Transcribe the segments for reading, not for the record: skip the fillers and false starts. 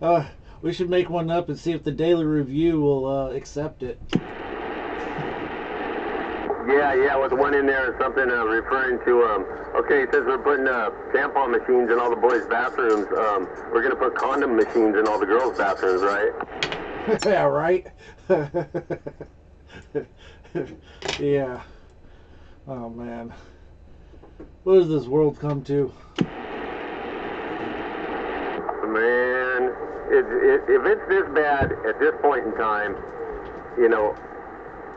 Uh, we should make one up and see if the Daily Review will accept it. Yeah, with one in there, something referring to, okay, since we're putting tampon machines in all the boys' bathrooms, we're going to put condom machines in all the girls' bathrooms, right? Yeah, right? Yeah. Oh, man. What does this world come to? Man, if it's this bad at this point in time, you know,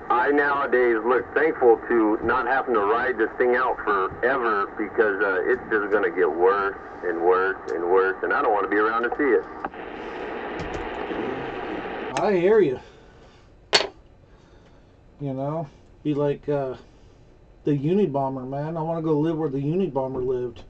I nowadays look thankful to not having to ride this thing out forever because it's just going to get worse and worse and worse, and I don't want to be around to see it. I hear you. You know, be like the Unabomber, man. I want to go live where the Unabomber lived.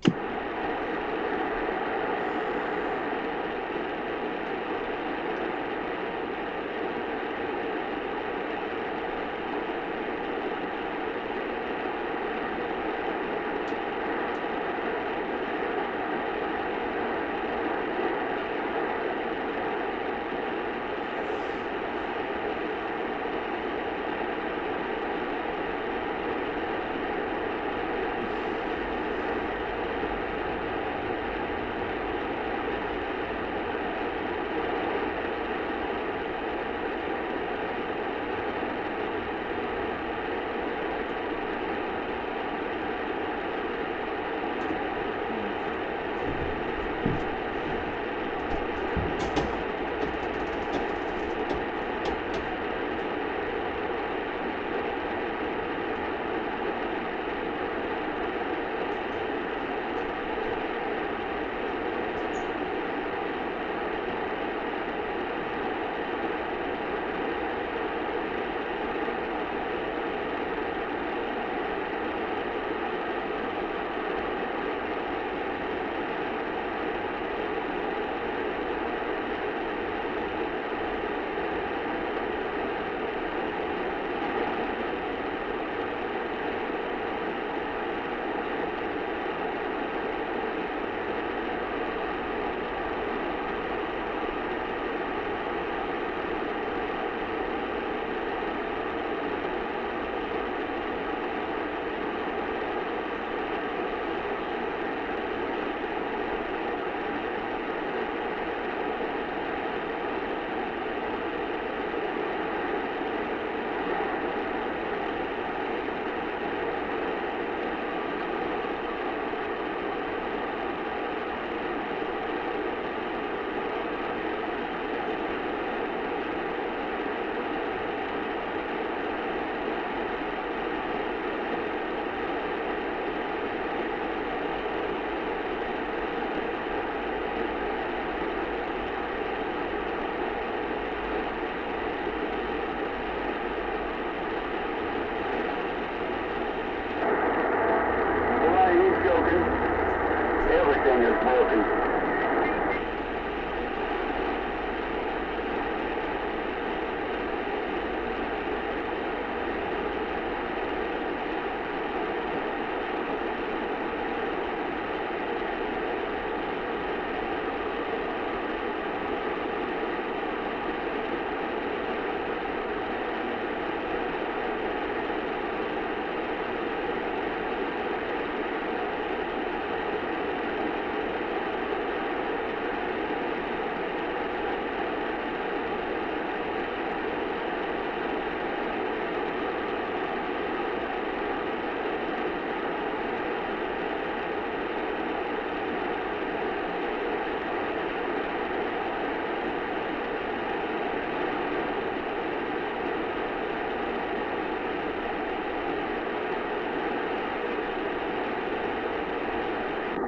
Everything is broken.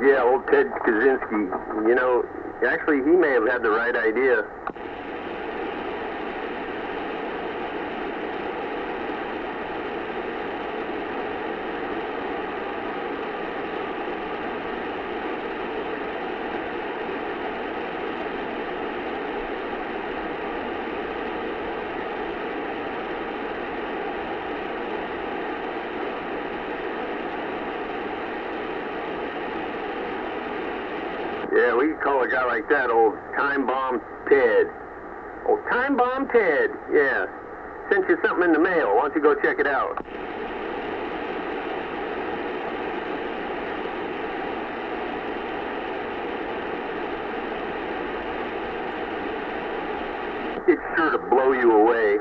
Yeah, old Ted Kaczynski, you know, actually he may have had the right idea. Yeah, we we could call a guy like that old Time Bomb Ted. Old Time Bomb Ted, yeah. Sent you something in the mail. Why don't you go check it out? It's sure to blow you away.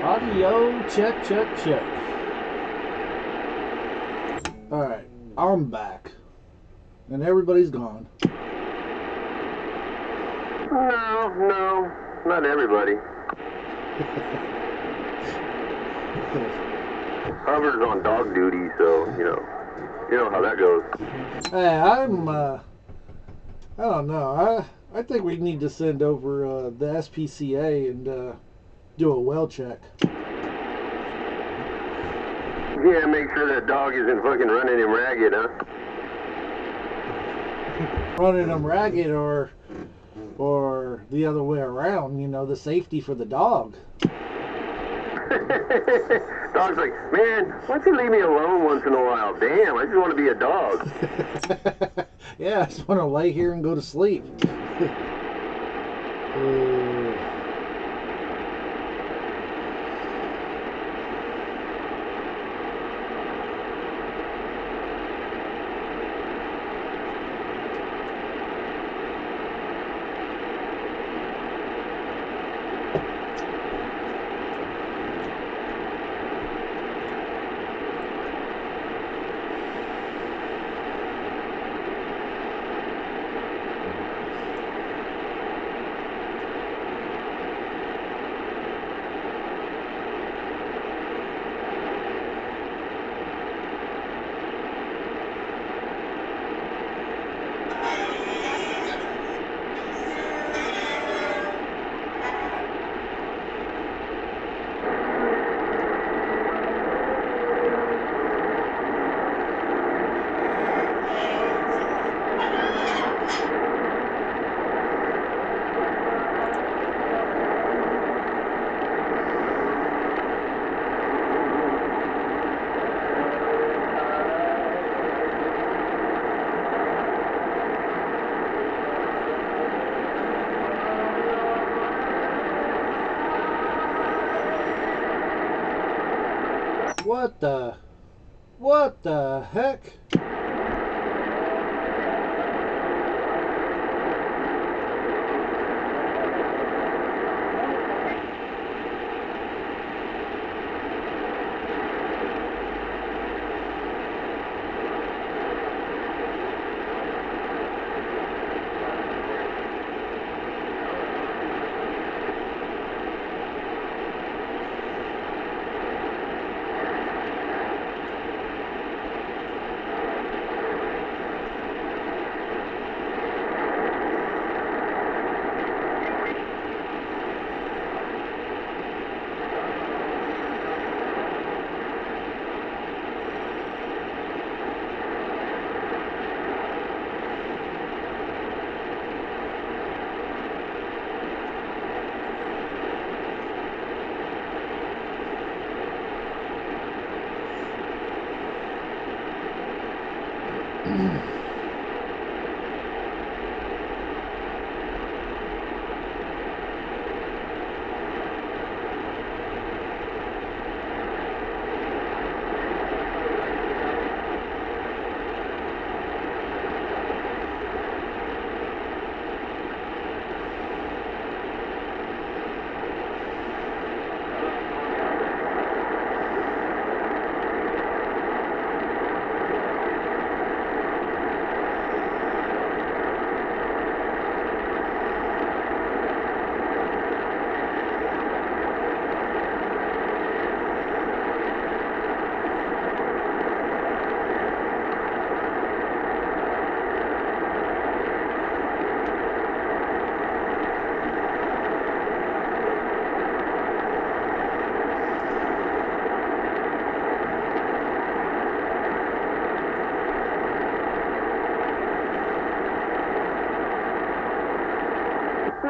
Audio check, check, check. Alright, I'm back. And everybody's gone. No, not everybody. Hubbard's on dog duty, so, you know how that goes. Hey, I don't know. I think we need to send over the SPCA and do a well check. Yeah, make sure that dog isn't fucking running him ragged, huh? Running them ragged or the other way around, the safety for the dog. Dog's like, man, why don't you leave me alone once in a while? Damn, I just want to be a dog. Yeah, I just want to lay here and go to sleep. What the heck?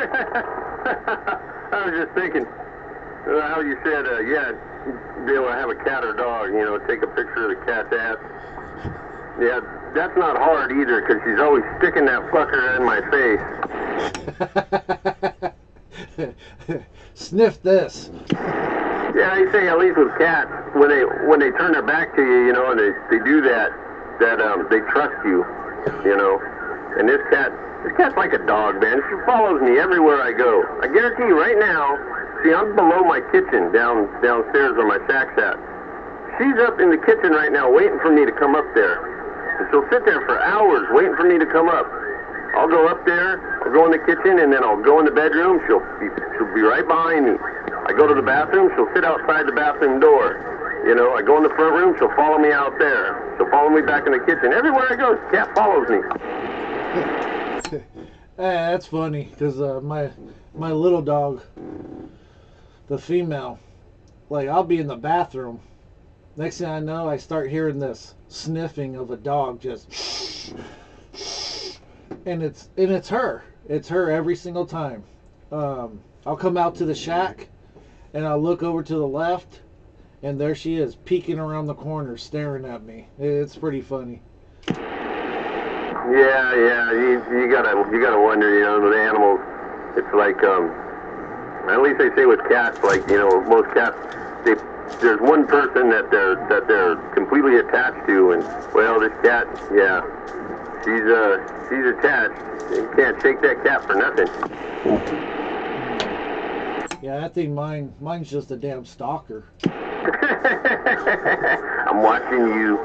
I was just thinking how you said, yeah, be able to have a cat or dog, you know, take a picture of the cat's ass. Yeah, that's not hard either, because she's always sticking that fucker in my face. Sniff this. Yeah, they say at least with cats, when they turn their back to you, you know, and they do that they trust you, you know. And this cat's like a dog, man. She follows me everywhere I go. I guarantee you right now. See, I'm below my kitchen downstairs where my shack's at. She's up in the kitchen right now, waiting for me to come up there. And she'll sit there for hours waiting for me to come up. I'll go up there, I'll go in the kitchen, and then I'll go in the bedroom. She'll be right behind me. I go to the bathroom, she'll sit outside the bathroom door. You know, I go in the front room, she'll follow me out there. She'll follow me back in the kitchen. Everywhere I go, the cat follows me. That's funny, because my little dog, the female, like, I'll be in the bathroom. Next thing I know, I start hearing this sniffing of a dog, just, and it's her. It's her every single time. I'll come out to the shack, and I'll look over to the left, and there she is, peeking around the corner, staring at me. It's pretty funny. Yeah, you gotta wonder, you know, with animals, it's like, at least they say with cats, like, you know, most cats, there's one person that they're completely attached to, and well, this cat, yeah, she's attached. You can't shake that cat for nothing. Yeah, I think mine's just a damn stalker. I'm watching you.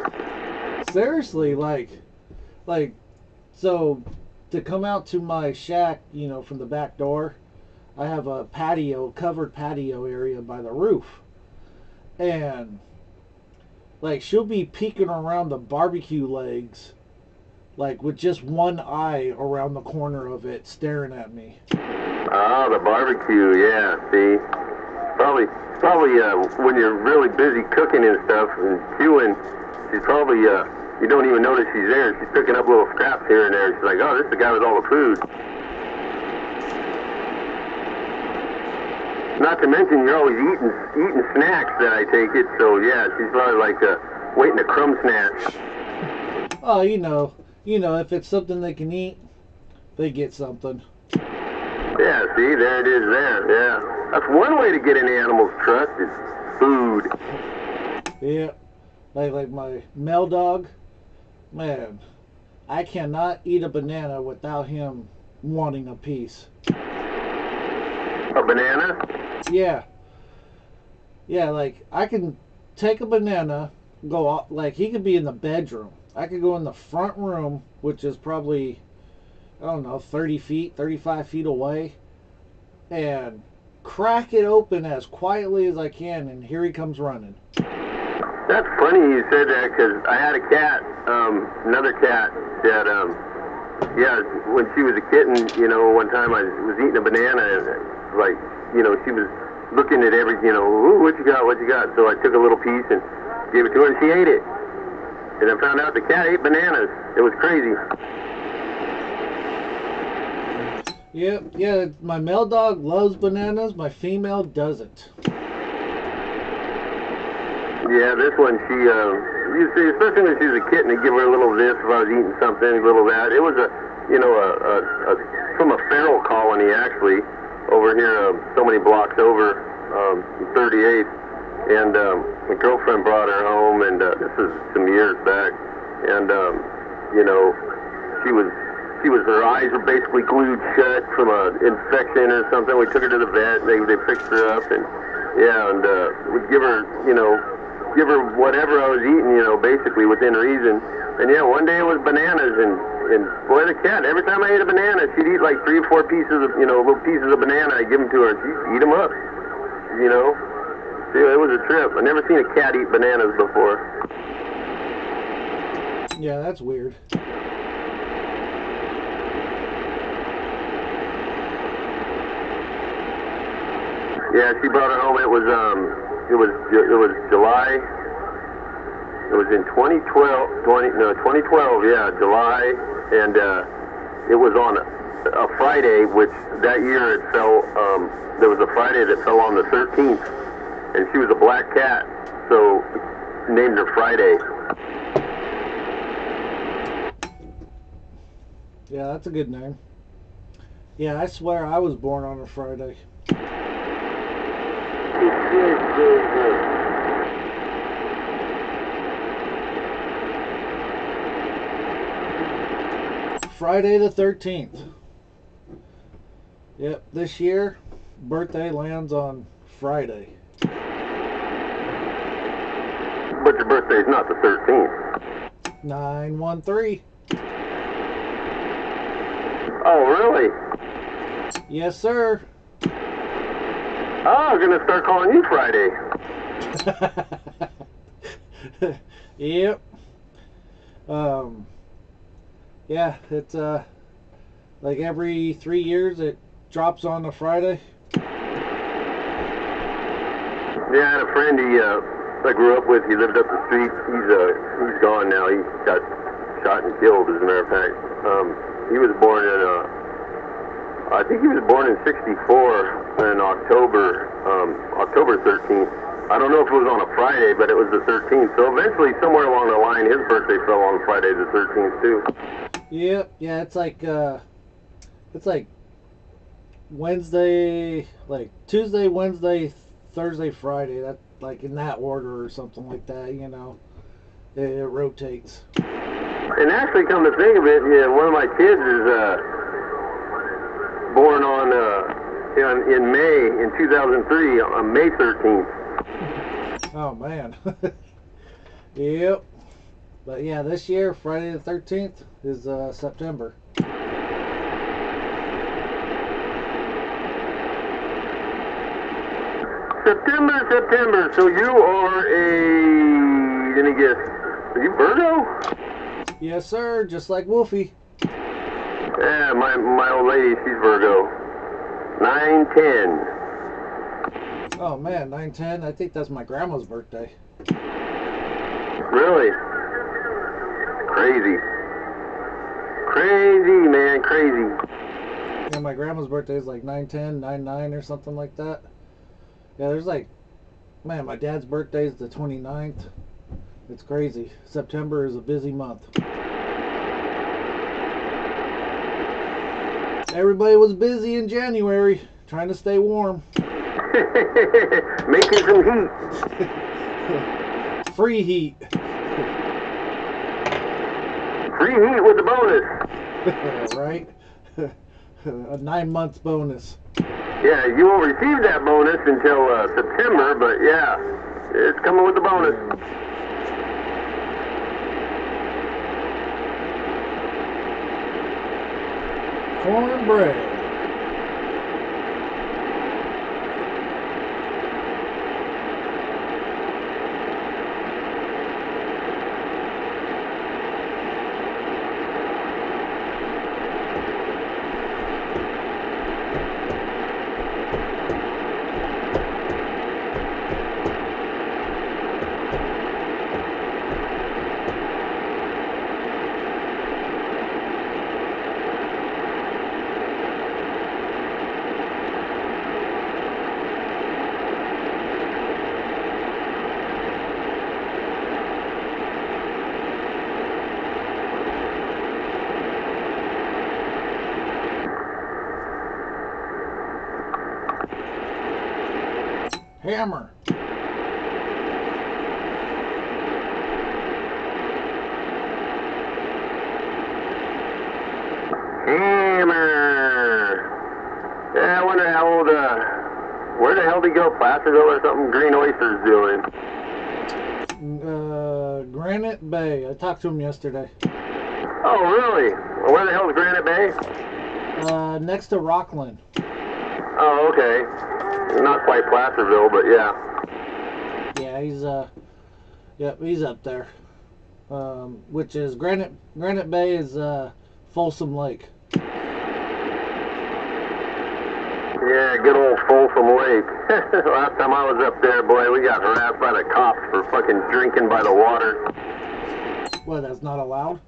Seriously, like, so to come out to my shack, you know, from the back door, I have a covered patio area by the roof. And, like, she'll be peeking around the barbecue legs, like, with just one eye around the corner of it, staring at me. Oh, the barbecue, yeah, see. Probably, when you're really busy cooking and stuff and chewing, she's probably, you don't even notice she's there. She's picking up little scraps here and there. She's like, oh, this is the guy with all the food. Not to mention, you're always eating snacks that I take it. So yeah, she's probably like waiting to crumb snatch. Oh, you know, if it's something they can eat, they get something. Yeah, see, there it is. There, yeah. That's one way to get an animal's trust is food. Yeah, like my male dog, man, I cannot eat a banana without him wanting a piece. A banana? Yeah, like I can take a banana, go out, like he could be in the bedroom. I could go in the front room, which is probably, I don't know, 30 feet, 35 feet away, and crack it open as quietly as I can, and here he comes running. That's funny you said that, because I had a cat, another cat, that, yeah, when she was a kitten, you know, one time I was eating a banana, and, like, you know, she was looking at every, you know, ooh, what you got? So I took a little piece and gave it to her, and she ate it. And I found out the cat ate bananas. It was crazy. Yeah, my male dog loves bananas, my female doesn't. Yeah, this one, she, you see, especially when she was a kitten, they give her a little this if I was eating something, a little that. It was from a feral colony, actually, over here, so many blocks over, 38th. And my girlfriend brought her home, and this was some years back. And, you know, her eyes were basically glued shut from an infection or something. We took her to the vet, and they fixed her up, and, yeah, and would give her whatever I was eating, you know, basically within reason. And yeah, one day it was bananas, and boy, the cat, every time I ate a banana, she'd eat like 3 or 4 pieces of, you know, little pieces of banana. I'd give them to her, and she'd eat them up, you know. Yeah, it was a trip. I've never seen a cat eat bananas before. Yeah, that's weird. Yeah, she brought her home. It was July. It was in 2012. Yeah, July, and it was on a Friday, which that year it fell. There was a Friday that fell on the 13th, and she was a black cat, so named her Friday. Yeah, that's a good name. Yeah, I swear I was born on a Friday. Friday the 13th. Yep, this year, birthday lands on Friday. But your birthday's not the 13th. 913. Oh, really? Yes, sir. Oh, I'm going to start calling you Friday. Yep. Yeah, it's like every 3 years it drops on a Friday. Yeah, I had a friend I grew up with. He lived up the street. He's gone now. He got shot and killed, as a matter of fact. He was born in I think he was born in '64 in October 13th. I don't know if it was on a Friday, but it was the 13th. So eventually, somewhere along the line, his birthday fell on Friday the 13th too. Yep. Yeah, it's like Wednesday, like Tuesday, Wednesday, Thursday, Friday. That like in that order or something like that. You know, it rotates. And actually, come to think of it, yeah, one of my kids is born on in May in 2003 on May 13th. Oh man. Yep. But yeah, this year Friday the 13th is September. September. So you are let me guess, are you Virgo? Yes, sir. Just like Wolfie. Yeah, my old lady, she's Virgo. 9/10. Oh man, 9/10. I think that's my grandma's birthday. Really? Crazy, man, crazy. Yeah, my grandma's birthday is like 9/10, 9/9 or something like that. Yeah, there's like, man, my dad's birthday is the 29th. It's crazy. September is a busy month. Everybody was busy in January trying to stay warm. Making some heat. Free heat. Free heat with the bonus. Right? A 9 months bonus. Yeah, you won't receive that bonus until September, but yeah, it's coming with the bonus. Cornbread. Hammer. Yeah, I wonder how old, where the hell did he go? Placerville or something? Green Oyster's doing. Granite Bay. I talked to him yesterday. Oh, really? Well, where the hell is Granite Bay? Next to Rockland. Oh, okay. Not quite Placerville, but yeah. Yeah, he's up there. Which is Granite Bay is Folsom Lake. Yeah, good old Folsom Lake. Last time I was up there, boy, we got harassed by the cops for fucking drinking by the water. Well, that's not allowed.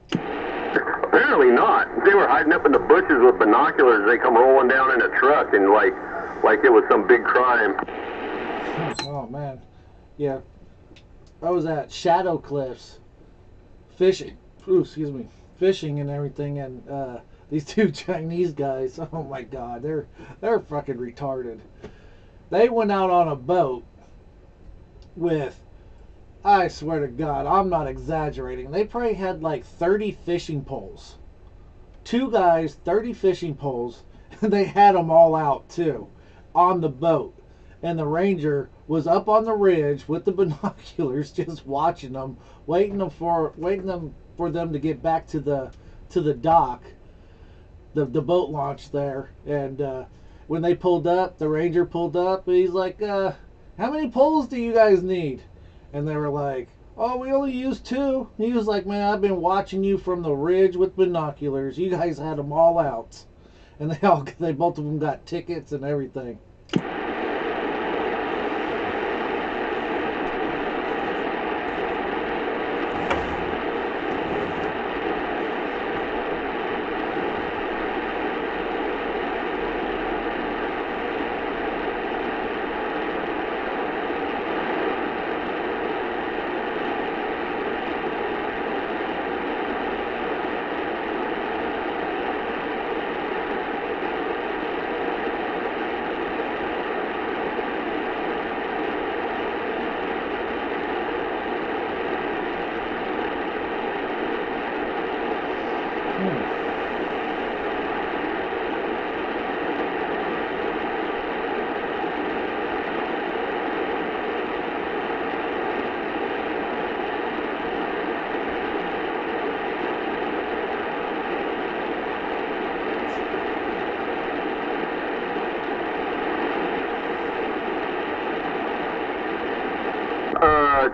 Apparently not. They were hiding up in the bushes with binoculars. They come rolling down in a truck and like it was some big crime. Oh man, yeah. I was at Shadow Cliffs fishing. Ooh, excuse me, fishing and everything, and these two Chinese guys. Oh my God, they're fucking retarded. They went out on a boat with, I swear to God, I'm not exaggerating. They probably had like 30 fishing poles. Two guys, 30 fishing poles, and they had them all out too on the boat. And the ranger was up on the ridge with the binoculars, just watching them, waiting for them to get back to the dock, the boat launch there. And when they pulled up, the ranger pulled up, and he's like, "How many poles do you guys need?" And they were like, "Oh, we only used 2." He was like, "Man, I've been watching you from the ridge with binoculars. You guys had them all out." And they both of them got tickets and everything. Hmm.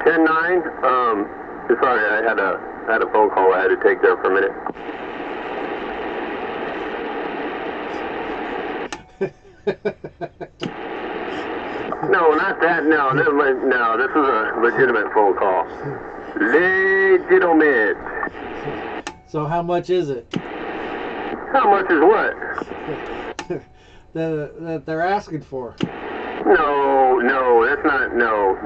10-9. Sorry, I had a phone call I had to take there for a minute. No, not that. No, this is a legitimate phone call. Legitimate. So how much is it? How much is what? that they're asking for. No, that's not. No.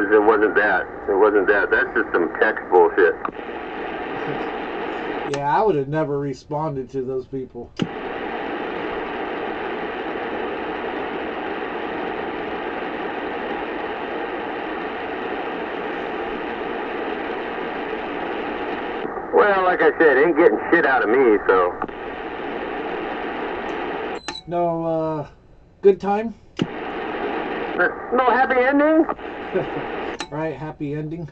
It wasn't that. It wasn't that. That's just some text bullshit. Yeah, I would have never responded to those people. Well, like I said, ain't getting shit out of me, so. No, good time? No happy ending? Right, happy ending.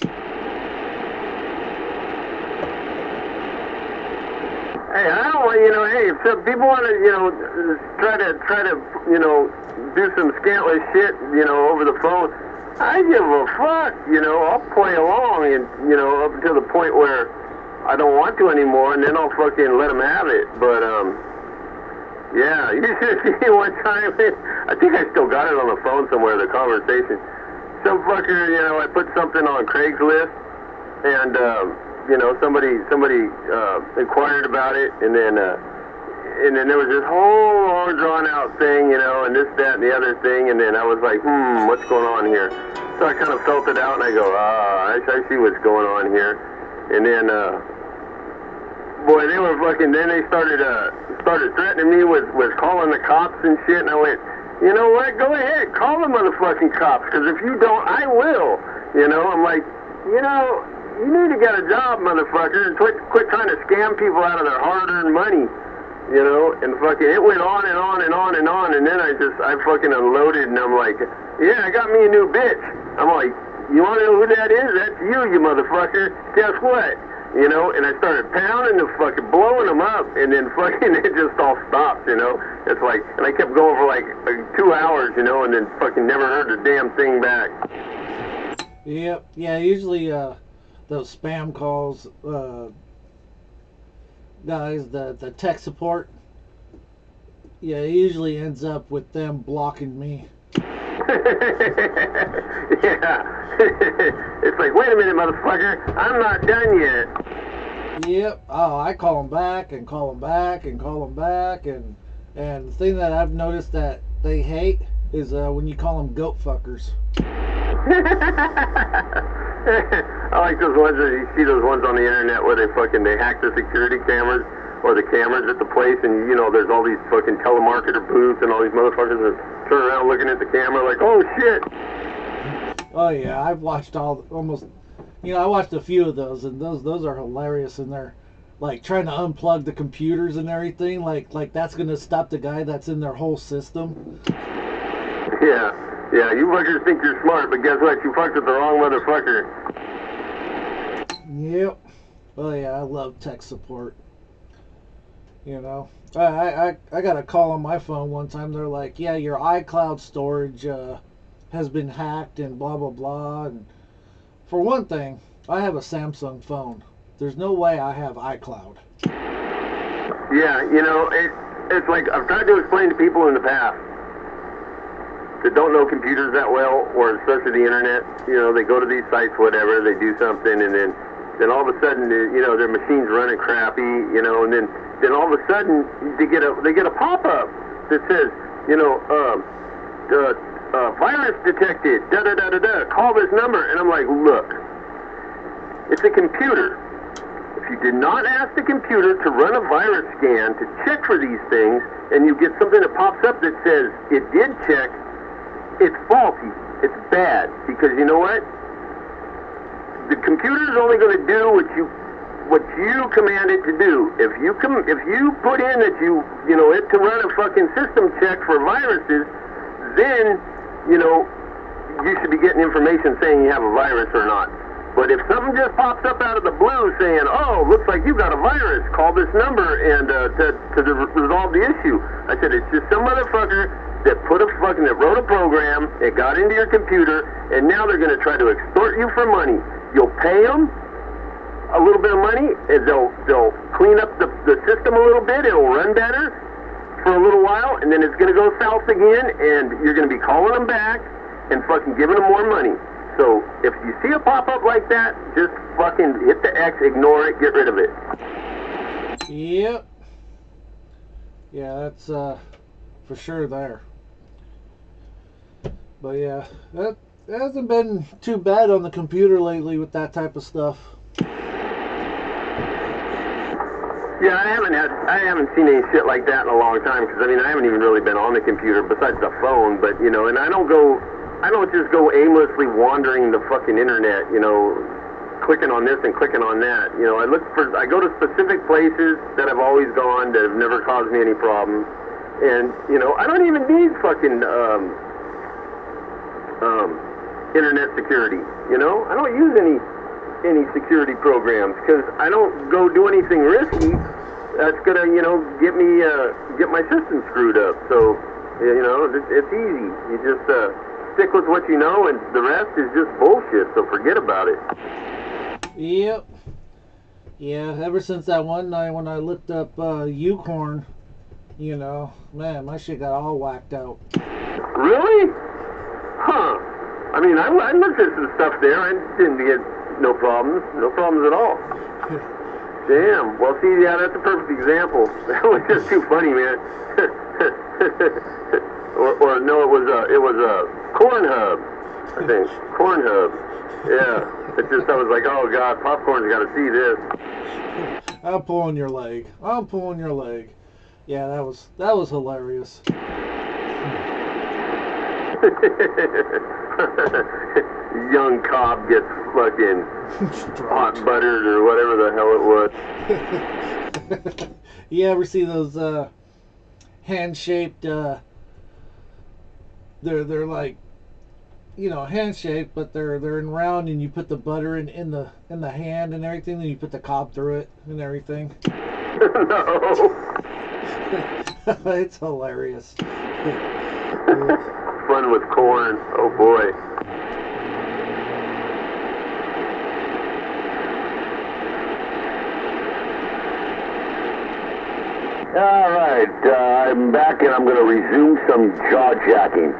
Hey, I don't want, hey, if some people want to, try to, do some scantless shit, over the phone, I give a fuck, I'll play along and, up to the point where I don't want to anymore, and then I'll fucking let them have it. But, yeah, you should see one time, I think I still got it on the phone somewhere, the conversation. Some fucker, I put something on Craigslist, and, somebody inquired about it, and then there was this whole long drawn out thing, and this, that, and the other thing, and then I was like, what's going on here? So I kind of felt it out, and I go, I see what's going on here. And then, boy, they were fucking, then they started threatening me with calling the cops and shit, and I went, you know what, go ahead, call the motherfucking cops, because if you don't, I will. I'm like, you need to get a job, motherfucker, and quit trying to scam people out of their hard-earned money, and fucking, it went on and on and on and on, and then I fucking unloaded, and I'm like, yeah, I got me a new bitch. I'm like, you want to know who that is? That's you motherfucker. Guess what? And I started pounding the fucking, blowing them up, and then fucking it just all stopped, It's like, and I kept going for like 2 hours, and then fucking never heard the damn thing back. Yep. Yeah, usually those spam calls, guys, the tech support, yeah, it usually ends up with them blocking me. Yeah. It's like, wait a minute, motherfucker, I'm not done yet. Yep. Oh, I call them back and call them back and call them back, and the thing that I've noticed that they hate is when you call them goat fuckers. I like those ones that you see those ones on the internet where they hack the security cameras or the cameras at the place, and you know there's all these fucking telemarketer booths and all these motherfuckers that turn around looking at the camera like, oh shit. Oh yeah, I've watched almost. I watched a few of those, and those are hilarious, and they're like trying to unplug the computers and everything. Like that's gonna stop the guy that's in their whole system. Yeah. Yeah, you fuckers think you're smart, but guess what? You fucked with the wrong motherfucker. Yep. Oh yeah, I love tech support. I got a call on my phone one time. They're like, "Yeah, your iCloud storage has been hacked and blah blah blah." And for one thing, I have a Samsung phone. There's no way I have iCloud. Yeah, it's like I've tried to explain to people in the past that don't know computers that well, or especially the internet. They go to these sites, whatever, they do something, and then all of a sudden, their machine's running crappy, and then all of a sudden they get a pop-up that says, virus detected, da da da da da. Call this number, and I'm like, look, it's a computer. If you did not ask the computer to run a virus scan to check for these things, and you get something that pops up that says it did check, it's faulty. It's bad, because you know what? The computer is only going to do what you command it to do. If you put in that it to run a fucking system check for viruses, then you should be getting information saying you have a virus or not. But if something just pops up out of the blue saying, "Oh, looks like you've got a virus, call this number and to resolve the issue," I said it's just some motherfucker that wrote a program, it got into your computer, and now they're going to try to extort you for money. You'll pay them a little bit of money, and they'll clean up the system a little bit. It'll run better for a little while, and then it's going to go south again, and you're going to be calling them back and fucking giving them more money. So if you see a pop-up like that, just fucking hit the X, ignore it, get rid of it. Yep. Yeah, that's for sure there. But yeah, that hasn't been too bad on the computer lately with that type of stuff. Yeah, I haven't seen any shit like that in a long time, because I haven't even really been on the computer besides the phone, but and I don't just go aimlessly wandering the fucking internet, clicking on this and clicking on that. I go to specific places that I've always gone that have never caused me any problems. And, I don't even need fucking internet security, I don't use any security programs, because I don't go do anything risky that's gonna, get my system screwed up. So, it's easy. You just stick with what you know, and the rest is just bullshit, so forget about it. Yep. Yeah, ever since that one night when I looked up Ucorn, man, my shit got all whacked out. Really? Huh. I looked at some stuff there. I didn't get no problems at all. Damn. Well, see, yeah, that's a perfect example. That was just too funny, man. or no, it was a Corn Hub, I think. Corn Hub. Yeah. I was like, oh God, Popcorn's got to see this. I'm pulling your leg. Yeah, that was hilarious. Young Cobb gets fucking hot buttered or whatever the hell it was. You ever see those hand-shaped? They're like, hand-shaped, but they're in round, and you put the butter in the hand and everything, and you put the Cobb through it and everything. No. It's hilarious. Fun with corn. Oh boy. All right, I'm back, and I'm going to resume some jaw jacking.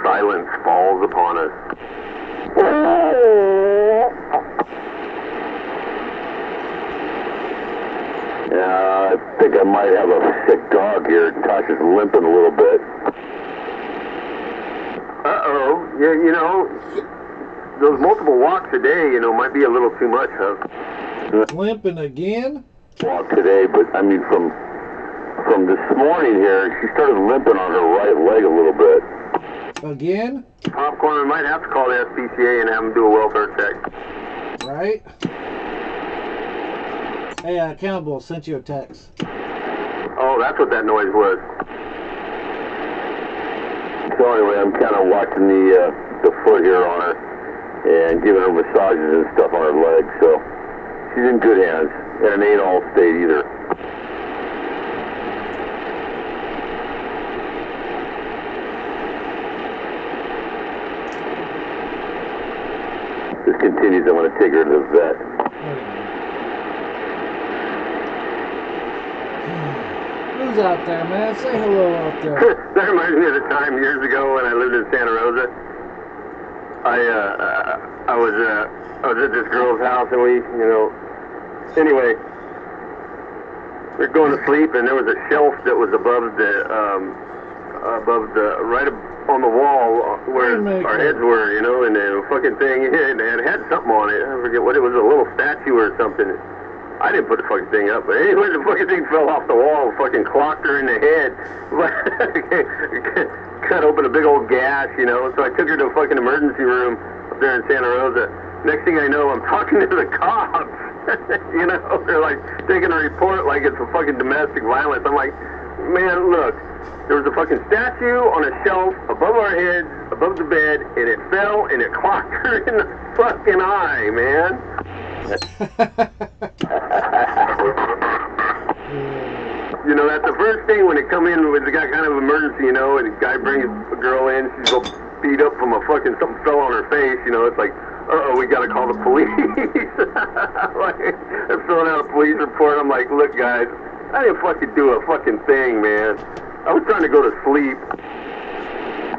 Silence falls upon us. Yeah, I think I might have a sick dog here. Tasha's limping a little bit. Uh-oh. Yeah, you know, those multiple walks a day, you know, might be a little too much, huh? Limping again? Walk today, but I mean from this morning here, she started limping on her right leg a little bit. Again? Popcorn, we might have to call the SPCA and have them do a welfare check. Right? Hey, Campbell sent you a text. Oh, that's what that noise was. So anyway, I'm kind of watching the foot here on her and giving her massages and stuff on her leg. So she's in good hands, and it ain't all state either. This continues, I'm going to take her to the vet. Who's out there, man? Say hello out there. That reminds me of the time years ago when I lived in Santa Rosa. I was at this girl's house, and anyway, we were going to sleep, and there was a shelf that was above the right on the wall where our heads were, you know, and the fucking thing, it had something on it. I forget what it was, a little statue or something. I didn't put the fucking thing up, but anyway, the fucking thing fell off the wall, fucking clocked her in the head. Cut open a big old gash, you know, so I took her to a fucking emergency room up there in Santa Rosa. Next thing I know, I'm talking to the cops. You know, they're like taking a report like it's a fucking domestic violence. I'm like, man, look, there was a fucking statue on a shelf above our heads, above the bed, and it fell and it clocked her in the fucking eye, man. You know, that's the first thing when they come in with the guy kind of emergency, you know, and the guy brings a girl in, she's all beat up from a fucking, something fell on her face, you know, it's like, uh-oh, we gotta call the police. Like, I'm filling out a police report, I'm like, look guys, I didn't fucking do a fucking thing, man. I was trying to go to sleep.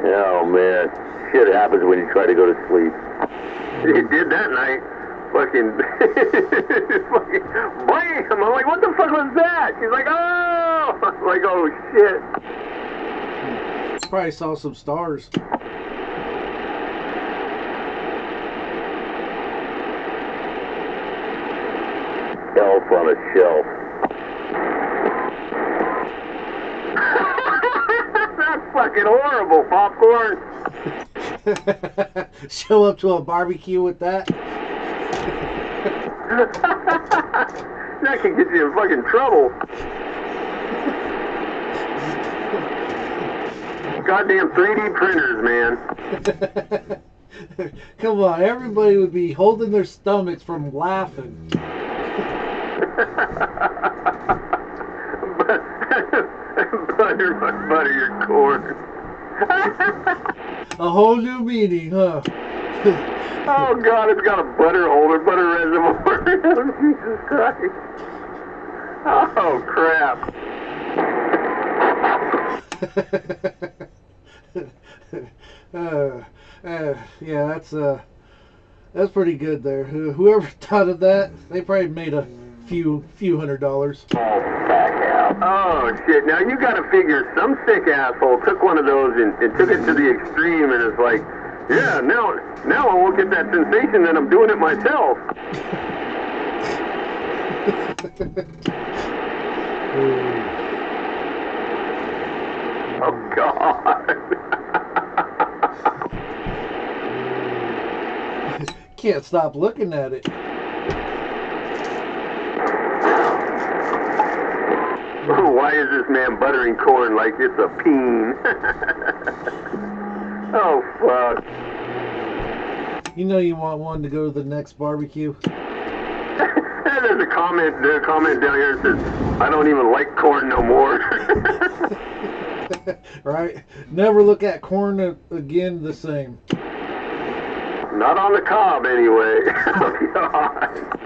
Oh man, shit happens when you try to go to sleep. It did that night. Fucking, fucking, bam! I'm like, what the fuck was that? She's like, oh! I'm like, oh shit. Probably saw some stars. Elf on a shelf. That's fucking horrible, Popcorn. Show up to a barbecue with that. That can get you in fucking trouble. Goddamn 3D printers, man. Come on, everybody would be holding their stomachs from laughing. Butter your corn. A whole new meaning, huh? Oh God, it's got a butter holder, butter reservoir. Jesus Christ. Oh crap. Yeah, that's pretty good there. Whoever thought of that, they probably made a few $100. Oh shit! Now you got to figure some sick asshole took one of those and took it to the extreme, and it's like, yeah, now I won't get that sensation that I'm doing it myself. Oh God. Can't stop looking at it. Why is this man buttering corn like it's a peen? Oh, fuck. You know you want one to go to the next barbecue. There's a comment down here that says, I don't even like corn no more. Right? Never look at corn again the same. Not on the cob, anyway. Oh, God.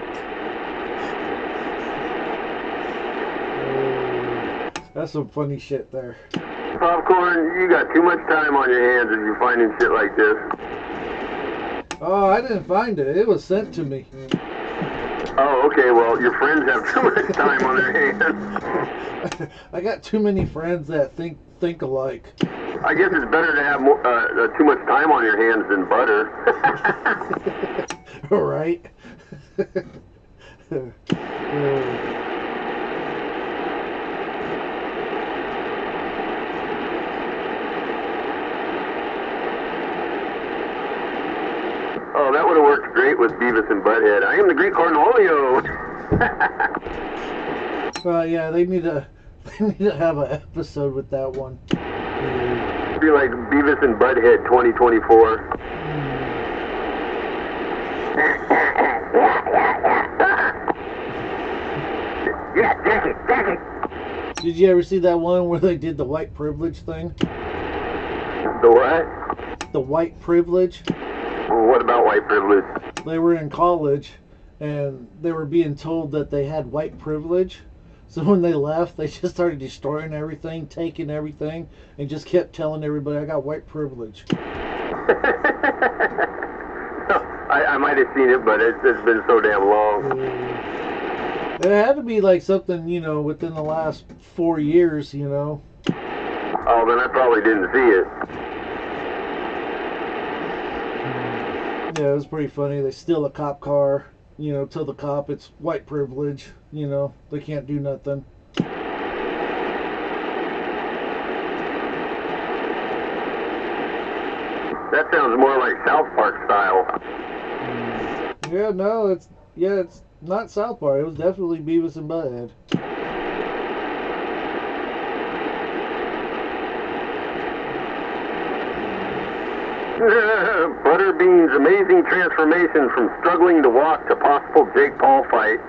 That's some funny shit there. Popcorn, you got too much time on your hands if you're finding shit like this. Oh, I didn't find it. It was sent to me. Oh, okay. Well, your friends have too much time on their hands. I got too many friends that think alike. I guess it's better to have more, too much time on your hands than butter. All right. Oh, that would have worked great with Beavis and Butthead. I am the Great Cornholio. Yeah, they need to have an episode with that one. Be like Beavis and Butthead 2024. Yeah, Jackie. Did you ever see that one where they did the white privilege thing? The what? The white privilege? What about white privilege? They were in college and they were being told that they had white privilege. So when they left, they just started destroying everything, taking everything, and just kept telling everybody, I got white privilege. I might have seen it, but it's been so damn long. It had to be like something, within the last 4 years, Oh, then I probably didn't see it. Yeah, it was pretty funny. They steal a cop car, tell the cop it's white privilege, they can't do nothing. That sounds more like South Park style. Yeah, no, it's not South Park. It was definitely Beavis and Butthead. Butterbean's amazing transformation from struggling to walk to possible Jake Paul fight.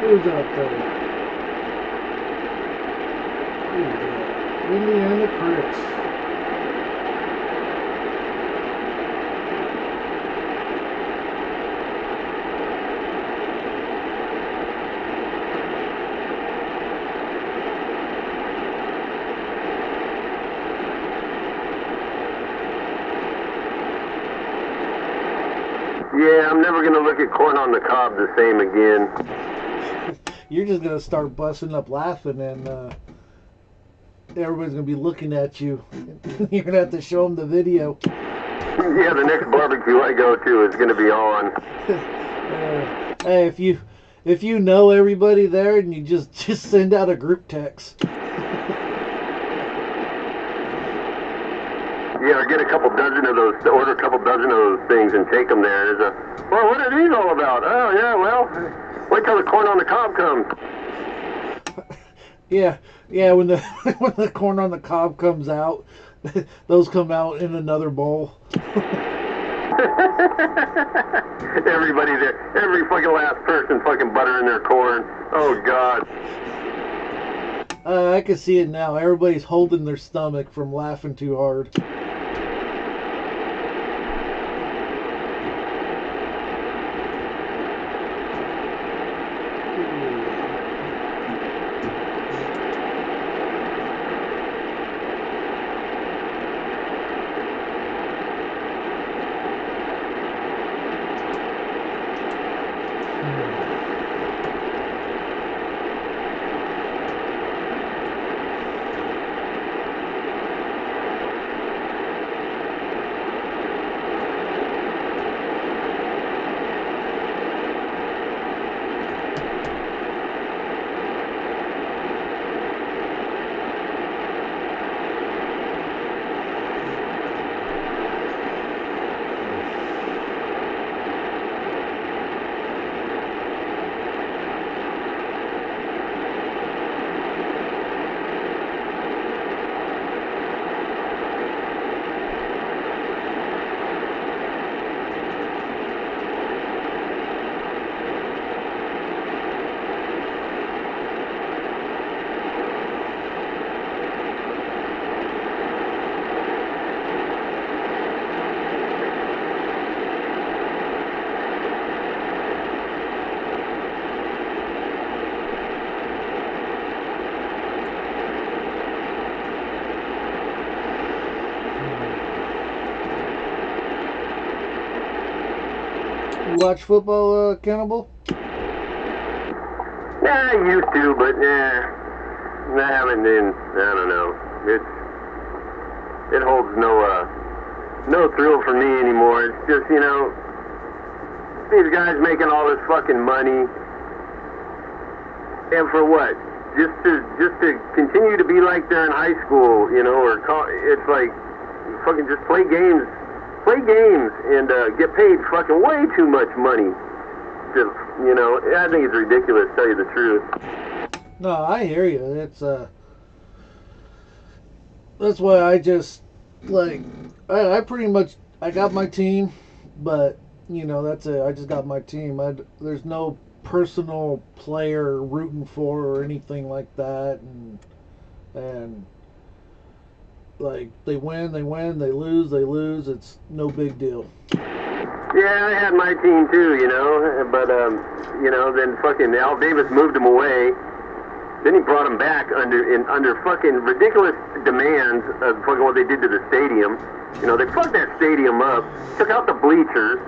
Who's out there? Who's that? Indiana Chris. Yeah, I'm never going to look at corn on the cob the same again. You're just going to start busting up laughing, and everybody's going to be looking at you. You're going to have to show them the video. Yeah, the next barbecue I go to is going to be on. Hey, if you know everybody there, and you just send out a group text. Yeah, or get a couple dozen of those, order a couple dozen of those things and take them there. Well, what are these all about? Oh, yeah, well, wait till the corn on the cob comes. Yeah, when the when the corn on the cob comes out, those come out in another bowl. Everybody there, every fucking last person fucking buttering their corn. Oh, God. I can see it now. Everybody's holding their stomach from laughing too hard. You watch football, Cannibal? Yeah, I used to, but I haven't been. I don't know. It holds no thrill for me anymore. It's just, these guys making all this fucking money, and for what? Just to continue to be like they're in high school, it's like fucking just play games and get paid fucking way too much money. Just, I think it's ridiculous, to tell you the truth. No, I hear you. It's that's why I just like I pretty much I got my team, but that's it. I just got my team. There's no personal player rooting for or anything like that, and like they win, they win, they lose. It's no big deal. Yeah, I had my team too, but then fucking Al Davis moved him away. Then he brought him back under fucking ridiculous demands of fucking what they did to the stadium. They fucked that stadium up, took out the bleachers.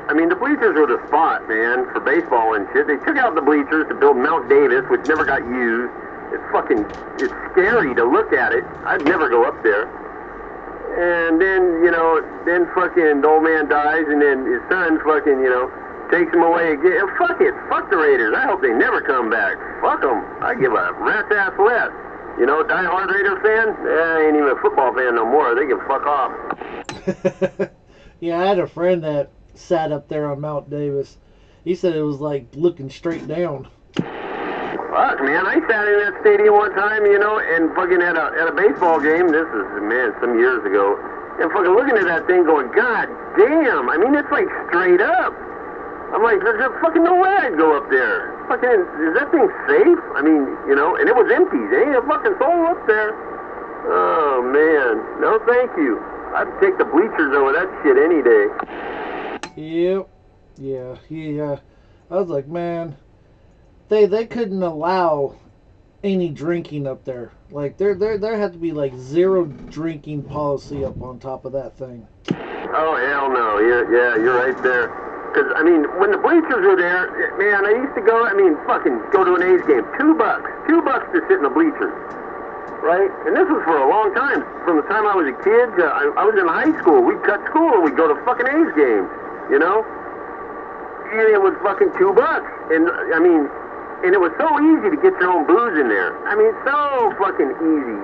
I mean, the bleachers were the spot, man, for baseball and shit. They took out the bleachers to build Mount Davis, which never got used. It's scary to look at it. I'd never go up there. And then, then fucking the old man dies, and then his son fucking, takes him away again. Fuck it. Fuck the Raiders. I hope they never come back. Fuck them. I give a rat's ass less. Die-hard Raider fan? I ain't even a football fan no more. They can fuck off. Yeah, I had a friend that sat up there on Mount Davis. He said it was like looking straight down. Fuck, man. I sat in that stadium one time, and fucking at a baseball game. This is, man, some years ago. And fucking looking at that thing going, God damn. I mean, it's like straight up. I'm like, there's fucking no way I'd go up there. Fucking, is that thing safe? I mean, and it was empty. There ain't a fucking soul up there. Oh, man. No, thank you. I'd take the bleachers over that shit any day. Yep. Yeah. I was like, man, they couldn't allow any drinking up there. Like, there had to be, like, zero drinking policy up on top of that thing. Oh, hell no. Yeah, you're right there. Because, I mean, when the bleachers were there, man, I used to go to an A's game. $2. $2 to sit in the bleachers. Right? And this was for a long time. From the time I was a kid, I was in high school. We'd cut school and we'd go to fucking A's games. And it was fucking $2. And, I mean, and it was so easy to get your own booze in there. I mean, so fucking easy.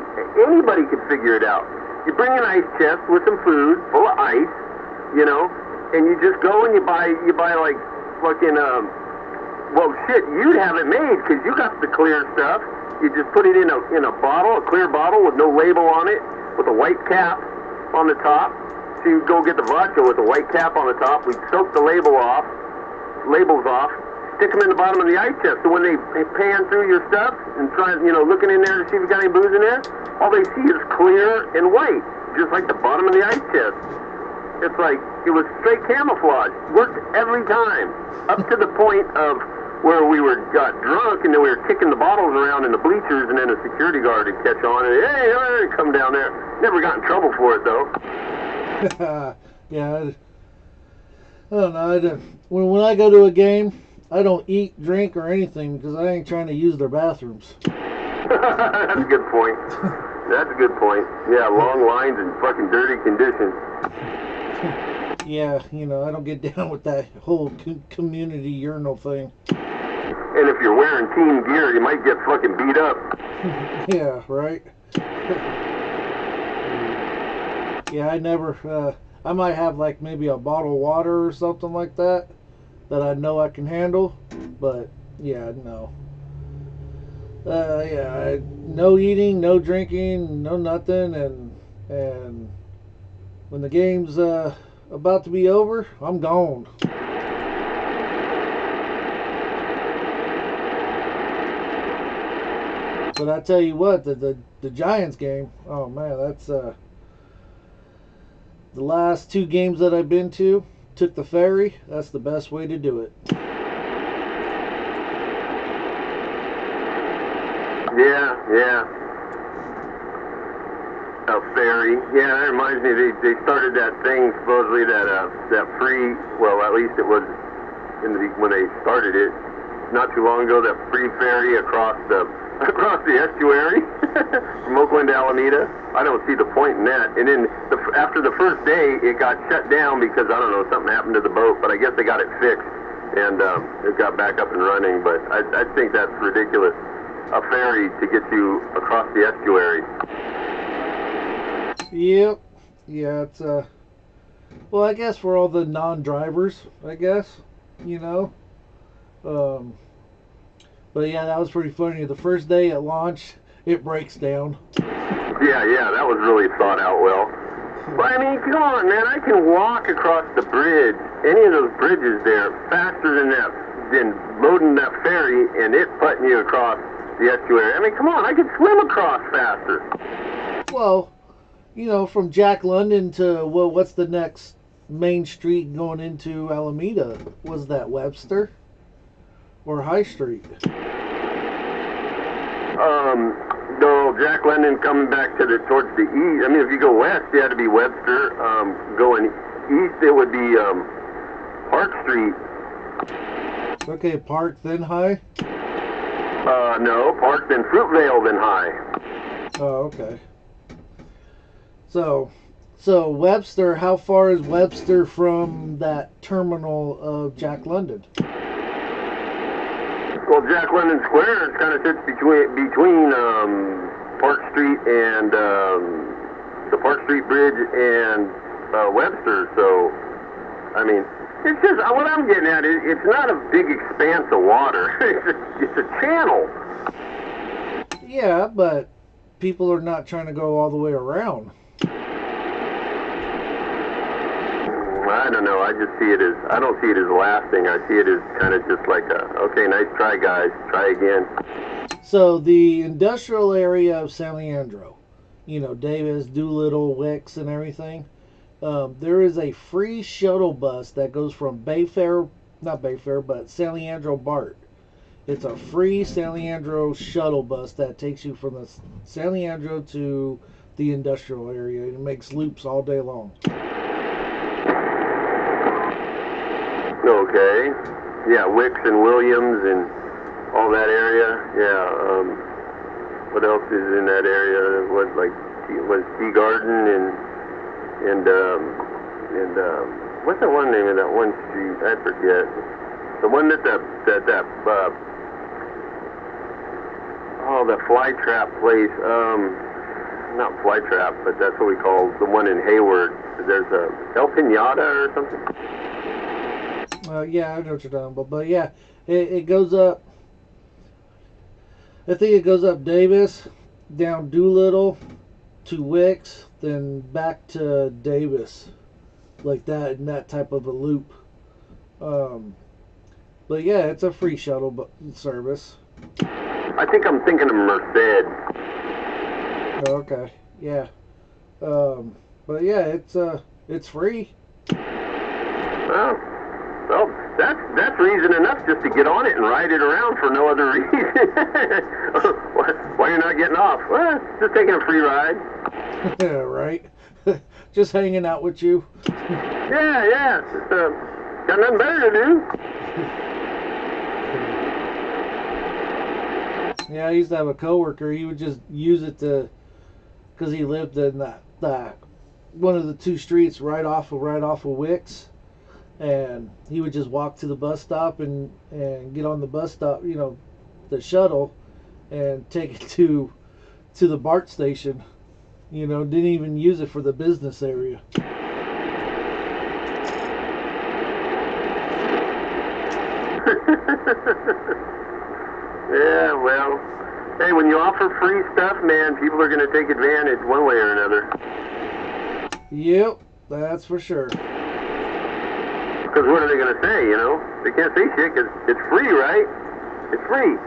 Anybody could figure it out. You bring an ice chest with some food, full of ice, and you just go and you buy like fucking well shit, you'd have it made because you got the clear stuff. You just put it in a bottle, a clear bottle with no label on it, with a white cap on the top. So you go get the vodka with a white cap on the top. We soak the labels off, stick them in the bottom of the ice chest. So when they pan through your stuff and try, looking in there to see if you got any booze in there, all they see is clear and white, just like the bottom of the ice chest. It's like, it was straight camouflage. Worked every time. Up to the point of where we got drunk and then we were kicking the bottles around in the bleachers and then a security guard would catch on and, hey, come down there. Never got in trouble for it, though. Yeah, I don't know. When I go to a game, I don't eat, drink, or anything because I ain't trying to use their bathrooms. That's a good point. That's a good point. Yeah, long lines and fucking dirty conditions. Yeah, I don't get down with that whole community urinal thing. And if you're wearing team gear, you might get fucking beat up. Yeah, right? Yeah, I never, I might have like maybe a bottle of water or something like that I know I can handle, but yeah, no. Yeah, no eating, no drinking, no nothing, and when the game's about to be over, I'm gone. But I tell you what, the Giants game, oh man, that's the last two games that I've been to, took the ferry. That's the best way to do it. Yeah. A ferry. Yeah, that reminds me. They started that thing supposedly that free. Well, at least it was when they started it not too long ago. That free ferry across the estuary from Oakland to Alameda. I don't see the point in that. And then after the first day, it got shut down because I don't know, something happened to the boat. But I guess they got it fixed and it got back up and running. But I think that's ridiculous. A ferry to get you across the estuary. Yep. Yeah, it's well, I guess for all the non-drivers, I guess, you know. But yeah, that was pretty funny. The first day at launch, it breaks down. Yeah, that was really thought out well. But I mean, come on, man, I can walk across the bridge, any of those bridges there, faster than loading that ferry and it putting you across the estuary. I mean, come on, I can swim across faster. Well, you know, from Jack London to, well, what's the next main street going into Alameda? Was that Webster or High Street? No, Jack London coming back towards the east. I mean, if you go west, you had to be Webster. Going east, it would be Park Street. Okay, Park then High. No, Park then Fruitvale then High. Oh, okay. So Webster, how far is Webster from that terminal of Jack London? Well, Jack London Square kind of sits between Park Street and the Park Street Bridge and Webster. So, I mean, it's just what I'm getting at is it's not a big expanse of water. It's a channel. Yeah, but people are not trying to go all the way around. I don't know. I just see it as, I don't see it as lasting. I see it as kind of just like okay, nice try, guys. Try again. So the industrial area of San Leandro, you know, Davis, Doolittle, Wicks, and everything, there is a free shuttle bus that goes from not Bayfair, but San Leandro BART. It's a free San Leandro shuttle bus that takes you from the San Leandro to the industrial area. It makes loops all day long. Okay. Yeah, Wicks and Williams and all that area. Yeah. What else is in that area? What, like, was Tea Garden and what's that one name of that one street? I forget. The one that that fly trap place. Not fly trap, but that's what we call the one in Hayward. There's a El Pinata or something. Yeah, I know what you're talking about. But yeah, it goes up. I think it goes up Davis, down Doolittle, to Wicks, then back to Davis, like that, in that type of a loop. But yeah, it's a free shuttle service. I think I'm thinking of Merced. Okay, yeah. But yeah, it's free. Well, that's reason enough just to get on it and ride it around for no other reason. Why you're not getting off? Well, just taking a free ride. Yeah, right. Just hanging out with you. Yeah. Just, got nothing better to do. Yeah, I used to have a coworker. He would just use it because he lived in that one of the two streets right off of Wicks. And he would just walk to the bus stop and get on the bus stop, you know, the shuttle, and take it to the BART station. You know, didn't even use it for the business area. Yeah, well, hey, when you offer free stuff, man, people are going to take advantage one way or another. Yep, that's for sure. Because what are they going to say, you know? They can't say shit because it's free, right? It's free.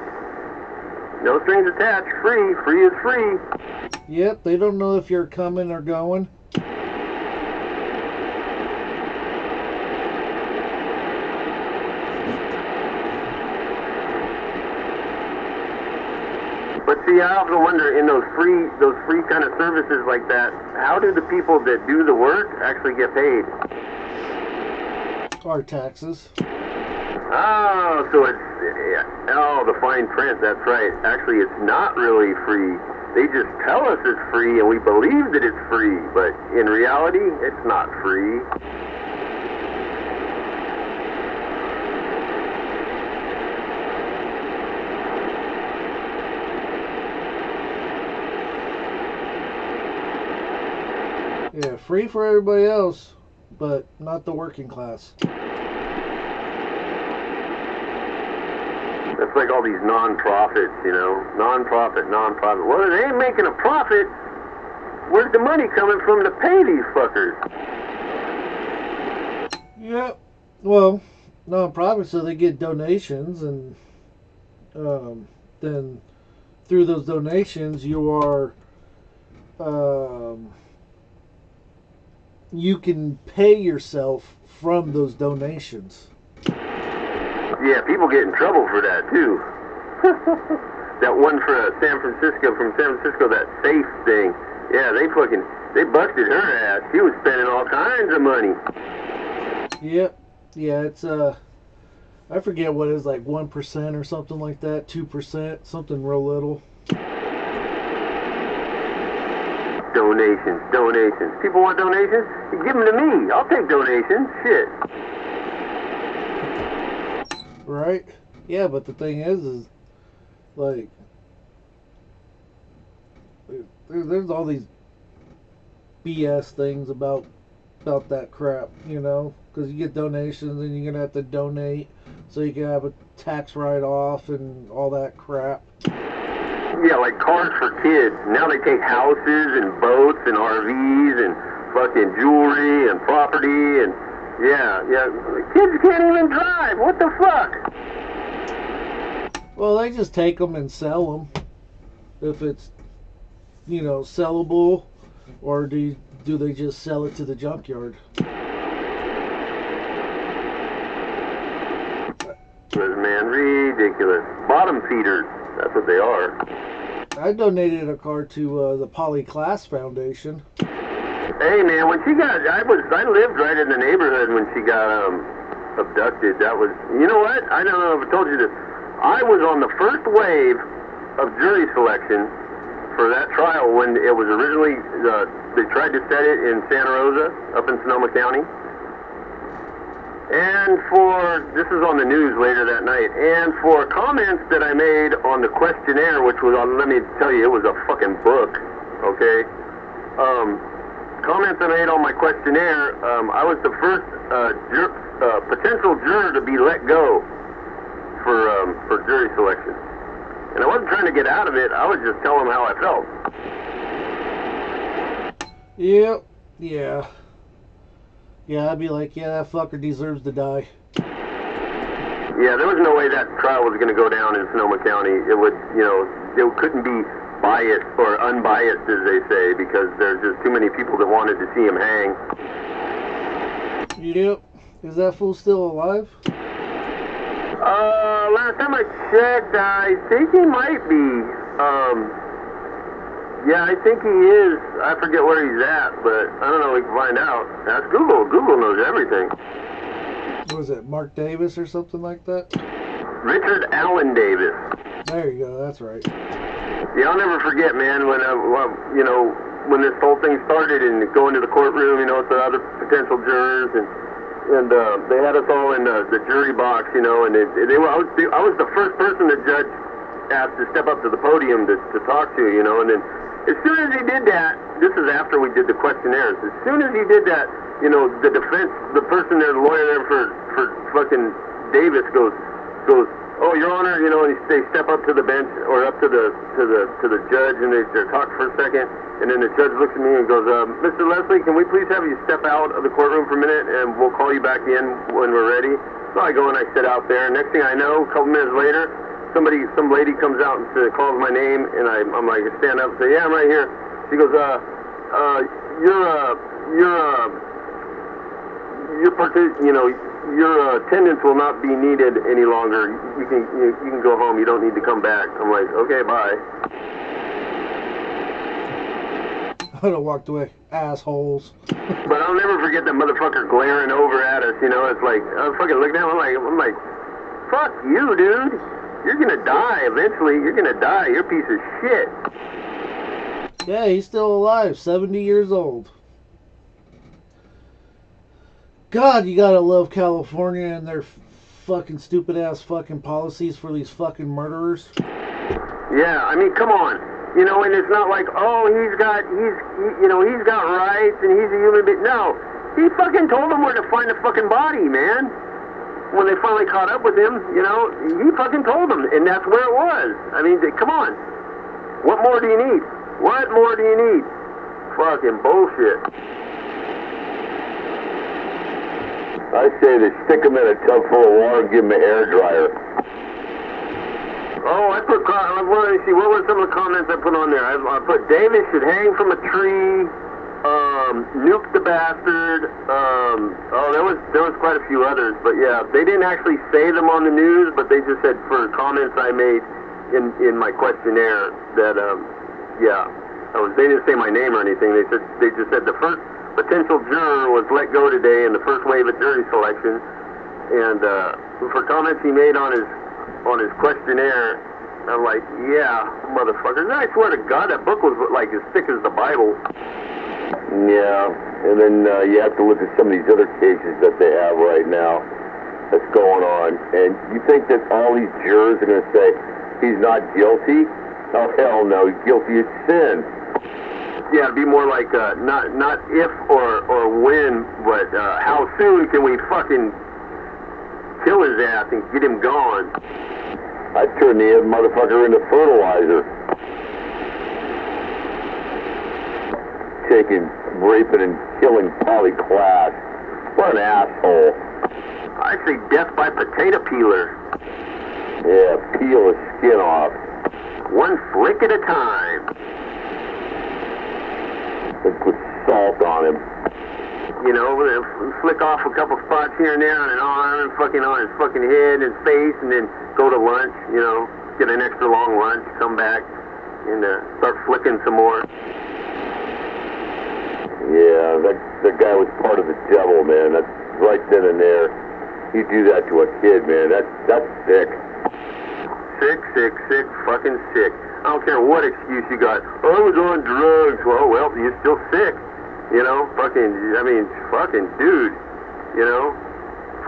No strings attached. Free. Free is free. Yep, they don't know if you're coming or going. But see, I often wonder, in those free kind of services like that, how do the people that do the work actually get paid? Our taxes. Oh, so it's, oh, the fine print, that's right. Actually, it's not really free. They just tell us it's free and we believe that it's free, but in reality, it's not free. Yeah, free for everybody else, but not the working class. That's like all these non-profits, you know, non-profit. Well, they ain't making a profit. Where's the money coming from to pay these fuckers? Yep. Well, non-profit, so they get donations, and then through those donations, you can pay yourself from those donations. Yeah, people get in trouble for that too. That one for San Francisco, that safe thing. Yeah, they busted her ass. She was spending all kinds of money. Yep. Yeah, it's I forget what it is, like 1% or something like that, 2%, something real little. Donations. People want donations? You give them to me. I'll take donations. Shit. Right? Yeah, but the thing is like, there's all these BS things about that crap, you know, because you get donations and you're gonna have to donate so you can have a tax write-off and all that crap. Yeah, like cars for kids. Now they take houses and boats and RVs and fucking jewelry and property and yeah. Kids can't even drive. What the fuck? Well, they just take them and sell them if it's, you know, sellable, or do they just sell it to the junkyard? Man, ridiculous. Bottom feeders. That's what they are. I donated a car to the Poly Class Foundation. Hey man, when she got, I lived right in the neighborhood when she got abducted. That was, you know what? I don't know if I told you this. I was on the first wave of jury selection for that trial when it was originally, they tried to set it in Santa Rosa, up in Sonoma County. And this is on the news later that night, and for comments that I made on the questionnaire, which was on, let me tell you, it was a fucking book, okay? Comments I made on my questionnaire, I was the first potential juror to be let go for jury selection. And I wasn't trying to get out of it, I was just telling them how I felt. Yep, yeah. Yeah, I'd be like, yeah, that fucker deserves to die. Yeah, there was no way that trial was going to go down in Sonoma County. It would, you know, it couldn't be biased or unbiased, as they say, because there's just too many people that wanted to see him hang. Yep. Is that fool still alive? Last time I checked, I think he might be. Yeah, I think he is. I forget where he's at, but I don't know. We can find out. Ask Google. Google knows everything. What was it, Mark Davis or something like that? Richard Allen Davis. There you go. That's right. Yeah, I'll never forget, man, when you know, when this whole thing started and going to the courtroom, you know, with the other potential jurors, and they had us all in the jury box, you know, and I was the first person the judge asked to step up to the podium to talk to, you know, and then as soon as he did that, this is after we did the questionnaires, as soon as he did that, you know, the defense, the person there, the lawyer there for fucking Davis goes, oh, Your Honor, you know, and they step up to the bench or up to the judge, and they're talking for a second, and then the judge looks at me and goes, Mr. Leslie, can we please have you step out of the courtroom for a minute, and we'll call you back in when we're ready. So I go and I sit out there, and next thing I know, a couple minutes later, some lady comes out and calls my name, and I'm like, I stand up and say, yeah, I'm right here. She goes, your attendance will not be needed any longer. You can go home. You don't need to come back. I'm like, okay, bye. I would have walked away, assholes. But I'll never forget that motherfucker glaring over at us. You know, it's like I fucking looked down. I'm like, fuck you, dude. You're gonna die eventually. You're gonna die. You're a piece of shit. Yeah, he's still alive, 70 years old. God, you gotta love California and their fucking stupid ass fucking policies for these fucking murderers. Yeah, I mean, come on. You know, and it's not like, oh, he's got rights and he's a human being. No, he fucking told them where to find the fucking body, man. When they finally caught up with him, you know, he fucking told them, and that's where it was. I mean, come on. What more do you need? What more do you need? Fucking bullshit. I say they stick him in a tub full of water and give him an air dryer. Oh, I put, let me see, what were some of the comments I put on there? I put Davis should hang from a tree, nuke the bastard, there was quite a few others, but yeah, they didn't actually say them on the news, but they just said for comments I made in my questionnaire that, they didn't say my name or anything. They just said the first potential juror was let go today in the first wave of jury selection, and for comments he made on his questionnaire, I'm like, yeah, motherfuckers. And I swear to God, that book was like as thick as the Bible. Yeah, and then you have to look at some of these other cases that they have right now that's going on, and you think that all these jurors are going to say he's not guilty? Oh, hell no, he's guilty of sin. Yeah, it'd be more like not if or when, but how soon can we fucking kill his ass and get him gone? I'd turn the motherfucker into fertilizer. Taking, raping, and killing Polly Class. What an asshole. I say death by potato peeler. Yeah, peel his skin off. One flick at a time. And put salt on him. You know, flick off a couple spots here and there on an arm, fucking on his fucking head and face, and then go to lunch, you know, get an extra long lunch, come back, and start flicking some more. Yeah, that guy was part of the devil, man. That's right then and there. You do that to a kid, man. That's sick. Sick, fucking sick. I don't care what excuse you got. Oh, I was on drugs. Well, you're still sick. You know, fucking dude. You know,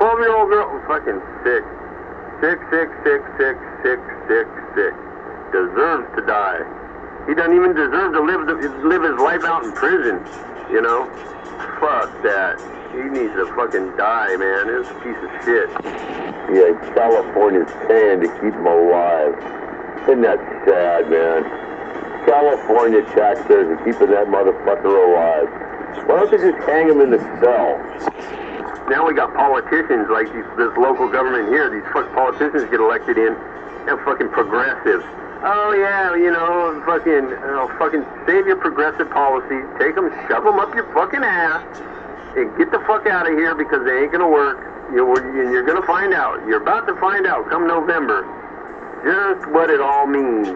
12-year-old girl, fucking sick. Sick. Deserves to die. He doesn't even deserve to live his life out in prison. You know, fuck that. He needs to fucking die, man. It's a piece of shit. Yeah, California's paying to keep him alive. Isn't that sad, man? California taxpayers are keeping that motherfucker alive. Why don't they just hang him in the cell? Now we got politicians like this local government here. These politicians get elected in, and fucking progressives. Oh yeah, you know, fucking save your progressive policies. Take them, shove them up your fucking ass, and get the fuck out of here because they ain't gonna work. You're gonna find out. You're about to find out come November just what it all means.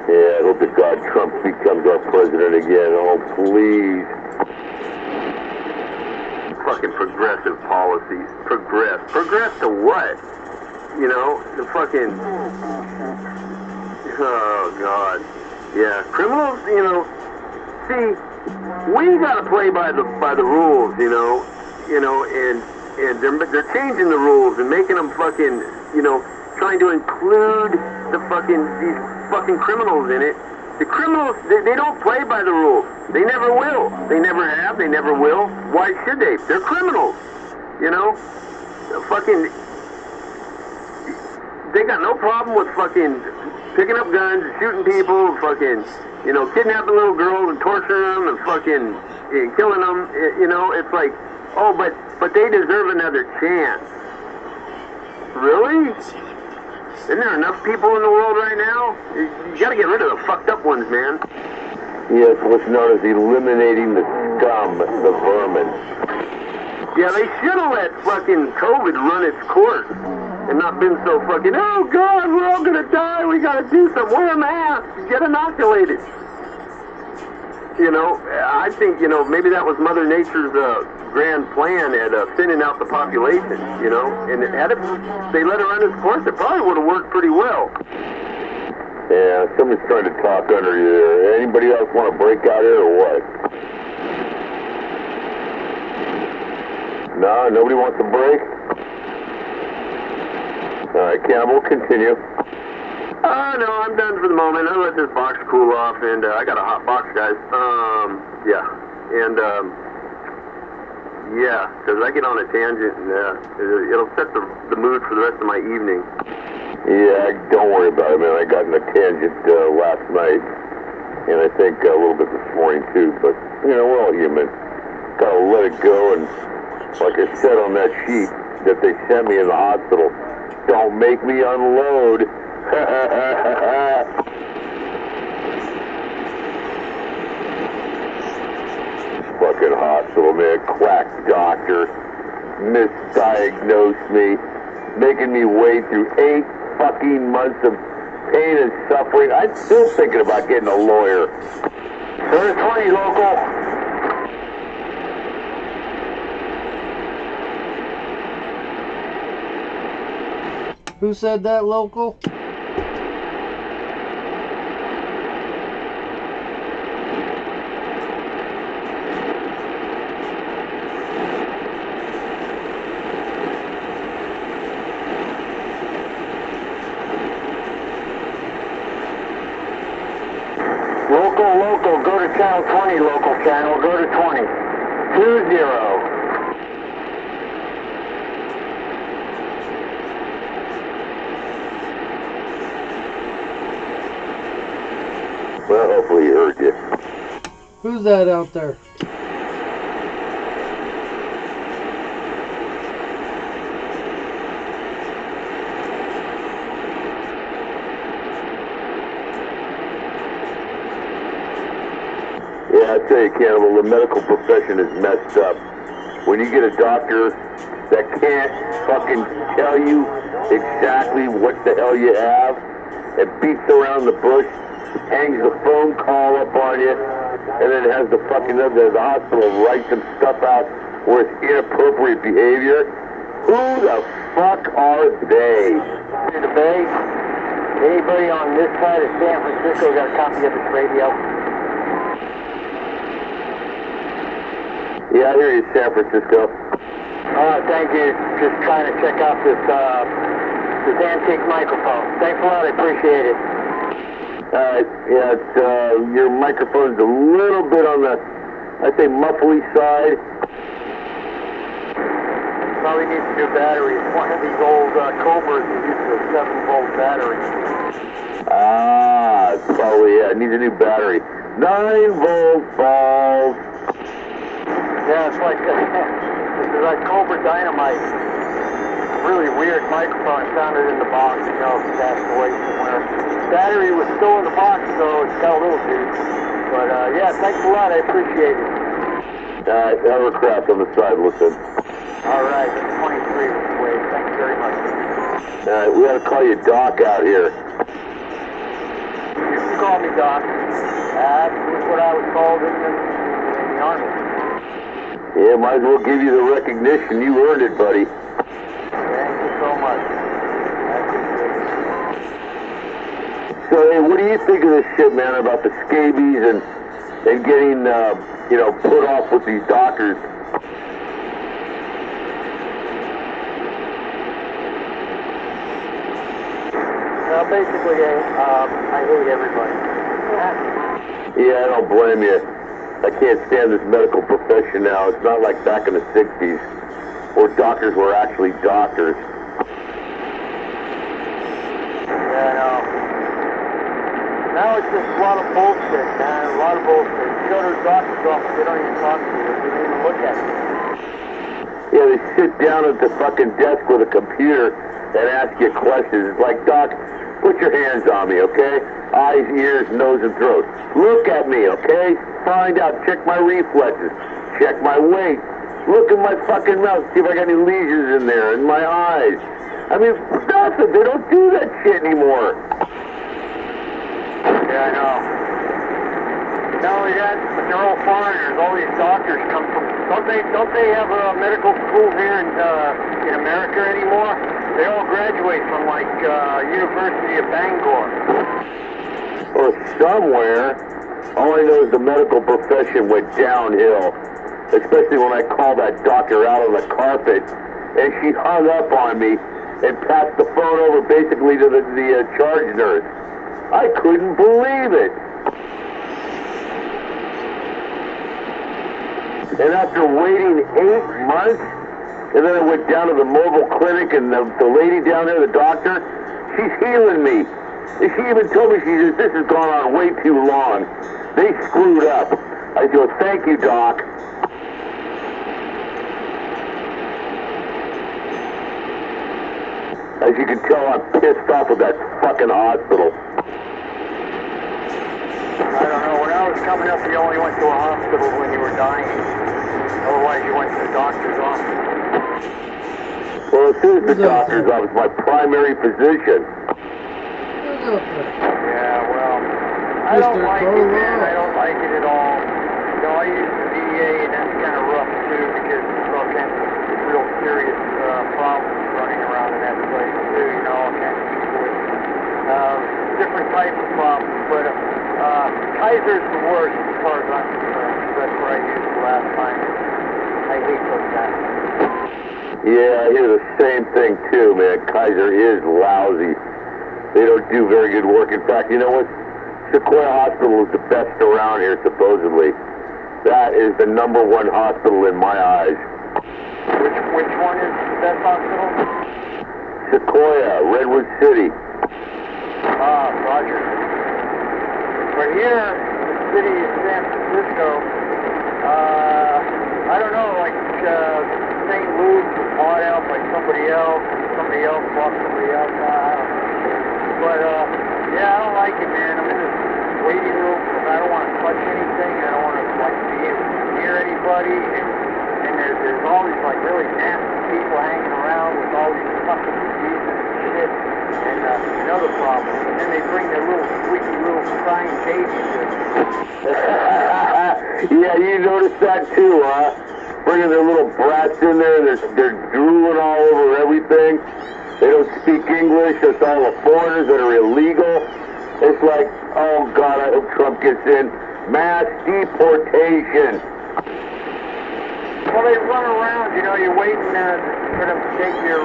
Yeah, I hope to God Trump becomes our president again. Oh, please. Fucking progressive policies. Progress to what? You know, the fucking... Oh, God. Yeah, criminals, you know... See, we gotta play by the rules, you know, and they're changing the rules and making them fucking, you know, trying to include these fucking criminals in it. The criminals, they don't play by the rules. They never will. They never have. They never will. Why should they? They're criminals. You know? They got no problem with fucking picking up guns and shooting people, fucking, you know, kidnapping little girls and torturing them and fucking killing them. You know, it's like, oh, but they deserve another chance. Really? Isn't there enough people in the world right now? You gotta get rid of the fucked up ones, man. Yes, what's known as eliminating the scum, the vermin. Yeah, they should have let fucking COVID run its course and not been so fucking, oh God, we're all gonna die, we gotta do something, wear a mask, get inoculated. You know, I think, you know, maybe that was Mother Nature's grand plan at thinning out the population, you know, and had it, they let it run its course, it probably would have worked pretty well. Yeah, someone's trying to talk under you there. Anybody else want to break out here or what? No, nobody wants to break? All right, Campbell, continue. No, I'm done for the moment. I'll let this box cool off, and I got a hot box, guys. Yeah, and yeah, because I get on a tangent, and it'll set the mood for the rest of my evening. Yeah, don't worry about it, man. I got in a tangent last night, and I think a little bit this morning, too. But, you know, we're all human. Gotta let it go, and like I said on that sheet that they sent me in the hospital, don't make me unload. Fucking hospital, man. Quack doctor. Misdiagnosed me. Making me wait through 8 fucking months of pain and suffering. I'm still thinking about getting a lawyer. There's 20 local. Who said that, local? Local, go to channel 20, local channel, go to 20. 20. Well, hopefully he heard you. Who's that out there? Yeah, I tell you, Cannibal, the medical profession is messed up. When you get a doctor that can't fucking tell you exactly what the hell you have, and beats around the bush, hangs the phone call up on you, and then has the hospital write some stuff out where it's inappropriate behavior, who the fuck are they? Here to Bay. Anybody on this side of San Francisco got a copy of this radio? Yeah, I hear you, San Francisco. Thank you. Just trying to check out this antique microphone. Thanks a lot. I appreciate it. Yeah, it's, your microphone's a little bit on the, I'd say, muffly side. Probably needs a new battery. It's one of these old Cobras that uses a 7-volt battery. Ah, probably, yeah, it needs a new battery. 9-volt balls. Yeah, it's like, this is like Cobra Dynamite. Really weird microphone. I found it in the box, you know, stashed away somewhere. Battery was still in the box, so it's got a little juice. But, yeah, thanks a lot. I appreciate it. Alright, hovercraft on the side, listen. Alright, 23 this way. Thank you very much. Alright, we gotta call you Doc out here. You can call me Doc. That's what I was called in the Army. Yeah, might as well give you the recognition. You earned it, buddy. Thank you so much. I appreciate it. So, hey, what do you think of this shit, man, about the scabies and getting, you know, put off with these doctors? Well, basically, I hate everybody. Yeah, I don't blame you. I can't stand this medical profession now. It's not like back in the 60s, where doctors were actually doctors. Yeah, I know. Now it's just a lot of bullshit, man. A lot of bullshit. You go to the doctor's office, they don't even talk to you. They don't even look at you. Yeah, they sit down at the fucking desk with a computer and ask you questions. It's like, Doc, put your hands on me, okay? Eyes, ears, nose, and throat. Look at me, okay? Find out. Check my reflexes. Check my weight. Look at my fucking mouth. See if I got any lesions in there, in my eyes. I mean, nothing. They don't do that shit anymore. Yeah, I know. Not only that, but they're all foreigners. All these doctors come from Don't they have a medical school here in America anymore? They all graduate from like University of Bangor. Or somewhere. All I know is the medical profession went downhill. Especially when I called that doctor out on the carpet, and she hung up on me and passed the phone over basically to the charge nurse. I couldn't believe it. And after waiting 8 months, and then I went down to the mobile clinic, and the lady down there, the doctor, she's healing me. And she even told me, she says, this has gone on way too long. They screwed up. I go, thank you, Doc. As you can tell, I'm pissed off with that fucking hospital. I don't know. When I was coming up, you only went to a hospital when you were dying. Otherwise, you went to the doctor's office. Well, as soon as the doctor's office, my primary physician. Yeah, well, I don't like it, man. I don't like it at all. You know, I use the VA, and that's kind of rough, too, because there's all kinds of real serious problems running around in that place, too. You know, all kinds of people with different types of problems. But Kaiser's the worst as far as I'm concerned. That's what I used the last time. I hate those guys. Yeah, I hear the same thing, too, man. Kaiser is lousy. They don't do very good work. In fact, you know what? Sequoia Hospital is the best around here, supposedly. That is the #1 hospital in my eyes. Which one is the best hospital? Sequoia, Redwood City. Ah, Roger. But here, in the city of San Francisco, I don't know, like St. Luke's was bought out by somebody else bought somebody else, I don't know. But, yeah, I don't like it, man. I'm in this waiting room because I don't want to touch anything. I don't want to, like, be near anybody. And there's all these, like, really nasty people hanging around with all these fucking diseases and shit. And another problem. And then they bring their little squeaky little crying babies in. Yeah, you noticed that, too, huh? Bringing their little brats in there, and they're drooling all over everything. They don't speak English. It's all the foreigners that are illegal. It's like, oh, God, I hope Trump gets in. Mass deportation. Well, they run around, you know, you're waiting for them to take your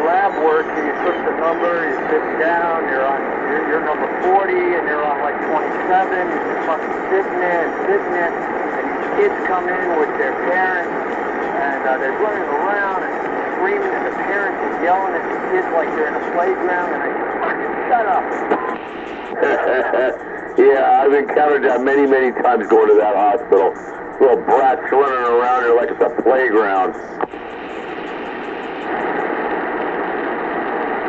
lab work, and you took the number, you sit down, you're number 40, and they're on like 27, and you're fucking sitting there, and these kids come in with their parents, and they're running around and screaming, and the parents are yelling at the kids like they're in a playground, and I just fucking shut up. Yeah, I've encountered that many, many times going to that hospital. Little brats running around here like it's a playground.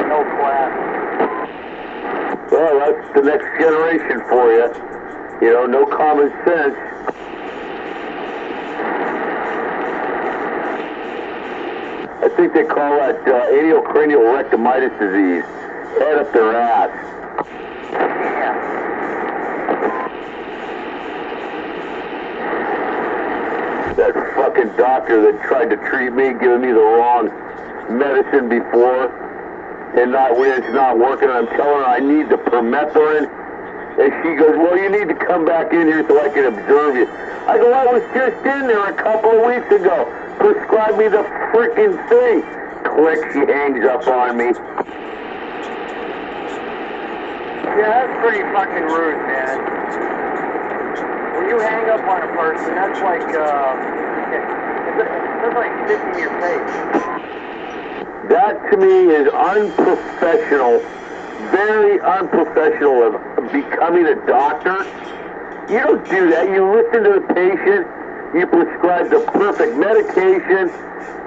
No class. Well, that's the next generation for you. You know, no common sense. I think they call that anal-cranial rectomitis disease. Head up their ass. Yeah. That fucking doctor that tried to treat me, giving me the wrong medicine before, and when it's not working, I'm telling her I need the permethrin, and she goes, well, you need to come back in here so I can observe you. I go, I was just in there a couple of weeks ago. Prescribe me the freaking thing. Click, she hangs up on me. Yeah, that's pretty fucking rude, man. When you hang up on a person, that's like, that's like spitting in your face. That to me is unprofessional, very unprofessional of becoming a doctor. You don't do that. You listen to the patient, you prescribe the perfect medication,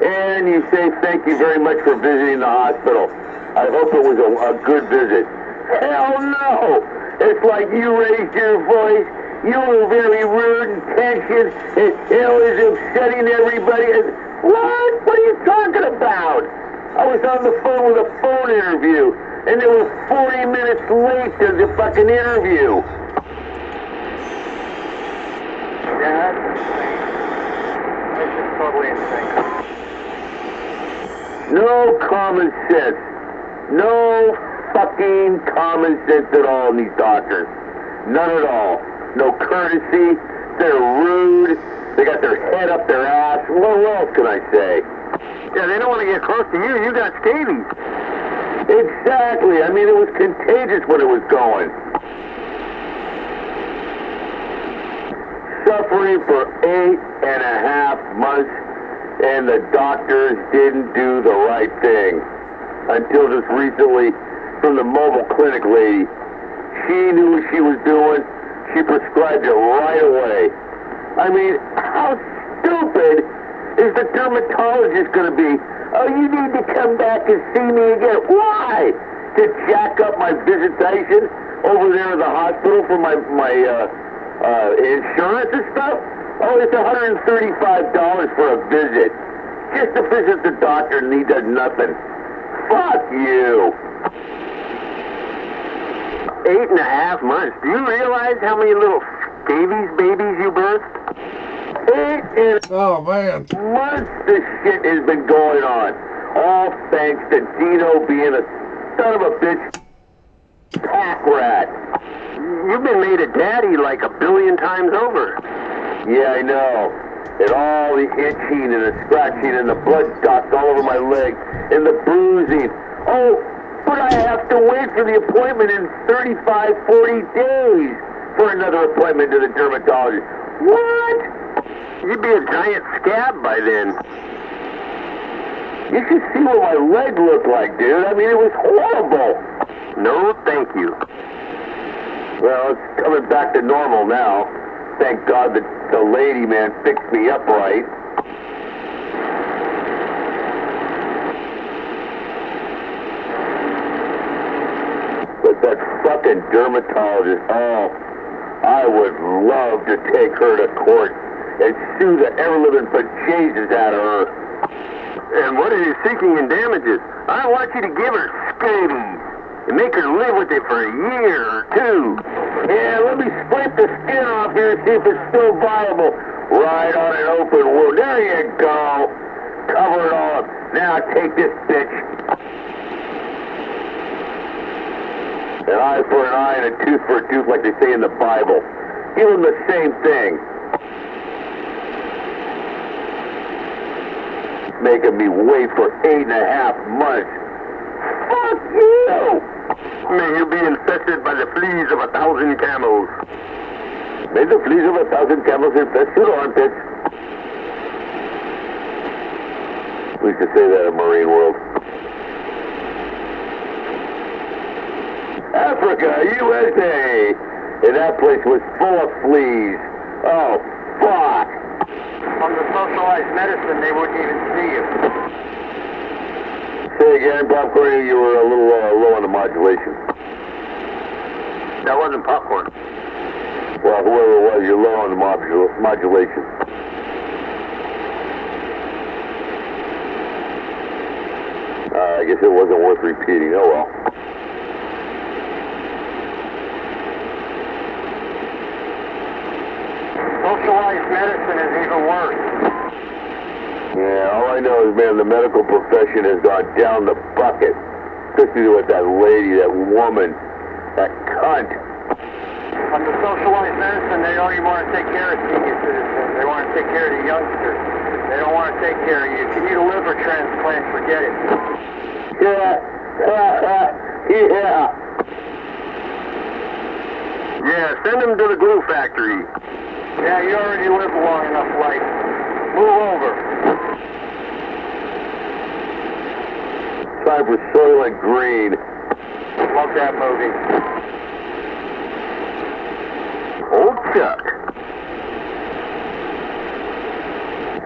and you say thank you very much for visiting the hospital. I hope it was a good visit. Hell no! It's like you raised your voice, you were very rude and tension, and it was upsetting everybody. What? What are you talking about? I was on the phone with a phone interview, and they were 40 minutes late to the fucking interview. Yeah, that's insane. totally insane. No common sense. No fucking common sense at all in these doctors. None at all. No courtesy. They're rude. They got their head up their ass. What else can I say? Yeah, they don't want to get close to you. You got scabies. Exactly. I mean, it was contagious when it was going. Suffering for 8.5 months, and the doctors didn't do the right thing. Until just recently, from the mobile clinic lady, she knew what she was doing. She prescribed it right away. I mean, how stupid is the dermatologist going to be? Oh, you need to come back and see me again. Why? To jack up my visitation over there at the hospital for my insurance and stuff? Oh, it's $135 for a visit. Just to visit the doctor and he does nothing. Fuck you. 8.5 months. Do you realize how many little scabies babies you birthed? 8 Oh, man. months this shit has been going on. All thanks to Dino being a son of a bitch pack rat. You've been made a daddy like 1 billion times over. Yeah, I know. And all the itching and the scratching and the blood dots all over my leg and the bruising. Oh, but I have to wait for the appointment in 35, 40 days for another appointment to the dermatologist. What? You'd be a giant scab by then. You should see what my leg looked like, dude. I mean, it was horrible. No, thank you. Well, it's coming back to normal now. Thank God that the lady man fixed me up right. But that fucking dermatologist, oh, I would love to take her to court and sue the ever-living bejesus out of her. And what are you seeking in damages? I want you to give her scabies and make her live with it for a year or 2. Yeah, let me scrape the skin off here and see if it's still viable. Right on an open wound. There you go. Cover it all up. Now take this bitch. An eye for an eye and a tooth for a tooth, like they say in the Bible. Give them the same thing. Making me wait for 8.5 months. Fuck you! May you be infested by the fleas of 1,000 camels. May the fleas of 1,000 camels infest your armpits. We used to say that in Marine World. Africa, USA! And that place was full of fleas. Oh, fuck! Under socialized medicine, they wouldn't even see you. Say again, Popcorn, you were a little low on the modulation. That wasn't popcorn. Well, whoever it was, you're low on the modulation. I guess it wasn't worth repeating. Oh well. Socialized medicine is even worse. Yeah, all I know is, man, the medical profession has gone down the bucket. Especially with that lady, that woman, that cunt. Under socialized medicine, they don't even want to take care of senior citizens. They want to take care of the youngsters. They don't want to take care of you. If you need a liver transplant, forget it. Yeah. Yeah. Yeah, send them to the glue factory. Yeah, you already lived a long enough life. Move over. Time for Soylent Green. Love that movie. Old Chuck.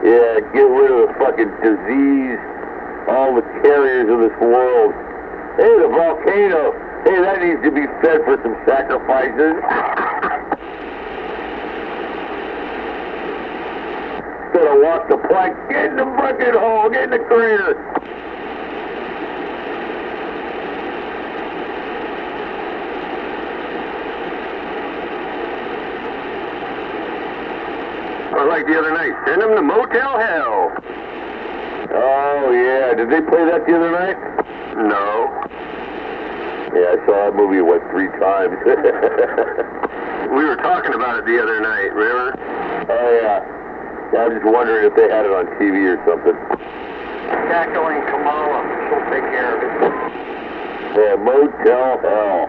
Yeah, get rid of the fucking disease, all the carriers of this world. Hey, the volcano. Hey, that needs to be fed for some sacrifices. Instead of walk the plank, get in the bucket hole, get in the crater. Like the other night, Send them to Motel Hell. Oh, yeah. Did they play that the other night? No. Yeah, I saw that movie, 3 times. We were talking about it the other night, remember? Oh, yeah. I was just wondering if they had it on TV or something. Jacqueline Kamala, she'll take care of it. Yeah, Motel Hell.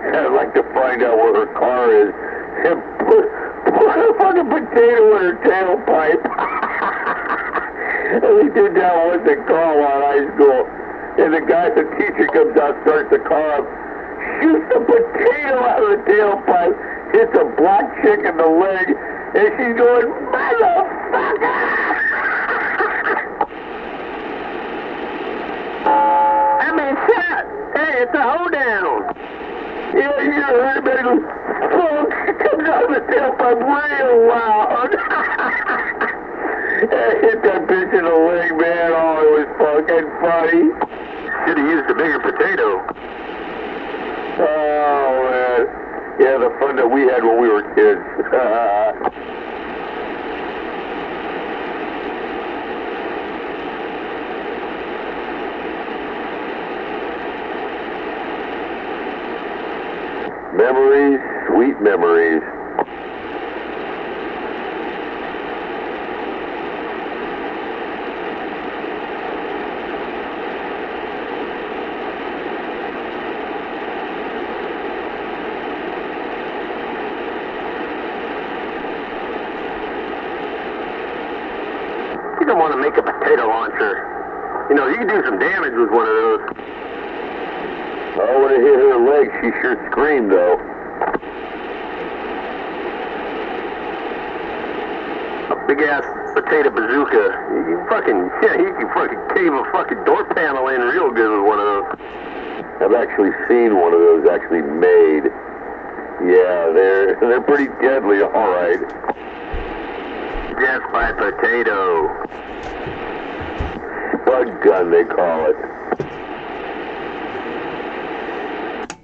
I'd like to find out where her car is and put a fucking potato in her tailpipe. And we did that once in Carlisle High School. And the teacher comes out, starts the car up, shoots the potato out of the tailpipe, hits a black chick in the leg, and she's going, motherfucker! I mean, shit! Hey, it's a hoedown! Yeah, you heard me go, fuck, it comes out of the tailpipe real loud. I hit that bitch in the leg, man. Oh, it was fucking funny. Should have used a bigger potato. Oh, man. Yeah, the fun that we had when we were kids. Memories, sweet memories. You don't want to make a potato launcher. You know, you can do some damage with one of those. Oh, when it hit her leg, she sure screamed, though. A big-ass potato bazooka. You can fucking cave a fucking door panel in real good with one of those. I've actually seen one of those actually made. Yeah, they're pretty deadly, all right. Death by potato. Spud gun, they call it.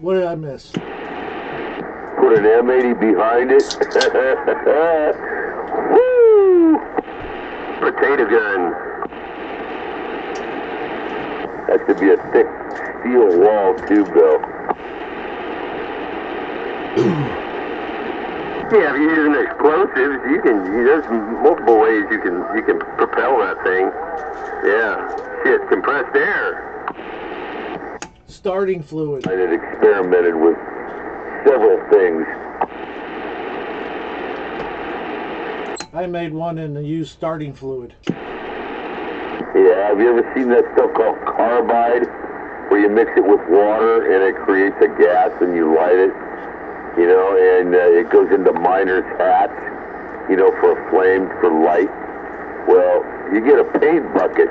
What did I miss? Put an M80 behind it. Woo! Potato gun. That should be a thick steel wall tube, though. Yeah, if you're using explosives, there's multiple ways you can propel that thing. Yeah. Shit, compressed air. Starting fluid. I had experimented with several things. I made one and used starting fluid. Yeah, have you ever seen that stuff called carbide, where you mix it with water and it creates a gas and you light it, you know, and it goes into miners' hats, you know, for a flame, for light? Well, you get a paint bucket,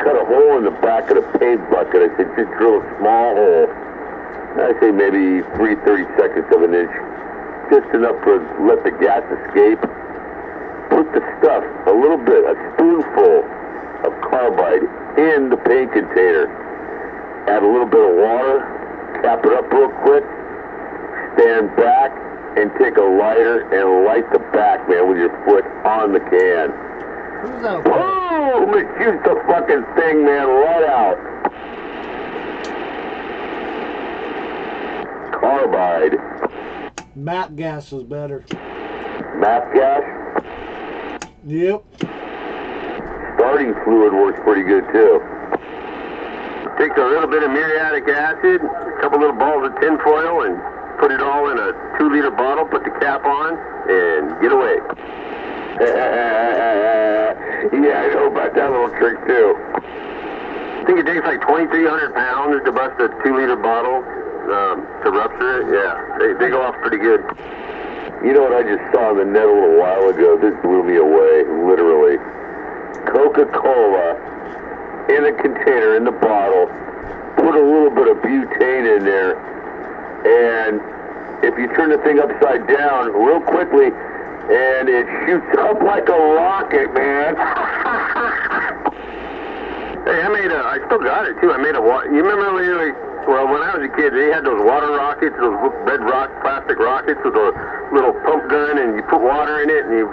cut a hole in the back of the paint bucket. I said, just drill a small hole. I say maybe 3/32 of an inch, just enough to let the gas escape. Put the stuff, a little bit, a spoonful of carbide in the paint container. Add a little bit of water, cap it up real quick, stand back, and take a lighter and light the back, man, with your foot on the can. Who's that? Boom! It shoots the fucking thing, man, right out. Carbide. MAP gas is better. MAP gas. Yep. Starting fluid works pretty good, too. Take a little bit of muriatic acid, a couple little balls of tin foil, and put it all in a 2-liter bottle, put the cap on, and get away. Yeah, I know about that little trick, too. I think it takes like 2,300 pounds to bust a 2-liter bottle to rupture it. Yeah, they go off pretty good. You know what I just saw on the net a little while ago? This blew me away, literally. Coca-Cola in a container, in the bottle, put a little bit of butane in there, and if you turn the thing upside down real quickly, and it shoots up like a rocket, man. Hey, I still got it too. I made you remember when I was a kid, they had those water rockets, those red plastic rockets with a little pump gun, and you put water in it, and you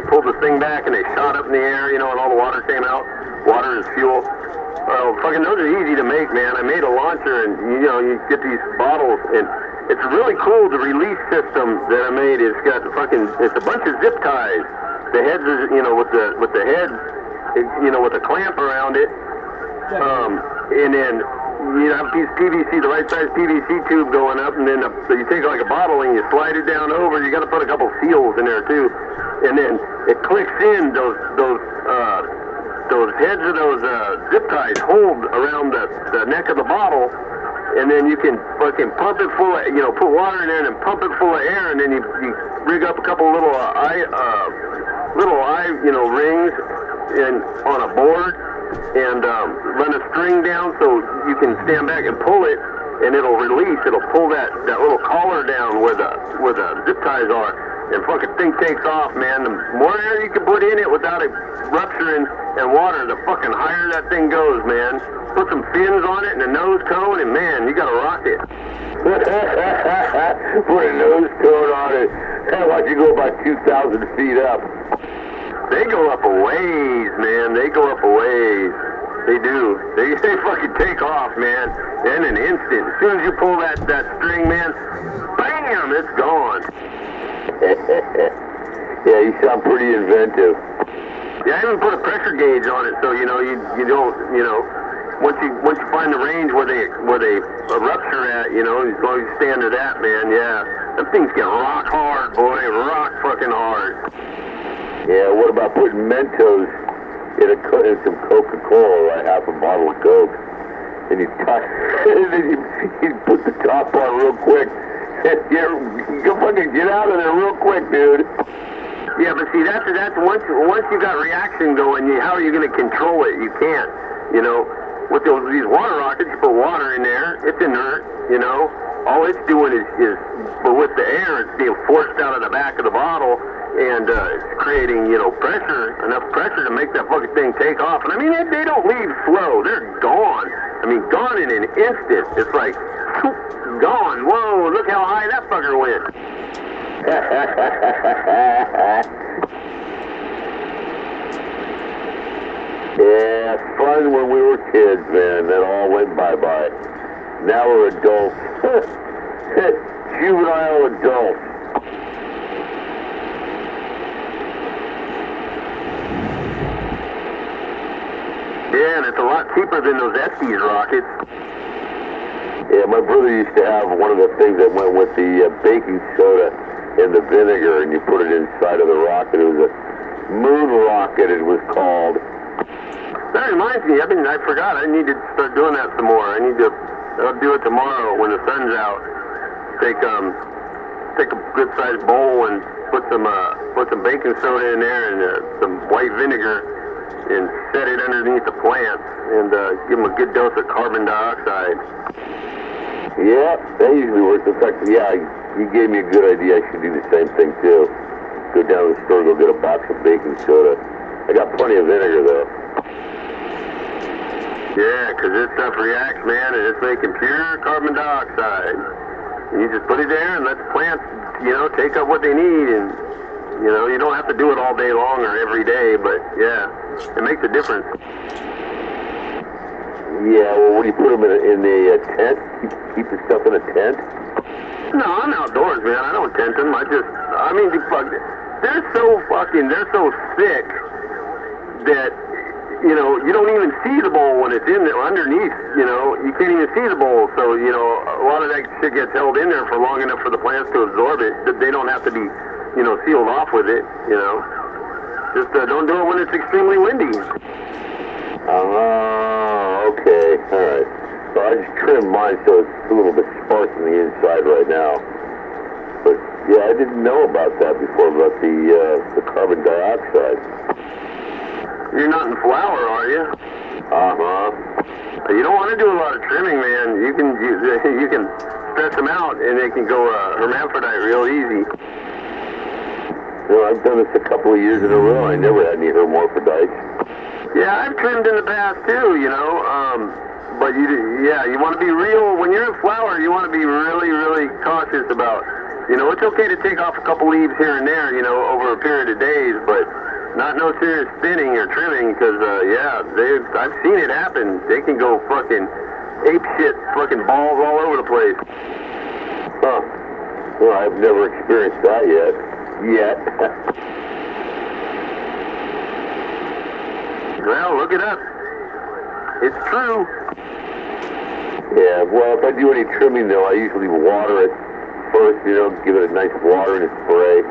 pulled the thing back, and they shot up in the air, and all the water came out. Water is fuel. Fucking those are easy to make, man. I made a launcher, and you get these bottles, and it's really cool. The release system that I made, it's got it's a bunch of zip ties. The heads is, with the heads, with a clamp around it, and then you have a piece of PVC, the right size PVC tube going up, and then so you take like a bottle and you slide it down over. You got to put a couple seals in there too, and then it clicks in those heads of those zip ties hold around the neck of the bottle, and then you can fucking pump it full of, put water in there and pump it full of air, and then you rig up a couple little eye rings on a board, and run a string down so you can stand back and pull it, and it'll release. It'll pull that little collar down where the zip ties are, and fucking thing takes off, man. The more air you can put in it without it rupturing and water, the fucking higher that thing goes, man. Put some fins on it and a nose cone, and man, you got a rocket. Put a nose cone on it. How about you go about 2,000 feet up? They go up a ways, man. They go up a ways. They do. They fucking take off, man, in an instant. As soon as you pull that string, man, bam, it's gone. Yeah, you sound pretty inventive. Yeah, I even put a pressure gauge on it, so you don't, once you find the range where they rupture at, as long as you stay under that, man, yeah, them things get rock hard, boy, rock fucking hard. Yeah, what about putting Mentos in some Coca-Cola, like half a bottle of Coke, and you and then you put the top on real quick, and you fucking get out of there real quick, dude. Yeah, but see, that's once you got reaction going, how are you going to control it? You can't, With these water rockets, you put water in there, it's inert, All it's doing is, but with the air, it's being forced out of the back of the bottle, and it's creating, pressure, enough pressure to make that fucking thing take off. And I mean, they don't leave slow. They're gone. I mean, gone in an instant. It's like, gone. Whoa, look how high that fucker went. Yeah, fun when we were kids, man. That all went bye-bye. Now we're adults. Juvenile adults. Yeah, and it's a lot cheaper than those Estes rockets. Yeah, my brother used to have one of the things that went with the baking soda and the vinegar, and you put it inside of the rocket. It was a moon rocket, it was called. That reminds me, I forgot. I need to start doing that some more. I'll do it tomorrow when the sun's out. Take a good-sized bowl and put some baking soda in there and some white vinegar, and set it underneath the plants, and give them a good dose of carbon dioxide. Yeah, that usually works. In fact, yeah, you gave me a good idea. I should do the same thing too. Go down to the store, go get a box of baking soda. I got plenty of vinegar though. Yeah, because this stuff reacts, man, and it's making pure carbon dioxide. And you just put it there and let the plants, take up what they need, and you don't have to do it all day long or every day, but yeah, it makes a difference. Yeah, well, when you put them in a tent, keep the stuff in a tent? No, I'm outdoors, man. I don't tent them. They're so thick that, you don't even see the bowl when it's in there. Underneath, you can't even see the bowl. So, a lot of that shit gets held in there for long enough for the plants to absorb it. They don't have to be, sealed off with it, Just don't do it when it's extremely windy. Oh, okay. All right. So I just trimmed mine so it's a little bit sparse on the inside right now. But, yeah, I didn't know about that before, about the carbon dioxide. You're not in flower, are you? Uh-huh. You don't want to do a lot of trimming, man. You can stress them out, and they can go hermaphrodite real easy. You know, I've done this a couple of years in a row. I never had any hermaphrodites. Yeah, I've trimmed in the past too, you know. But you want to be real. When you're in flower, you want to be really, really cautious about, you know, it's okay to take off a couple leaves here and there, you know, over a period of days, but not no serious thinning or trimming, because, I've seen it happen. They can go fucking ape shit, fucking balls all over the place. Huh. Well, I've never experienced that yet. Well, look it up. It's true. Yeah, well, if I do any trimming, though, I usually water it first, you know, give it a nice water and spray,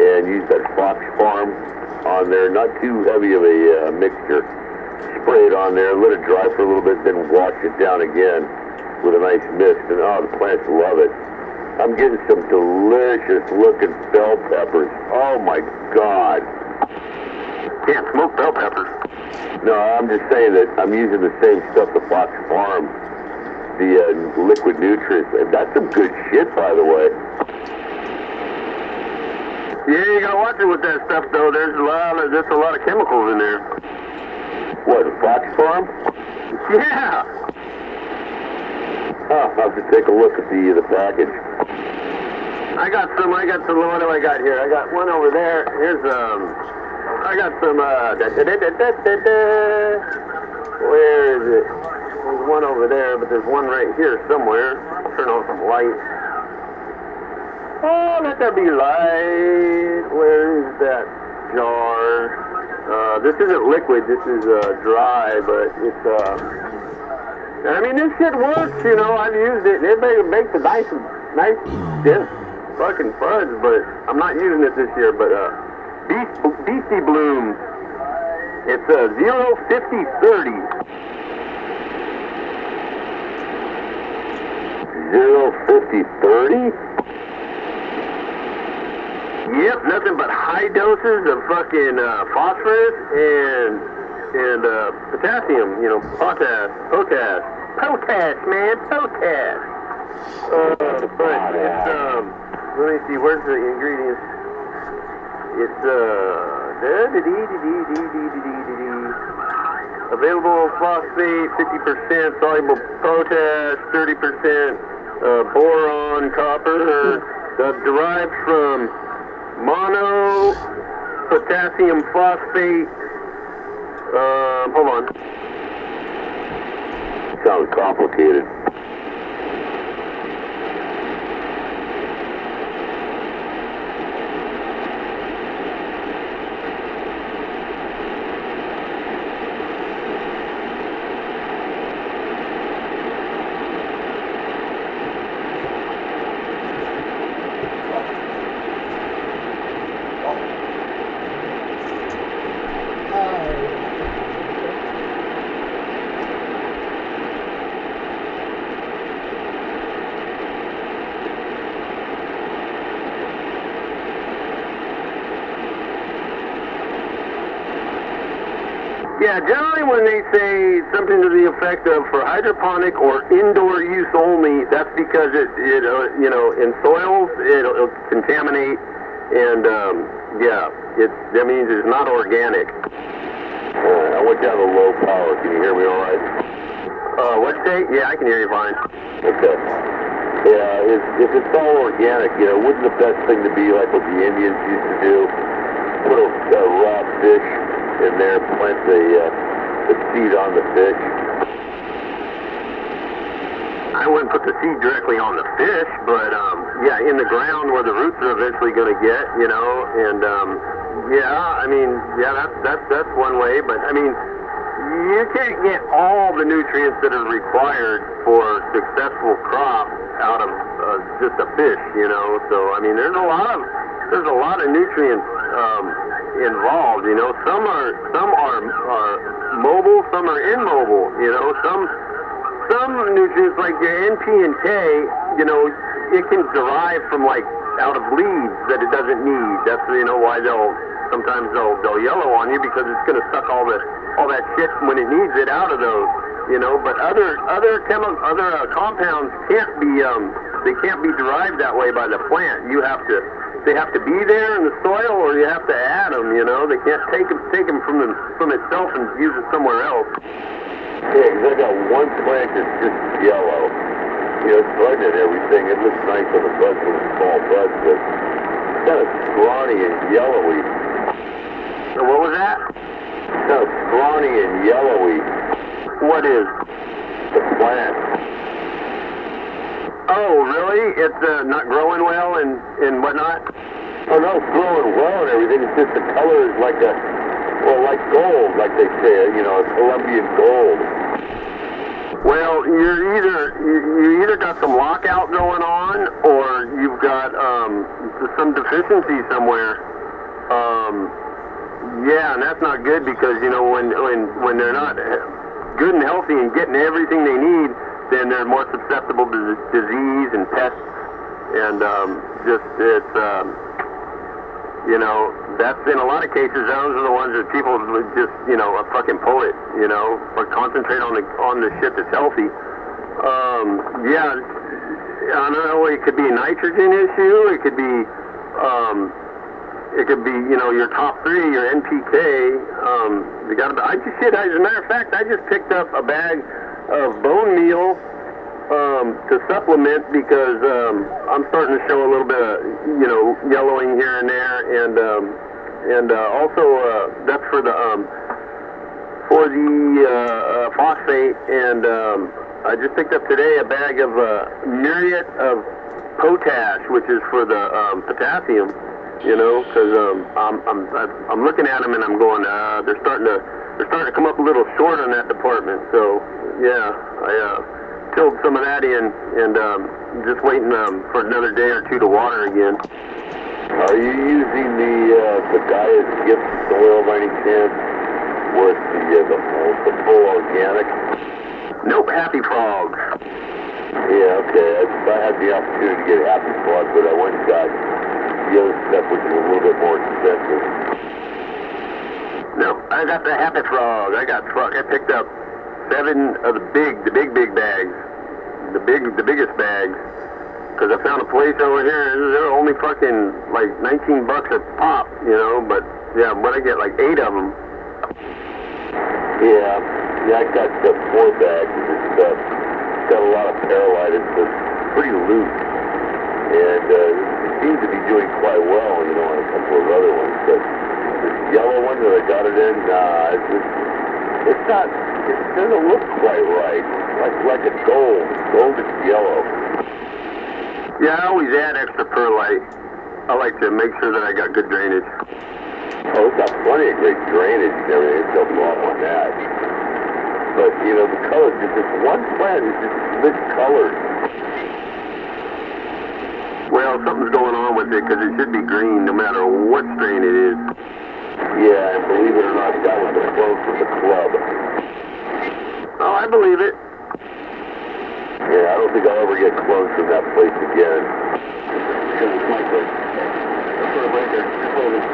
and use that Fox Farm on there. Not too heavy of a mixture. Spray it on there, let it dry for a little bit, then wash it down again with a nice mist, and the plants love it. I'm getting some delicious-looking bell peppers. Oh, my God. Can't smoke bell peppers. No, I'm just saying that I'm using the same stuff the Fox Farm, the liquid nutrients. That's some good shit, by the way. Yeah, you gotta watch it with that stuff, though. There's a lot of chemicals in there. What, the Fox Farm? Yeah. I'll have to take a look at the package. I got some, what do I got here? I got one over there. Here's, I got some, where is it? There's one over there, but there's one right here somewhere. Turn on some light. Oh, let there be light. Where is that jar? This isn't liquid, this is, dry, but it's, I mean, this shit works, you know, I've used it, and it makes a nice dense fucking fudge, but I'm not using it this year, but, Beastie Bloom. It's 05030. 05030? Yep, nothing but high doses of fucking phosphorus and potassium, you know, potash, man, potash. But it's, let me see, where's the ingredients? It's, available phosphate, 50%, soluble potash, 30%, boron, copper, derived from mono potassium phosphate. Hold on. Sounds complicated. Yeah, generally when they say something to the effect of for hydroponic or indoor use only, that's because it you know, in soils it'll contaminate, and that means it's not organic. I went down to low power. Can you hear me all right? What'd you say? Yeah, I can hear you fine. Okay. Yeah, if it's all organic, you know, wouldn't the best thing to be like what the Indians used to do? Put a raw fish in there, plant the seed on the fish. I wouldn't put the seed directly on the fish, but yeah, in the ground where the roots are eventually going to get, you know, and yeah, I mean, yeah, that's one way, but I mean, you can't get all the nutrients that are required for a successful crop out of just a fish, you know. So I mean, there's a lot of nutrients involved, you know. Some are mobile, some are immobile, you know. Some nutrients like your NP and K, you know, it can derive from like out of leaves that it doesn't need. That's, you know, why sometimes they'll yellow on you, because it's going to suck all that shit when it needs it out of those. you know. But other compounds can't be they can't be derived that way by the plant. They have to be there in the soil, or you have to add them. You know, they can't take them from itself and use it somewhere else. Yeah, because I got one plant that's just yellow. You know, it's bud and everything. It looks nice on the buds with the small buds, but it's kind of scrawny and yellowy. So what was that? It's kind of scrawny and yellowy. What is? The plant. Oh, really? It's not growing well and whatnot? Oh, no, it's growing well and everything. It's just the color is like like gold, like they say, you know, Colombian gold. Well, you either got some lockout going on, or you've got some deficiency somewhere. Yeah, and that's not good, because you know when they're not good and healthy and getting everything they need, then they're more susceptible to disease and pests, and you know, that's in a lot of cases. Those are the ones that people just, you know, a fucking poet, you know, or concentrate on the shit that's healthy. Yeah, I don't know. It could be a nitrogen issue. It could be, you know, your top three, your NPK. You got to. As a matter of fact, I just picked up a bag of bone meal to supplement, because I'm starting to show a little bit of, you know, yellowing here and there, and also that's for the phosphate, and I just picked up today a bag of muriate of potash, which is for the potassium, you know, because I'm looking at them and I'm going, they're starting to come up a little short on that department. So yeah, I filled some of that in, and just waiting for another day or two to water again. Are you using the Gaia's Gift soil by any chance, where it's the full organic? Nope, Happy Frog. Yeah, okay. I had the opportunity to get Happy Frog, but I went and got the other stuff, which is a little bit more expensive. No, I got the Happy Frog. I picked up 7 of the big bags, the biggest bags, because I found a place over here, and they're only fucking like $19 a pop, you know. But yeah, but I get like 8 of them. Yeah, I got 4 bags. It's got a lot of perlite. It's pretty loose, and it seems to be doing quite well, you know, on a couple of other ones. But this yellow one that I got it in, it's not. It doesn't look quite right. Like a gold. Gold is yellow. Yeah, I always add extra perlite. I like to make sure that I got good drainage. Oh, it's got plenty of great drainage and everything. It's no problem on that. But, you know, the color, this one plant is just miscolored. Well, something's going on with it, because it should be green no matter what strain it is. Yeah, and believe it or not, that was the clone from the club. Oh, I believe it. Yeah, I don't think I'll ever get clones from that place again. Because it's my place.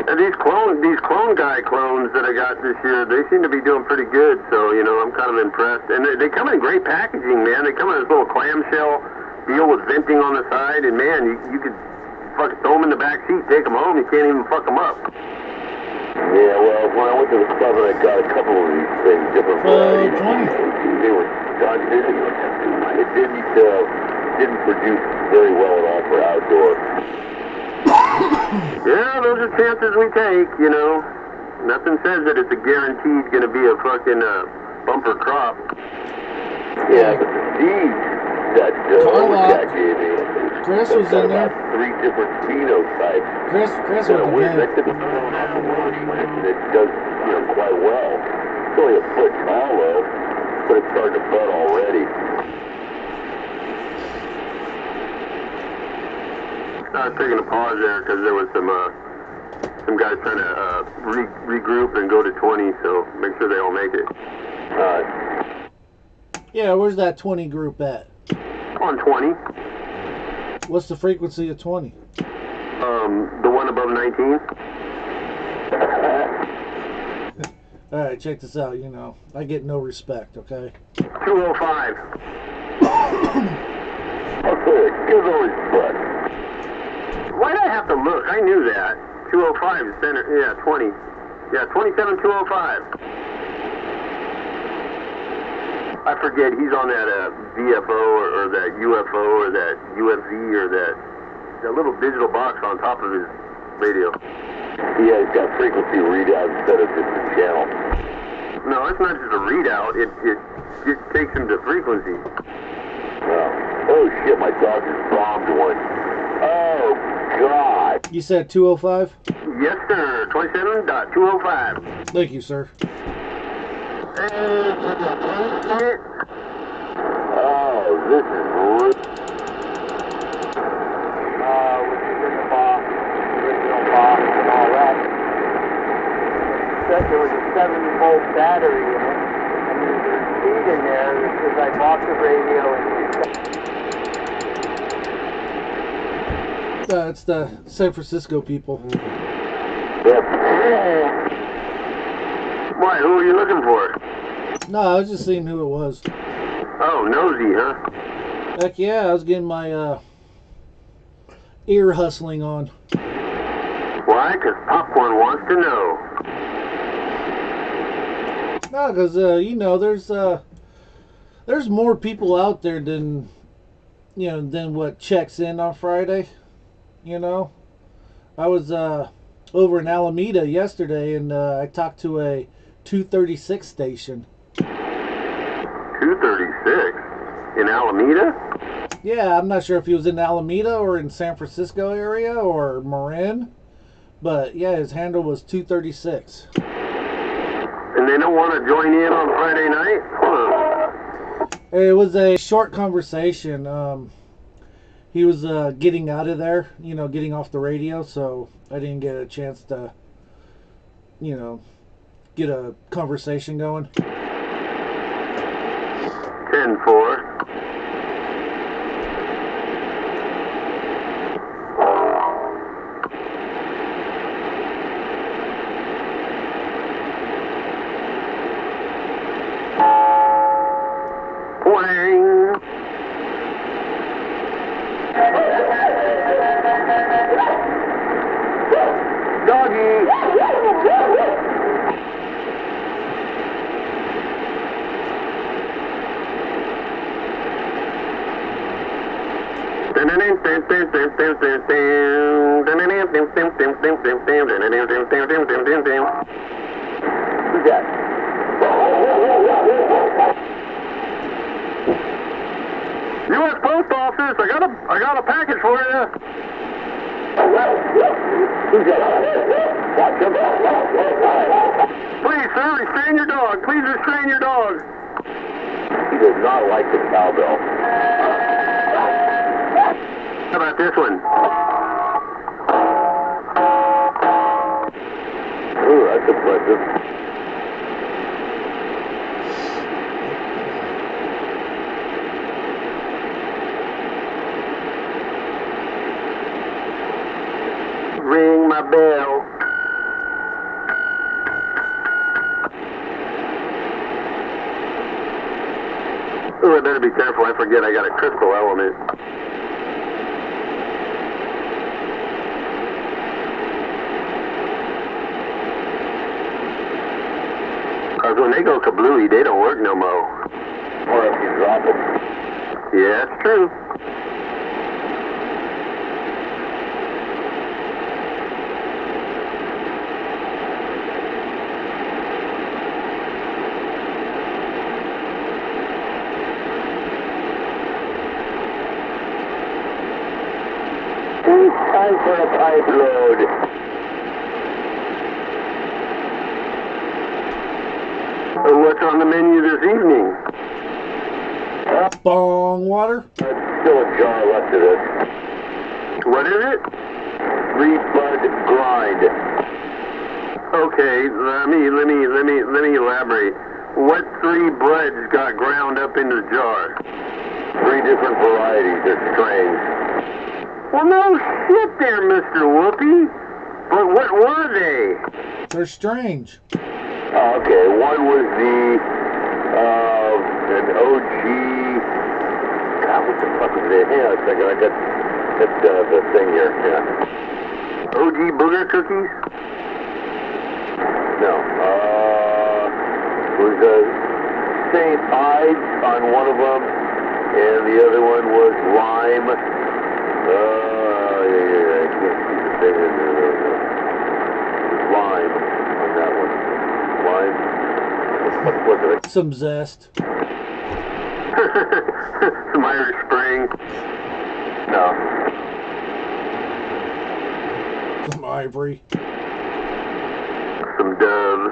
And these clone guy clones that I got this year, they seem to be doing pretty good. So, you know, I'm kind of impressed. And they come in great packaging, man. They come in this little clamshell deal with venting on the side, and man, you could fucking throw them in the back seat, take them home. You can't even fuck them up. Yeah, well, when I went to the club and I got a couple of these things, different varieties, they were done. It didn't produce very well at all for outdoor. Yeah, those are chances we take, you know. Nothing says that it's a guaranteed going to be a fucking bumper crop. Yeah, but the seeds that Jack gave me, Chris was in there. 3 different phenotypes. Chris It's with the weird. bag. That could be thrown off the one plant, and it does, you know, quite well. It's only a foot tall, though, but it's starting to bud already. I was taking a pause there because there was some guys trying to regroup and go to 20, so make sure they all make it. Yeah, where's that 20 group at? On 20. What's the frequency of 20? The one above 19. Alright, check this out, you know. I get no respect, okay? 205. Okay, give always fun. Why'd I have to look? I knew that. 205 is center. Yeah, 20. Yeah, 27205. I forget. He's on that VFO or that UFO or that UFZ or that little digital box on top of his radio. Yeah, it's got frequency readout instead of just a channel. No, it's not just a readout. It takes him to frequency. Oh shit, my dog just bombed one. Oh God. You said 205? Yes, sir. 27.205. Thank you, sir. Oh, this is which is in the box, the original box and all that. There was a 7-volt battery in it, and there's a seed in there that says I bought the radio in It's the San Francisco people. Yep. Why? Who are you looking for? No, I was just seeing who it was. Oh, nosy, huh? Heck yeah, I was getting my ear hustling on. Why? Because Popcorn wants to know. No, because you know, there's more people out there than than what checks in on Friday. You know, I was over in Alameda yesterday, and I talked to a 236 station. 236 in Alameda? Yeah, I'm not sure if he was in Alameda or in San Francisco area or Marin, but yeah, his handle was 236. And they don't want to join in on Friday night? Huh. It was a short conversation. He was getting out of there, getting off the radio, so I didn't get a chance to, get a conversation going. 10-4. Who's that? U.S. Post Office, I got a package for you. Who's that? Watch him. Please, sir, restrain your dog. Please restrain your dog. He does not like the cowbell. How about this one? Ooh, that's impressive. Ring my bell. Oh, I better be careful. I forget I got a crystal element. Because when they go kablooey, they don't work no more. Or if you drop them. Yeah, it's true. Time for a pipe load. What's on the menu this evening? Bong water. There's still a jar left of this. What is it? 3-bud grind. Okay, let me elaborate. What 3 buds got ground up into the jar? 3 different varieties. They're strange. Well, no shit there, Mr. Whoopi. But what were they? They're strange. Okay, one was the an OG. God, what the fuck is it? Hang on a second. I got the thing here. Yeah. OG booger cookies? No. It was St. Ides on one of them, and the other one was lime. Yeah. I can't see the thing in there. Lime on that one. Lime. What was it? Some zest. Some Irish Spring. No. Some ivory. Some Dove.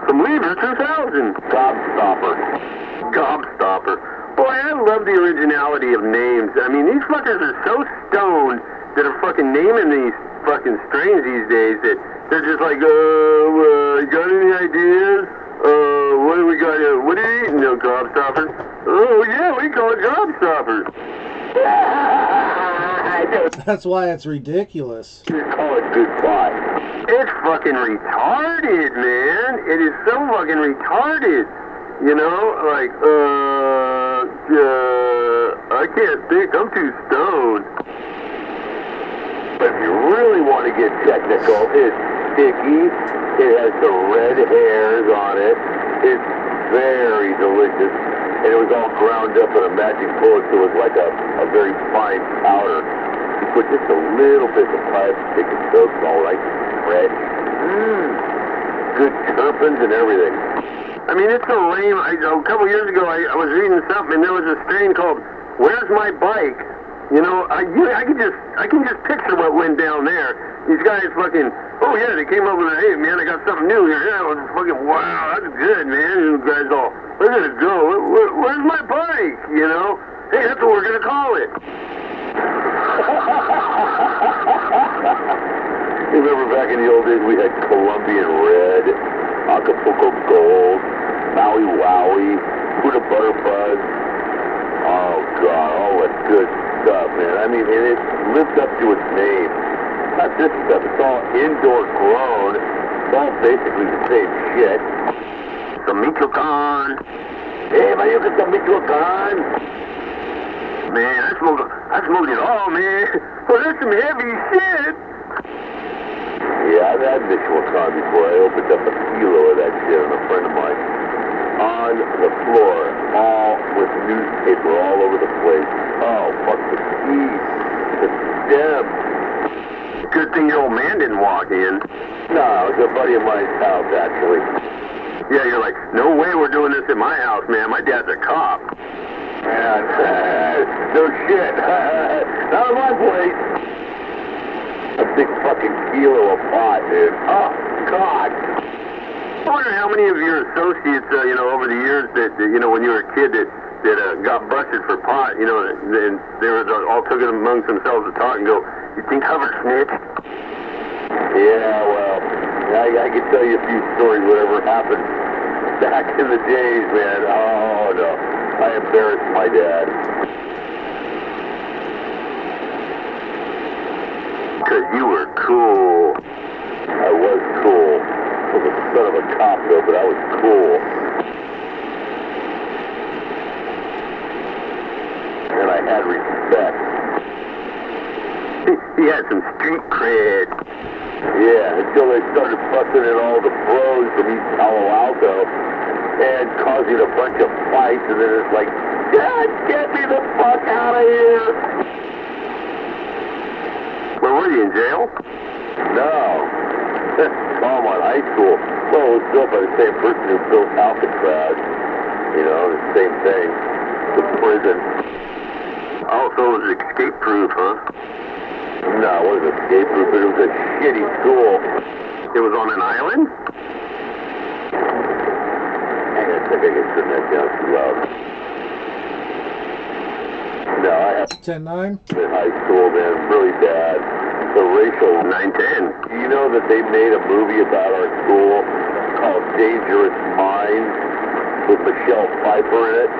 Some Lever 2000. Gobstopper. Gobstopper. Boy, I love the originality of names. I mean, these fuckers are so stoned that are fucking naming these fucking strains these days that they're just like, you got any ideas? What do we got here? What are you eating, no Gobstopper? Oh, yeah, we call it Gobstopper. That's why it's ridiculous. You call it good pie. It's fucking retarded, man. It is so fucking retarded. You know, like, I can't think. I'm too stoned. But if you really want to get technical, it's sticky. It has the red hairs on it. It's very delicious. And it was all ground up in a magic bullet, so it was like a very fine powder. You put just a little bit of pipe, chicken soaks, all right, fresh. Good terpenes and everything. I mean, it's so lame. A couple years ago, I was reading something, and there was a strain called "Where's My Bike?" You know, I can just picture what went down there. These guys fucking, oh yeah, they came up with, hey man, I got something new here. Yeah, it was fucking, wow, that's good, man. You guys all, we're gonna go. Where's my bike? You know, hey, that's what we're gonna call it. You remember back in the old days, we had Colombian Red, Acapulco Gold, Maui Wowie, Buddha Butter Buzz. Oh God, all that good stuff, man. I mean, and it lived up to its name. Not this stuff. It's all indoor grown. It's all basically the same shit. Some Michoacan. Hey, Mayuka, some Michoacan. Man, I smoked it all, man. Well, that's some heavy shit. Yeah, I've had Michoacan before. I opened up a kilo of that shit on a friend of mine. On the floor, all with newspaper all over the place. Oh, fuck the keys, the stems. Good thing your old man didn't walk in. No, it was a buddy of mine's house, actually. Yeah, you're like, no way we're doing this in my house, man. My dad's a cop. Man, no shit. Not on my place. A big fucking kilo of pot, dude. Oh, God. I wonder how many of your associates, over the years that, when you were a kid that got busted for pot, and they were all took it amongst themselves to talk and go, you think Hover snitched? Yeah, well, I can tell you a few stories, whatever happened back in the days, man. Oh, no. I embarrassed my dad. Because you were cool. I was cool. I was the son of a cop, though, but I was cool. And I had respect. He had some street cred. Yeah, until they started busting in all the bros from East Palo Alto and causing a bunch of fights, and then it's like, Dad, get me the fuck out of here! Where were you, in jail? No. Belmont High School. Well, it was built by the same person who built Alcatraz. The same thing. The prison. Also, it was escape-proof, huh? No, it wasn't escape-proof, but it was a shitty school. It was on an island? Hang on a second, I can turn that down too loud. No, I have 10-9. in high school, man, really bad. The racial 910. You know that they made a movie about our school called Dangerous Minds with Michelle Pfeiffer in it?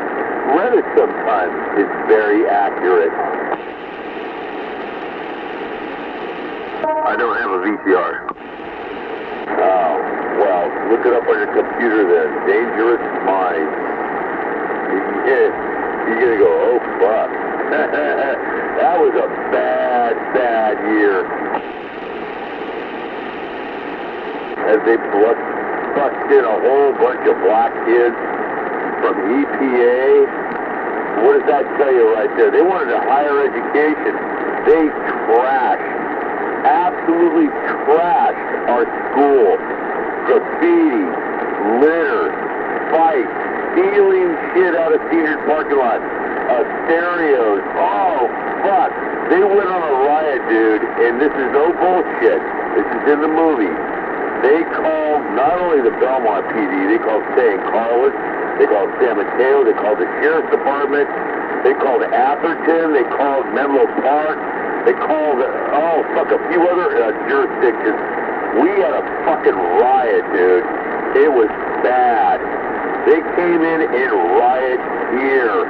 Read it sometime. It's very accurate. I don't have a VCR. Oh, well, Look it up on your computer then. Dangerous Minds. Yeah, you're going to go, oh, fuck. That was a bad, bad year. As they bucked in a whole bunch of black kids from EPA. What does that tell you right there? They wanted a higher education. They trashed, absolutely trashed our school. Graffiti, litter, fights, stealing shit out of senior parking lots, stereos. Oh, fuck. They went on a riot, dude, and this is no bullshit. This is in the movie. They called not only the Belmont PD, they called San Carlos, they called San Mateo, they called the Sheriff's Department, they called Atherton, they called Menlo Park, they called, a few other jurisdictions. We had a fucking riot, dude. It was bad. They came in and riot here.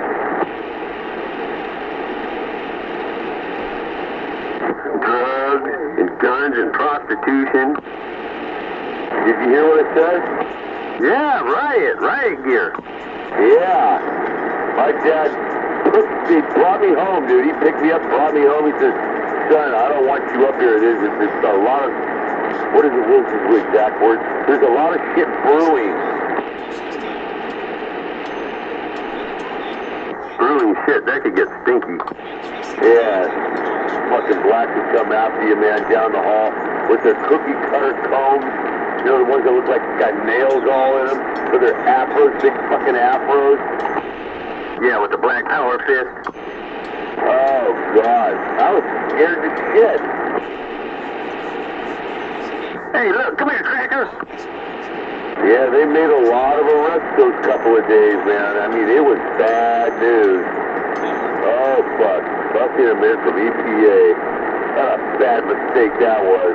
Drugs and guns and prostitution. Did you hear what it said? Yeah, riot gear. Yeah. My dad brought me home, dude. He picked me up, brought me home. He says, son, I don't want you up here. It's a lot of, what is it, Wilson's exact words? There's a lot of shit brewing. Brewing shit, that could get stinky. Yeah. Fucking blacks would come after you, man, down the hall with their cookie cutter combs. You know, the ones that look like got nails all in them, with their afros, big fucking afros. Yeah, with the black power fist. Oh, God. I was scared to shit. Hey, look, come here, crackers. Yeah, they made a lot of arrests those couple of days, man. I mean, it was bad news. Oh, fuck. Busting them in from EPA. What a bad mistake that was.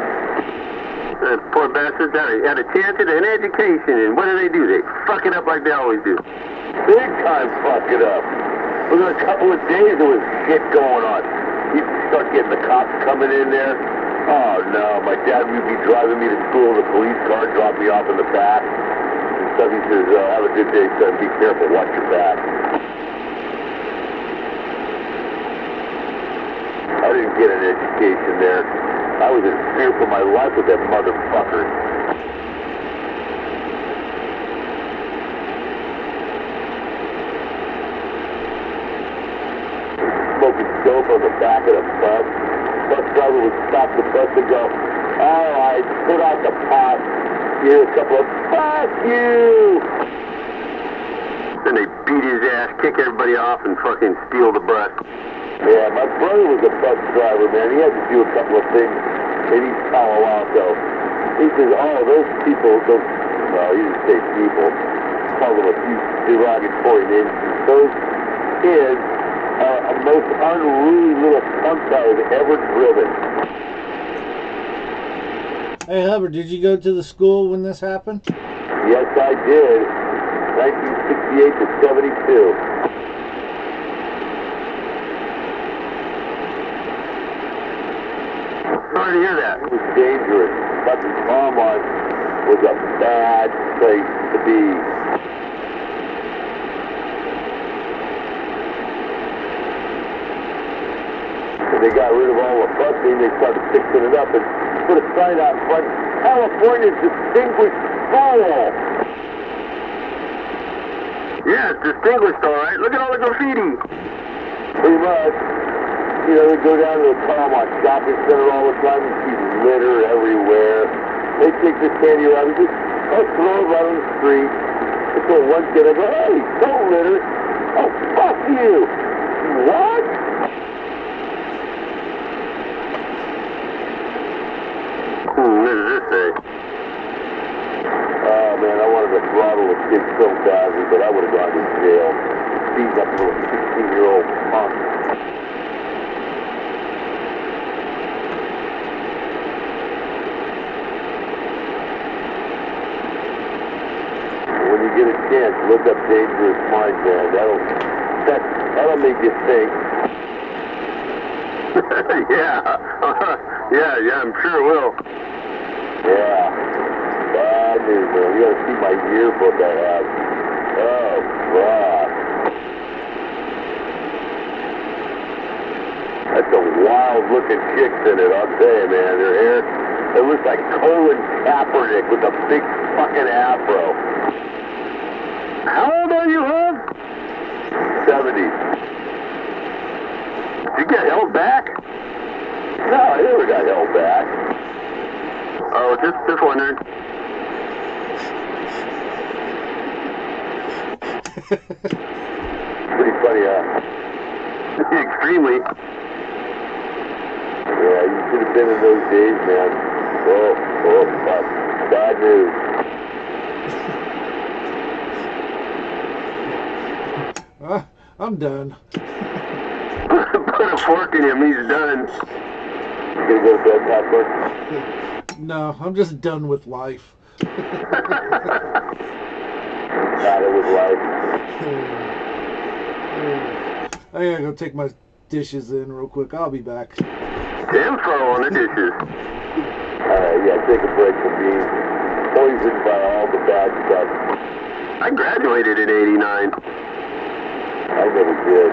Poor bastards had a chance at an education, and what do? They fuck it up like they always do. Big time fuck it up. Within a couple of days, there was shit going on. You'd start getting the cops coming in there. Oh, no. My dad would be driving me to school in the police car, drop me off in the back. And somebody says, have a good day, son. Be careful. Watch your back. I didn't get an education there. I was in fear for my life with that motherfucker. Smoking dope on the back of the bus. Bus driver would stop the bus and go, all right, put out the pot. You hear a couple of, fuck you! Then they beat his ass, kick everybody off, and fucking steal the bus. Yeah, my brother was a bus driver, man. He had to do a couple of things in East Palo Alto. He says, those people, well, he didn't say people, called them a few derogatory names. Those kids are the most unruly little punks I've ever driven. Hey, Hubbard, did you go to the school when this happened? Yes, I did. 1968 to 72. Sorry to hear that. It was dangerous. Fucking Belmont was a bad place to be. When they got rid of all the busing, they started fixing it up and put a sign out front, California's distinguished school. Yeah, it's distinguished, all right. Look at all the graffiti. Pretty much. You know, they go down to the Belmont shopping center all the time and see litter everywhere. They take the candy around and just throw it right on the street. They throw one kid, I go, hey, don't litter. Oh, fuck you. What? What does this say? Oh, man, I wanted to throttle a kid so badly, but I would have gone to jail. Beating up a little 16-year-old punk. When you get a chance, look up Dangerous Minds, man. That'll make you think. Yeah. Yeah, I'm sure it will. Yeah. Bad news, man. You gotta see my yearbook I have. Oh, fuck. That's a wild-looking chicks in it, I'll tell you, man. Their hair, it looks like Colin Kaepernick with a big fucking afro. How old are you, Hub? 70. Did you get held back? No, I never got held back. Oh, just wondering. Pretty funny, huh? Extremely. Yeah, you should have been in those days, man. Oh, fuck. Bad news. I'm done. Put a fork in him, he's done. You gonna go to bed, Papa? No, I'm just done with life. Got it with life. I gotta go take my dishes in real quick. I'll be back. Info on the dishes. Yeah, take a break from being poisoned by all the bad stuff. I graduated in '89. I never did.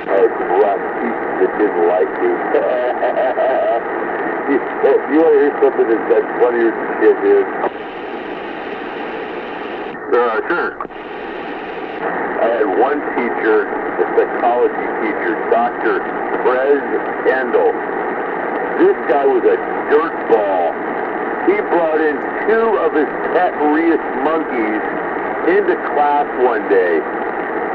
I had some rough pieces that didn't like me. You want to hear something that's funnier than shit, dude? Sure. I had one teacher, a psychology teacher, Dr. Prez Kendall. This guy was a dirtball. He brought in 2 of his pet rhesus monkeys into class one day.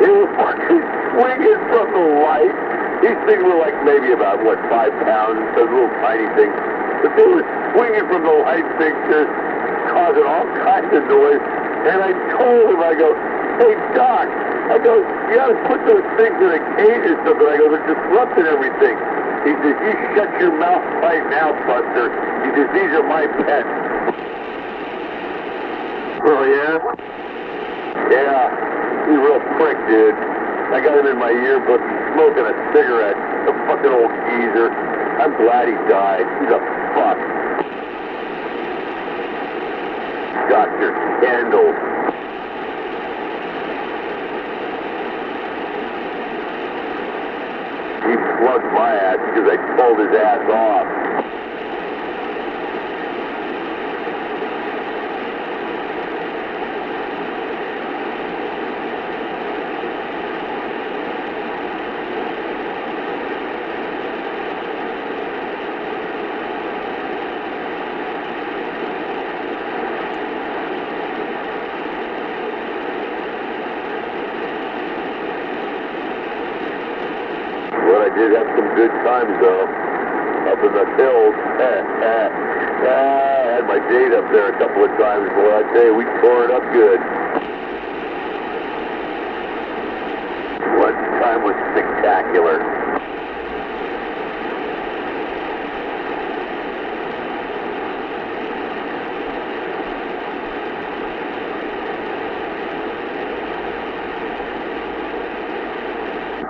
They were fucking swinging from the light. These things were like maybe about, 5 pounds, those little tiny things. But they were swinging from the light fixture, causing all kinds of noise. And I told him, I go, hey, Doc, I go, you gotta put those things in a cage or something. I go, they're disrupting everything. He says, you shut your mouth right now, Buster. He says, these are my pets. Oh, yeah? Yeah, he's a real prick, dude. I got him in my yearbook. He's smoking a cigarette. A fucking old geezer. I'm glad he died. He's a fuck. Dr. Kendall. He slugged my ass because I told his ass off. Well, I did have some good times, though, up in the hills. I had my date up there a couple of times. Boy, I tell you, we tore it up good. One time was spectacular.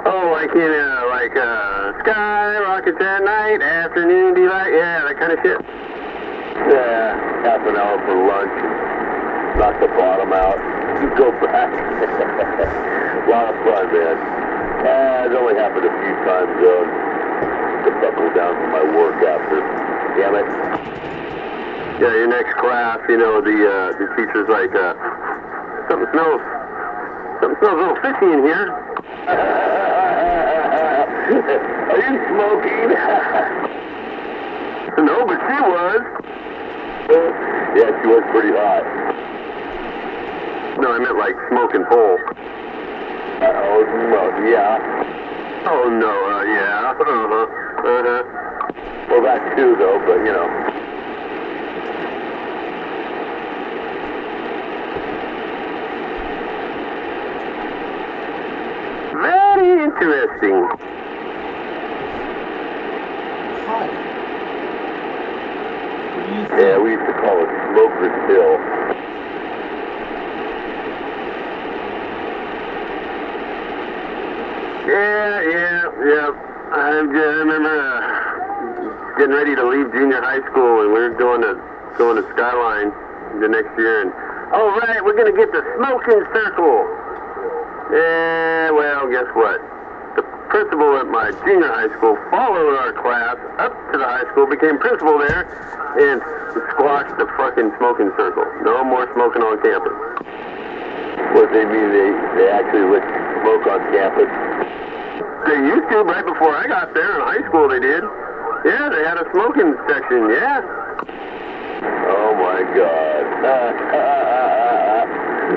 Oh, sky rockets at night, afternoon delight, yeah, that kind of shit. Yeah, half an hour for lunch and knock the bottom out. You go back. A lot of fun, man. It only happened a few times, though. To buckle down for my work after. Damn it. Yeah, your next class, the teacher's like, something smells a little fishy in here. Are you smoking? No, but she was. Yeah, she was pretty hot. No, I meant like smoking pole. Oh, no, yeah. Oh, no, yeah. Well, that too, though, but, Very interesting. Hi. What do you think? Yeah, we used to call it Smoker's Hill. Yeah. I remember getting ready to leave junior high school, and we were going to Skyline the next year, and all right, we're gonna get the smoking circle. Well, guess what? The principal at my junior high school followed our class up to the high school, became principal there, and squashed the fucking smoking circle. No more smoking on campus. What they mean? They actually let you smoke on campus? They used to right before I got there in high school. They did. Yeah, they had a smoking section. Yeah. Oh my God.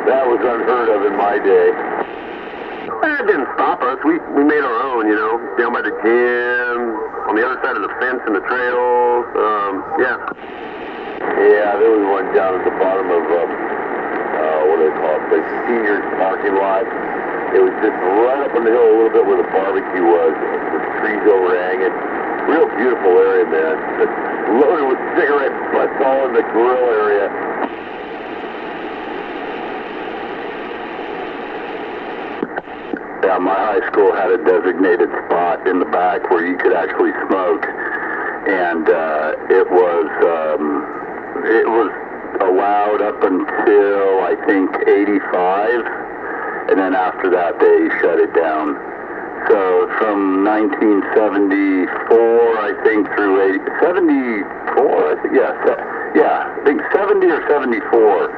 That was unheard of in my day. That didn't stop us. We made our own, you know, down by the gym, on the other side of the fence and the trails. Yeah. Yeah, there was one down at the bottom of, what do they call it, like seniors parking lot. It was just right up on the hill a little bit where the barbecue was, with the trees overhanging. Real beautiful area, man. But loaded with cigarette butts all in the grill area. Yeah, my high school had a designated spot in the back where you could actually smoke, and it was allowed up until I think '85, and then after that they shut it down. So from 1974, I think, through 74, I think, yeah, I think 70 or 74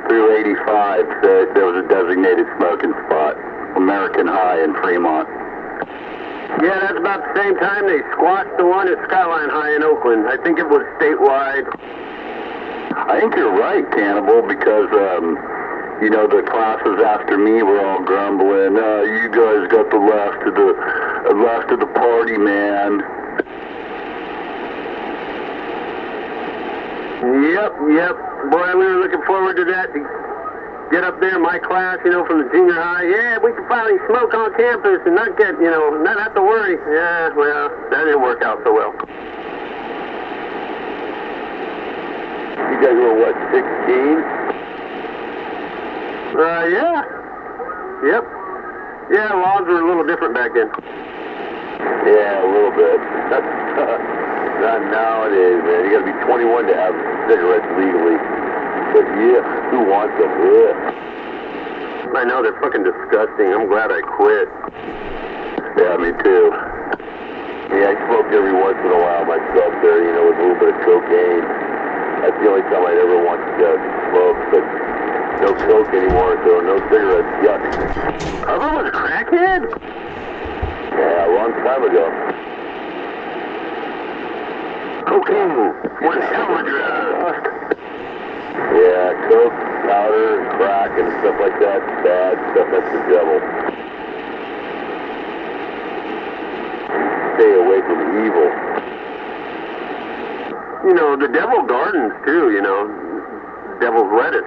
through 85, there was a designated smoking spot, American High in Fremont. Yeah, that's about the same time they squashed the one at Skyline High in Oakland. I think it was statewide. I think you're right, Cannibal, because, you know, the classes after me were all grumbling, you guys got the last of the party, man. Yep. Boy, we were looking forward to that, to get up there, my class, you know, from the junior high. Yeah, we can finally smoke on campus and not get, you know, not have to worry. Yeah, well, that didn't work out so well. You guys were, what, 16? Yeah. Yep. Yeah, laws were a little different back then. Yeah, a little bit. Not nowadays, man. You gotta be 21 to have cigarettes legally. But yeah, who wants them? Yeah. I know, they're fucking disgusting. I'm glad I quit. Yeah, me too. Yeah, I smoked every once in a while myself there, you know, with a little bit of cocaine. That's the only time I'd ever want to smoke, but no coke anymore, so no cigarettes. Yuck. Other was a crackhead? Yeah, a long time ago. Cocaine. One hell of a drug. Yeah, coke, powder, and crack, and stuff like that. Bad stuff. That's the devil. Stay away from evil. You know, the devil gardens, too, you know. Devil's lettuce.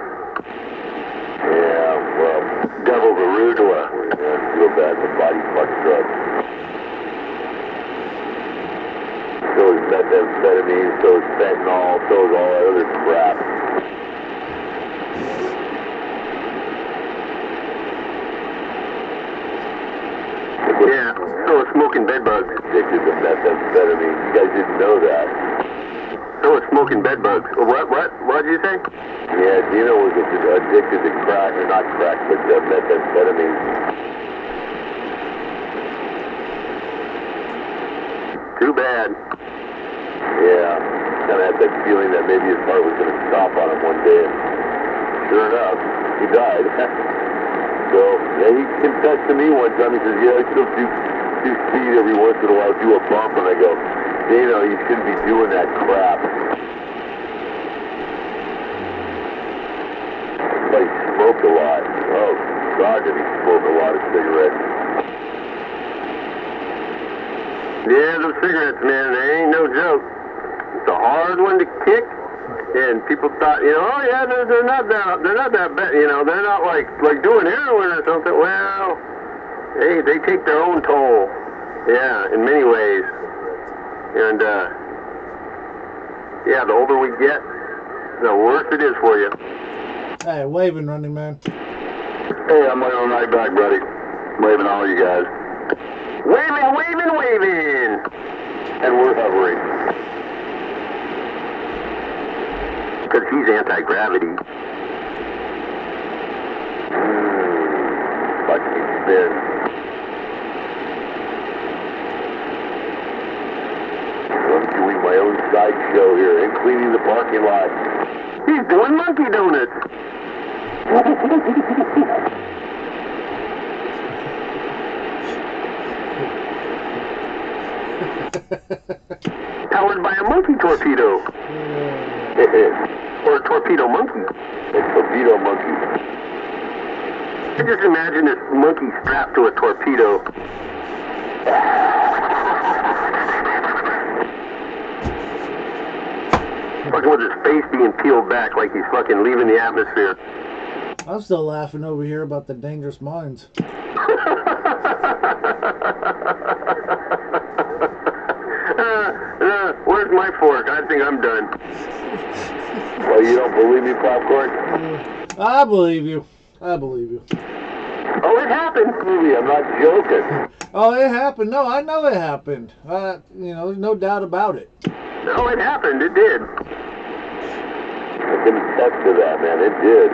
Yeah, well, devil's arugula. Yeah, feel bad for body fuck drugs. So is methamphetamine, so is fentanyl, so is all that other crap. Yeah, so is smoking bedbugs. Addicted to methamphetamine. You guys didn't know that. So is smoking bedbugs. What did you say? Yeah, Dino was addicted to crack, or not crack, but methamphetamine. Too bad. Yeah, kind of had that feeling that maybe his heart was going to stop on him one day, and sure enough, he died. So, yeah, he confessed to me one time. He says, yeah, I still do speed every once in a while, do a bump, and I go, Dino, you shouldn't be doing that crap. But he smoked a lot. Oh, God, did he smoke a lot of cigarettes. Yeah, those cigarettes, man, they ain't no joke. It's a hard one to kick, and people thought, you know, oh yeah, they're not that bad, you know, they're not like doing heroin or something. Well, they take their own toll, yeah, in many ways. And yeah, the older we get, the worse it is for you. Hey, waving, Running Man. Hey, I'm on right back, buddy. Waving all you guys. Waving. And we're hovering. because he's anti-gravity. Fucking spin. I'm doing my own sideshow here and cleaning the parking lot. He's doing monkey donuts. Powered by a monkey torpedo. Or a torpedo monkey. A torpedo monkey. I just imagine this monkey strapped to a torpedo. Fucking with his face being peeled back like he's fucking leaving the atmosphere. I'm still laughing over here about the dangerous minds. Where's my fork? I think I'm done. Well, you don't believe me, Popcorn? I believe you. I believe you. Oh, it happened. Movie, I'm not joking. Oh, it happened. No, I know it happened. You know, there's no doubt about it. No, it happened. It did. I can attest to that, man. It did.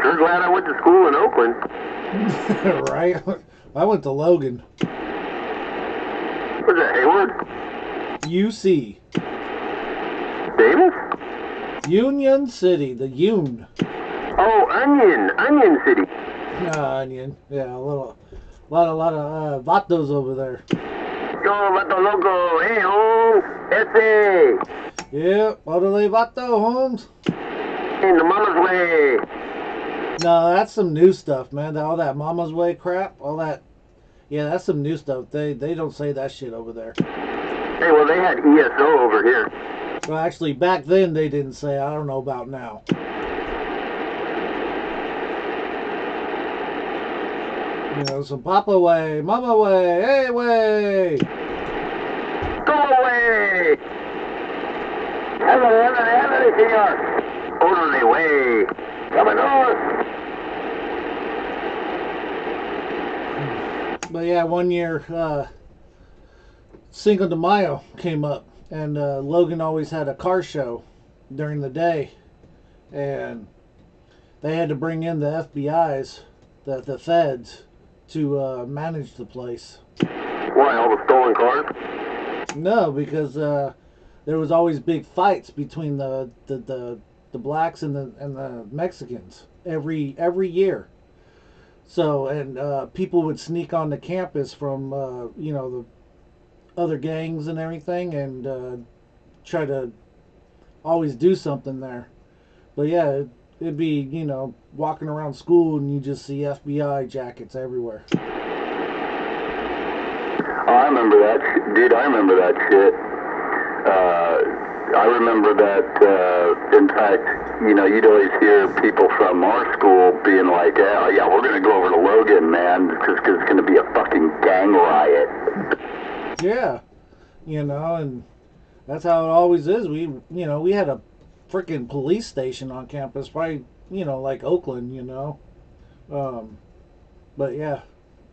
Sure glad I went to school in Oakland. Right? I went to Logan. What's that, Hayward? UC. Davis? Union City. The Union. Oh, Onion City. Onion. Yeah, a lot of vatos over there. Yo, vato loco. Hey, Holmes. Ese. Yeah, orderly vato, Holmes. In the mama's way. No, that's some new stuff, man. All that mama's way crap, all that. Yeah, that's some new stuff. They don't say that shit over there. Hey, well, they had ESO over here. Well, actually, back then they didn't say. I don't know about now. You know, some papa way, mama way, hey way. Go away. Heaven, senor. Orderly way. Coming north. But yeah, one year, Cinco de Mayo came up, and Logan always had a car show during the day, and they had to bring in the FBI's, the feds, to manage the place. Why, all the stolen cars? No, because there was always big fights between the blacks and the Mexicans every year. So, and people would sneak on the campus from you know, the other gangs and everything, and try to always do something there. But yeah, it'd be, you know, walking around school and you just see FBI jackets everywhere. Oh, I remember that, dude. I remember that shit. I remember that. In fact, you know, you'd always hear people from our school being like, "Oh, yeah, we're gonna go over to Logan, man, because it's gonna be a fucking gang riot." Yeah, you know, and that's how it always is. We had a freaking police station on campus, probably, you know, like Oakland, you know. But yeah,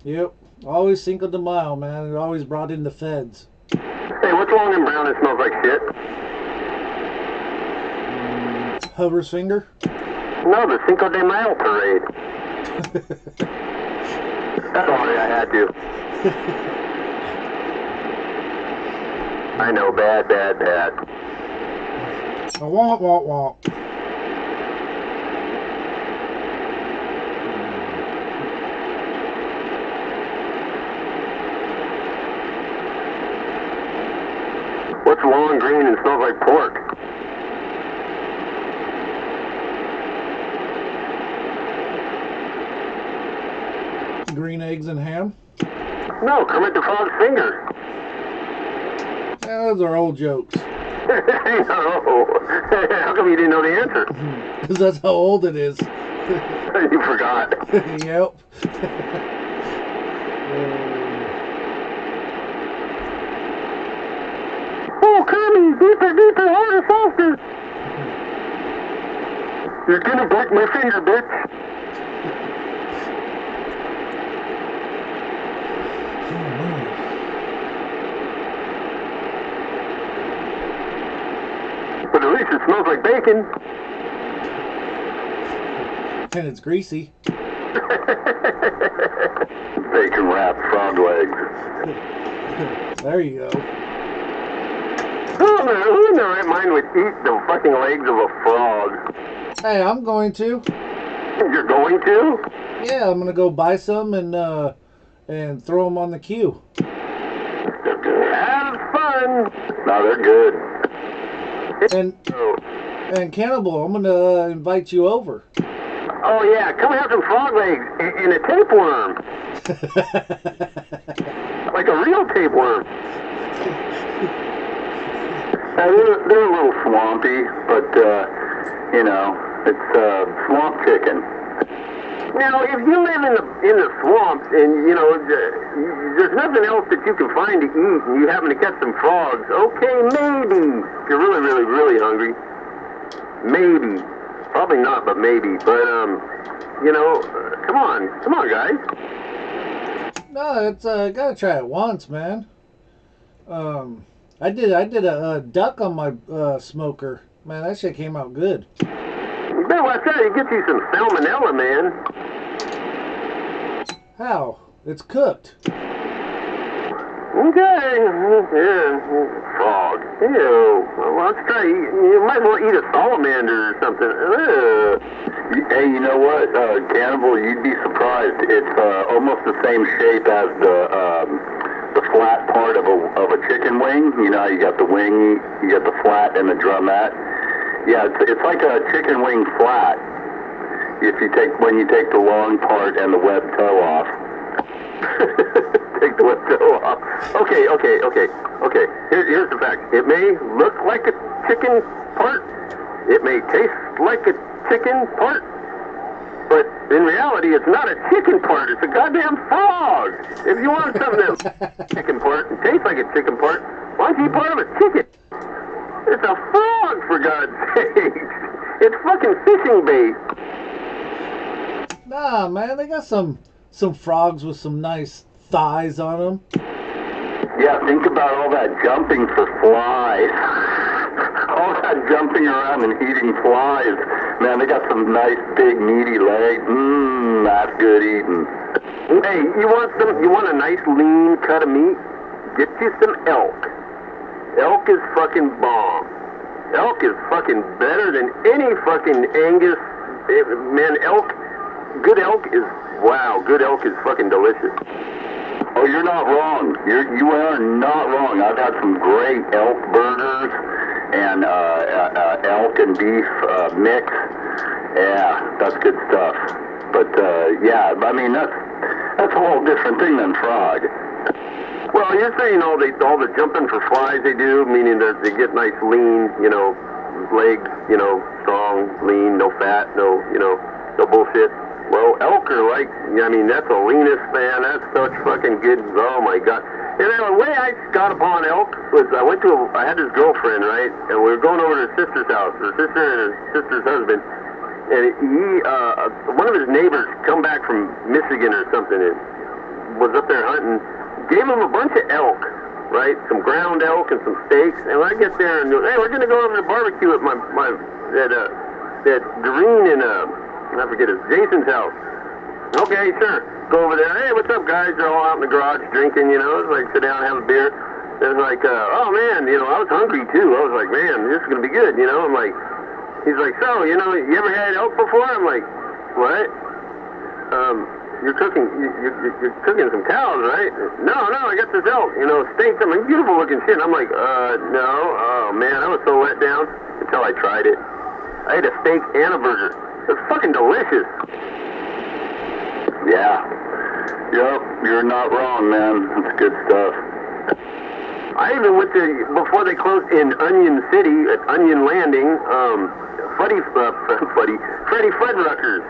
yep, always Cinco de Mayo, man. It always brought in the feds. Hey, what's long and brown that smells like shit? Hoover's finger. No, the Cinco de Mayo parade. Sorry, I had to. I know, bad. Wah. What's long, green, and smells like pork? Green eggs and ham. No, Kermit the Frog's finger. Yeah, those are old jokes. No. How come you didn't know the answer? Because that's how old it is. You forgot. Yep. Oh, Kermit, deeper, harder, faster. You're gonna break my finger, bitch. at least it smells like bacon. And it's greasy. Bacon wrapped frog legs. There you go. Who in their right mind would eat the fucking legs of a frog? Hey, I'm going to. You're going to? Yeah, I'm gonna go buy some and throw them on the queue. Have fun. No, they're good. And Cannibal, I'm gonna invite you over. Oh yeah, come have some frog legs and a tapeworm. Like a real tapeworm. They're a little swampy, but, you know, it's swamp chicken. Now, if you live in the swamps and, you know, there's nothing else that you can find to eat and you happen to catch some frogs, okay, maybe. If you're really, really, really hungry. Maybe. Probably not, but maybe. But, you know, come on, guys. No, it's gotta try it once, man. I did a duck on my smoker. Man, that shit came out good. You better watch out. You get you some salmonella, man. How? It's cooked. Okay. Yeah. Frog. Ew. Well, let's try. You might as well eat a salamander or something. Ugh. Hey, you know what, Cannibal, you'd be surprised. It's almost the same shape as the flat part of a chicken wing. You know, you got the wing, you got the flat and the drumette. Yeah, it's like a chicken wing flat. When you take the long part and the webbed toe off. Take the webbed toe off. Okay. Here's the fact. It may look like a chicken part. It may taste like a chicken part. But in reality, it's not a chicken part. It's a goddamn frog. If you want something that's chicken part and tastes like a chicken part, why don't you eat part of a chicken? It's a frog, for God's sake. It's fucking fishing bait. Nah, man, they got some frogs with some nice thighs on them. Yeah, think about all that jumping for flies. All that jumping around and eating flies. Man, they got some nice big meaty legs. That's good eating. Hey, you want a nice lean cut of meat? Get you some elk. Elk is fucking bomb. Elk is fucking better than any fucking Angus. Man, good elk is fucking delicious. Oh, you're not wrong. You are not wrong. I've had some great elk burgers and elk and beef mix. Yeah, that's good stuff. But yeah, I mean that's a whole different thing than frog. Well, you're saying all the jumping for flies they do, meaning that they get nice lean, you know, legs, you know, strong, lean, no fat, no bullshit. Well, elk are like, I mean, that's the leanest, man. That's such fucking good. Oh my God. And the way I got upon elk was I had this girlfriend, right? And we were going over to her sister's house, her sister and her sister's husband. And one of his neighbors come back from Michigan or something and was up there hunting, gave him a bunch of elk, right? Some ground elk and some steaks. And when I get there and hey, we're going to go over to barbecue at at Doreen and I forget his Jason's house. Okay, sure. Go over there. Hey, what's up, guys? They're all out in the garage drinking, you know. It's like sit down and have a beer. It's like, oh man, you know, I was hungry too. I was like, man, this is gonna be good, you know. I'm like, he's like, so, you know, you ever had elk before? I'm like, what? You're cooking some cows, right? No, I got this elk, you know, steak. I mean, beautiful looking shit. I'm like, no. Oh man, I was so let down until I tried it. I ate a steak and a burger. It's fucking delicious. Yeah. Yep, you're not wrong, man. That's good stuff. I even went to, before they closed in Onion City, at Onion Landing, Freddy Fuddruckers.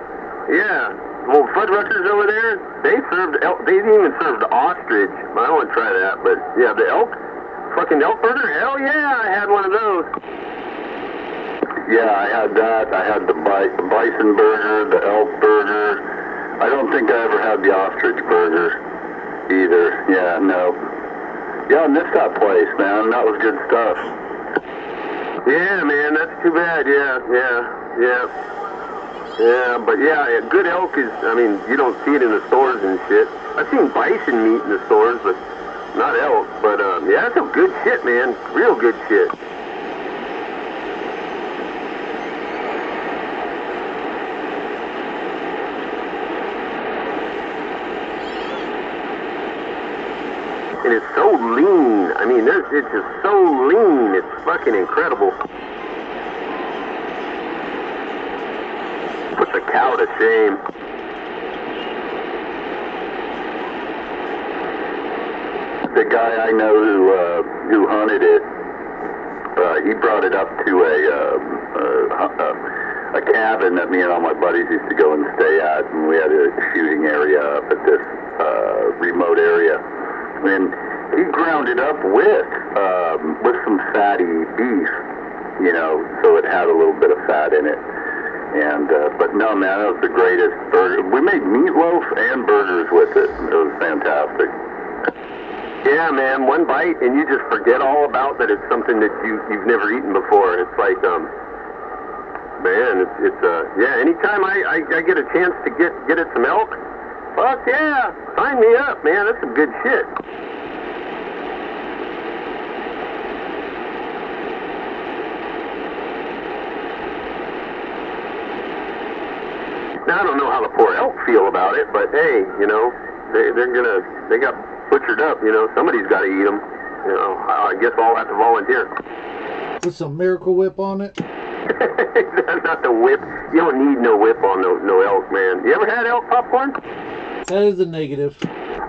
Yeah. Well, Fuddruckers over there, they served elk. They even served ostrich. I don't want to try that, but yeah, the fucking elk burger, hell yeah, I had one of those. Yeah, I had that. I had the bison burger, the elk burger. I don't think I ever had the ostrich burger either. Yeah, no. Yeah, I missed that place, man. That was good stuff. Yeah, man, that's too bad. Yeah. But yeah, good elk is, I mean, you don't see it in the stores and shit. I've seen bison meat in the stores, but not elk. But yeah, that's some good shit, man. Real good shit. And it's so lean. I mean, it's just so lean. It's fucking incredible. Puts a cow to shame. The guy I know who hunted it, he brought it up to a cabin that me and all my buddies used to go and stay at, and we had a shooting area up at this remote area. And he ground it up with some fatty beef, you know, so it had a little bit of fat in it. And but no, man, that was the greatest burger. We made meatloaf and burgers with it. It was fantastic. Yeah, man, one bite and you just forget all about that it's something that you've never eaten before. It's like, man, it's yeah. Anytime I get a chance to get it some elk, fuck yeah, sign me up, man. That's some good shit. Now, I don't know how the poor elk feel about it, but hey, you know, they got butchered up, you know, somebody's got to eat them. You know, I guess I'll have to volunteer. Put some Miracle Whip on it. Not the whip. You don't need no whip on no elk, man. You ever had elk popcorn? That is a negative.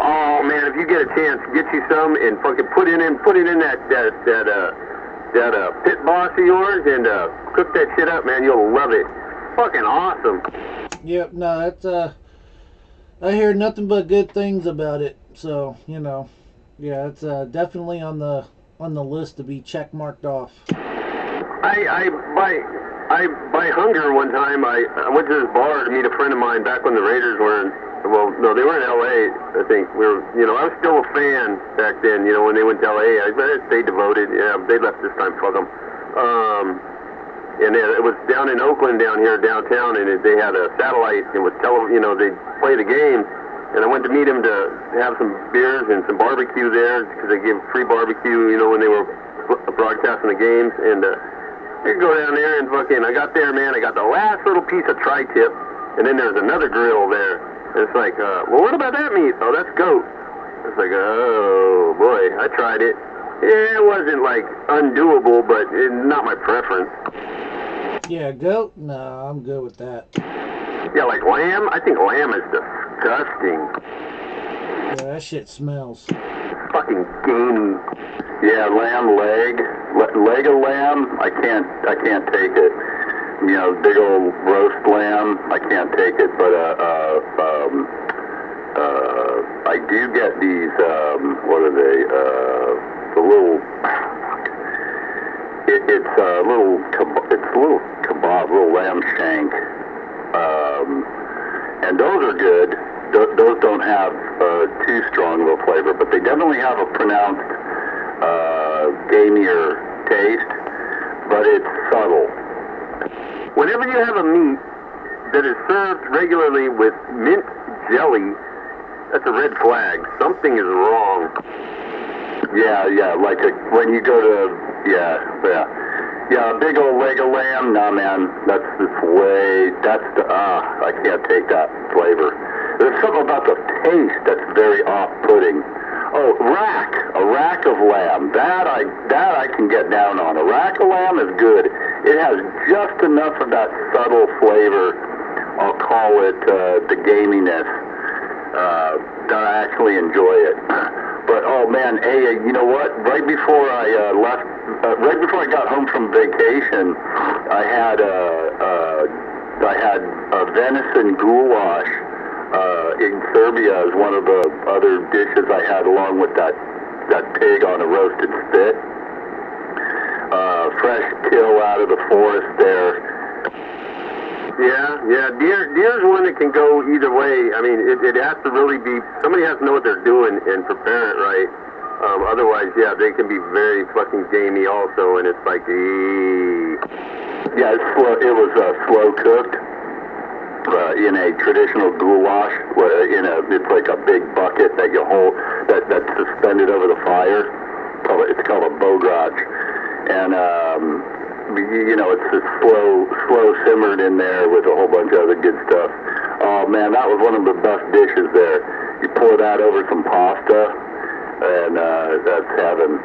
Oh man, if you get a chance, get you some and fucking put it in that pit boss of yours and cook that shit up, man. You'll love it. Fucking awesome. Yep, no, that's I hear nothing but good things about it. So, you know, yeah, it's definitely on the list to be check marked off. I by hunger one time I went to this bar to meet a friend of mine back when the Raiders were in, well, no, they were in LA, I think. I was still a fan back then, you know, when they went to LA. I stayed devoted. Yeah, they left this time, fuck them. And it was down in Oakland, down here, downtown, and they had a satellite, and with you know, they'd play the game, and I went to meet him to have some beers and some barbecue there, because they give free barbecue, you know, when they were broadcasting the games, and I go down there, and fucking, I got there, man, I got the last little piece of tri-tip, and then there's another grill there, and it's like, well, what about that meat? Oh, that's goat. It's like, oh, boy, I tried it. Yeah, it wasn't, like, undoable, but not my preference. Yeah, goat? No, I'm good with that. Yeah, like lamb? I think lamb is disgusting. Yeah, that shit smells. Fucking gamey. Yeah, lamb leg of lamb, I can't take it. You know, big old roast lamb, I can't take it. But I do get these. What are they? The little. It's a little kebab, little lamb shank, and those are good. Those don't have too strong of a flavor, but they definitely have a pronounced gamier taste, but it's subtle. Whenever you have a meat that is served regularly with mint jelly, that's a red flag. Something is wrong. Yeah, like when you go to, a big old leg of lamb, nah man, I can't take that flavor. There's something about the taste that's very off-putting. Oh, a rack of lamb, that I can get down on. A rack of lamb is good. It has just enough of that subtle flavor, I'll call it the gaminess, that I actually enjoy it. But oh man, hey, you know what? Right before I left, right before I got home from vacation, I had a venison goulash in Serbia as one of the other dishes I had, along with that pig on a roasted spit. Fresh kill out of the forest there. Yeah, deer's one that can go either way. I mean, it has to really be, somebody has to know what they're doing and prepare it right. Otherwise, yeah, they can be very fucking gamey also, and it's like, yeah, it was slow cooked in a traditional goulash. It's like a big bucket that you hold that's suspended over the fire. It's called a bograch, and it's just slow simmered in there with a whole bunch of other good stuff. Oh man, that was one of the best dishes there. You pour that over some pasta, and that's heaven.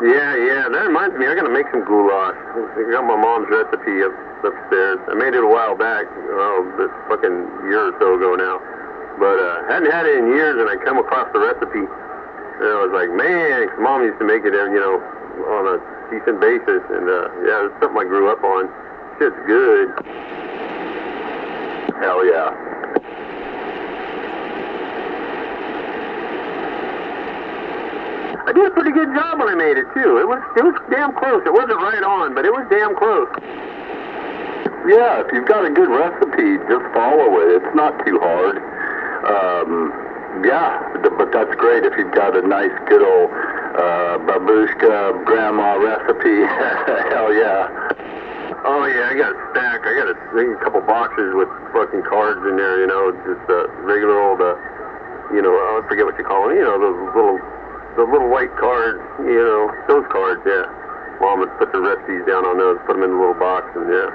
Yeah, that reminds me, I gotta make some goulash. I got my mom's recipe upstairs. I made it a while back, this fucking year or so ago now. But hadn't had it in years, and I come across the recipe, and I was like, man, Mom used to make it, on a decent basis, and yeah, it's something I grew up on. Shit's good. Hell yeah. I did a pretty good job when I made it too. It was damn close. It wasn't right on, but it was damn close. Yeah, if you've got a good recipe, just follow it. It's not too hard. Yeah, but that's great if you've got a nice, good old babushka grandma recipe. Hell yeah. Oh yeah, I got a stack. I got a couple boxes with fucking cards in there. Just regular old. I forget what you call them. The little white cards. Those cards. Yeah. Mom would put the recipes down on those, put them in a little box, and yeah.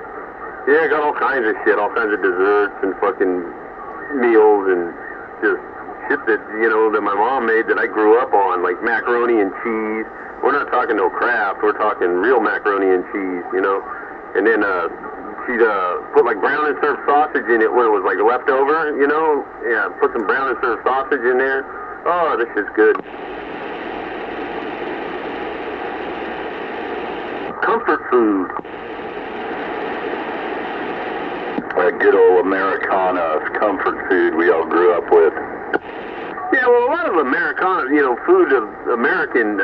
Yeah, I got all kinds of shit, all kinds of desserts and fucking meals and just shit that, that my mom made that I grew up on, like macaroni and cheese. We're not talking no crap, we're talking real macaroni and cheese, And then she'd put like brown and served sausage in it when it was like leftover, Yeah, put some brown and served sausage in there. Oh, this shit's good. Comfort food. A good old Americana comfort food we all grew up with. Yeah, well, a lot of Americana, food of American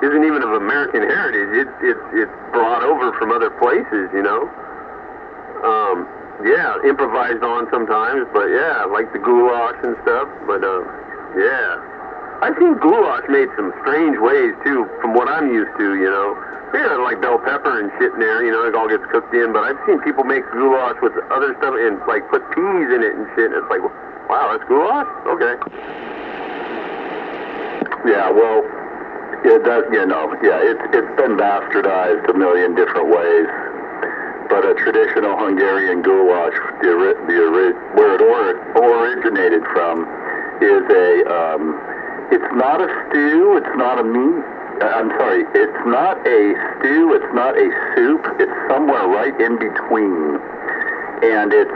isn't even of American heritage. It's brought over from other places, Yeah, improvised on sometimes, but yeah, like the goulash and stuff. But yeah, I've seen goulash made some strange ways too, from what I'm used to, Yeah, like bell pepper and shit in there, it all gets cooked in. But I've seen people make goulash with other stuff and like put peas in it and shit. And it's like, wow, that's goulash? Okay. Yeah, well, it's been bastardized a million different ways. But a traditional Hungarian goulash, where it originated from, is it's not a stew, it's not a meat. It's not a stew, it's not a soup, it's somewhere right in between. And it's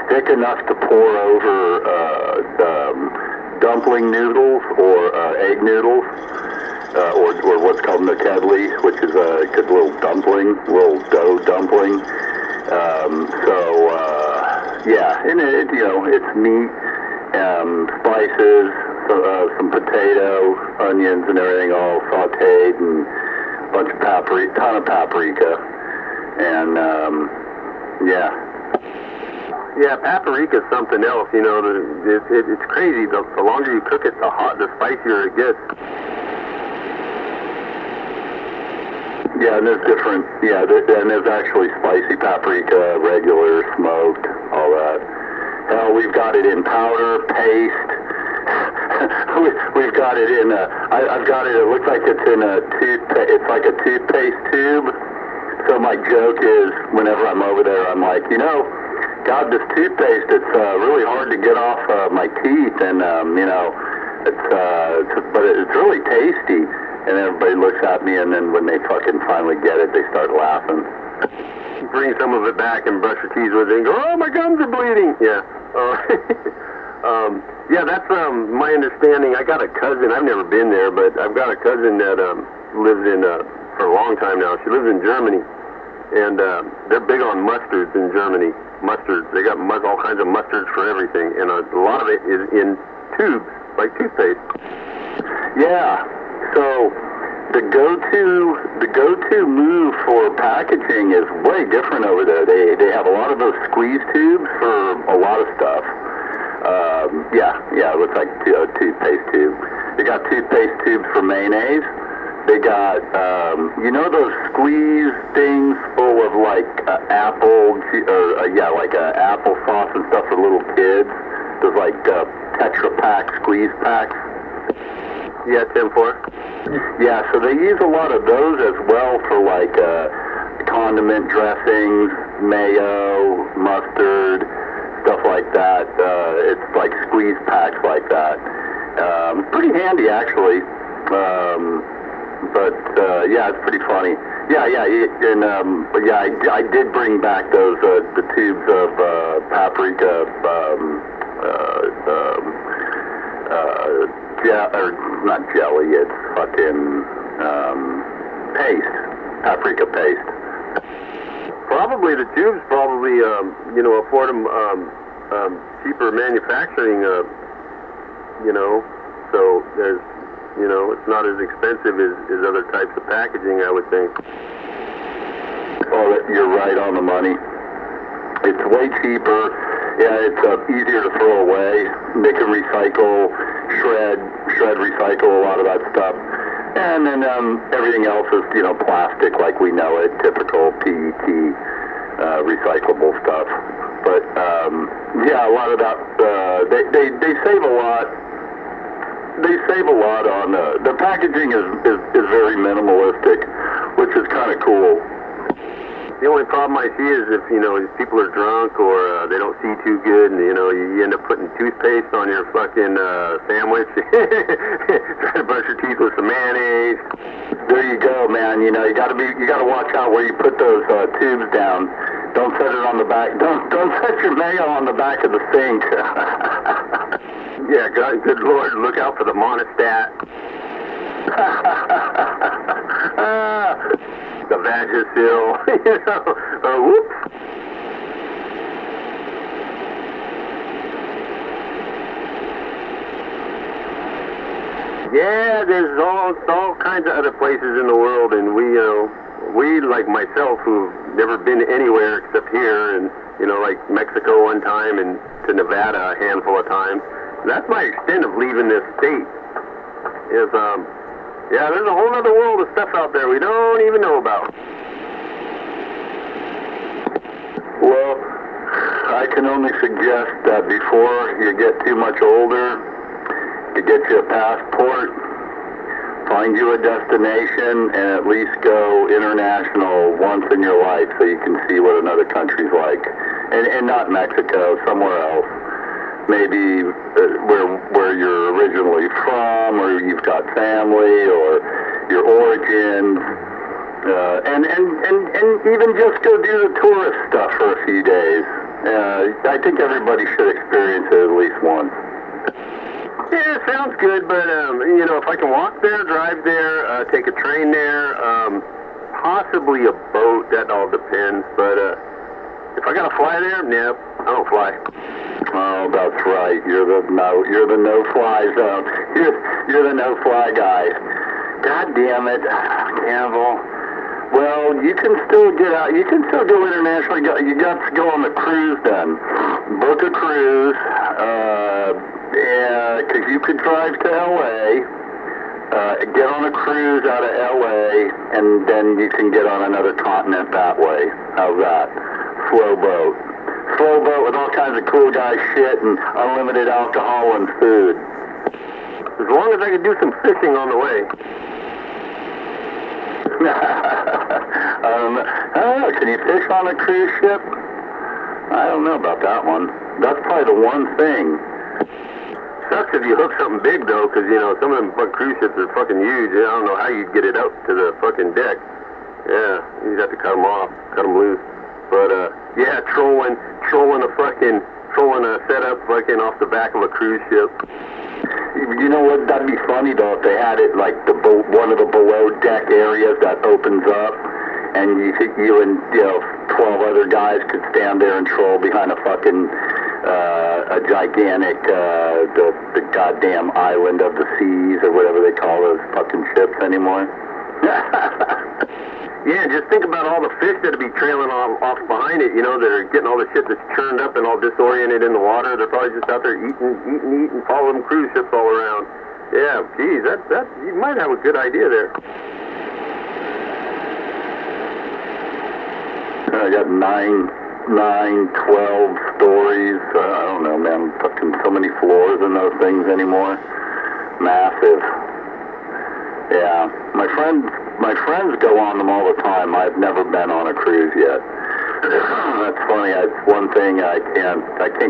thick enough to pour over dumpling noodles or egg noodles, or what's called nakadli, which is a good little dough dumpling. Yeah, and it's meat, spices, some potato, onions, and everything all sauteed, and a bunch of ton of paprika, and yeah. Yeah, paprika's something else. It's crazy. The longer you cook it, the spicier it gets. Yeah, and there's different. Yeah, and there's actually spicy paprika, regular, smoked, all that. Hell, we've got it in powder, paste. We've got it in I've got it, it looks like it's in it's like a toothpaste tube. So my joke is, whenever I'm over there, I'm like, God, this toothpaste, it's really hard to get off my teeth, and, but it's really tasty. And everybody looks at me, and then when they fucking finally get it, they start laughing. Bring some of it back and brush your teeth with it and go, oh, my gums are bleeding. Yeah. Yeah, that's my understanding. I got a cousin. I've never been there, but I've got a cousin that lives in, for a long time now. She lives in Germany, and they're big on mustards in Germany. Mustards. They got all kinds of mustards for everything, and a lot of it is in tubes, like toothpaste. Yeah. So the go-to move for packaging is way different over there. They have a lot of those squeeze tubes for a lot of stuff. Yeah, it looks like a toothpaste tube. They got toothpaste tubes for mayonnaise. They got, you know those squeeze things full of like apple, like applesauce and stuff for little kids? Those like Tetra Pak squeeze packs? Yeah, 10-4. Yeah, so they use a lot of those as well for like condiment dressings, mayo, mustard, stuff like that. It's like squeeze packs like that. Pretty handy actually. But yeah, it's pretty funny. I did bring back those the tubes of paprika, or not jelly. It's fucking paste, paprika paste. Probably the tubes afford them cheaper manufacturing. So there's. It's not as expensive as other types of packaging, I would think. Oh, you're right on the money. It's way cheaper. Yeah, it's easier to throw away. They can recycle, shred, recycle a lot of that stuff. And then everything else is, plastic like we know it, typical PET, recyclable stuff. But, yeah, a lot of that, they save a lot. They save a lot on the packaging is very minimalistic, which is kind of cool. The only problem I see is if people are drunk or they don't see too good, and you end up putting toothpaste on your fucking sandwich. Try to brush your teeth with some mayonnaise. There you go, man. You gotta watch out where you put those tubes down. Don't set it on the back. Don't set your mayo on the back of the sink. Yeah, good Lord, look out for the monostat. The Vagisil, whoops. Yeah, there's all kinds of other places in the world, and we like myself, who've never been anywhere except here, and like Mexico one time, and to Nevada a handful of times. That's my extent of leaving this state. There's a whole other world of stuff out there we don't even know about. Well, I can only suggest that before you get too much older, you get you a passport, find you a destination, and at least go international once in your life so you can see what another country's like. And not Mexico, somewhere else. Maybe where you're originally from, or you've got family, or your origins, and even just go do the tourist stuff for a few days. I think everybody should experience it at least once. Yeah, sounds good, but if I can walk there, drive there, take a train there, possibly a boat, that all depends. But if I gotta fly there, nope, I don't fly. Oh, that's right. You're the no-fly zone. You're the no-fly guy. God damn it, Campbell. Well, you can still get out. You can still go internationally. You got to go on the cruise then. Book a cruise. Yeah, because you could drive to L.A., get on a cruise out of L.A., and then you can get on another continent that way. How's that? Slow boat with all kinds of cool guy shit and unlimited alcohol and food. As long as I could do some fishing on the way. Can you fish on a cruise ship? I don't know about that one. That's probably the one thing. Sucks if you hook something big though, because some of them cruise ships are fucking huge. I don't know how you'd get it out to the fucking deck. Yeah, you'd have to cut them loose. But yeah, trolling a setup fucking off the back of a cruise ship. You know what? That'd be funny though if they had it like one of the below deck areas that opens up, and you and 12 other guys could stand there and troll behind a fucking a gigantic the goddamn island of the seas or whatever they call those fucking ships anymore. Yeah, and just think about all the fish that'd be trailing off behind it, you know, that are getting all the shit that's churned up and all disoriented in the water. They're probably just out there eating, following cruise ships all around. Yeah, geez, that you might have a good idea there. I got 9, 12 stories. I don't know, man. Fucking so many floors in those things anymore. Massive. Yeah, my friends go on them all the time. I've never been on a cruise yet. That's funny. It's one thing I can't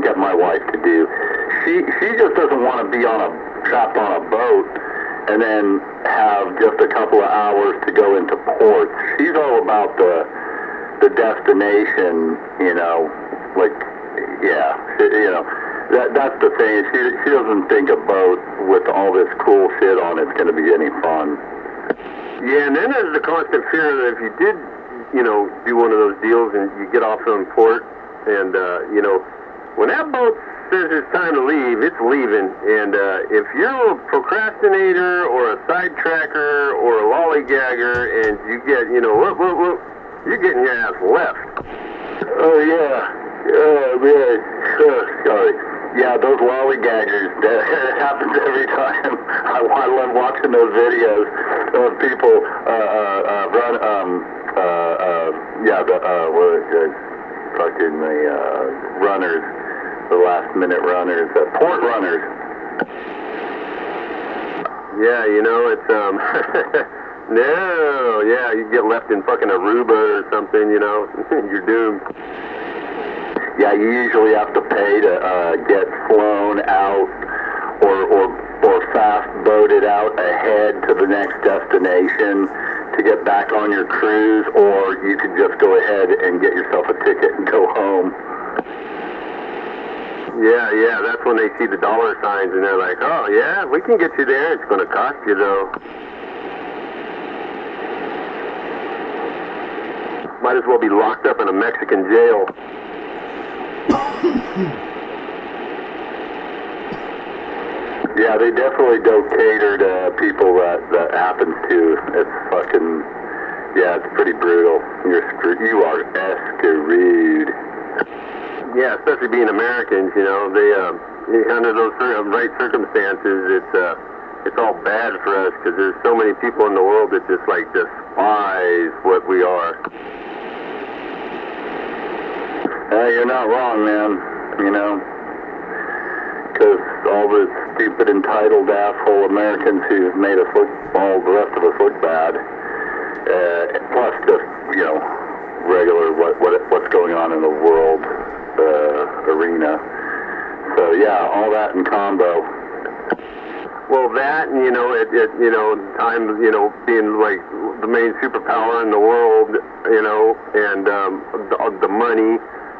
get my wife to do. She just doesn't want to be trapped on a boat and then have just a couple of hours to go into ports. She's all about the destination, you know, like, yeah, you know. That's the thing. She doesn't think a boat with all this cool shit on it's going to be any fun. Yeah, and then there's the constant fear that if you did, you know, do one of those deals and you get off on port, and you know, when that boat says it's time to leave, it's leaving. And if you're a procrastinator or a sidetracker or a lollygagger, and you get, you know, you're getting your ass left. Oh yeah. Sorry. Yeah, those lollygaggers, that happens every time. I love watching those videos of people runners, the last minute runners, port runners. Yeah, you know, it's no, yeah, you get left in fucking Aruba or something, you know, you're doomed. Yeah, you usually have to pay to get flown out or fast boated out ahead to the next destination to get back on your cruise, or you could just go ahead and get yourself a ticket and go home. Yeah, that's when they see the dollar signs and they're like, oh yeah, we can get you there, it's going to cost you though. Might as well be locked up in a Mexican jail. Yeah, they definitely don't cater to people that happens to. It's fucking, yeah, it's pretty brutal. You are screwed. Yeah, especially being Americans, you know, they under those right circumstances, it's all bad for us because there's so many people in the world that just like despise what we are. You're not wrong, man. You know, because all the stupid, entitled, asshole Americans who've made us look, all the rest of us look bad, plus just, you know, regular what's going on in the world arena. So yeah, all that in combo. Well, that, and you know, you know, times, you know, being like the main superpower in the world, you know, and the money,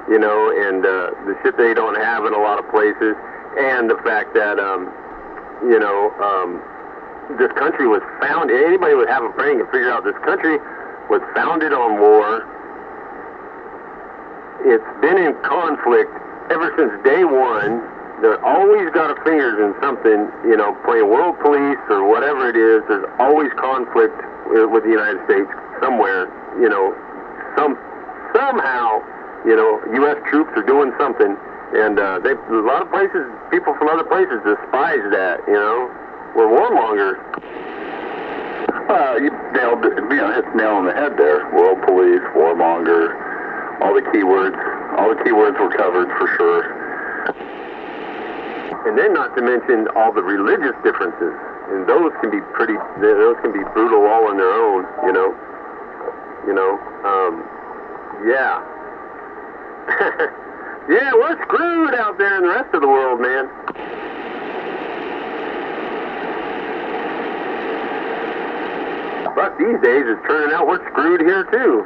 you know, and the shit they don't have in a lot of places, and the fact that, you know, this country was founded, anybody would have a brain and figure out this country was founded on war. It's been in conflict ever since day one. They're always got a fingers in something, you know, playing world police or whatever it is. There's always conflict with the United States somewhere, you know, somehow, you know, U.S. troops are doing something, and a lot of places, people from other places despise that, you know. We're warmongers. You nailed it, you know, hit the nail on the head there. World police, warmonger, all the keywords were covered for sure. And then not to mention all the religious differences, and those can be brutal all on their own, you know. Yeah. Yeah, we're screwed out there in the rest of the world, man. But these days it's turning out we're screwed here too.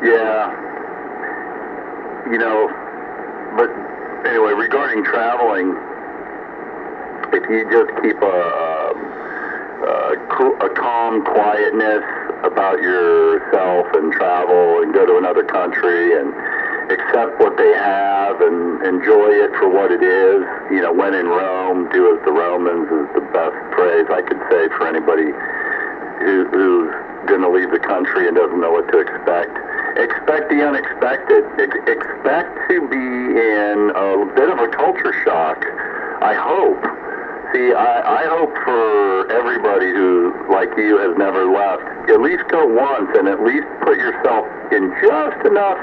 Yeah. You know, but anyway, regarding traveling, if you just keep a calm quietness about yourself and travel and go to another country and accept what they have and enjoy it for what it is. You know, when in Rome, do as the Romans is the best phrase I could say for anybody who's going to leave the country and doesn't know what to expect. Expect the unexpected. Expect to be in a bit of a culture shock, I hope. See, I hope for everybody who, like you, has never left, at least go once and at least put yourself in just enough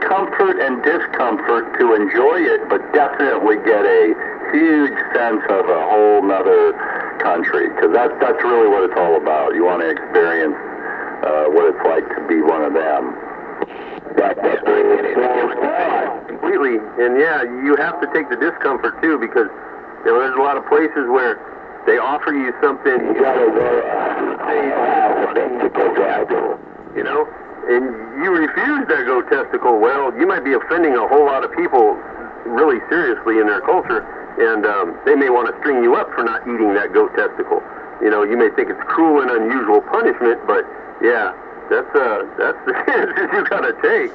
comfort and discomfort to enjoy it, but definitely get a huge sense of a whole nother country, because that's really what it's all about. You want to experience what it's like to be one of them. Completely, and yeah, you have to take the discomfort too, because you know, there's a lot of places where they offer you something, you know, and you refuse that goat testicle. Well, you might be offending a whole lot of people really seriously in their culture, and they may want to string you up for not eating that goat testicle. You know, you may think it's cruel and unusual punishment, but yeah, that's the chances you gotta take.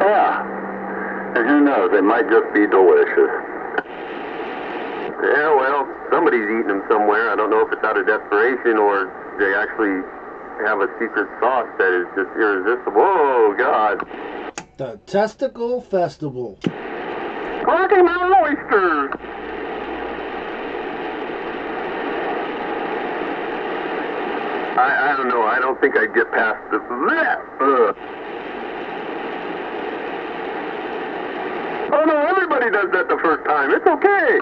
Yeah. And who knows, it might just be delicious. Yeah, well, somebody's eating them somewhere. I don't know if it's out of desperation or they actually have a secret sauce that is just irresistible. Oh, God. The Testicle Festival. Rocky Mountain oysters. I don't know. I don't think I'd get past the... Oh, no, everybody does that the first time. It's okay.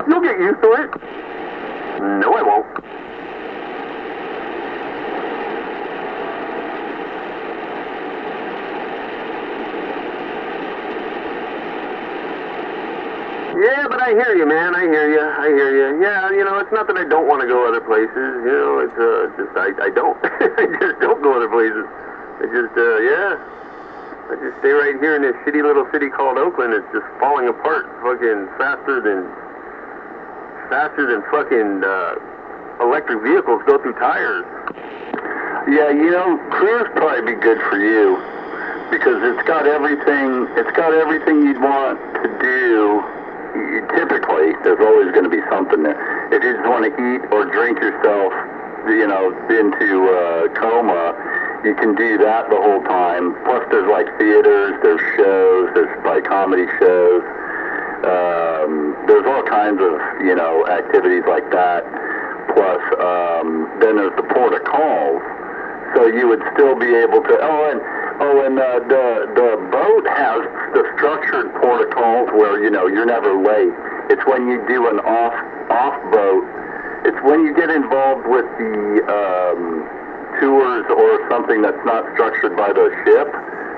You'll get used to it. No, I won't. Yeah, but I hear you, man. I hear you. Yeah, you know, it's not that I don't want to go other places. You know, it's just I don't. I just don't go other places. I just, I just stay right here in this shitty little city called Oakland. It's just falling apart fucking faster than fucking electric vehicles go through tires. Yeah, you know, Cruise probably be good for you because it's got everything you'd want to do. Typically, there's always going to be something there. If you just want to eat or drink yourself, you know, into coma, you can do that the whole time. Plus, there's like theaters, there's shows, there's like comedy shows. There's all kinds of, you know, activities like that. Plus, then there's the port of calls. So you would still be able to. The boat has the structured port of calls where, you know, you're never late. It's when you do an off boat. It's when you get involved with the tours or something that's not structured by the ship.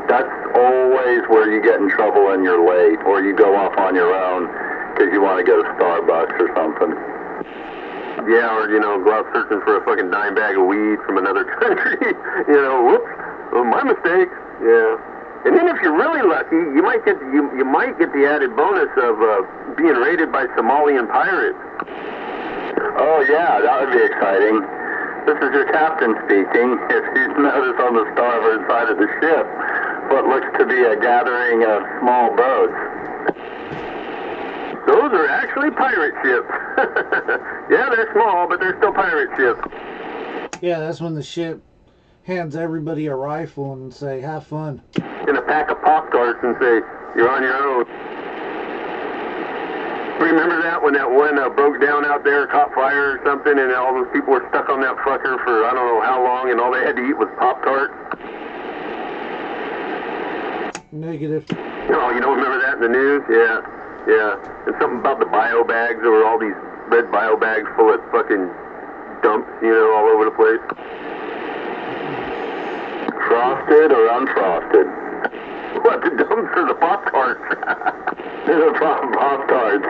That's always where you get in trouble and you're late, or you go off on your own because you want to go to Starbucks or something. Yeah, or, you know, go out searching for a fucking dime bag of weed from another country. You know, whoops, oh, my mistake. Yeah. And then if you're really lucky, you might get the added bonus of being raided by Somalian pirates. Oh yeah, that would be exciting. This is your captain speaking. If you notice on the starboard side of the ship, what looks to be a gathering of small boats. Those are actually pirate ships. Yeah, they're small, but they're still pirate ships. Yeah, that's when the ship hands everybody a rifle and say, have fun. And a pack of Pop-Tarts and say, you're on your own. Remember that when that one broke down out there, caught fire or something, and all those people were stuck on that fucker for I don't know how long, and all they had to eat was Pop-Tarts? Negative. Oh, you don't remember that in the news? Yeah. And something about the bio bags. There were all these red bio bags full of fucking dumps, you know, all over the place. Frosted or unfrosted? What, the dumps or the Pop-Tarts? The Pop-Tarts.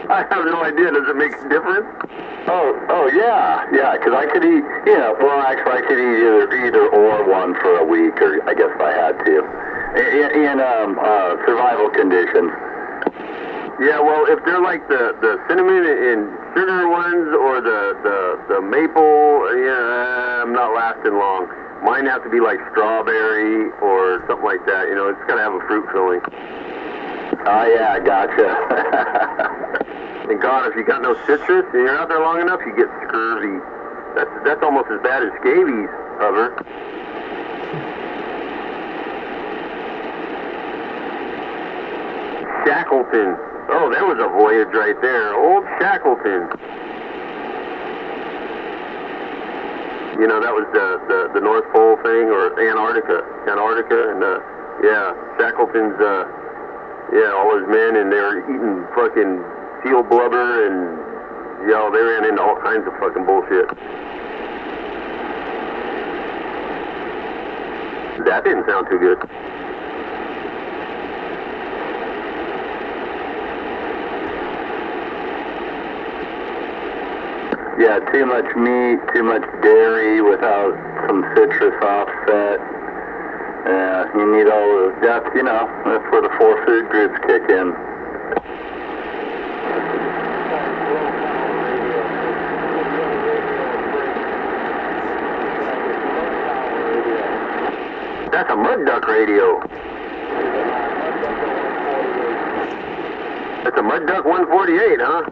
I have no idea. Does it make a difference? Oh yeah, because I could eat, you know, well, actually I could eat either or one for a week, or I guess if I had to, in survival conditions. Yeah, well, if they're like the cinnamon and sugar ones or the maple, yeah, I'm not lasting long. Mine have to be like strawberry or something like that. You know, it's got to have a fruit filling. Oh, yeah, gotcha. And God, if you got no citrus and you're out there long enough, you get scurvy. That's almost as bad as scabies, Hover. Shackleton. Oh, there was a voyage right there. Old Shackleton. You know, that was the North Pole thing, or Antarctica, and yeah, Shackleton's, yeah, all his men, and they were eating fucking seal blubber, and, yo, they ran into all kinds of fucking bullshit. That didn't sound too good. Yeah, too much meat, too much dairy without some citrus offset. Yeah, you need all those. That's, you know, that's where the 4 food groups kick in. That's a mud duck radio. That's a mud duck 148, huh?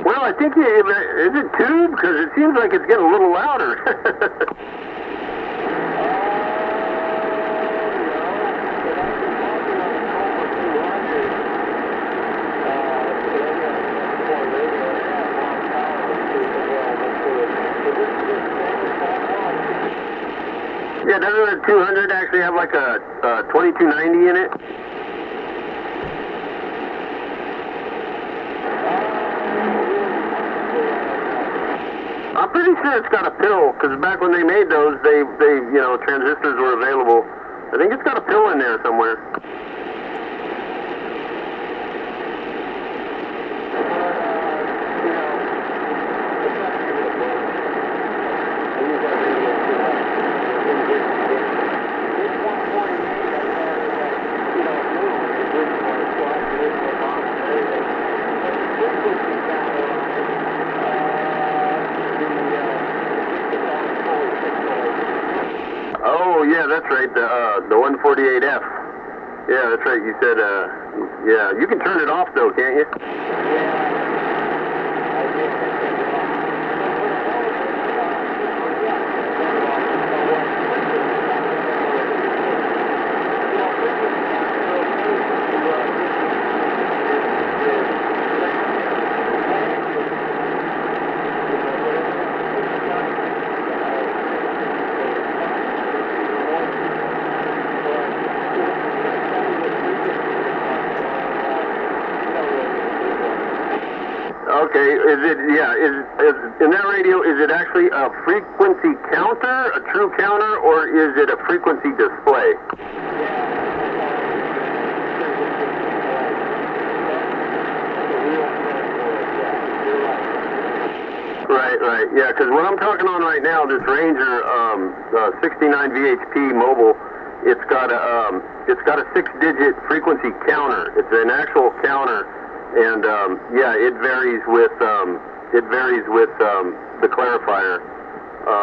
Well, I think, is it tube? Because it seems like it's getting a little louder. Yeah, doesn't the 200 actually have like a 2290 in it? I'm pretty sure it's got a pill, because back when they made those, they you know, transistors were available. I think it's got a pill in there somewhere. Oh, yeah, that's right, the 148F. Yeah, that's right, you said, yeah, you can turn it off though, can't you? Okay, is it, yeah, is in that radio, is it actually a frequency counter, a true counter, or is it a frequency display? Right, yeah, because what I'm talking on right now, this Ranger 69 VHP mobile, it's got a 6-digit frequency counter. It's an actual counter. And yeah, it varies with the clarifier,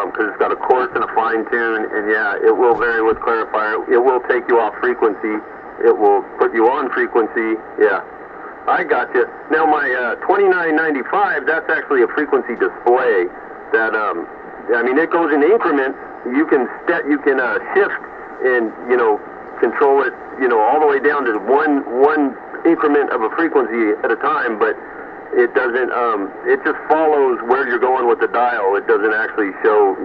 because it's got a coarse and a fine tune, and yeah, it will vary with clarifier. It will take you off frequency. It will put you on frequency. Yeah, I got you. Now my 2995, that's actually a frequency display. That I mean, it goes in increments. You can shift and, you know, control it, you know, all the way down to one increment of a frequency at a time, but it doesn't, it just follows where you're going with the dial. It doesn't actually show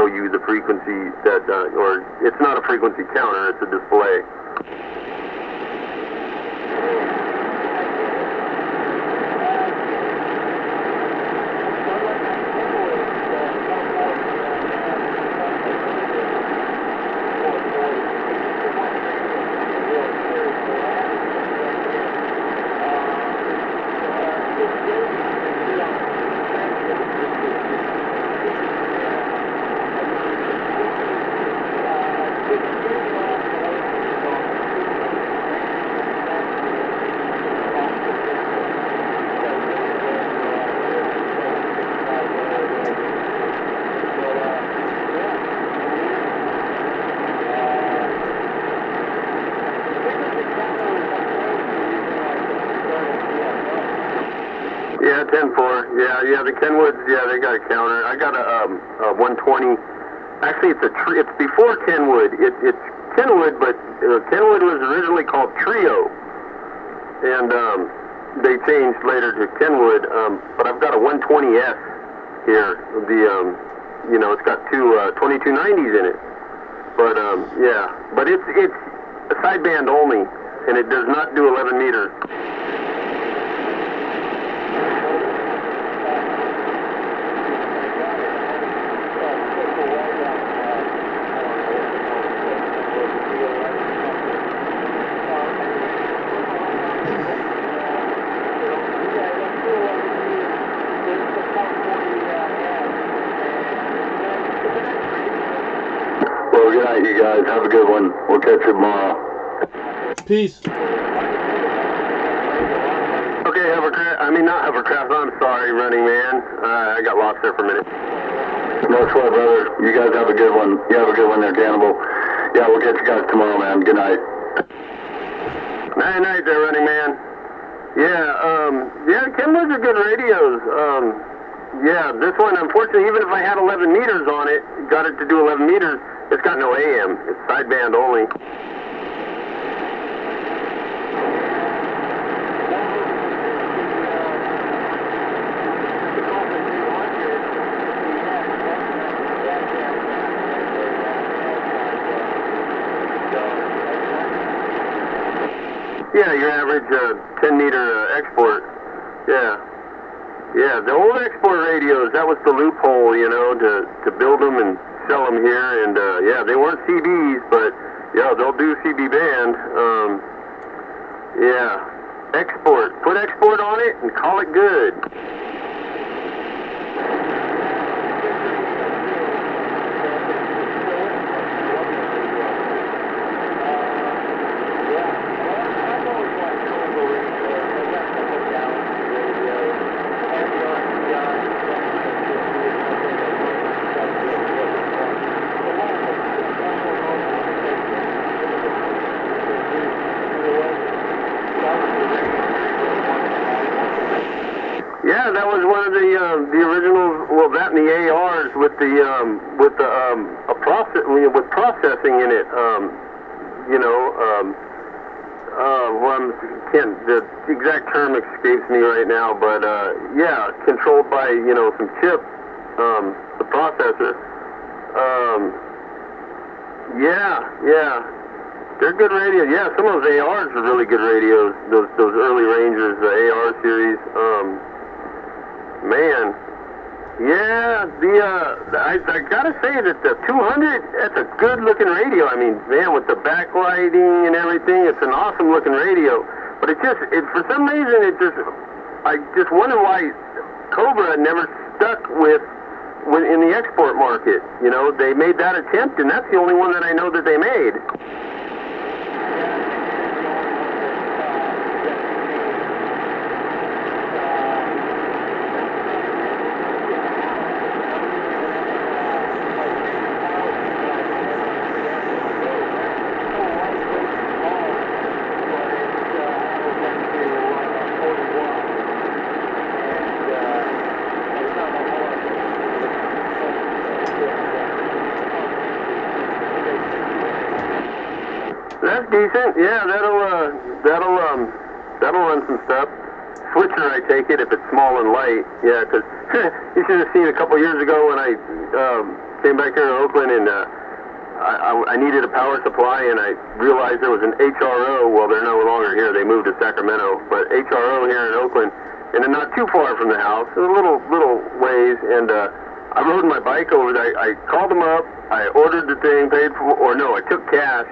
you the frequency that, or it's not a frequency counter, it's a display. Yeah, the Kenwoods, yeah, they got a counter. I got a 120. Actually, it's before Kenwood. It's Kenwood, but Kenwood was originally called Trio, and they changed later to Kenwood. But I've got a 120S here. It's got two 2290s in it. But yeah, but it's a sideband only, and it does not do 11 meters. Well, good night, you guys. Have a good one. We'll catch you tomorrow. Peace. Okay, not Hovercraft. I'm sorry, Running Man. I got lost there for a minute. No sweat, brother. You guys have a good one. You have a good one there, Cannibal. Yeah, we'll catch you guys tomorrow, man. Good night. Night there, Running Man. Yeah, Kenwoods are good radios. Yeah, this one, unfortunately, even if I had 11 meters on it, got it to do 11 meters, it's got no AM. It's sideband only. Yeah, your average 10-meter export. Yeah, the old export radios, that was the loophole, to build them and sell them here. And, yeah, they weren't CBs, but, yeah, they'll do CB band. Yeah, export. Put export on it and call it good. Yeah, that was one of the original. Well, that and the ARs with processing in it. The exact term escapes me right now, but yeah, controlled by some chips, the processor. Yeah. They're good radios. Yeah, some of those ARs are really good radios. Those early Rangers, the AR series. Man, yeah, I gotta say that the 200, that's a good looking radio. I mean, man, with the backlighting and everything, it's an awesome looking radio. But for some reason, I just wonder why Cobra never stuck in the export market. They made that attempt, and that's the only one that I know that they made. That's decent. Yeah, that'll run some stuff. Switcher, I take it, if it's small and light. Yeah, because you should have seen a couple years ago when I came back here to Oakland and I needed a power supply, and I realized there was an HRO. Well, they're no longer here. They moved to Sacramento, but HRO here in Oakland, and they're not too far from the house. It was a little ways, and I rode my bike over there. I called them up. I ordered the thing, I took cash.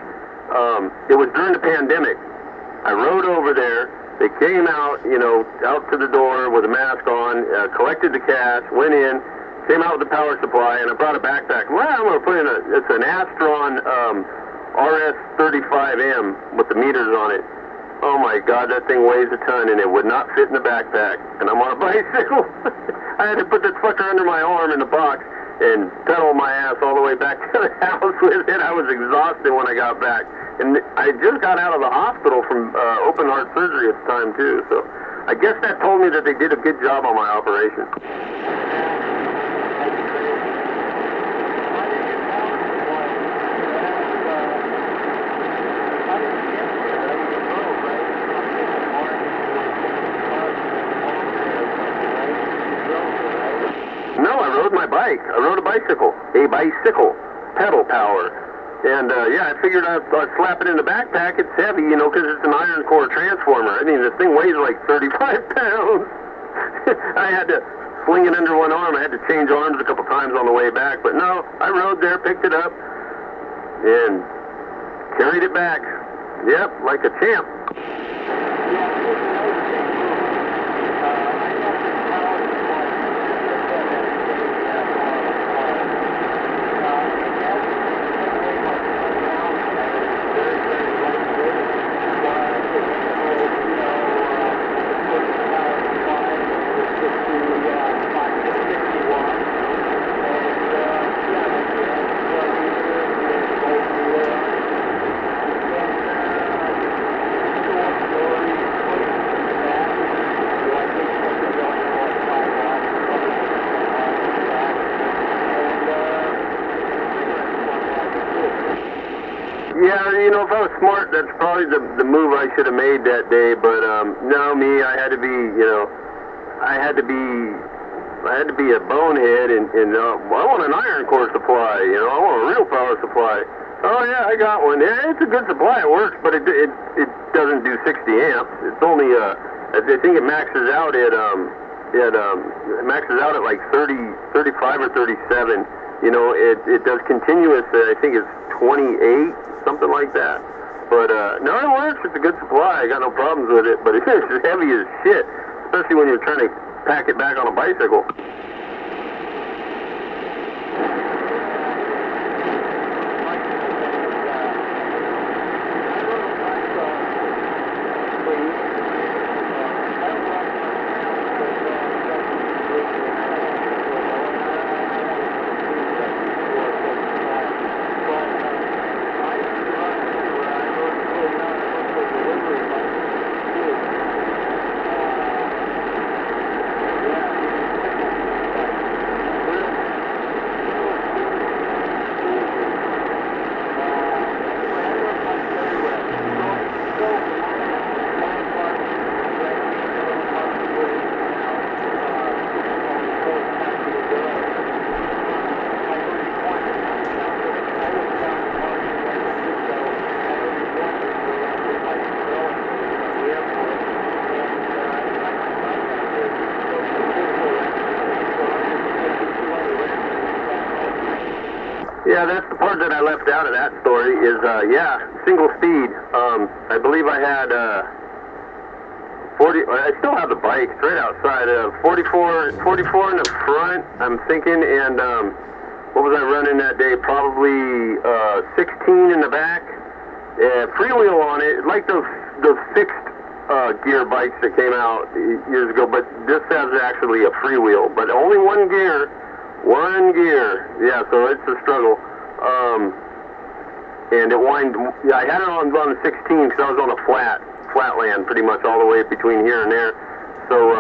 It was during the pandemic. I rode over there. They came out, out to the door with a mask on, collected the cash, went in, came out with the power supply, and I brought a backpack. Well, I'm going to put in it's an Astron RS35M with the meters on it. Oh my God, that thing weighs a ton, and it would not fit in the backpack. And I'm on a bicycle. I had to put that fucker under my arm in the box and pedal my ass all the way back to the house with it. I was exhausted when I got back. And I just got out of the hospital from open heart surgery at the time, too. So I guess that told me that they did a good job on my operation. No, I rode my bike. I rode a bicycle, pedal power. And, yeah, I figured I'd slap it in the backpack. It's heavy, you know, because it's an iron core transformer. I mean, this thing weighs like 35 pounds. I had to sling it under one arm. I had to change arms a couple times on the way back. But no, I rode there, picked it up, and carried it back. Yep, like a champ. Yeah, you know, if I was smart, that's probably the move I should have made that day. But no, me, I had to be, you know, I had to be a bonehead, and I want an iron core supply. You know, I want a real power supply. Oh yeah, I got one. Yeah, it's a good supply. It works, but it doesn't do 60 amps. It's only I think it maxes out at like 30, 35 or 37. You know, it does continuous. I think it's 28, something like that. But no, it works. It's a good supply. I got no problems with it. But it's heavy as shit, especially when you're trying to pack it back on a bicycle. Yeah, that's the part that I left out of that story is, yeah, single speed. I believe I had 40, I still have the bike straight outside, 44 in the front, I'm thinking, and what was I running that day? Probably 16 in the back. Freewheel on it, like those fixed gear bikes that came out years ago, but this has actually a freewheel, but only one gear. One gear, yeah, so it's a struggle. And it winds, yeah, I had it on the 16 because I was on a flatland pretty much all the way between here and there. So,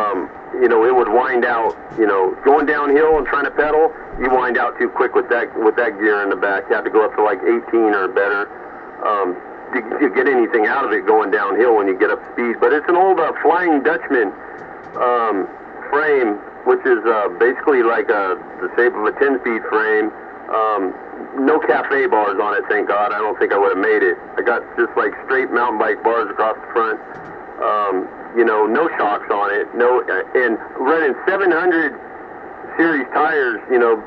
you know, it would wind out, you know, going downhill and trying to pedal, you wind out too quick with that gear in the back. You have to go up to like 18 or better to get anything out of it going downhill when you get up speed. But it's an old Flying Dutchman frame, which is basically like the shape of a 10-speed frame. No cafe bars on it, thank God. I don't think I would have made it. I got just like straight mountain bike bars across the front. You know, no shocks on it. No, and running 700 series tires. You know,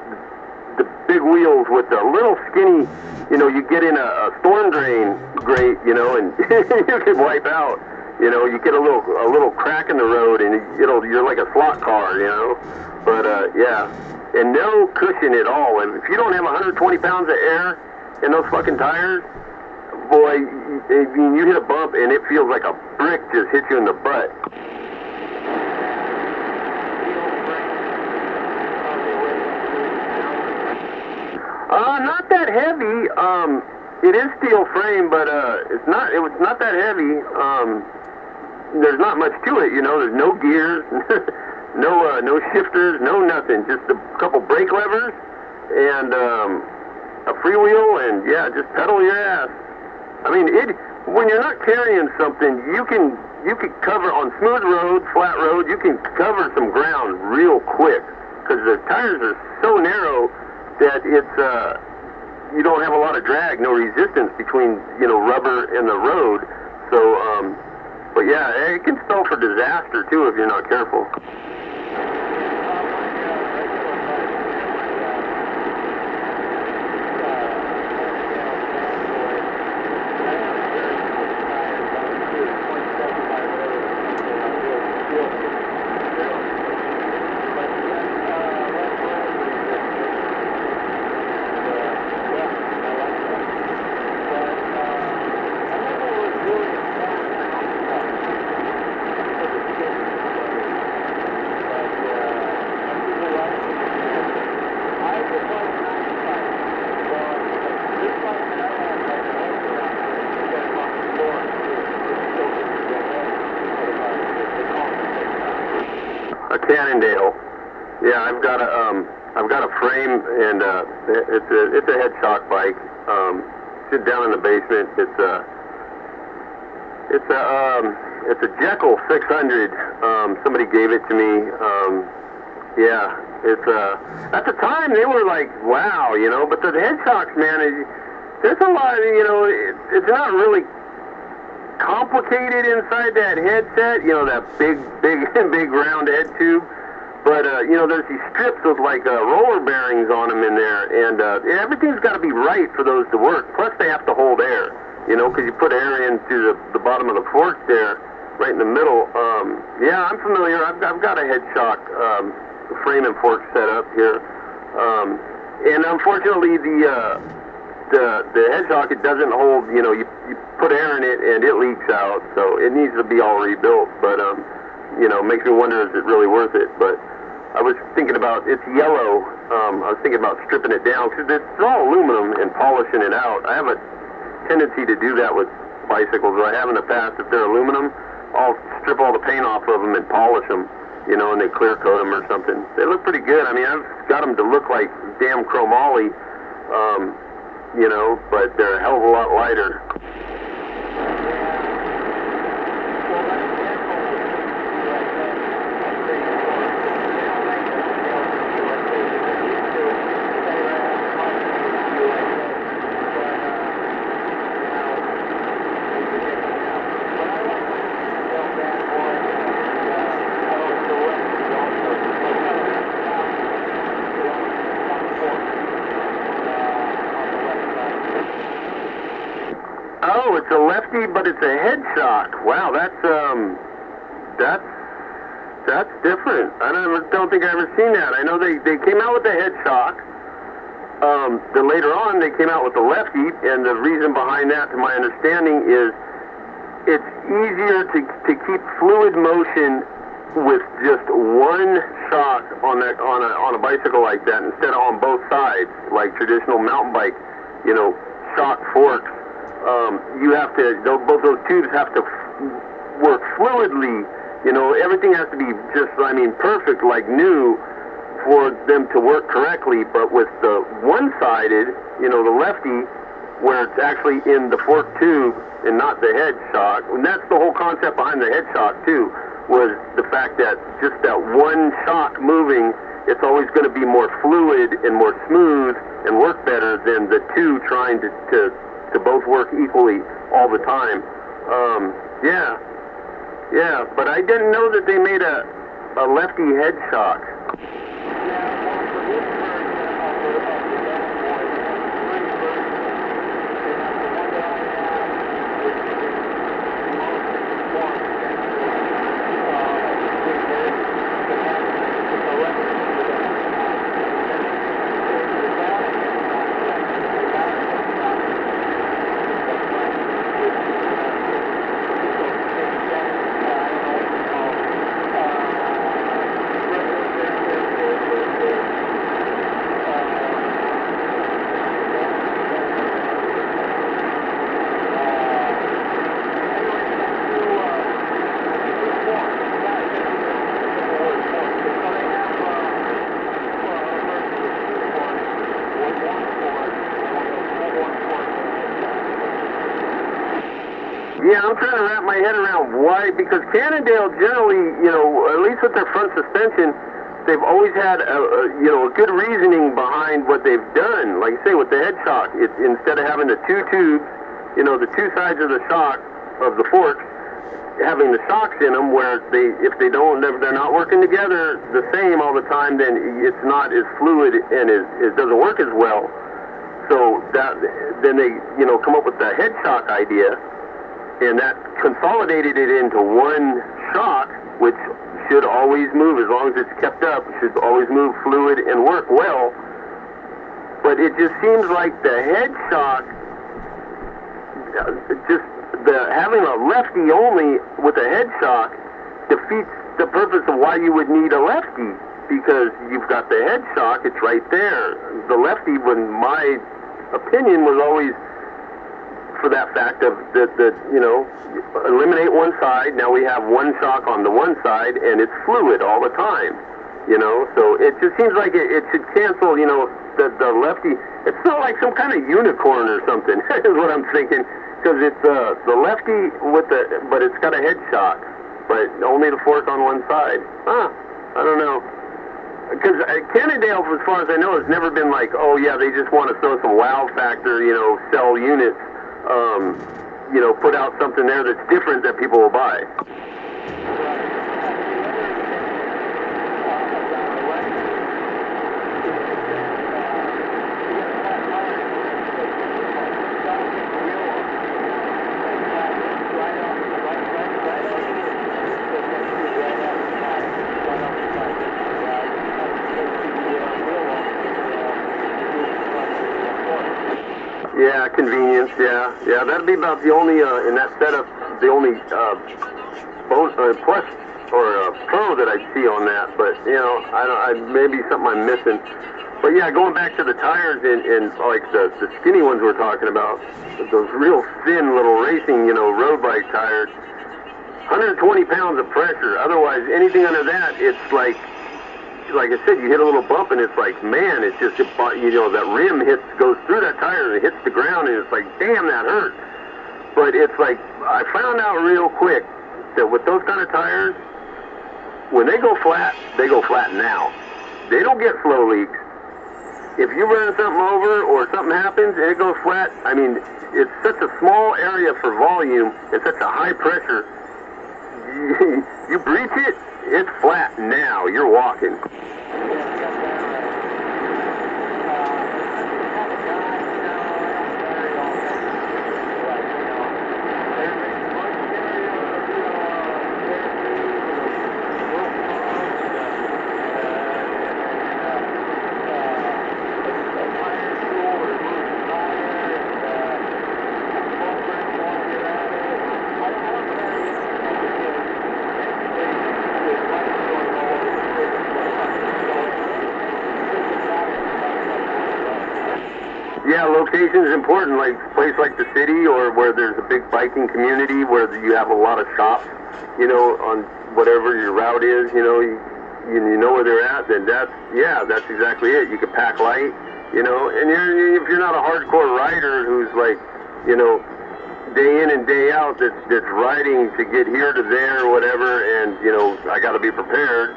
the big wheels with the little skinny. You know, you get in a storm drain grate. You know, and you could wipe out. You know, you get a little crack in the road, and you're like a slot car. You know, but yeah. And no cushion at all. And if you don't have 120 pounds of air in those fucking tires, boy, you hit a bump and it feels like a brick just hit you in the butt. Not that heavy. It is steel frame, but it was not that heavy. there's not much to it, you know. There's no gears, no shifters, no nothing. Just a couple brake levers and a freewheel, and yeah, just pedal your ass. I mean, when you're not carrying something, you can cover on smooth road, flat road. You can cover some ground real quick because the tires are so narrow that it's you don't have a lot of drag, no resistance between, you know, rubber and the road. So, but yeah, it can spell for disaster too if you're not careful. A Cannondale. Yeah, I've got a frame, and it's a head shock bike. Sit down in the basement. It's a Jekyll 600. Somebody gave it to me. Yeah, it's at the time they were like, wow, you know. But the head shocks, man, there's a lot. You know, it's not really complicated inside that headset, you know, that big round head tube. But, you know, there's these strips with, like, roller bearings on them in there, and everything's got to be right for those to work. Plus, they have to hold air, you know, because you put air into the bottom of the fork there, right in the middle. Yeah, I'm familiar. I've got a head shock frame and fork set up here. And unfortunately, the head shock, it doesn't hold, you know, you put air in it and it leaks out, so it needs to be all rebuilt. But, you know, makes me wonder, is it really worth it? But I was thinking about, it's yellow. I was thinking about stripping it down because it's all aluminum and polishing it out. I have a tendency to do that with bicycles, or I have in the past. If they're aluminum, I'll strip all the paint off of them and polish them, you know, and then clear coat them or something. They look pretty good. I mean, I've got them to look like damn chromoly, you know, but they're a hell of a lot lighter. Oh, it's a lefty, but it's a head shock. Wow, that's different. I don't think I've ever seen that. I know they came out with the head shock. Then later on, they came out with the lefty, and the reason behind that, to my understanding, is it's easier to keep fluid motion with just one shock on a bicycle like that instead of on both sides, like traditional mountain bike, you know, shock forks. You have to, both those tubes have to work fluidly, you know, everything has to be just, I mean, perfect, like new, for them to work correctly. But with the one-sided, you know, the lefty, where it's actually in the fork tube and not the head shock, and that's the whole concept behind the head shock too, was the fact that just that one shock moving, it's always going to be more fluid and more smooth and work better than the two trying to both work equally all the time. Yeah, but I didn't know that they made a lefty head shock. Yeah, I'm trying to wrap my head around why, because Cannondale generally, you know, at least with their front suspension, they've always had a good reasoning behind what they've done. Like I say, with the head shock, it's instead of having the two tubes, you know, the two sides of the shock of the forks, having the shocks in them, where if they're not working together the same all the time, then it's not as fluid and it doesn't work as well. So then they, you know, come up with the head shock idea, and that consolidated it into one shock, which should always move as long as it's kept up. It should always move fluid and work well. But it just seems like the head shock, having a lefty only with a head shock defeats the purpose of why you would need a lefty, because you've got the head shock, it's right there. The lefty, in my opinion, was always for that fact of that, you know, eliminate one side. Now we have one shock on the one side, and it's fluid all the time, you know. So it just seems like it should cancel, you know, the lefty. It's not like some kind of unicorn or something, is what I'm thinking, because it's the lefty but it's got a head shock, but only the fork on one side. I don't know. Because Cannondale, as far as I know, has never been like, oh yeah, they just want to throw some wow factor, you know, sell units. You know, put out something there that's different that people will buy. Yeah, convenience. Yeah, that'd be about the only in that setup, the only plus or pro that I'd see on that. But you know, maybe something I'm missing. But yeah, going back to the tires and like the skinny ones we're talking about, those real thin little racing, you know, road bike tires, 120 pounds of pressure. Otherwise, anything under that, it's like I said, you hit a little bump and it's like, man, it's just, you know, that rim goes through that tire and it hits the ground and it's like, damn, that hurt. But it's like, I found out real quick that with those kind of tires, when they go flat now. They don't get flow leaks. If you run something over or something happens and it goes flat, I mean, it's such a small area for volume and such a high pressure. You breach it, it's flat now. You're walking. Yeah, location is important, like a place like the city or where there's a big biking community where you have a lot of shops, you know, on whatever your route is, you know, you know where they're at, then that's exactly it. You can pack light, you know, and if you're not a hardcore rider who's like, you know, day in and day out that's riding to get here to there or whatever, and, you know, I got to be prepared,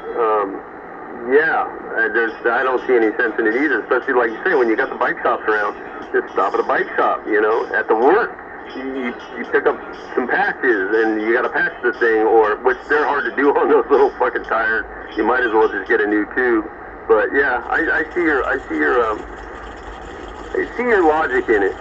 I don't see any sense in it either, especially like you say, when you got the bike shops around, just stop at a bike shop, you know, at the work. You pick up some patches and you got to patch the thing, or which they're hard to do on those little fucking tires. You might as well just get a new tube. But yeah, I see your logic in it.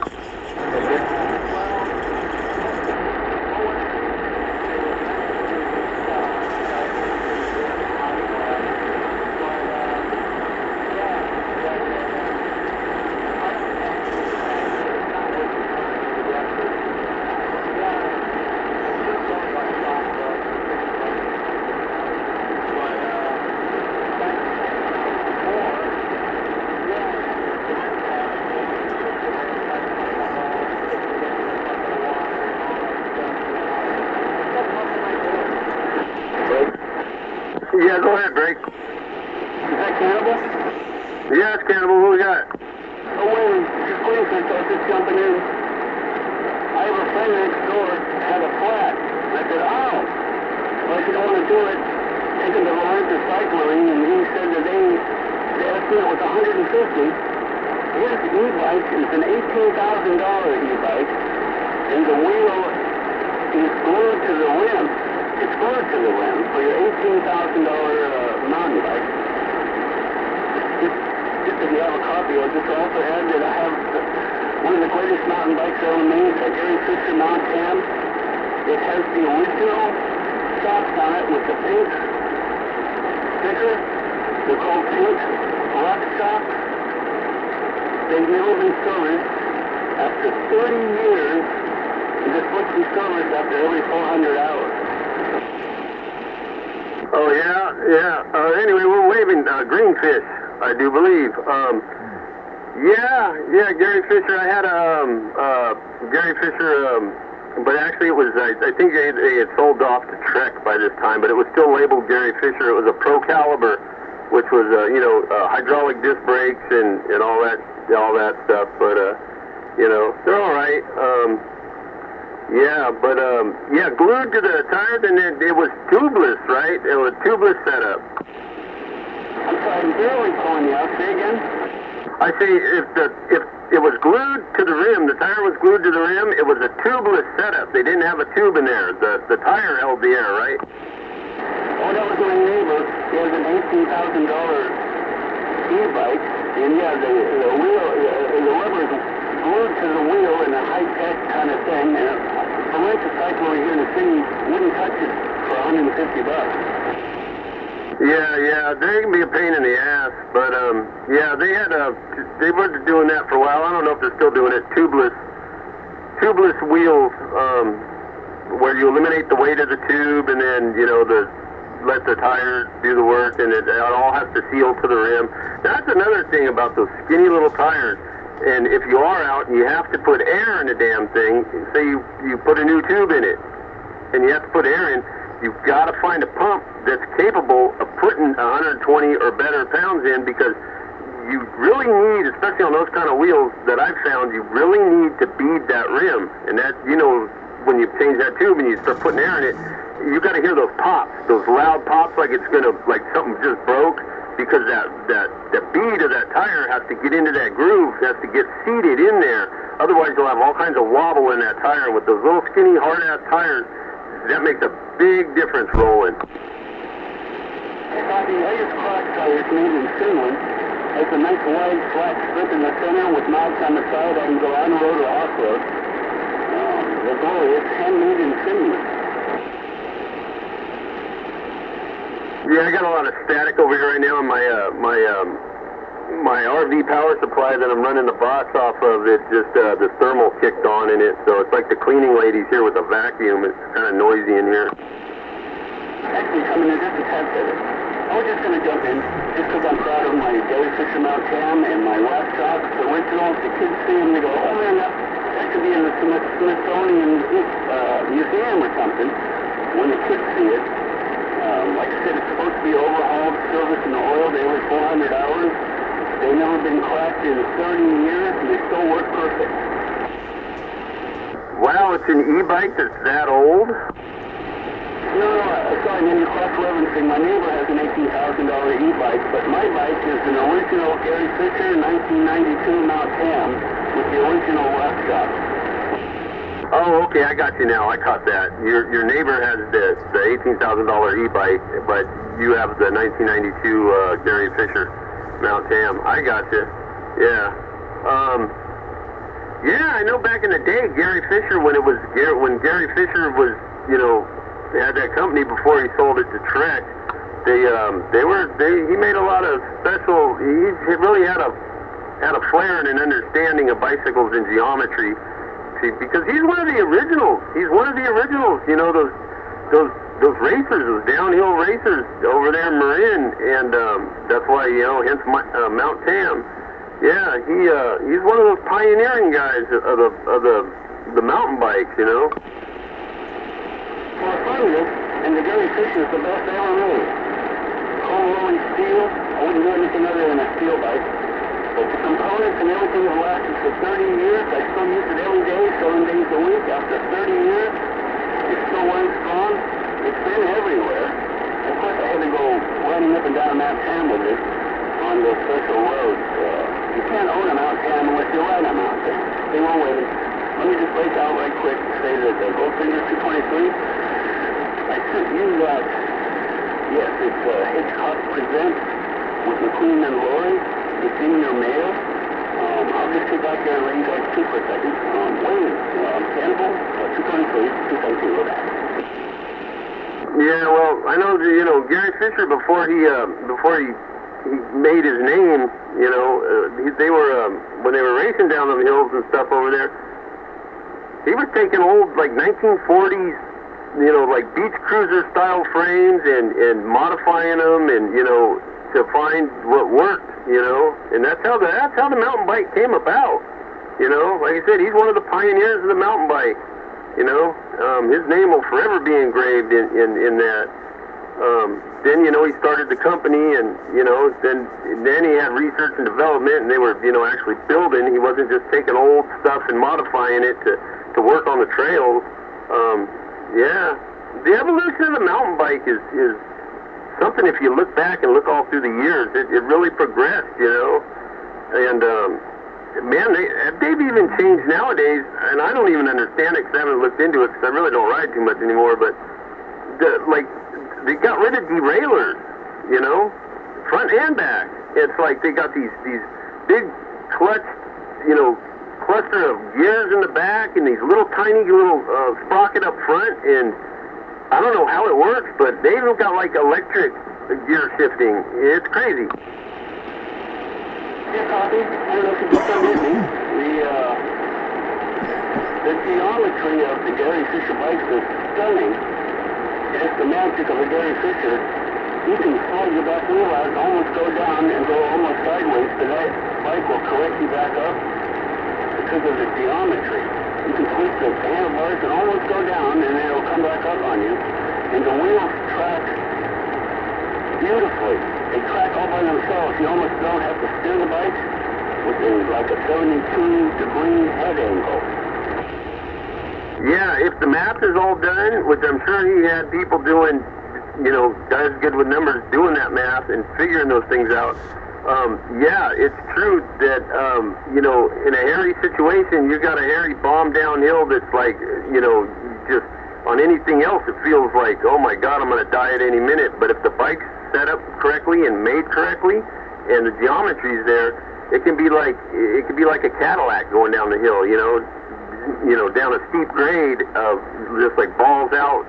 when it was $150. His e-bike is an $18,000 e-bike, and the wheel is glued to the rim. It's glued to the rim for your $18,000 mountain bike. Just if you have a copy, I'll just also add that I have one of the greatest mountain bikes ever made, a Gary Fisher Mount Tam. It has the original shocks on it with the pink sticker. They're called pink rock shocks. They've never been serviced. After 30 years, they're supposed to be serviced after every 400 hours. Oh, yeah. Anyway, we're waving Greenfish, I do believe. Yeah, Gary Fisher. I had a Gary Fisher, but actually it was, I think they had sold off to Trek by this time, but it was still labeled Gary Fisher. It was a Pro Caliber, which was, hydraulic disc brakes and all that stuff, but, they're all right. Glued to the tires, and it was tubeless, right? It was tubeless setup. I'm sorry, I'm barely calling you out. Say again? I say if it was glued to the rim, the tire was glued to the rim, it was a tubeless setup. They didn't have a tube in there. The tire held the air, right? Oh, that was my neighbor. He has an $18,000 e-bike, and yeah, the wheel, the rubber is glued to the wheel in a high-tech kind of thing. A rental cycle over here in the city wouldn't touch it for $150. Yeah, they can be a pain in the ass, but they were doing that for a while. I don't know if they're still doing it. Tubeless wheels, where you eliminate the weight of the tube, and then let the tires do the work, and it all has to seal to the rim. That's another thing about those skinny little tires. And if you are out and you have to put air in the damn thing, say you put a new tube in it, and you have to put air in, you've got to find a pump that's capable of putting 120 or better pounds in, because you really need, especially on those kind of wheels that I've found, you really need to bead that rim. And that, when you change that tube and you start putting air in it, you got to hear those pops, those loud pops, like it's gonna, like something just broke, because that bead of that tire has to get into that groove, has to get seated in there. Otherwise, you'll have all kinds of wobble in that tire. With those little skinny hard-ass tires, that makes a big difference rolling. The latest cross tires made in Finland has a nice wide flat strip in the center with knobs on the side. I can go on road or off road. They're glorious, handmade in Finland. Yeah, I got a lot of static over here right now in my RV power supply that I'm running the box off of. It just the thermal kicked on in it, so it's like the cleaning ladies here with a vacuum. It's kind of noisy in here. Actually, coming in just a tad bit. I was just going to jump in, just because I'm proud of my Gary Fisher Mount Tam and my rock shocks, the original. The kids see them, they go, oh man, that could be in the Smithsonian Museum or something. When the kids see it, like I said, it's supposed to be overhauled, service and oiled every 400 hours. They've never been cracked in 30 years, and they still work perfect. Wow, it's an e-bike that's that old? No, sorry, man, you're cross-referencing. My neighbor has an $18,000 e-bike, but my bike is an original Gary Fisher 1992 Mount Tam with the original rock shop. Oh, okay, I got you now. I caught that. Your neighbor has the $18,000 e-bike, but you have the 1992 Gary Fisher Mount Tam. I got you. Yeah. I know back in the day, Gary Fisher, when Gary Fisher was, had that company before he sold it to Trek, he made a lot of special. He really had a flair and an understanding of bicycles and geometry. Because he's one of the originals. He's one of the originals. Those racers, those downhill racers over there in Marin, and that's why hence Mount Tam. Yeah, he's one of those pioneering guys of the mountain bikes. Well, I find this, and the Gary Fisher is the best ever made. Cold rolling steel. I wouldn't do anything other than a steel bike. But the components and everything have lasted for 30 years. I still use it every day, 7 days a week. After 30 years, it still runs strong. It's been everywhere. Of course, I had to go running up and down Mount Tam with it on on those special roads. You can't own a mountain cam unless you ride a mountain. They won't wait. Let me just break out right quick and say that the Goldfinger 223, I sent you that. Yes, it's Hitchcock Presents with McQueen and Lori. It's in your mail. I'll just sit back there and let you guys speak for a second. Wayne, Cannibal, 223, 217, go back. Yeah, well, I know that, Gary Fisher, before he made his name, they were when they were racing down the hills and stuff over there, he was taking old, like, 1940s, like beach cruiser style frames and modifying them and, to find what worked, and that's how the mountain bike came about. Like I said, he's one of the pioneers of the mountain bike. His name will forever be engraved in that. Then he started the company, and then he had research and development, and they were actually building. He wasn't just taking old stuff and modifying it to work on the trails. Yeah, the evolution of the mountain bike is something. If you look back and look all through the years, it really progressed. And man, they've even changed nowadays, and I don't even understand it because I haven't looked into it because I really don't ride too much anymore. But they got rid of derailleurs, front and back. It's like they got these big clutch, cluster of gears in the back and these little tiny sprocket up front, and I don't know how it works, but they even got like electric gear shifting. It's crazy. Yeah, copy. I don't know if you just unmute me. The geometry of the Gary Fisher bikes is stunning. It's the magic of a Gary Fisher. You can slide your back wheel out and almost go down and go almost sideways, but that bike will correct you back up because of the geometry. You can twist the handlebars and almost go down, and then it'll come back up on you. And the wheels track beautifully. They track all by themselves. You almost don't have to steer the bike with like a 72-degree head angle. Yeah, if the map is all done, which I'm sure he had people doing, guys good with numbers doing that math and figuring those things out. Yeah, it's true that, in a hairy situation, you got a hairy bomb downhill that's like, just on anything else, it feels like, oh my God, I'm going to die at any minute. But if the bike's set up correctly and made correctly and the geometry's there, it can be like a Cadillac going down the hill, down a steep grade of just like balls out,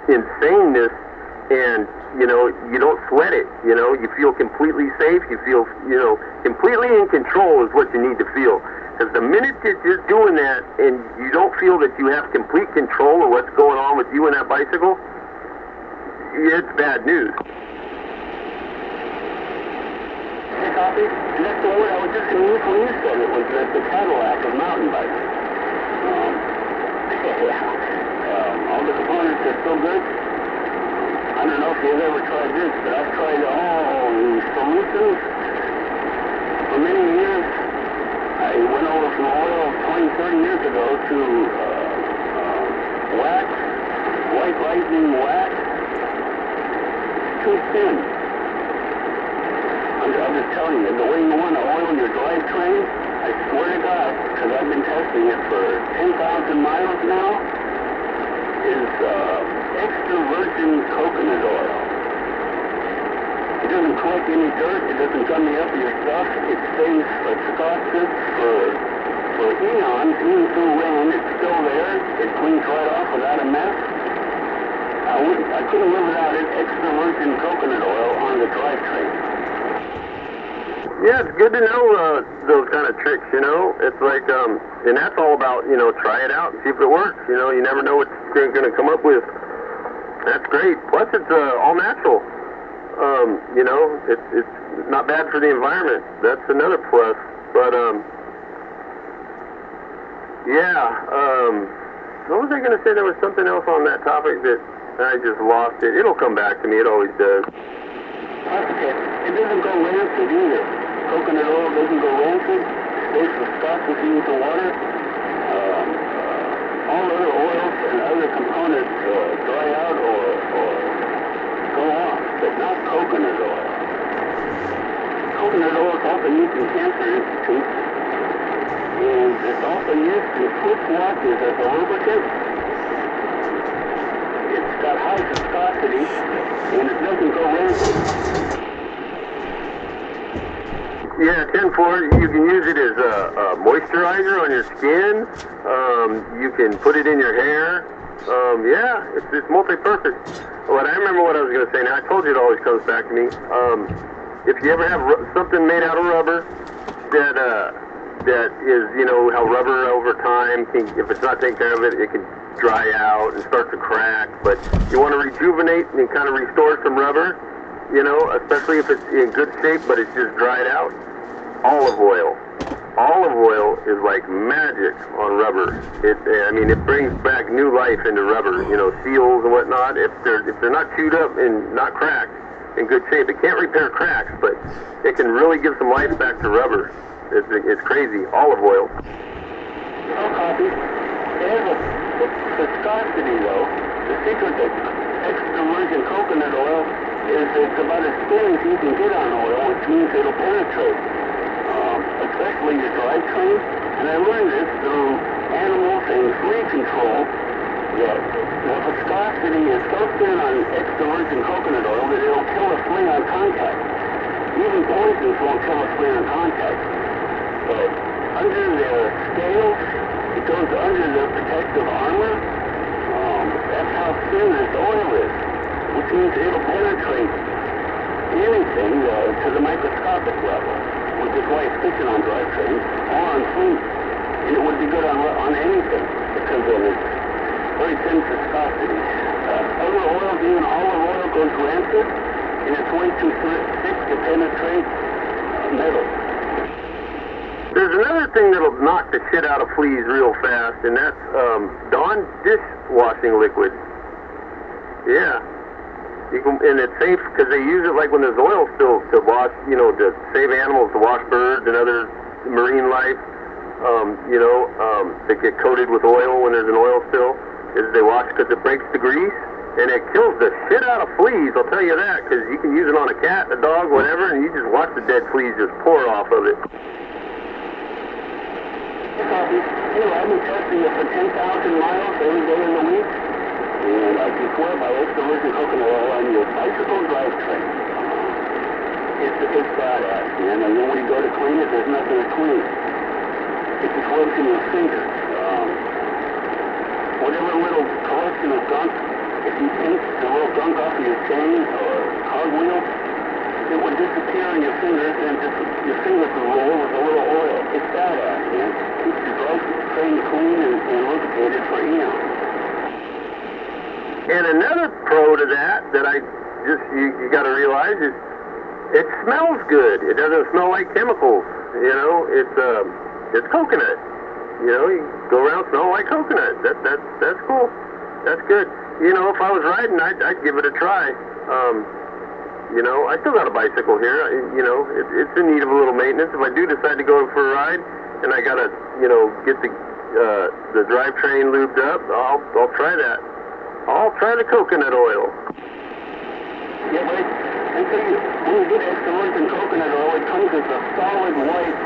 insaneness. And, you don't sweat it, you feel completely safe, you feel, completely in control is what you need to feel. Because the minute that you're doing that and you don't feel that you have complete control of what's going on with you and that bicycle, it's bad news. Hey, copy? And that's the word I was just going to use when you said it, was the Cadillac of mountain bikes. All the components are so good. I don't know if you've ever tried this, but I've tried all the solutions. For many years, I went over from oil 20, 30 years ago to wax, white lightning wax, too thin. I'm just telling you, the way you want to oil your drivetrain, I swear to God, because I've been testing it for 10,000 miles now, is extra virgin coconut oil. It doesn't collect any dirt, it doesn't gum me up your stuff, it stays Scotches for eons, even through rain, it's still there, it cleans right off without a mess. I couldn't live without it, extra virgin coconut oil on the drivetrain. Yeah, it's good to know those kind of tricks, It's like, and that's all about, try it out and see if it works. You never know what you're going to come up with. That's great. Plus, it's all natural. It's not bad for the environment. That's another plus. But, what was I going to say? There was something else on that topic that I just lost it. It'll come back to me. It always does. Okay. It doesn't go rancid either. Coconut oil doesn't go rancid. Stays for Scotch with the water. All other oils and other components dry out or go off, but not coconut oil. coconut oil is often used in cancer institutes, and it's often used in fruit washes as a lubricant. It's got high viscosity, and it doesn't go rancid. Yeah, 10-4, you can use it as a moisturizer on your skin. You can put it in your hair. Yeah, it's multi-purpose. What I remember what I was going to say now, I told you it always comes back to me. If you ever have something made out of rubber that is, you know, how rubber over time, if it's not taken care of it can dry out and start to crack. But you want to rejuvenate and kind of restore some rubber, you know, especially if it's in good shape, but it's just dried out. Olive oil. Olive oil is like magic on rubber. I mean, it brings back new life into rubber. You know, seals and whatnot. If they're not chewed up and not cracked, in good shape, it can't repair cracks, but it can really give some life back to rubber. It's crazy. Olive oil. No copy. It has a viscosity though. The secret to extra virgin coconut oil is it's about as thin as you can get on oil, which means it'll penetrate, especially your drivetrain. And I learned this through animals and flea control, that the viscosity is so thin on extra virgin coconut oil that it'll kill a flea on contact. Even poisons won't kill a flea on contact. But under the scales, it goes under the protective armor. That's how thin this oil is, which means it'll penetrate anything to the microscopic level, which is why it's fixing on drivetrains or on fleet. And it would be good on anything because of its very thin viscosity. Other oils, even olive oil, goes rancid, and it's way too thick to penetrate metal. There's another thing that'll knock the shit out of fleas real fast, and that's Dawn dishwashing liquid. Yeah. And it's safe because they use it like when there's oil spill to wash, you know, to save animals, to wash birds and other marine life. They get coated with oil when there's an oil spill. Is they wash because it breaks the grease and it kills the shit out of fleas. I'll tell you that, because you can use it on a cat, a dog, whatever, and you just watch the dead fleas just pour off of it. I've been testing it for 10,000 miles every day of the week, and I can swear by extra virgin coconut oil on your bicycle drivetrain. It's badass, man. And then when you go to clean it, there's nothing to clean. It just works in your fingers. Whatever little collection of gunk, if you take the little gunk off of your chain or cogwheel, it would disappear in your fingers, and just your fingers would roll with a little oil. It's badass, man. Keeps your drivetrain clean and lubricated for eons. And another pro to that I just you got to realize is it smells good. It doesn't smell like chemicals. You know, it's coconut. You know, you go around smelling like coconut. That's cool. That's good. You know, if I was riding, I'd give it a try. You know, I still got a bicycle here. You know, it's in need of a little maintenance. If I do decide to go for a ride, and I gotta, you know, get the drivetrain lubed up, I'll try that. I'll try the coconut oil. Yeah, but I tell you, when you get extra virgin coconut oil, it comes as a solid white.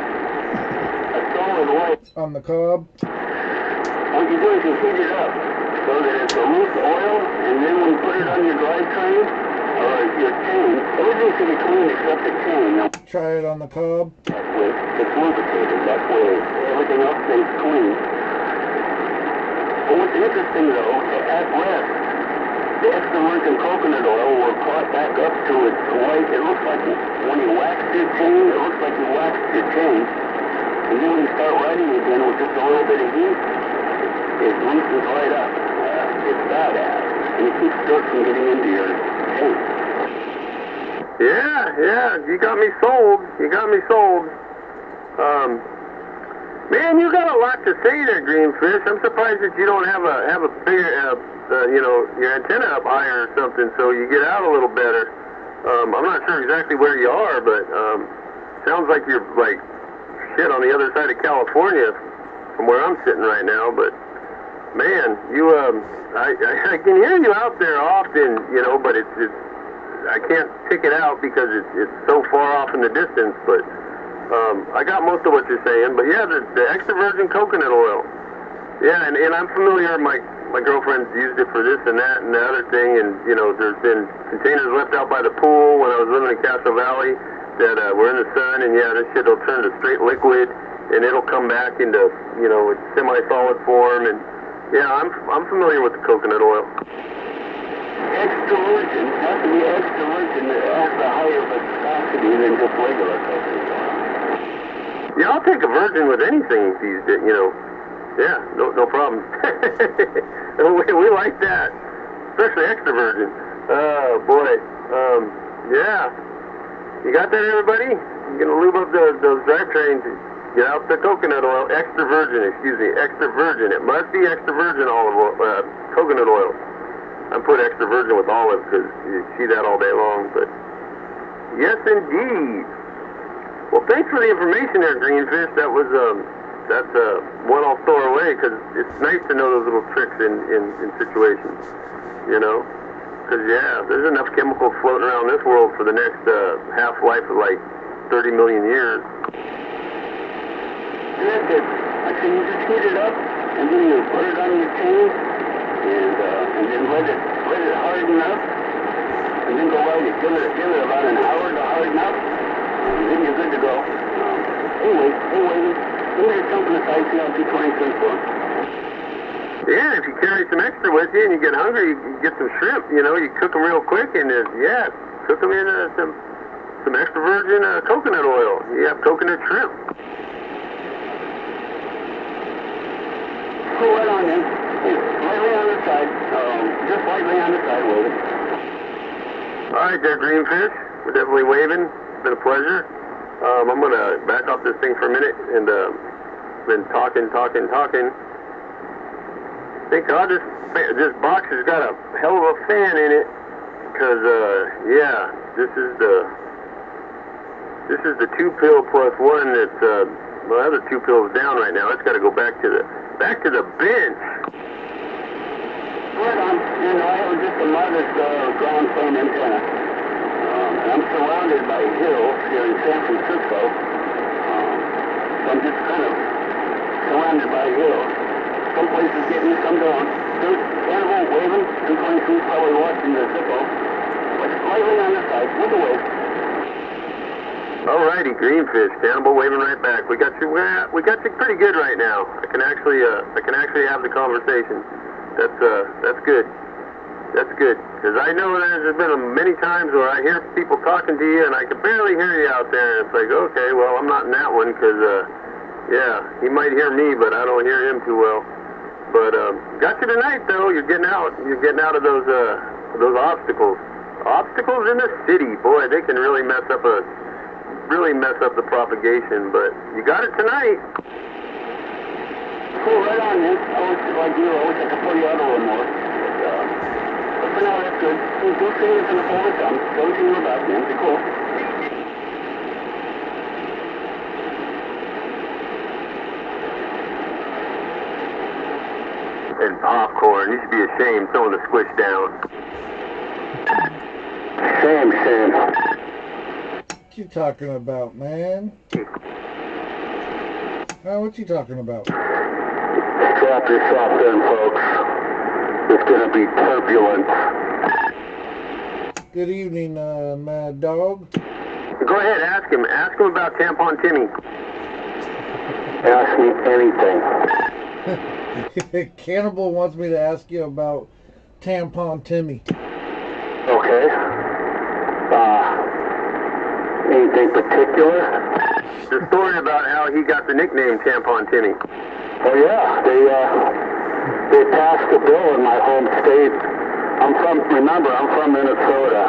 On the cob. What you do is you heat it up so that it's a loose oil, and then when you put it on your drivetrain or your chain, everything should be clean except the chain. Now, try it on the cob. That way it's lubricated. That way everything else stays clean. But what's interesting though, at rest, the extra virgin coconut oil will clot back up to its white. It looks like when you wax your chain, it looks like you waxed your chain. And then when you start riding again with just a little bit of heat, it loosens right up. It's badass. And it keeps dirt from getting into your tank. Yeah, you got me sold. Man, you got a lot to say there, Greenfish. I'm surprised that you don't have a bigger, you know, your antenna up higher or something so you get out a little better. I'm not sure exactly where you are, but sounds like you're like shit on the other side of California from where I'm sitting right now. But man, you I can hear you out there often, you know, but it's I can't pick it out because it's so far off in the distance, but I got most of what you're saying. But yeah, the extra virgin coconut oil. Yeah, and I'm familiar. My girlfriend's used it for this and that and the other thing, and you know, there's been containers left out by the pool when I was living in Castro Valley that were in the sun, and yeah, this shit will turn to straight liquid, and it'll come back into, you know, its semi-solid form, and yeah, I'm familiar with the coconut oil. Extra virgin, has to be extra virgin that has a higher viscosity than just regular coconut oil. Yeah, I'll take a virgin with anything these days, you know. Yeah, no problem. we like that, especially extra virgin. Oh boy, yeah. You got that, everybody? You're gonna lube up those drivetrains. Get out the coconut oil, extra virgin. Excuse me, extra virgin. It must be extra virgin olive oil, coconut oil. I put extra virgin with olive because you see that all day long. But yes, indeed. Well, thanks for the information there, Greenfish. That was that's one I'll store away because it's nice to know those little tricks in situations, you know. Because yeah, there's enough chemicals floating around this world for the next half-life of like 30 million years. That's it. I said you just heat it up and then you put it on your chain and then let it harden up and then go out and give it about an hour to harden up and then you're good to go. Anyway, let me just jump in the side, see how 223 for. Yeah, if you carry some extra with you and you get hungry, you get some shrimp, you know, you cook them real quick and yeah, cook them in some extra virgin coconut oil. You have coconut shrimp. Pull right on in. Lightly on the side. Just lightly on the side, waving. All right there, Greenfish. We're definitely waving. It's been a pleasure. I'm going to back off this thing for a minute and been talking. Thank God this box has got a hell of a fan in it, because yeah, this is the 2-pill plus one that's my other 2 pills down right now. It's got to go back to the bench. Right on. You know, I have just a modest ground phone antenna. And I'm surrounded by hills here in San Francisco. So I'm just kind of surrounded by hills. Some places get me, some don't. There's animal waving, 222 probably watching the Zippo. But slightly on the side, with the wave. Alrighty, Greenfish, Cannibal waving right back. We got you pretty good right now. I can actually have the conversation. That's good. That's good, because I know there's been many times where I hear people talking to you and I can barely hear you out there, and it's like, okay, well, I'm not in that one, because yeah, he might hear me, but I don't hear him too well. But got you tonight, though. You're getting out of those obstacles. Obstacles in the city, boy, they can really mess up the propagation. But you got it tonight. Cool, right on, man. I wish I could pull you out a little more. But for now, that's good. Go see us in the forward thumb. Go see you about, man. Be cool. And popcorn. You should be ashamed throwing the squish down. Shame. What you talking about, man? What you talking about? Strap yourself in, folks. It's gonna be turbulent. Good evening, Mad Dog. Go ahead, ask him. Ask him about Tampon Timmy. Ask me anything. Cannibal wants me to ask you about Tampon Timmy. Okay. Anything particular? The story about how he got the nickname Tampon Timmy. Oh yeah, they passed a bill in my home state. I'm from Minnesota.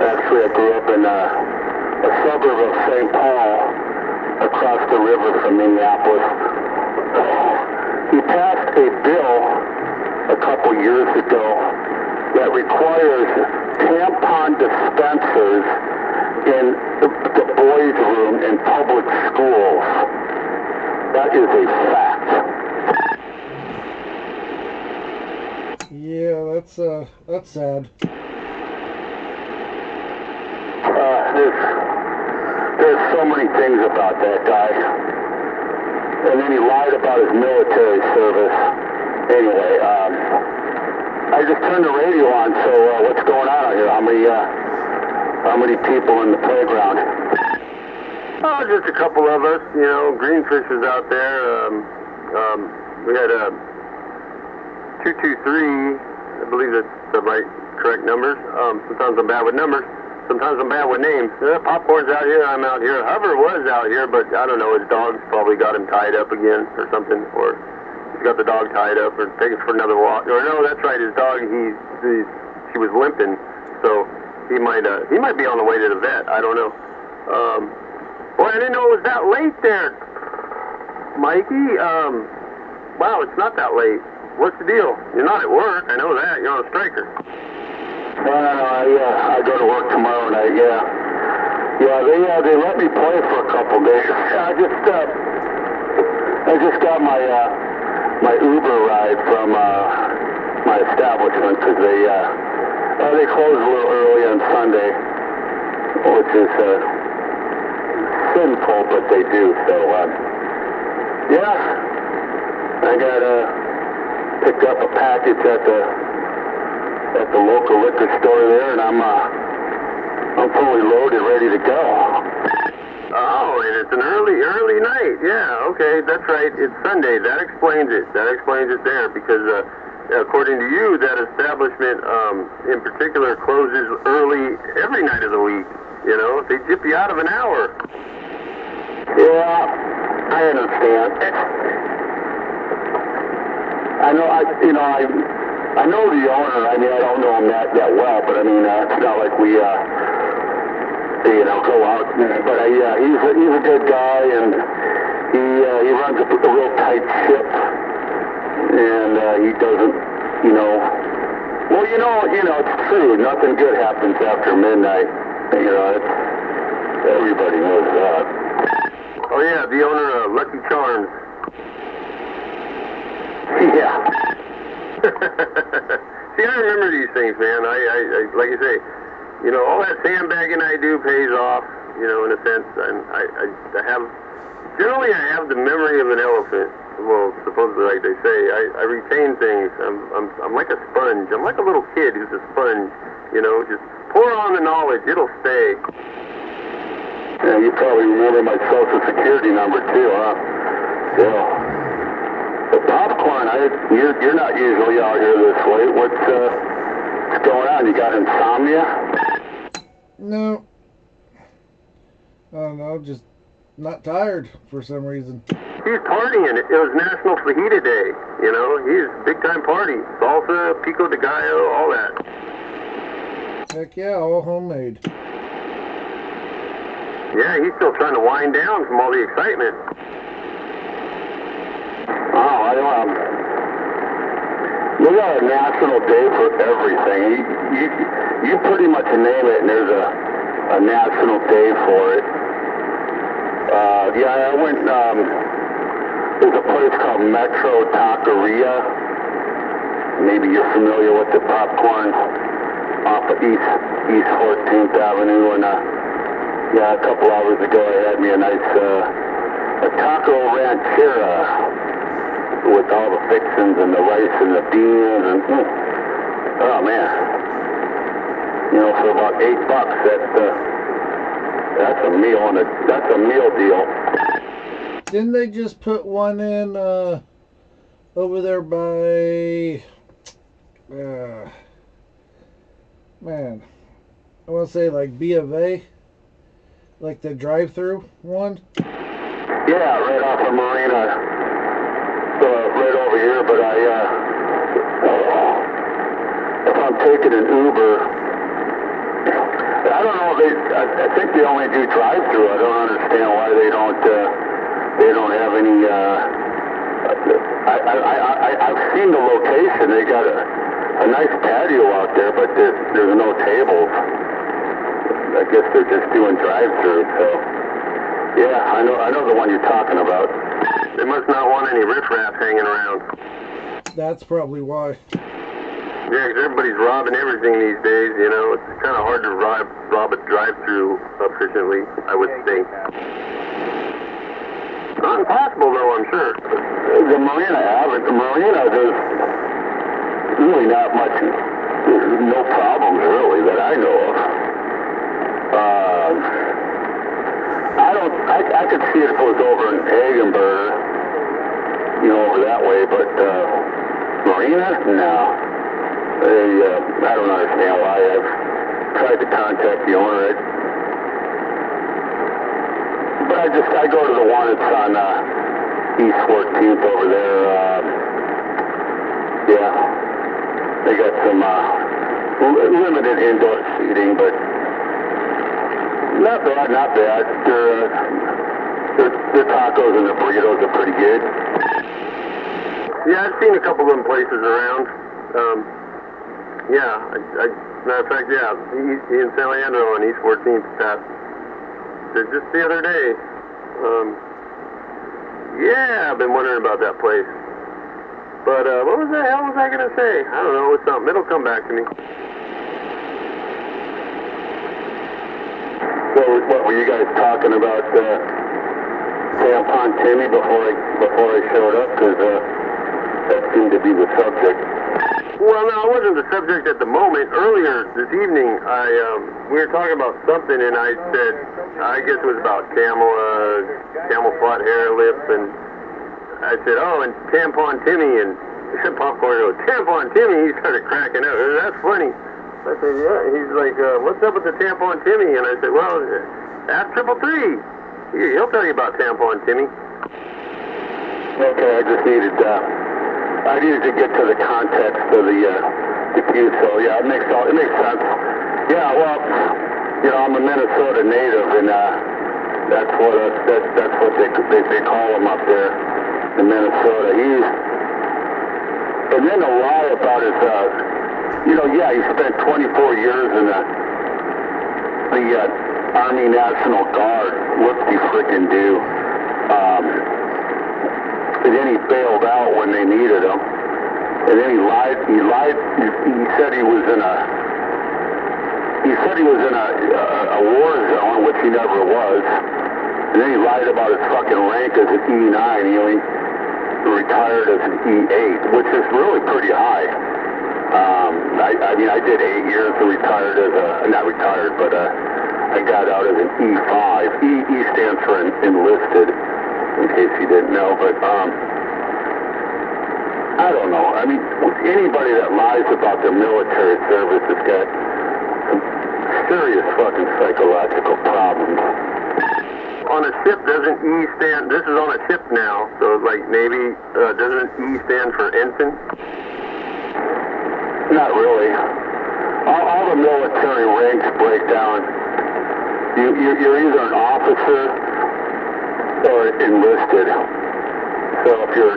Actually, I grew up in a suburb of St. Paul, across the river from Minneapolis. He passed a bill a couple years ago that requires tampon dispensers in the boys' room in public schools. That is a fact. Yeah, that's sad. there's so many things about that guy. And then he lied about his military service. Anyway, I just turned the radio on, so what's going on out here? How many people in the playground? Oh, just a couple of us, you know, greenfishers out there. We had 223, I believe that's the correct numbers. Sometimes I'm bad with numbers. Sometimes I'm bad with names. Popcorn's out here, I'm out here. Hover was out here, but I don't know, his dog's probably got him tied up again or something, or he's got the dog tied up or taking for another walk. Or no, that's right, his dog, she was limping, so he might be on the way to the vet. I don't know. Boy, I didn't know it was that late there, Mikey. Wow, it's not that late. What's the deal? You're not at work, I know that. You're on a striker. No, I go to work tomorrow night, yeah. Yeah, they let me play for a couple days. I just got my Uber ride from my establishment because they close a little early on Sunday, which is sinful, but they do. So yeah, I got picked up a package at the local liquor store there, and I'm fully loaded, ready to go. Oh, and it's an early night. Yeah, okay, that's right. It's Sunday. That explains it. That explains it there, because according to you, that establishment in particular closes early every night of the week. You know, they dip you out of an hour. Yeah, I understand. I know the owner. I mean, I don't know him that well, but I mean, it's not like we, go out. But he's a good guy, and he runs a real tight ship, and he doesn't, well, it's true. Nothing good happens after midnight. Everybody knows that. Oh yeah, the owner of Lucky Charms. Yeah. See, I remember these things, man. I like you say, all that sandbagging I do pays off, in a sense. And I have the memory of an elephant. Well, supposedly, like they say, I retain things. I'm like a sponge. I'm like a little kid who's a sponge. Just pour on the knowledge; it'll stay. Yeah, you probably remember my Social Security number too, huh? Yeah. The popcorn, you're not usually out here this late. What's going on? You got insomnia? No. I don't know, just not tired for some reason. He's partying. It was National Fajita Day. He's big time party. Salsa, pico de gallo, all that. Heck yeah, all homemade. Yeah, he's still trying to wind down from all the excitement. Oh, we got a national day for everything. You pretty much name it, and there's a national day for it. I went, there's a place called Metro Taqueria. Maybe you're familiar with the popcorn off of East 14th Avenue. And a couple hours ago I had me a nice a taco ranchera with all the fixings and the rice and the beans and oh man, for about $8, that's a meal that's a meal deal. Didn't they just put one in over there by man, I want to say like B of A, like the drive-through one? Yeah, right off of Marina. Right over here, but if I'm taking an Uber, I don't know. I think they only do drive-through. I don't understand why they don't have any. I've seen the location. They got a nice patio out there, but there's no tables. I guess they're just doing drive-through. So yeah, I know the one you're talking about. They must not want any riffraff hanging around. That's probably why. Yeah, 'cause everybody's robbing everything these days, you know. It's kind of hard to rob a drive-through efficiently, I would think. Not impossible, though, I'm sure. The marina, there's really not much, no problems really that I know of. I could see it if it was over in Hagenberg, you know, over that way, but marina, no. I don't understand why. I've tried to contact the owner, but I go to the one that's on East 14th over there. Yeah, they got some limited indoor seating, but not bad, not bad. Their tacos and their burritos are pretty good. Yeah, I've seen a couple of them places around. Yeah, matter of fact, yeah, he in San Leandro on East 14th, Pat. Just the other day. Yeah, I've been wondering about that place. But what was the hell was I gonna say? I don't know. It's something. It'll come back to me. So, what were you guys talking about? Tampon Timmy before I showed up, because that seemed to be the subject. Well, no, it wasn't the subject at the moment. Earlier this evening, we were talking about something, and I said, I guess it was about camel flat hair lip, and I said, oh, and Tampon Timmy, and Popcorn goes, Tampon Timmy. He started cracking up. That's funny. I said, yeah. He's like, what's up with the Tampon Timmy? And I said, well, ask 333. He'll tell you about Tampon Timmy. Okay, I just needed to get to the context of the cue, so yeah, it makes sense. Yeah, well, you know, I'm a Minnesota native, and that's what they call him up there in Minnesota. And then the lie about his, you know, yeah, he spent 24 years in the Army National Guard. Whoop-de frickin' do. And then he bailed out when they needed him. And then he lied. He said he was in a war zone, which he never was. And then he lied about his fucking rank as an E9. He only retired as an E8, which is really pretty high. I mean, I did 8 years and retired as not retired, but I got out as an E5. E stands for enlisted, in case you didn't know, but I don't know. I mean, anybody that lies about their military service has got some serious fucking psychological problems. On a ship, doesn't E stand, this is on a ship now, so like maybe, doesn't E stand for ensign? Not really. All the military ranks break down. You're either an officer or enlisted. So if you're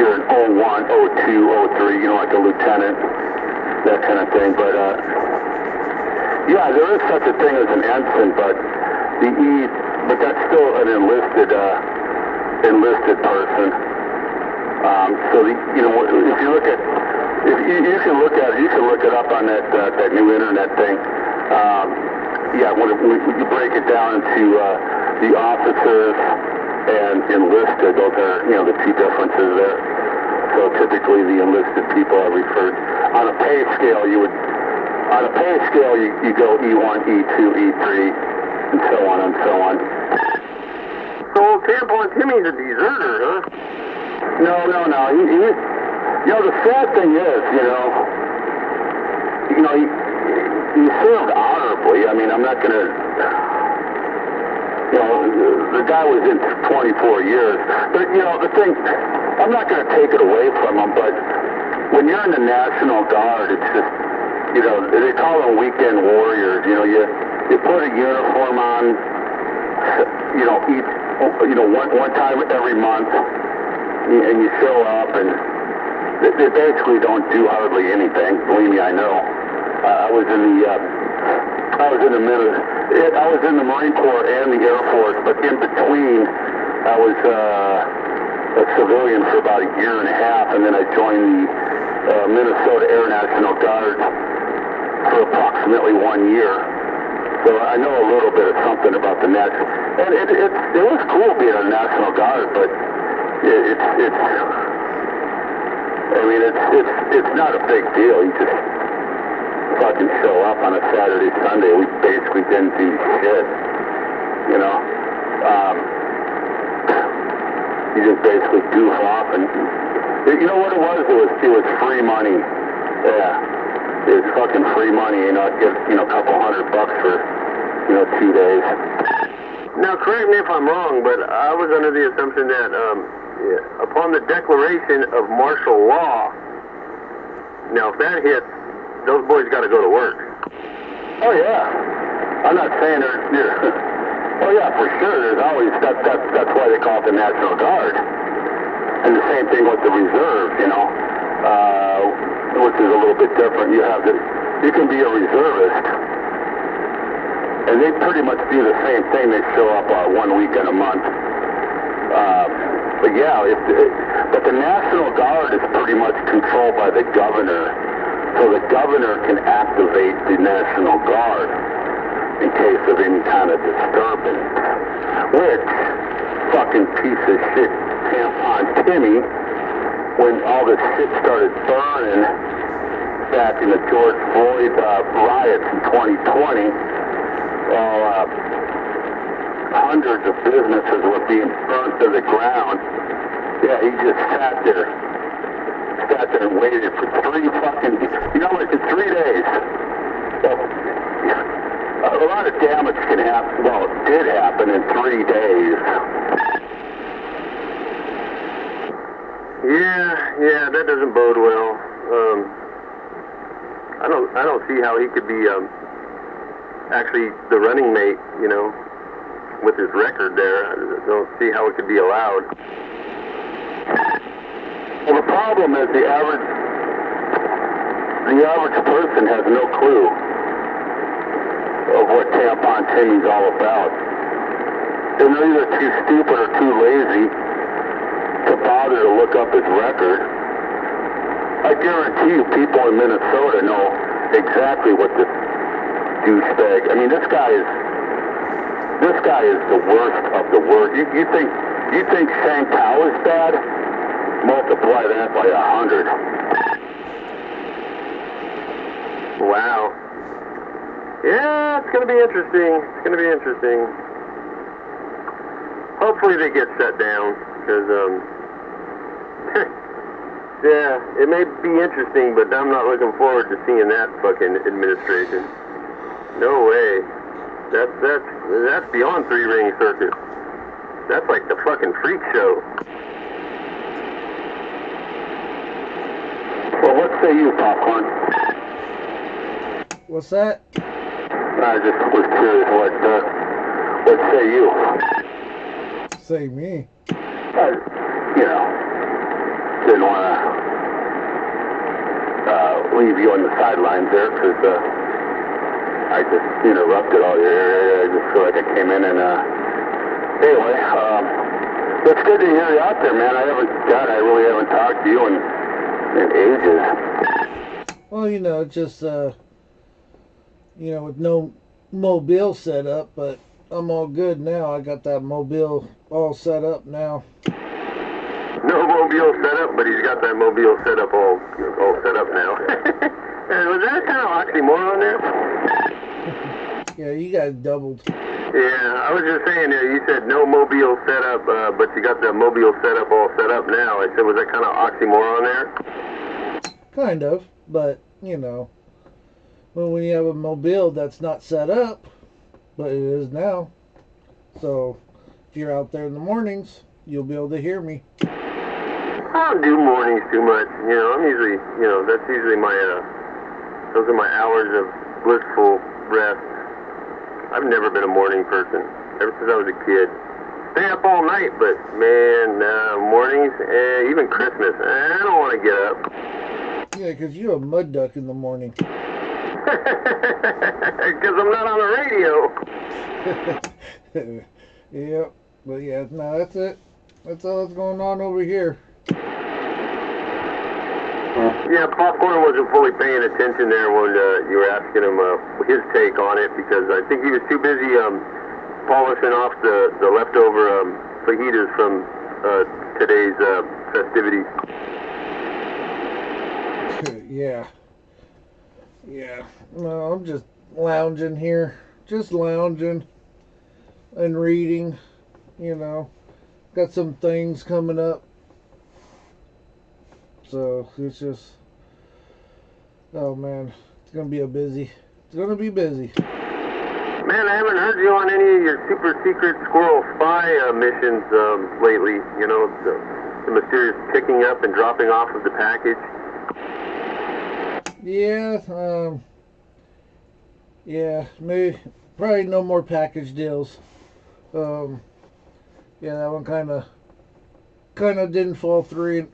an 01, 02, 03, you know, like a lieutenant, that kind of thing. But yeah, there is such a thing as an ensign, but but that's still an enlisted person. So you know, if you look at, you can look it up on that new internet thing. Yeah, when you break it down into the officers and enlisted, those are, you know, the two differences there. So typically the enlisted people are referred on a pay scale. You go E1, E2, E3, and so on and so on. So Tampon Timmy's a deserter, huh? No. He you know, the sad thing is, he served honorably. I mean, I'm not gonna, you know, the guy was in 24 years. But, you know, the thing, I'm not gonna take it away from him, but when you're in the National Guard, it's just, you know, they call them weekend warriors. You know, you put a uniform on, you know, one time every month, and you show up, and they basically don't do hardly anything. Believe me, I know. I was in the Marine Corps and the Air Force, but in between, I was a civilian for about a year and a half, and then I joined the Minnesota Air National Guard for approximately 1 year. So I know a little bit of something about the National. And it was cool being a National Guard, but it's not a big deal. You just fucking show up on a Saturday, Sunday. We basically didn't do shit, you know. You just basically goof off, and you know what it was? It was free money. Yeah, it was fucking free money. You know, I'd get a couple $100 for 2 days. Now, correct me if I'm wrong, but I was under the assumption that upon the declaration of martial law, now if that hits, those boys got to go to work. Oh yeah, I'm not saying they're oh yeah, for sure. There's always that's why they call it the National Guard. And the same thing with the reserve, which is a little bit different. You can be a reservist, and they pretty much do the same thing. They show up 1 weekend a month. But yeah, but the National Guard is pretty much controlled by the governor, so the governor can activate the National Guard in case of any kind of disturbance. Which fucking piece of shit, Tampon Timmy, when all this shit started burning back in the George Floyd riots in 2020, hundreds of businesses were being burnt to the ground. Yeah, he just sat there and waited for 3 fucking, in 3 days. A lot of damage can happen, well, it did happen in 3 days. Yeah, that doesn't bode well. I don't see how he could be actually the running mate, with his record there. I don't see how it could be allowed. Well, the problem is the average person has no clue of what Tampon Timmy's all about. They're either too stupid or too lazy to bother to look up his record. I guarantee you people in Minnesota know exactly what this douchebag, this guy is the worst of the worst. You think Shang Tao is bad? Multiply that by 100. Wow. Yeah, it's going to be interesting. Hopefully they get shut down, because, yeah, it may be interesting, but I'm not looking forward to seeing that fucking administration. No way. That's beyond 3-ring circus. That's like the fucking freak show. Well, what say you, Popcorn? What's that? I just was curious what say you? Say me. Didn't want to leave you on the sidelines there, because I just interrupted all your area. I just feel like I came in and, anyway, it's good to hear you out there, man. I really haven't talked to you in ages. Well, just, with no mobile set up, but I'm all good now. I got that mobile all set up now. No mobile set up, but he's got that mobile set up all set up now. Was that kind of oxymoron there? Yeah, you guys doubled. Yeah, I was just saying there, you said no mobile set up, but you got the mobile setup all set up now. I said, was that kind of oxymoron there? Kind of, but, well, when you have a mobile that's not set up, but it is now. So, if you're out there in the mornings, you'll be able to hear me. I don't do mornings too much. I'm usually, that's usually those are my hours of blissful rest. I've never been a morning person, ever since I was a kid. Stay up all night, but man, mornings, even Christmas, I don't want to get up. Yeah, because you're a mud duck in the morning. Because I'm not on the radio. Yep, but yeah, no, that's it. That's all that's going on over here. Yeah, Popcorn wasn't fully paying attention there when you were asking him his take on it, because I think he was too busy polishing off the leftover fajitas from today's festivities. Yeah. Yeah. No, I'm just lounging here. Just lounging and reading, you know. Got some things coming up. So it's just, oh man, it's gonna be it's gonna be busy. Man, I haven't heard you on any of your super secret squirrel spy missions lately. You know, the mysterious picking up and dropping off of the package. Yeah, yeah, maybe, probably no more package deals. Yeah, that one kind of didn't fall through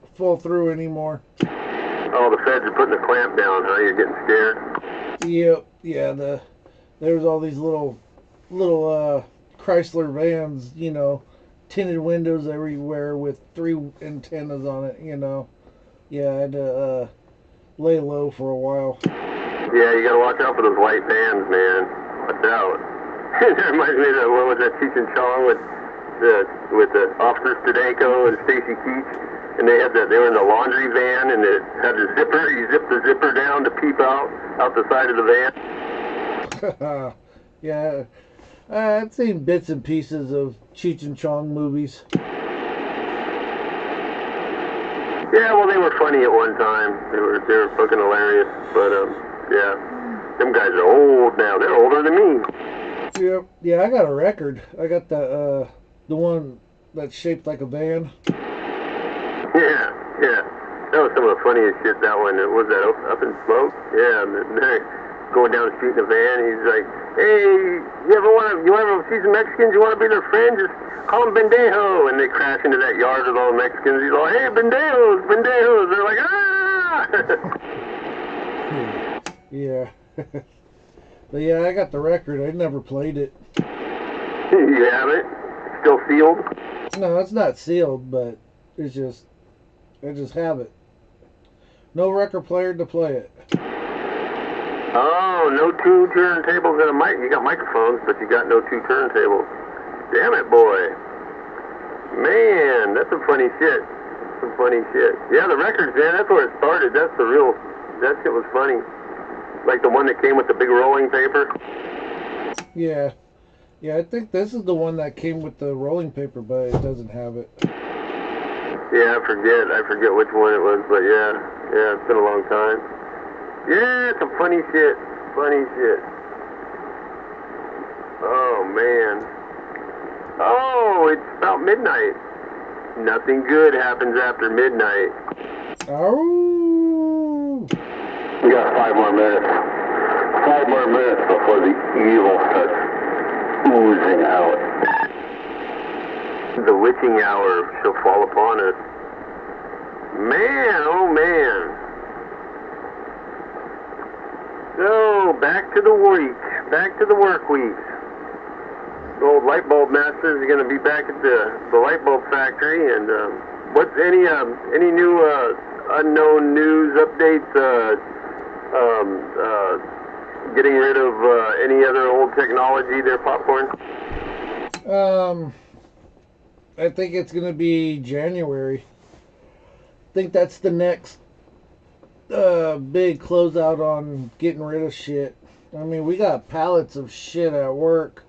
anymore. Oh, the feds are putting a clamp down, huh? You're getting scared? Yep, yeah, there's all these little Chrysler vans, you know, tinted windows everywhere with 3 antennas on it, you know. Yeah, I had to lay low for a while. Yeah, you gotta watch out for those white vans, man. Watch out. That reminds me of what was that Cheech and Chong with the Officer Stadenko and Stacy Keach, and they were in the laundry van, and it had a zipper. You zip the zipper down to peep out the side of the van. Yeah, I've seen bits and pieces of Cheech and Chong movies. Yeah, well, they were funny at one time. They were fucking hilarious. But yeah, them guys are old now. They're older than me. Yep. Yeah, I got a record. I got the one that's shaped like a van. Yeah, yeah. That was some of the funniest shit. That one. Was that Up in Smoke? Yeah. And they're going down the street in a van. And he's like, "Hey, you ever see some Mexicans? You want to be their friend? Just call them Bendejo." And they crash into that yard with all the Mexicans. He's like, "Hey, Bendejos, Bendejos." They're like, "Ah!" Yeah. But yeah, I got the record. I never played it. You have it? Still sealed? No, it's not sealed, but I just have it. No record player to play it. Oh, no 2 turntables and a mic. You got microphones, but you got no 2 turntables. Damn it, boy. Man, that's some funny shit. Some funny shit. Yeah, the records, man, that's where it started. That shit was funny. Like the one that came with the big rolling paper. Yeah. Yeah, I think this is the one that came with the rolling paper, but it doesn't have it. Yeah, I forget which one it was, but yeah, it's been a long time. Yeah, some funny shit. Oh, man. Oh, it's about midnight. Nothing good happens after midnight. Oh! We got 5 more minutes. 5 more minutes before the evil starts oozing out. The witching hour shall fall upon us. Man, oh man. So, back to the week. Back to the work week. The old light bulb masters are going to be back at the light bulb factory. And what's any new unknown news updates? Getting rid of any other old technology there, Popcorn? I think it's gonna be January. I think that's the next big closeout on getting rid of shit. I mean, we got pallets of shit at work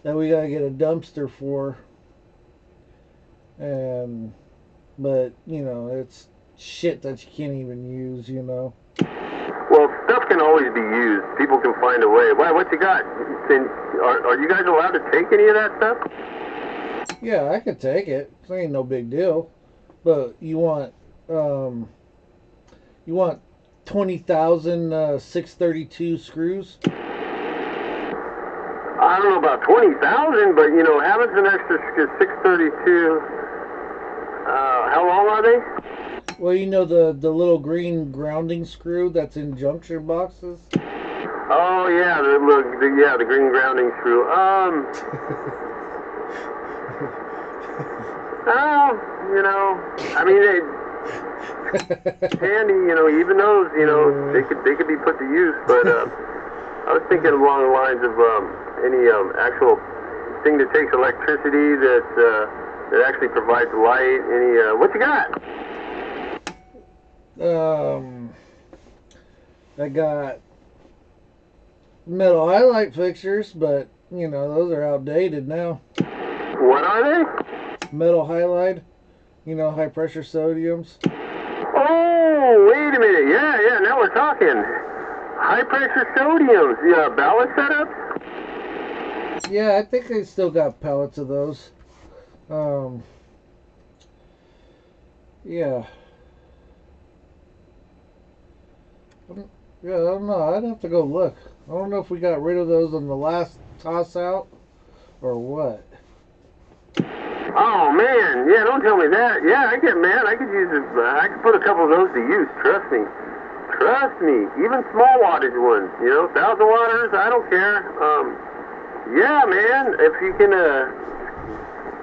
that we gotta get a dumpster for. But you know, it's shit that you can't even use, you know. Well, stuff can always be used. People can find a way. What you got? Are you guys allowed to take any of that stuff? Yeah, I could take it. It ain't no big deal. But you want 20,000 632 screws? I don't know about 20,000, but you know, having an extra 632. How long are they? Well, you know the little green grounding screw that's in junction boxes? Oh yeah, the green grounding screw. Oh, you know, I mean, handy, you know, even those, you know, they could be put to use. But I was thinking along the lines of any actual thing that takes electricity that actually provides light. Any what you got? I got metal highlight fixtures, but you know those are outdated now. What are they? Metal halide, you know, high pressure sodiums. Oh, wait a minute. Yeah, now we're talking. High pressure sodiums. Yeah, ballast setups? Yeah, I think they still got pallets of those. Yeah. Yeah, I don't know. I'd have to go look. I don't know if we got rid of those on the last toss out or what. Oh, man. Yeah, don't tell me that. Yeah, I get mad. I could use it. I could put a couple of those to use. Trust me. Trust me. Even small wattage ones. You know, 1,000 watters. I don't care. Yeah, man. If you can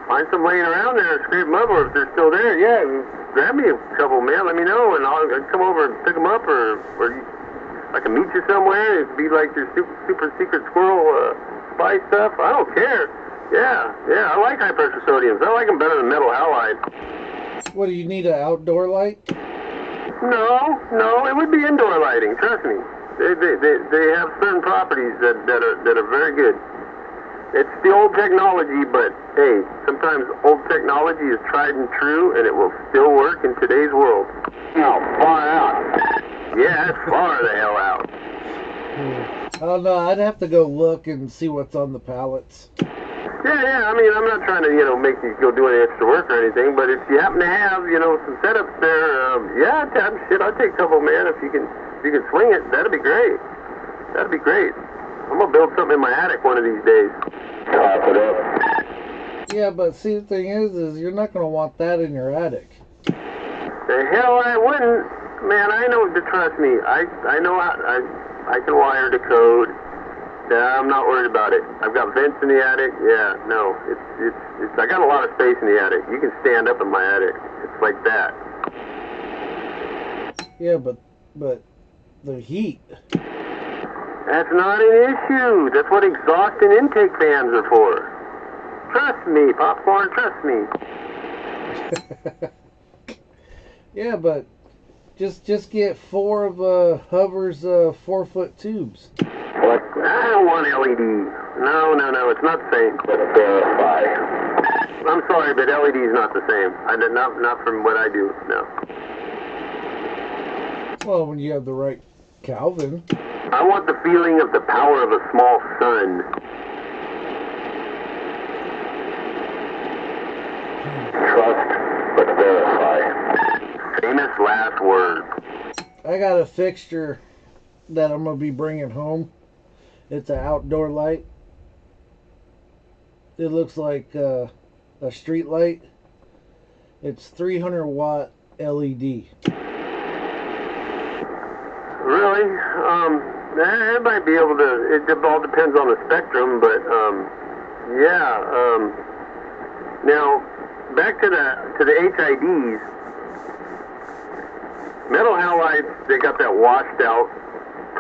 find some laying around there and scrape them up, or if they're still there, yeah, grab me a couple, man. Let me know, and I'll come over and pick them up, or I can meet you somewhere. It'd be like your super secret squirrel spy stuff. I don't care. Yeah, I like high pressure sodiums. I like them better than metal halide. What, do you need an outdoor light? No, it would be indoor lighting. Trust me. They have certain properties that are very good. It's the old technology, but hey, sometimes old technology is tried and true, and it will still work in today's world. How far out? Yeah, it's far the hell out. I don't know. I'd have to go look and see what's on the pallets. Yeah. I mean, I'm not trying to, you know, make you go do any extra work or anything, but if you happen to have, you know, some setups there, yeah, shit, I'll take a couple, man. If you can swing it, that'd be great. That'd be great. I'm gonna build something in my attic one of these days. Top it up. Yeah, but see, the thing is you're not going to want that in your attic. The hell I wouldn't. Man, I know, trust me, I know I can wire the code. Yeah, I'm not worried about it. I've got vents in the attic. Yeah, no, it's I got a lot of space in the attic. You can stand up in my attic. It's like that. Yeah, but the heat. That's not an issue. That's what exhaust and intake fans are for. Trust me, popcorn, trust me. Yeah, but just get 4 of Hover's 4-foot tubes. What? I don't want LED. No, it's not the same. Let's verify. I'm sorry, but LED is not the same. Not from what I do, no. Well, when you have the right Kelvin. I want the feeling of the power of a small sun. Trust, but verify. Famous last words. I got a fixture that I'm going to be bringing home. It's an outdoor light. It looks like a street light. It's 300 watt LED. Really? I might be able to. It all depends on the spectrum, but yeah. Now, back to the HIDs. Metal halides, they got that washed out,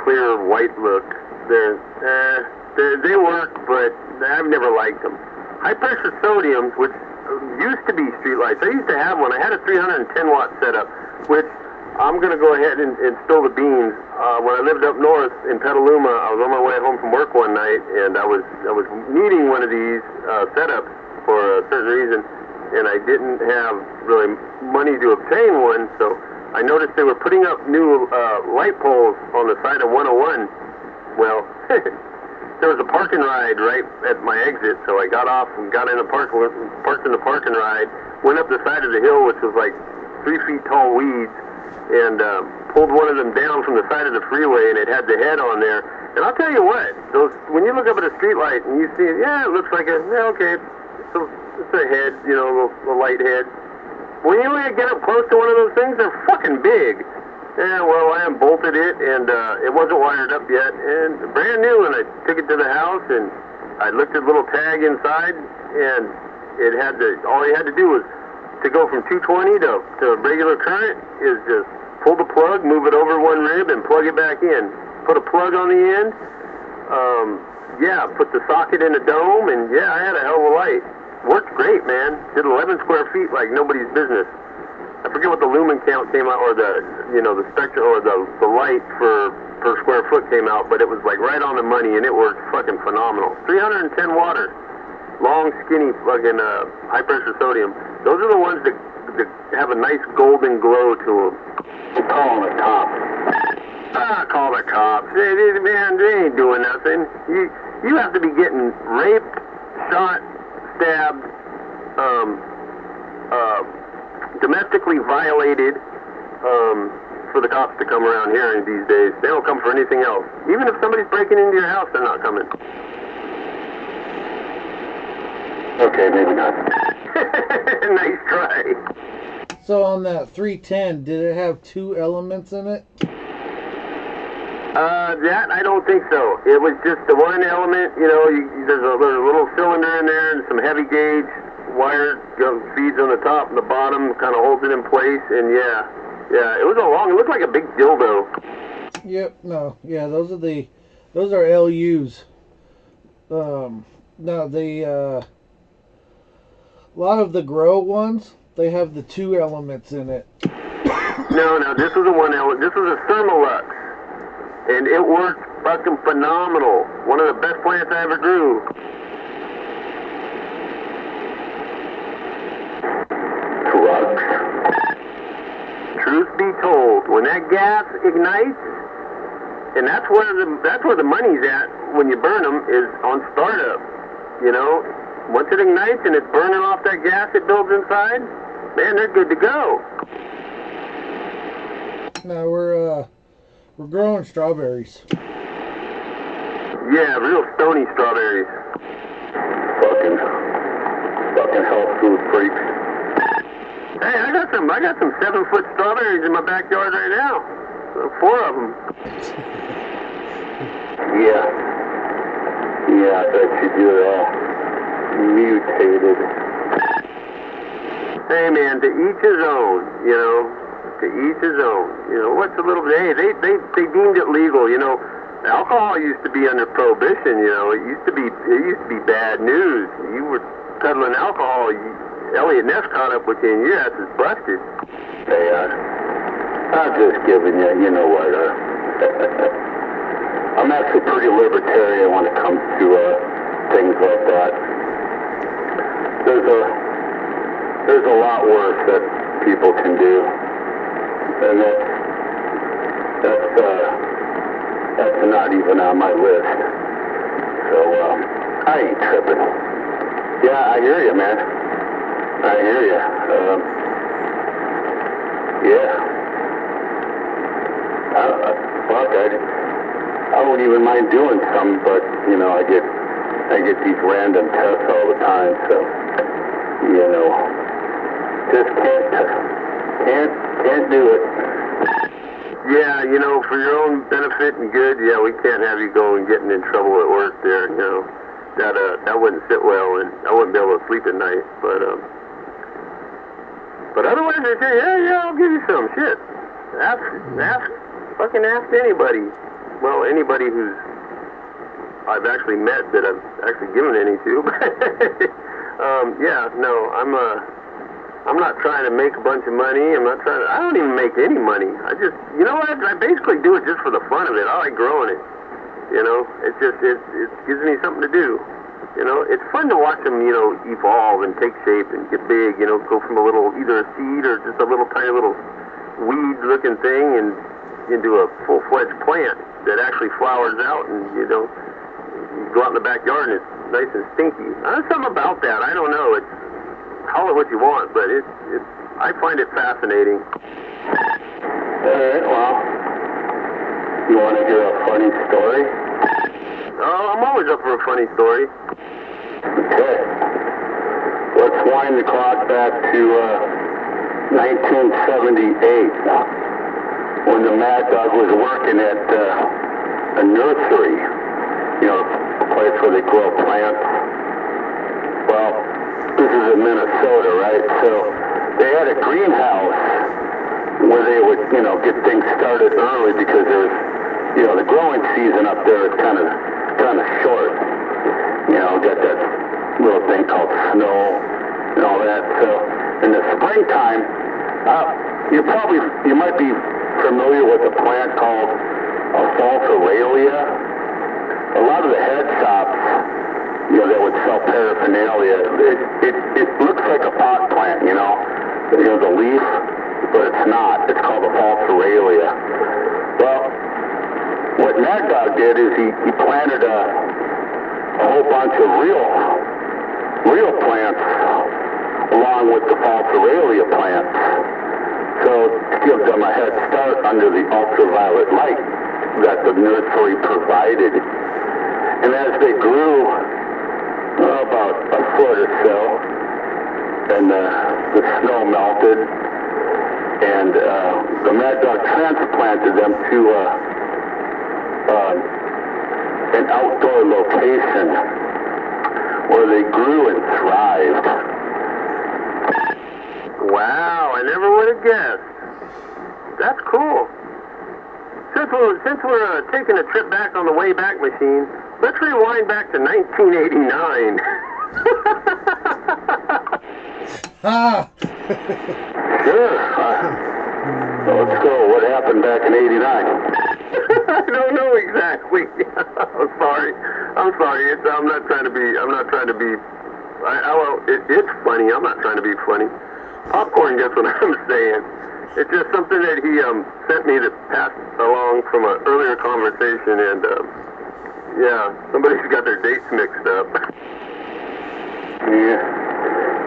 clear white look. They work, but I've never liked them. High pressure sodiums, which used to be streetlights. I used to have one. I had a 310 watt setup, which I'm going to go ahead and spill the beans. When I lived up north in Petaluma, I was on my way home from work one night, and I was needing one of these setups for a certain reason, and I didn't have really money to obtain one, so I noticed they were putting up new light poles on the side of 101. Well, there was a park and ride right at my exit, so I got off and got in a parked in the park and ride, went up the side of the hill, which was like 3 feet tall weeds, and pulled one of them down from the side of the freeway, and it had the head on there. And I'll tell you what, when you look up at a street light and you see it, yeah, it looks like okay, it's a head, you know, a light head. When you get up close to one of those things, they're fucking big. Yeah, well, I unbolted it, and it wasn't wired up yet, and brand new, and I took it to the house, and I looked at the little tag inside, and all you had to do was to go from 220 to regular current is just pull the plug, move it over one rib, and plug it back in. Put a plug on the end. Yeah, put the socket in a dome, and yeah, I had a hell of a light. Worked great, man. Did 11 square feet like nobody's business. I forget what the lumen count came out, or the spectrum, or the light per square foot came out, but it was like right on the money, and it worked fucking phenomenal. 310 watt, long, skinny, fucking high pressure sodium. Those are the ones that have a nice golden glow to them. You call them the cops. Call the cops. Man, they ain't doing nothing. You have to be getting raped, shot, stabbed, domestically violated, for the cops to come around here these days. They don't come for anything else. Even if somebody's breaking into your house, they're not coming. Okay, maybe not. Nice try. So on that 310, did it have 2 elements in it? That I don't think so. It was just the one element. There's a little cylinder in there and some heavy gauge wire feeds on the top and the bottom, kind of holds it in place. And yeah, it was it looked like a big dildo. Yep. No. Yeah. Those are LUs. Now a lot of the grow ones, they have the 2 elements in it. No, this was a one element. This was a Thermalux, and it worked fucking phenomenal. One of the best plants I ever grew. Drugs. Truth be told, when that gas ignites, and that's where the money's at when you burn them, is on startup. Once it ignites and it's burning off that gas it builds inside, man, they're good to go. Now we're growing strawberries. Yeah, real stony strawberries. Fucking health food freaks. Hey, I got some 7-foot strawberries in my backyard right now. 4 of them. Yeah, I bet you do. Mutated. Hey man, to each his own, to each his own. What's a little bit, hey, they deemed it legal, alcohol used to be under prohibition, it used to be bad news. You were peddling alcohol, Elliot Ness caught up with you and your ass is busted. Hey, I'm just giving you, what, I'm actually pretty libertarian when it comes to things like that. There's a lot worse that people can do, and that's not even on my list. So I ain't tripping. Yeah, I hear you, man. I hear you. Yeah. Fuck, I wouldn't even mind doing some, but I get these random tests all the time, so just can't do it. Yeah, for your own benefit and good, yeah, we can't have you going getting in trouble at work there, that wouldn't sit well, and I wouldn't be able to sleep at night, but otherwise they say, yeah, I'll give you some shit. Fucking ask anybody. Well, anybody who's I've actually met that I've actually given any to, yeah, no, I'm not trying to make a bunch of money. I don't even make any money. I just, I basically do it just for the fun of it. I like growing it. It gives me something to do. It's fun to watch them, evolve and take shape and get big, go from a little, either a seed or just a little tiny little weed-looking thing and into a full-fledged plant that actually flowers out, and, you go out in the backyard and it's nice and stinky. There's something about that. I don't know. Call it what you want, but I find it fascinating. All right, well, you want to hear a funny story? Oh, I'm always up for a funny story. Okay. Let's wind the clock back to 1978, when the Mad Dog was working at a nursery, a place where they grow plants. Well, this is in Minnesota, right? So they had a greenhouse where they would, get things started early because there's, the growing season up there is kind of short. Got that little thing called snow and all that. So in the springtime, you might be familiar with a plant called a false aurelia. A lot of the head shops, that would sell paraphernalia, it looks like a pot plant, the leaf, but it's not. It's called a false aurelia. Well, what Mad Dog did is he planted a whole bunch of real plants along with the false aurelia plants. So to give them a head start under the ultraviolet light that the nursery provided. And as they grew about a foot or so, and the snow melted, and the Mad Dog transplanted them to an outdoor location where they grew and thrived. Wow, I never would have guessed. That's cool. Since we're taking a trip back on the Wayback Machine, let's rewind back to 1989. Ah! Sure. Let's go. What happened back in '89? I don't know exactly. I'm sorry. I'm not trying to be. It's funny. I'm not trying to be funny. Popcorn gets what I'm saying. It's just something that he sent me that passed along from an earlier conversation, and somebody's got their dates mixed up. Yeah.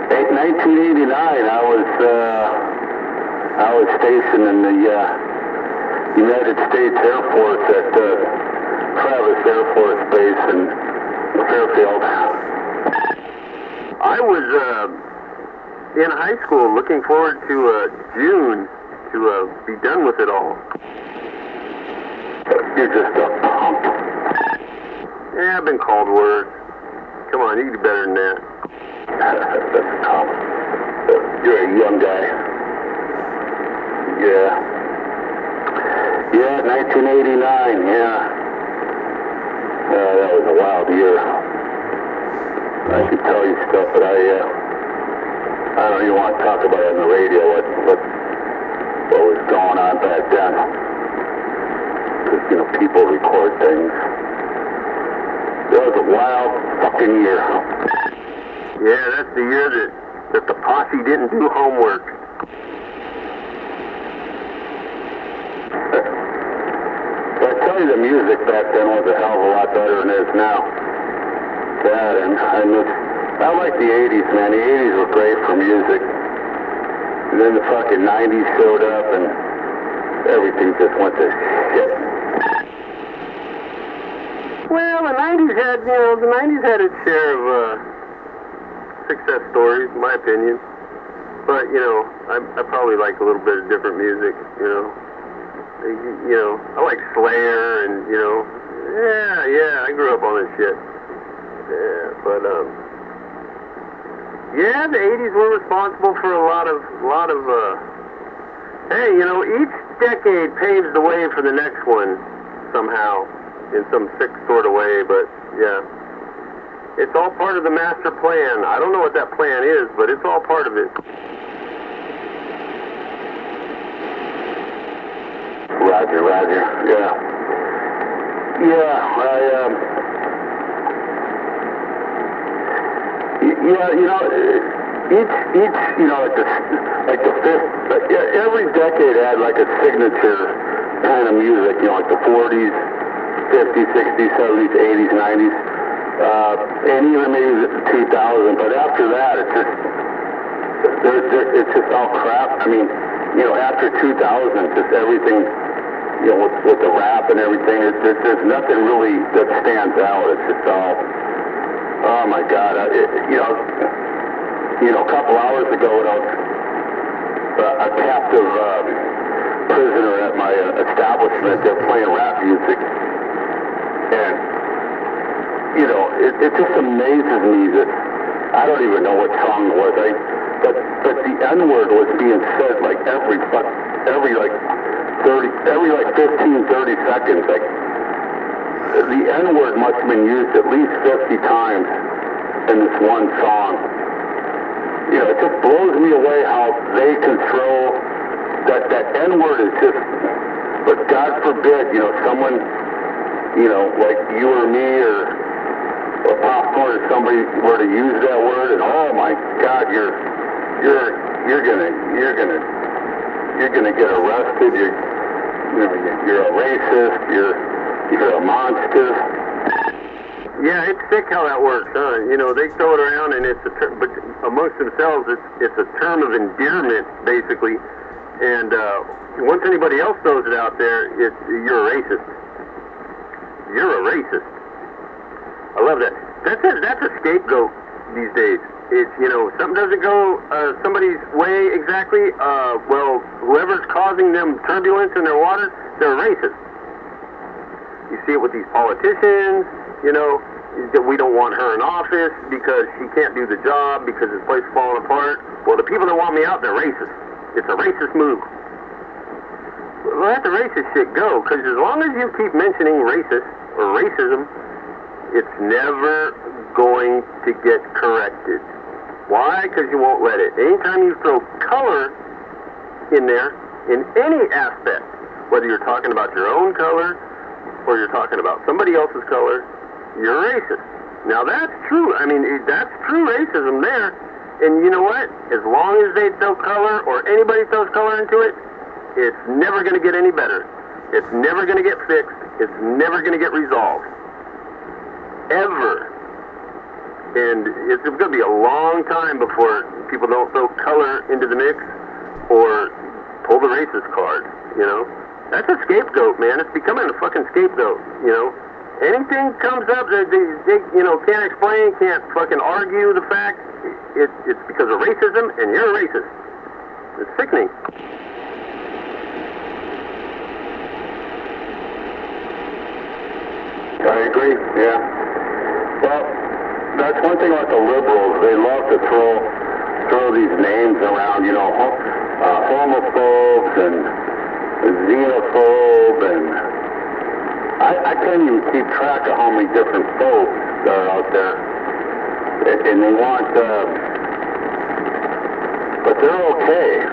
In 1989, I was stationed in the United States Air Force at Travis Air Force Base in Fairfield. I was in high school, looking forward to June to be done with it all. You're just a punk. Yeah, I've been called worse. Come on, you can do better than that. That's tough. You're a young guy. Yeah. Yeah, 1989, yeah. That was a wild year. I could tell you stuff, but I don't even want to talk about it on the radio, what was going on back then. Because, people record things. That was a wild fucking year. Yeah, that's the year that the posse didn't do homework. I tell you, the music back then was a hell of a lot better than it is now. That, and I like the 80s, man. The 80s were great for music. And then the fucking 90s showed up, and everything just went to shit. Well, the 90s had its share of success stories, in my opinion. But, I probably like a little bit of different music, I like Slayer and, I grew up on this shit. Yeah, but, the 80s were responsible for a lot of, hey, each decade paves the way for the next one somehow, in some sick sort of way, but, yeah. It's all part of the master plan. I don't know what that plan is, but it's all part of it. Roger, yeah. Yeah, like the fifth, every decade had like a signature kind of music, like the 40s, 50s, 60s, 70s, 80s, 90s, and even maybe the 2000s, but after that, it's just all crap. I mean, after 2000, just everything, with the rap and everything, there's nothing really that stands out. It's just all, oh my God, a couple hours ago, when I was a captive prisoner at my establishment, they're playing rap music, and it just amazes me that I don't even know what song it was. But the N-word was being said like every like 15, 30 seconds. Like the N-word must have been used at least 50 times in this one song. You know, it just blows me away how they control that N-word is just, but God forbid, you know, someone, you know, like you or me or Popcorn, if somebody were to use that word, and oh my God, you're gonna get arrested. You're a racist. You're a monster. Yeah, it's sick how that works, huh? You know, they throw it around, and it's a term, but amongst themselves, it's a term of endearment, basically. And once anybody else throws it out there, you're a racist. You're a racist. I love that. That's a scapegoat these days. It's, you know, something doesn't go somebody's way exactly. Well, whoever's causing them turbulence in their water, they're a racist. You see it with these politicians. You know, that we don't want her in office because she can't do the job because this place is falling apart. Well, the people that want me out, they're racist. It's a racist move. Let the racist shit go, because as long as you keep mentioning racist or racism, it's never going to get corrected. Why? Because you won't let it. Anytime you throw color in there, in any aspect, whether you're talking about your own color or you're talking about somebody else's color, you're racist. Now that's true. I mean, that's true racism there. And you know what? As long as they throw color or anybody throws color into it, it's never going to get any better. It's never going to get fixed. It's never going to get resolved. Ever. And it's going to be a long time before people don't throw color into the mix or pull the racist card, you know? That's a scapegoat, man. It's becoming a fucking scapegoat, you know? Anything comes up that they you know, can't explain, can't fucking argue the fact, it's because of racism, and you're a racist. It's sickening. I agree, yeah. Well, that's one thing about the liberals. They love to throw these names around, you know, homophobes and xenophobe, and I can't even keep track of how many different phobes are out there. And they want, but they're okay.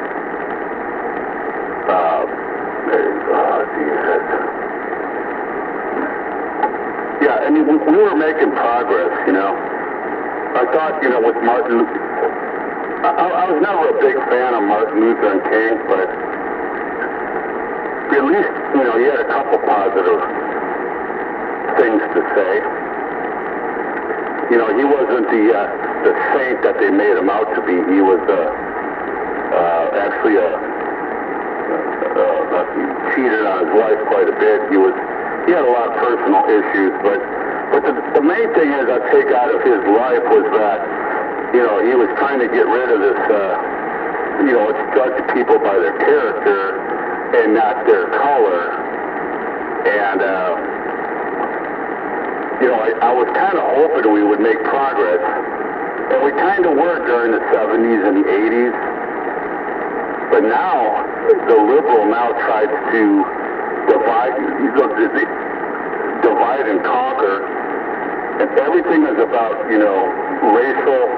Jesus. Yeah, I mean, we were making progress, you know. I thought, you know, with Martin, I was never a big fan of Martin Luther and King, but at least, you know, he had a couple positive things to say. You know, he wasn't the saint that they made him out to be. He was actually he cheated on his wife quite a bit. He had a lot of personal issues, but the main thing is I take out of his life was that, you know, he was trying to get rid of this, you know, let's judge people by their character and not their color. And, you know, I was kind of hoping we would make progress. And we kind of were during the 70s and the 80s. But now, the liberal now tries to divide and conquer. And everything is about, you know, racial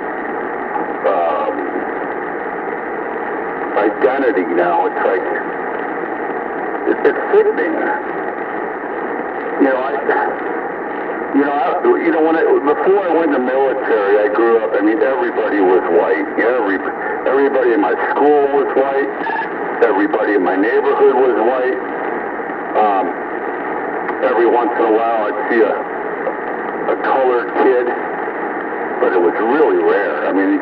identity now. It's like, it's sickening. Before I went in the military, I grew up, I mean, everybody was white. Everybody in my school was white. Everybody in my neighborhood was white. Every once in a while, I'd see a colored kid, but it was really rare. I mean,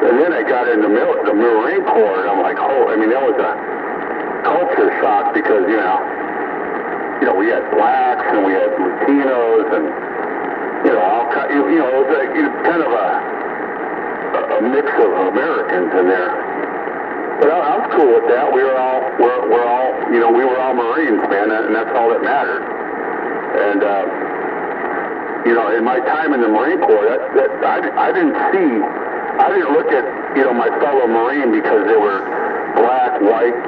and then I got in the Marine Corps, and I'm like, oh, I mean, that was a culture shock because, you know, we had blacks and we had Latinos and, you know, it was like kind of a mix of Americans in there. But I was cool with that. We were all, you know, we were all Marines, man, and that's all that mattered. And, you know, in my time in the Marine Corps, I I didn't look at, my fellow Marine because they were black, white,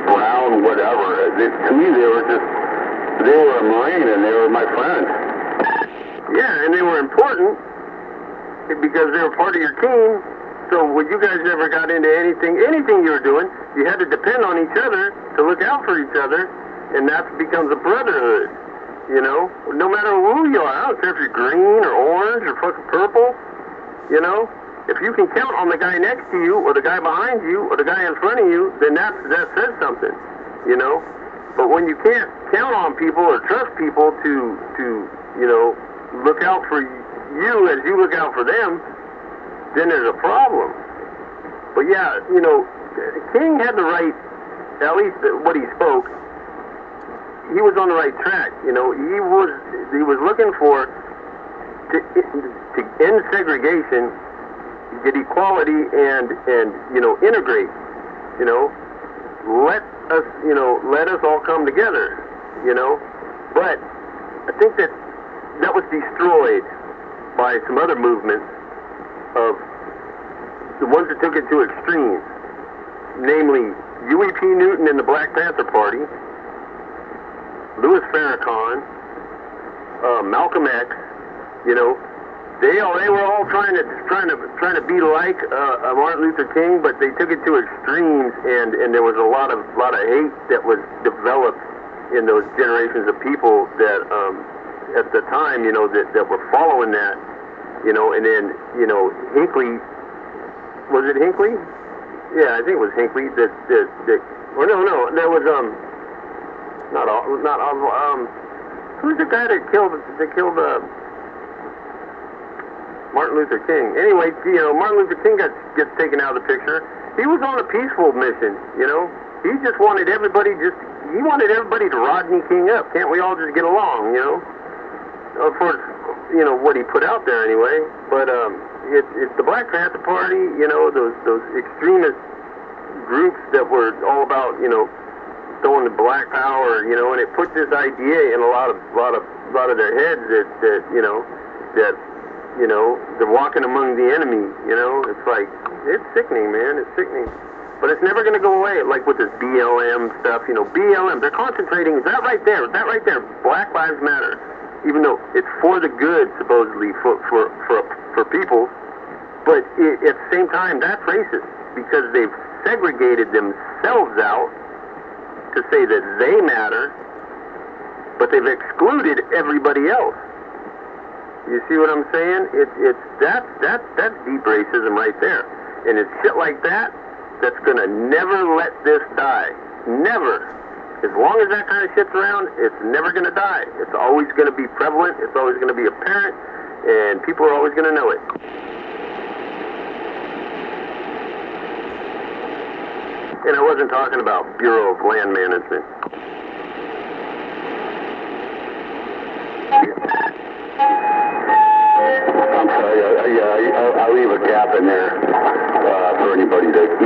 brown, whatever. To me, they were a Marine and they were my friends. Yeah, and they were important because they were part of your team. So when you guys ever got into anything you were doing, you had to depend on each other to look out for each other, and that becomes a brotherhood. No matter who you are, I don't care if you're green or orange or fucking purple. If you can count on the guy next to you or the guy behind you or the guy in front of you, then that says something. But when you can't count on people or trust people to look out for you as you look out for them, then there's a problem. But yeah, King had the right, at least what he spoke, he was on the right track. He was looking for to end segregation, get equality, and integrate. Let us all come together. But I think that was destroyed by some other movements of the ones that took it to extremes, namely Huey P. Newton and the Black Panther Party, Louis Farrakhan, Malcolm X. They were all trying to be like Martin Luther King, but they took it to extremes, and there was a lot of hate that was developed in those generations of people that at the time that were following that, and then Hinckley, was it Hinckley? Yeah, I think it was Hinckley that or no, there was who's the guy that killed Martin Luther King. Anyway, Martin Luther King gets taken out of the picture. He was on a peaceful mission, He just wanted everybody to Rodney King up. Can't we all just get along, Of course, what he put out there anyway. But it's the Black Panther Party, those extremist groups that were all about, throwing the black power, and it puts this idea in a lot of their heads that they're walking among the enemy. It's like, it's sickening, man. It's sickening. But it's never going to go away. Like with this BLM stuff, BLM, they're concentrating, that right there, Black Lives Matter. Even though it's for the good, supposedly, for people, but at the same time, that's racist because they've segregated themselves out to say that they matter, but they've excluded everybody else. You see what I'm saying? That's deep racism right there, and it's shit like that that's gonna never let this die. Never. As long as that kind of shit's around, it's never gonna die. It's always gonna be prevalent. It's always gonna be apparent, and people are always gonna know it. And I wasn't talking about Bureau of Land Management. I'm sorry, I leave a gap in there for anybody that,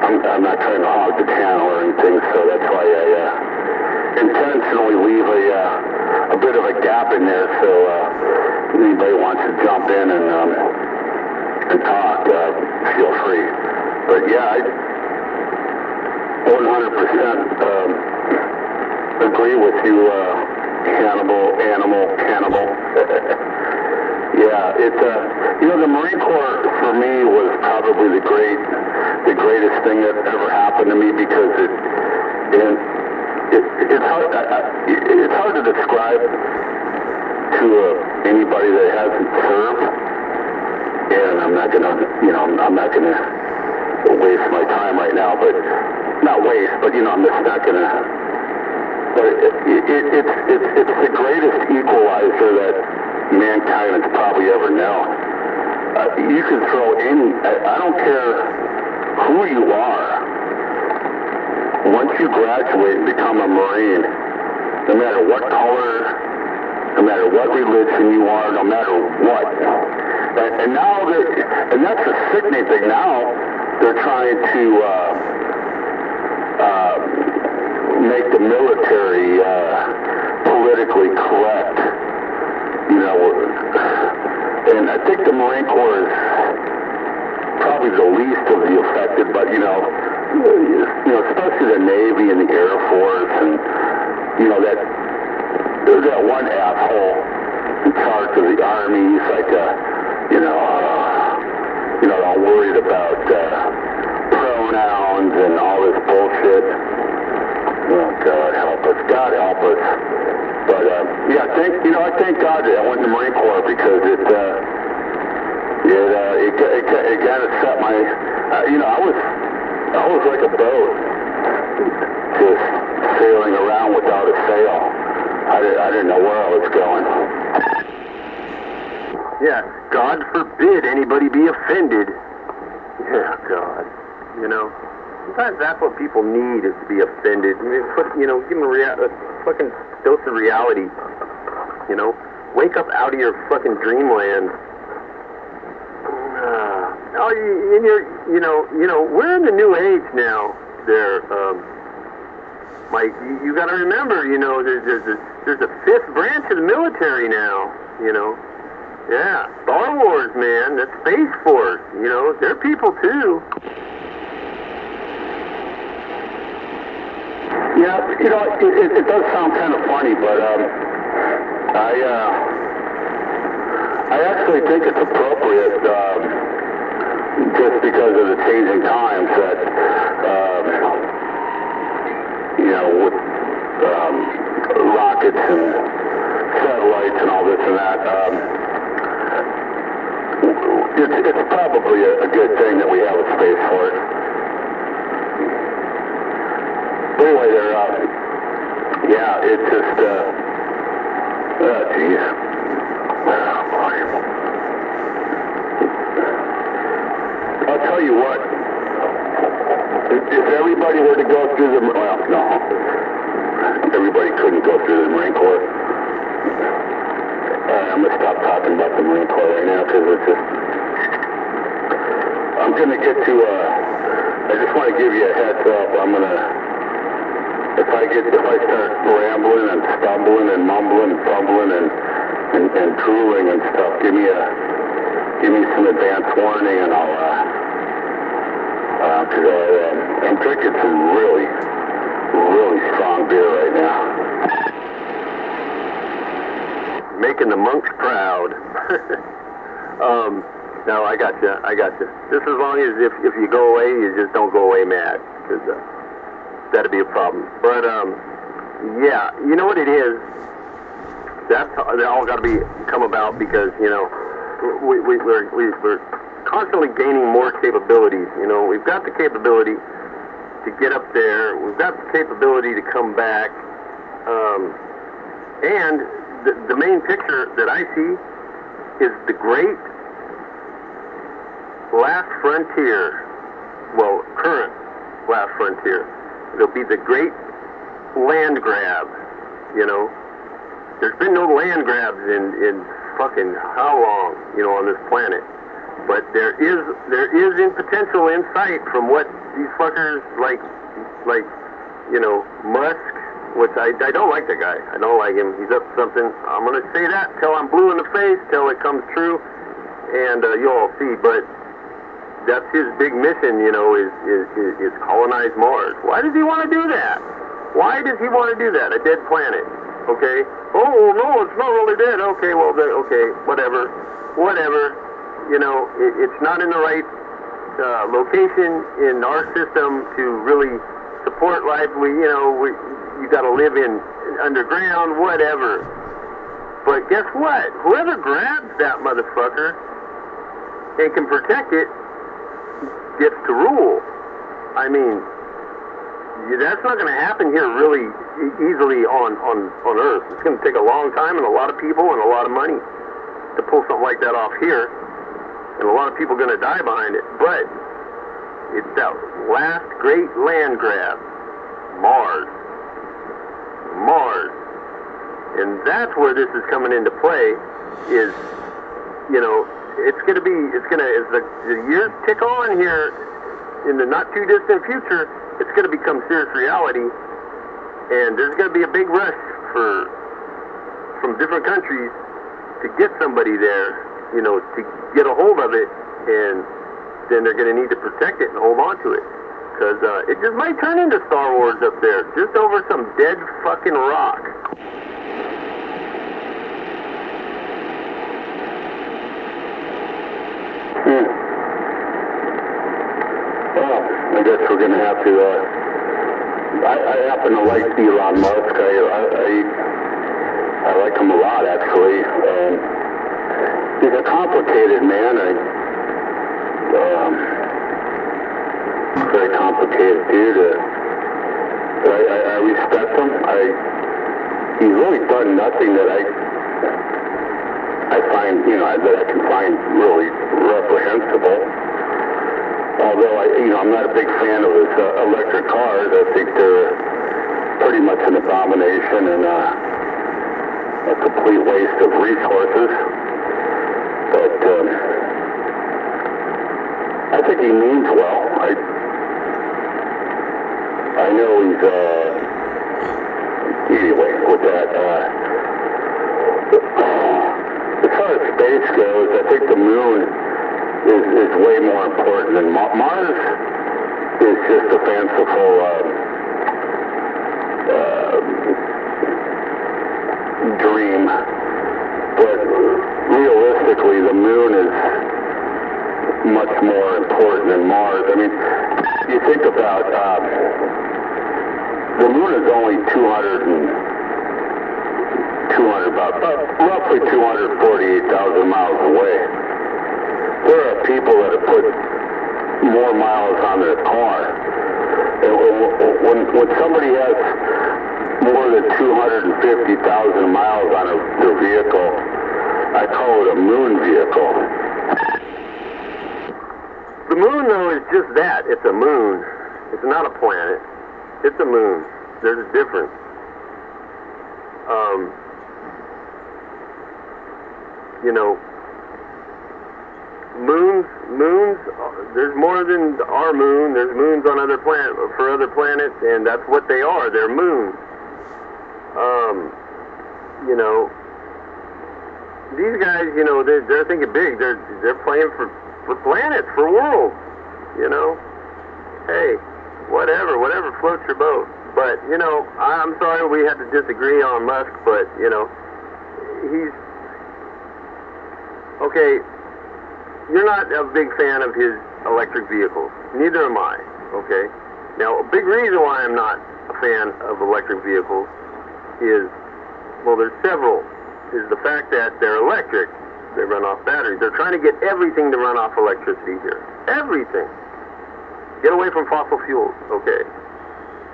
I'm not trying to hog the channel or anything, so that's why I intentionally leave a bit of a gap in there, so anybody wants to jump in and talk, feel free. But yeah, I 100% agree with you, cannibal. Yeah, it's the Marine Corps for me was probably the greatest thing that ever happened to me because it's hard to describe to anybody that hasn't served, and I'm not gonna waste my time right now, but not waste, but I'm just not gonna. But it's the greatest equalizer that mankind has probably ever known. You can throw any, I don't care who you are, once you graduate and become a Marine, no matter what color, no matter what religion you are, no matter what. And now, and that's the sickening thing, now they're trying to make the military politically correct. And I think the Marine Corps is probably the least of the affected, but especially the Navy and the Air Force, and that there's that one asshole in charge of the Army. He's like all worried about pronouns and all this bullshit. Oh, God help us. God help us. But, I thank God that I went in the Marine Corps because it kind of set my, I was like a boat, just sailing around without a sail. I didn't know where I was going. Yeah, God forbid anybody be offended. Yeah, God. Sometimes that's what people need, is to be offended. Give them a fucking dose of reality. Wake up out of your fucking dreamland. We're in the new age now. There, Mike. You got to remember, there's a fifth branch of the military now. Yeah, Star Wars, man. That's Space Force. They're people too. Yeah, it does sound kind of funny, but I actually think it's appropriate, just because of the changing times that, with rockets and satellites and all this and that, it's probably a good thing that we have a Space Force. But anyway, it's just, geez. I'll tell you what, if everybody were to go through the, everybody couldn't go through the Marine Corps. I'm going to stop talking about the Marine Corps right now, because it's just, I'm going to get to, I just want to give you a heads up. I'm going to, if I start rambling and stumbling and mumbling and fumbling and drooling and stuff, give me some advance warning, and I'm drinking some really, really strong beer right now. Making the monks proud. No, I got you. Just as long as if you go away, you just don't go away mad, because that'd be a problem. But yeah, you know what it is? That all got to come about because we're constantly gaining more capabilities. We've got the capability to get up there. We've got the capability to come back, and the main picture that I see is the great last frontier. Well, current last frontier. It'll be the great land grab. There's been no land grabs in fucking how long, on this planet. But there is in potential insight from what these fuckers like Musk, which I don't like that guy. I don't like him. He's up to something. I'm gonna say that till I'm blue in the face, till it comes true, and you'll all see. But that's his big mission, is colonize Mars. Why does he want to do that? Why does he want to do that? A dead planet, okay? Oh no, it's not really dead. Okay, well, okay, whatever. It's not in the right location in our system to really support life. You got to live in underground, whatever. But guess what? Whoever grabs that motherfucker and can protect it gets to rule. I mean, that's not going to happen here really easily on Earth. It's going to take a long time and a lot of people and a lot of money to pull something like that off here. And a lot of people are going to die behind it. But it's that last great land grab, Mars. And that's where this is coming into play, is, as the years tick on here, in the not too distant future, it's going to become serious reality. And there's going to be a big rush from different countries to get somebody there, to get a hold of it and then they're going to need to protect it and hold on to it. Because it just might turn into Star Wars up there, just over some dead fucking rock. Well, I guess we're going to have to, I happen to like Elon Musk. I like him a lot, actually. He's a complicated man. Very complicated dude. I respect him. He's really done nothing that I find, that I can find really reprehensible. Although I'm not a big fan of his electric cars. I think they're pretty much an abomination and a complete waste of resources. But I think he means well. I know he's anyway with that. As far as space goes, I think the moon is way more important than Mars. Is just a fanciful dream, but realistically, the moon is much more important than Mars. I mean, you think about the moon is only roughly 248,000 miles away. There are people that have put more miles on their car. And when somebody has more than 250,000 miles on their vehicle, I call it a moon vehicle. The moon, though, is just that. It's a moon. It's not a planet. It's a moon. There's a difference. Moons, there's more than our moon. There's moons on other planets, and that's what they are. They're moons. These guys, they're thinking big. They're playing for planets, for worlds. Hey, whatever floats your boat. But I'm sorry we had to disagree on Musk, but he's okay. You're not a big fan of his electric vehicles. Neither am I. Okay. Now, a big reason why I'm not a fan of electric vehicles is, well, there's several. Is the fact that they're electric. They run off batteries. They're trying to get everything to run off electricity here. Everything. Get away from fossil fuels. Okay.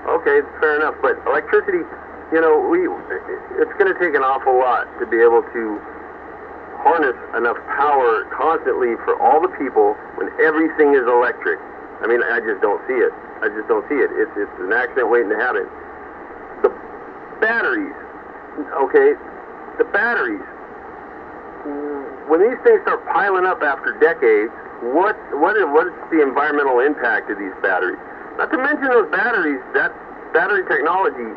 Okay, fair enough. But electricity, it's going to take an awful lot to be able to harness enough power constantly for all the people when everything is electric. I mean, I just don't see it. It's an accident waiting to happen. The batteries, okay, when these things start piling up after decades, what is the environmental impact of these batteries? Not to mention those batteries, that battery technology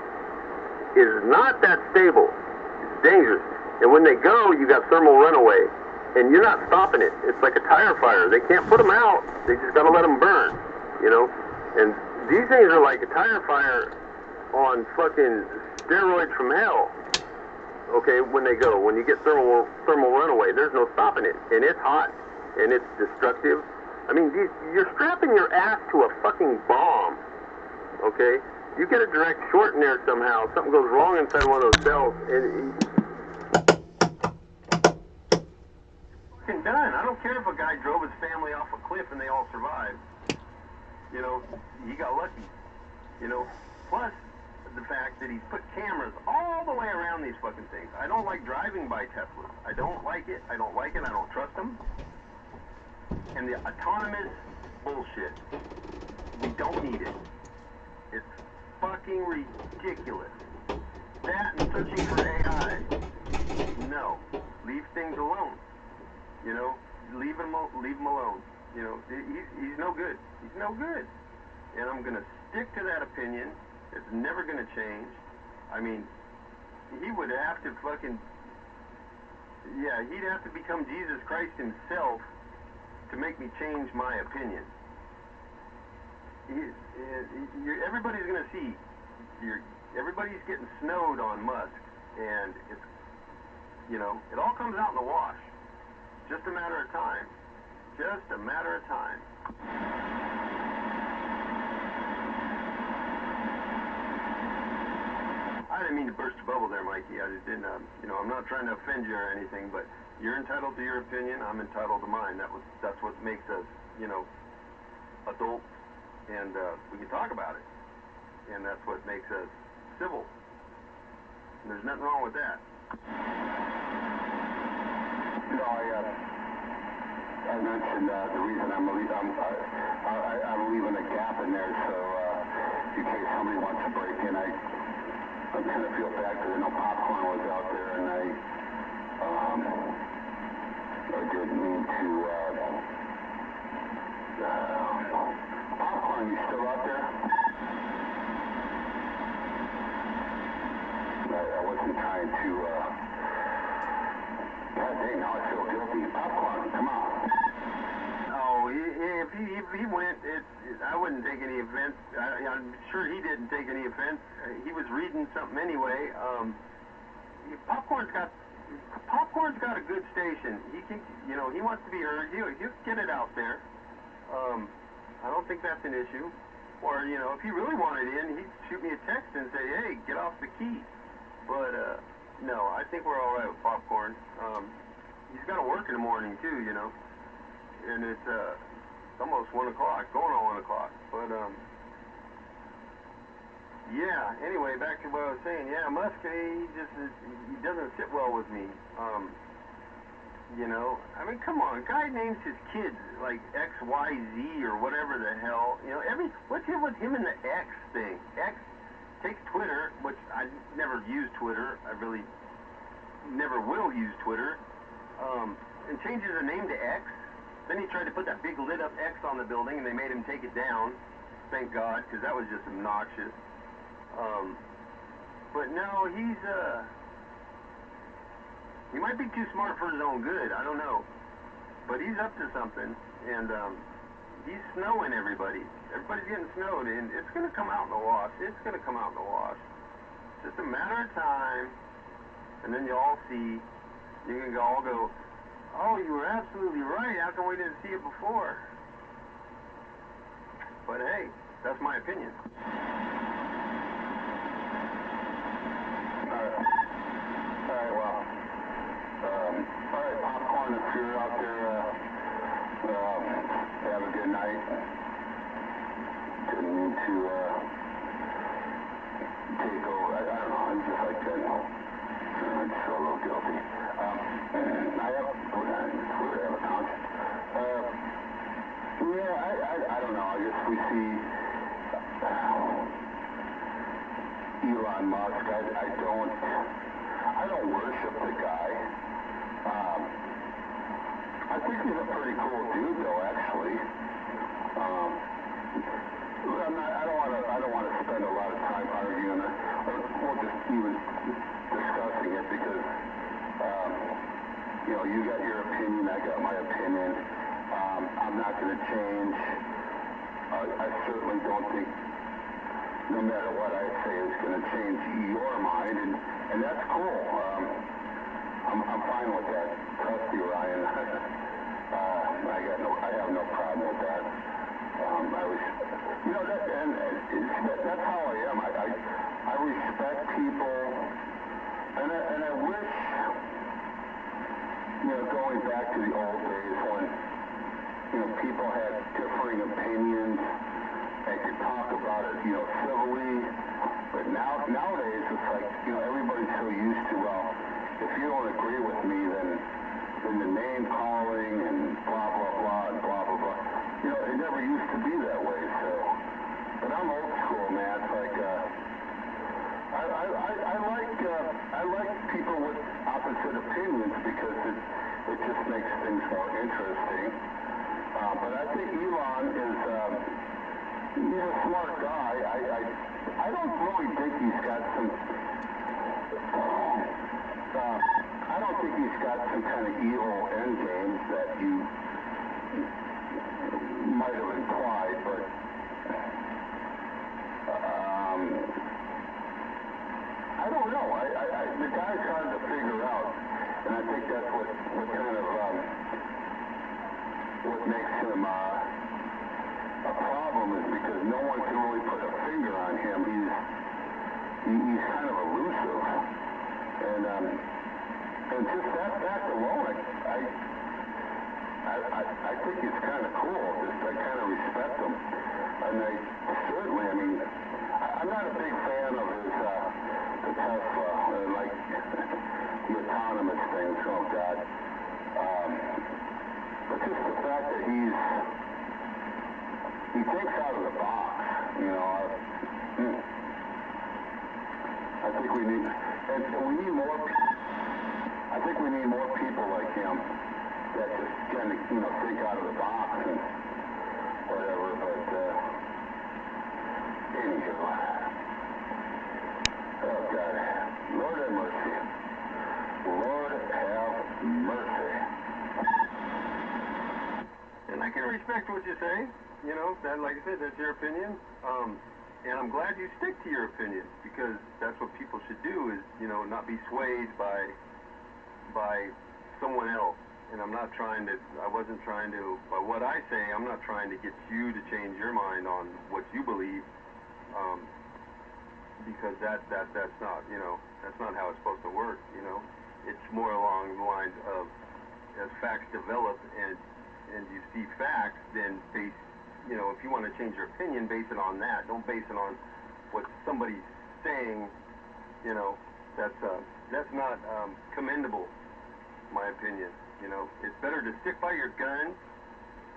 is not that stable. It's dangerous. And when they go, you got thermal runaway. And you're not stopping it. It's like a tire fire. They can't put them out. They just got to let them burn. And these things are like a tire fire on fucking steroids from hell. Okay, when they go. When you get thermal runaway, there's no stopping it. And it's hot. And it's destructive. I mean, you're strapping your ass to a fucking bomb. Okay? You get a direct short in there somehow. Something goes wrong inside one of those cells. And done. I don't care if a guy drove his family off a cliff and they all survived. He got lucky. Plus the fact that he's put cameras all the way around these fucking things. I don't like driving by Teslas. I don't like it. I don't trust them. And the autonomous bullshit. We don't need it. It's fucking ridiculous. That and searching for AI. No. Leave things alone. Leave him alone. He's no good. He's no good. And I'm going to stick to that opinion. It's never going to change. I mean, he would have to he'd have to become Jesus Christ himself to to make me change my opinion. Everybody's going to see. Everybody's getting snowed on Musk, and it's, you know, it all comes out in the wash. Just a matter of time. Just a matter of time. I didn't mean to burst your bubble there, Mikey. I just didn't, you know, I'm not trying to offend you or anything, but you're entitled to your opinion. I'm entitled to mine. That's what makes us, you know, adults, and we can talk about it. And that's what makes us civil. And there's nothing wrong with that. You know, I mentioned the reason I'm leaving a gap in there, so in case somebody wants to break in, I kind of feel bad because I know Popcorn was out there, and I didn't mean to. Popcorn, you still out there? I wasn't trying to. God dang, now I feel guilty. Popcorn, come on. Oh, if he went, I wouldn't take any offense. I'm sure he didn't take any offense. He was reading something anyway. Popcorn's got a good station. He can, you know, he wants to be heard. He'll get it out there. I don't think that's an issue. Or, you know, if he really wanted in, he'd shoot me a text and say, hey, get off the key. But, no, I think we're all right with Popcorn. He's got to work in the morning, too, you know. And it's almost 1 o'clock, going on 1 o'clock. But, yeah, anyway, back to what I was saying. Yeah, Musk, he doesn't sit well with me. You know, I mean, come on, guy names his kids like XYZ or whatever the hell. You know, what's it with him and the X thing? X takes Twitter, which I never use Twitter. I really never will use Twitter. And changes the name to X. Then he tried to put that big lit up X on the building, and they made him take it down. Thank God, because that was just obnoxious. But no, he might be too smart for his own good. I don't know. But he's up to something, and he's snowing everybody. Everybody's getting snowed, and it's going to come out in the wash. It's going to come out in the wash. It's just a matter of time, and then you all see. You can all go, oh, you were absolutely right. How come we didn't see it before? But hey, that's my opinion. All right, well, all right, Popcorn, if you're out there, have a good night. Didn't mean to take over. I don't know, I'm just like that. I just feel a little guilty. I have a conscience. Yeah, I don't know. I guess we see Elon Musk. I don't worship the guy. I think he's a pretty cool dude, though. Actually, I don't want to spend a lot of time arguing it, or we'll just even discussing it because you know, you got your opinion, I got my opinion. I'm not going to change. I certainly don't think, no matter what I say, it's going to change your mind, and that's cool. I'm fine with that. Trust you, Ryan. I have no problem with that. You know, that's how I am. I respect people, and I wish, you know, going back to the old days when, you know, people had differing opinions and could talk about it, you know, civilly. But nowadays, it's like, you know, everybody's so used to, well, if you don't agree with me, then the name calling and blah, blah, blah, and blah, blah, blah. You know, it never used to be that way, so. But I'm old school, man. It's like, I like people with opposite opinions because it just makes things more interesting. But I think Elon is, he's a smart guy. I don't really think he's got some, I don't think he's got some kind of evil end game that you he's kind of elusive. And just that fact alone, I think it's kind of cool. Just I kind of respect him. And certainly, I mean, I'm not a big fan of his, the Tesla, like the autonomous things, oh God. But just the fact that he thinks out of the box, you know. I think we need more. I think we need more people like him that just kind of, you know, think out of the box and whatever. But anywho, oh God, Lord have mercy. Lord have mercy. And I can respect what you say. You know, that, like I said, that's your opinion. And I'm glad you stick to your opinion, because that's what people should do, is, you know, not be swayed by someone else. And I wasn't trying to, by what I say, I'm not trying to get you to change your mind on what you believe, because that's not, you know, that's not how it's supposed to work, you know. It's more along the lines of, as facts develop and you see facts, then you know, if you want to change your opinion, base it on that. Don't base it on what somebody's saying. You know, that's not commendable, in my opinion. You know, it's better to stick by your guns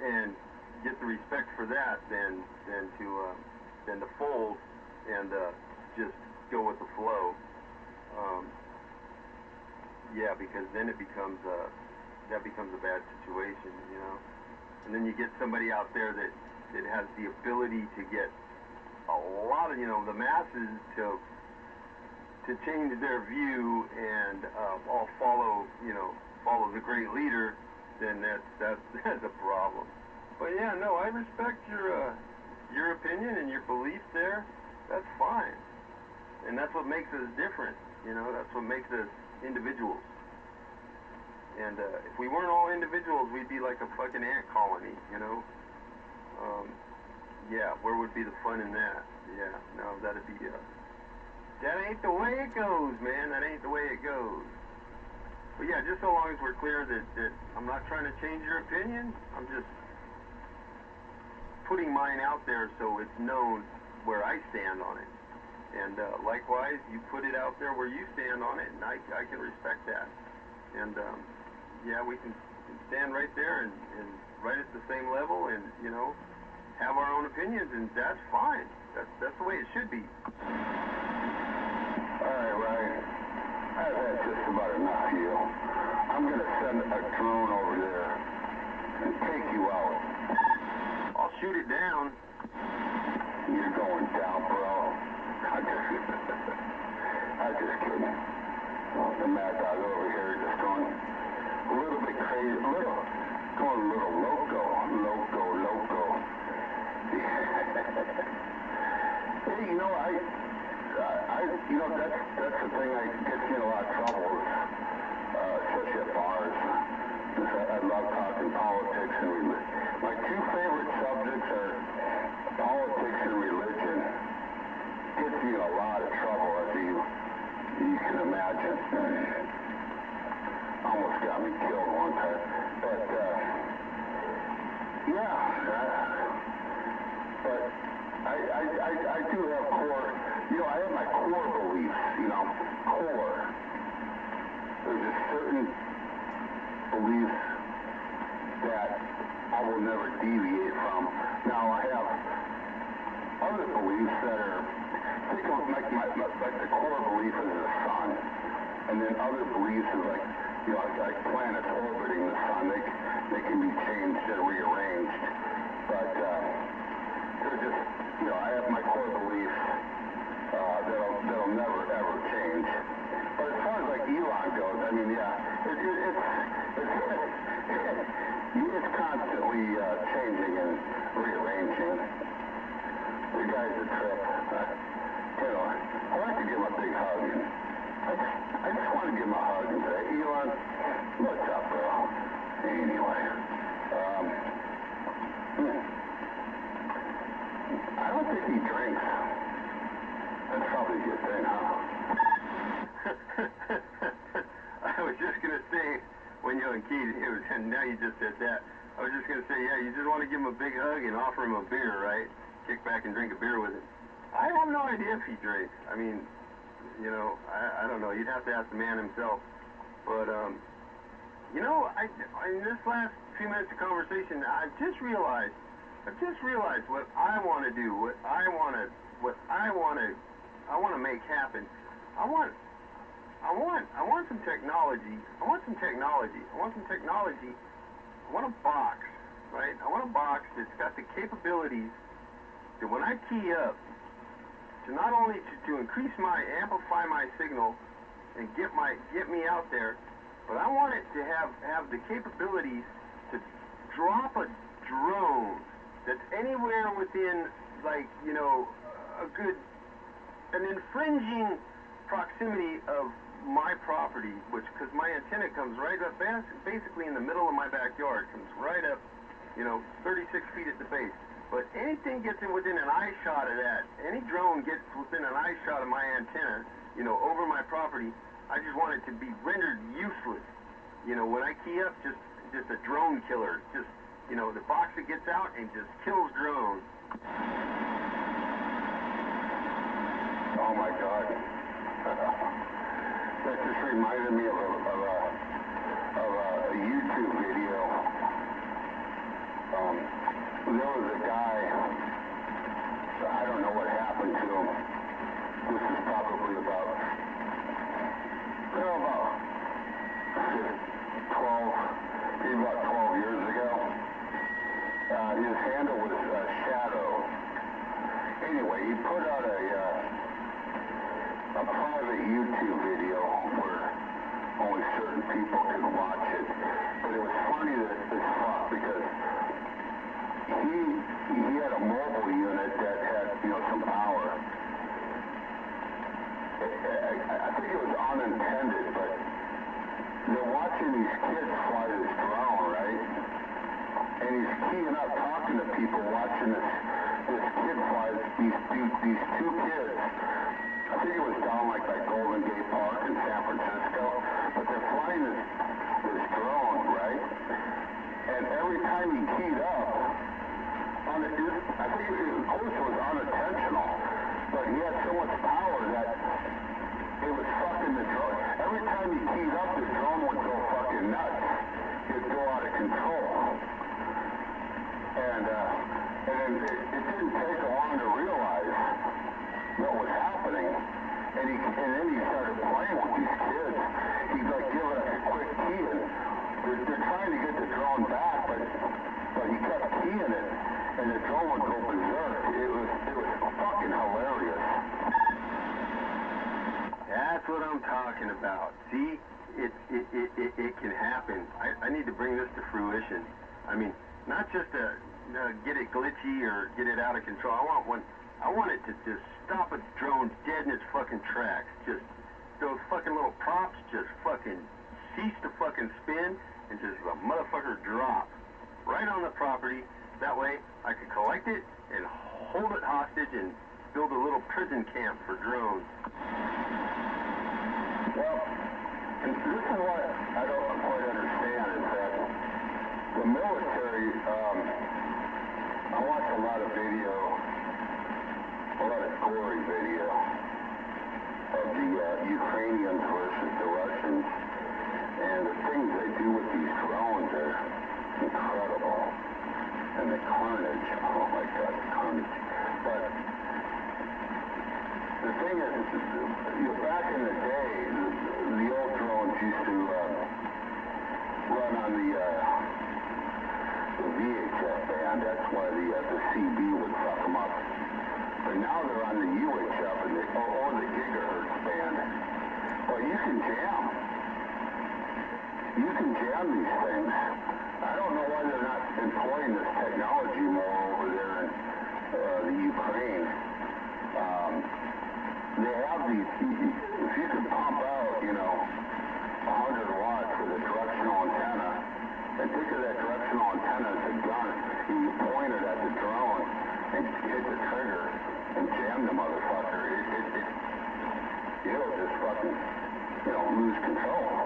and get the respect for that than to fold and just go with the flow. Yeah, because then it becomes a bad situation. You know, and then you get somebody out there that has the ability to get a lot of, you know, the masses to change their view and all follow the great leader, then that's a problem. But yeah, no, I respect your opinion and your belief there. That's fine, and that's what makes us different. You know, that's what makes us individuals. And if we weren't all individuals, we'd be like a fucking ant colony, you know. Yeah, where would be the fun in that? Yeah, no, that ain't the way it goes, man. That ain't the way it goes. But yeah, just so long as we're clear that I'm not trying to change your opinion, I'm just putting mine out there so it's known where I stand on it. And likewise, you put it out there where you stand on it, and I can respect that. And yeah, we can stand right there and right at the same level, and, you know, have our own opinions, and that's fine. That's the way it should be. All right, Ryan. I've had just about enough of you. I'm going to send a drone over there and take you out. I'll shoot it down. You're going down, bro. I'm just kidding. The mad dog over here just going a little bit crazy, going a little loco. Hey, you know, that's the thing that gets me in a lot of trouble, especially at bars. I love talking politics and religion. My two favorite subjects are politics and religion. Gets me in a lot of trouble, as you can imagine. Almost got me killed one time. But yeah, but I do have core, you know, I have my core beliefs, you know, core. There's just certain beliefs that I will never deviate from. Now, I have other beliefs that are, think of like the core belief is the sun, and then other beliefs is like, you know, like planets orbiting the sun. They can be changed and rearranged, but they're just, you know, I have my core beliefs that'll never ever change. But as far as like Elon goes, I mean, yeah, it's constantly changing and rearranging. The guy's a trip. You know, I like to give him a big hug. I just want to give him a hug and say, Elon, what's up, bro? Anyway, I don't think he drinks. That's how as you think, huh? I was just going to say, when you and Keith, and now you just said that, I was just going to say, yeah, you just want to give him a big hug and offer him a beer, right? Kick back and drink a beer with him. I have no idea if he drinks. I mean, you know, I don't know. You'd have to ask the man himself. But, you know, in this last few minutes of conversation, I've just realized what I want to do, what I want to make happen. I want some technology. I want a box, right? I want a box that's got the capabilities that when I key up, to not only to increase amplify my signal and get me out there, but I want it to have the capabilities to drop a drone that's anywhere within, like, you know, an infringing proximity of my property, because my antenna comes right up, basically in the middle of my backyard, comes right up, you know, 36 feet at the base. But anything gets within an eye shot of that, any drone gets within an eye shot of my antenna, you know, over my property, I just want it to be rendered useless. You know, when I key up, just a drone killer. Just, you know, the box that gets out and just kills drones. Oh my God. That just reminded me of a YouTube video. There was a guy, I don't know what happened to him. This is probably about 12 years ago. His handle was Shadow. Anyway, he put out a private YouTube video where only certain people could watch it. But it was funny as fuck because he had a mobile unit that had, you know, some power. I think it was unintended, but they're watching these kids fly this drone, right? And he's keying up, talking to people, watching this kid fly these two kids. I think it was down like by Golden Gate Park in San Francisco, but they're flying this drone, right? And every time he keyed up, I think of course it was unintentional, but he had so much power that it was fucking the drone. Every time he keyed up, the drone would go fucking nuts. It'd go out of control. And then it didn't take long to realize what was happening. And then he started playing with these kids. He'd like give it like a quick key, and they're trying to get the drone back, but he kept keying it, and the drone would go berserk. It was fucking hilarious. That's what I'm talking about. See, it can happen. I need to bring this to fruition. I mean, not just to get it glitchy or get it out of control. I want it to just stop a drone dead in its fucking tracks. Just those fucking little props just fucking cease to fucking spin and just a motherfucker drop right on the property. That way I could collect it and hold it hostage and build a little prison camp for drones. Well, this is what I don't quite understand is that the military, I watch a lot of video, a lot of gory video of the Ukrainians versus the Russians, and the things they do with these drones are incredible. And the carnage, oh my God, the carnage. But the thing is, back in the day, the old drones used to run on the VHF band. That's why the CB would fuck them up. But now they're on the UHF or the gigahertz band. But you can jam. You can jam these things. I don't know why they're not employing this technology more over there in the Ukraine. They have these, if you can pump out, 100 watts with a directional antenna, and think of that directional antenna as a gun, and you point it at the drone and hit the trigger and jam the motherfucker. control.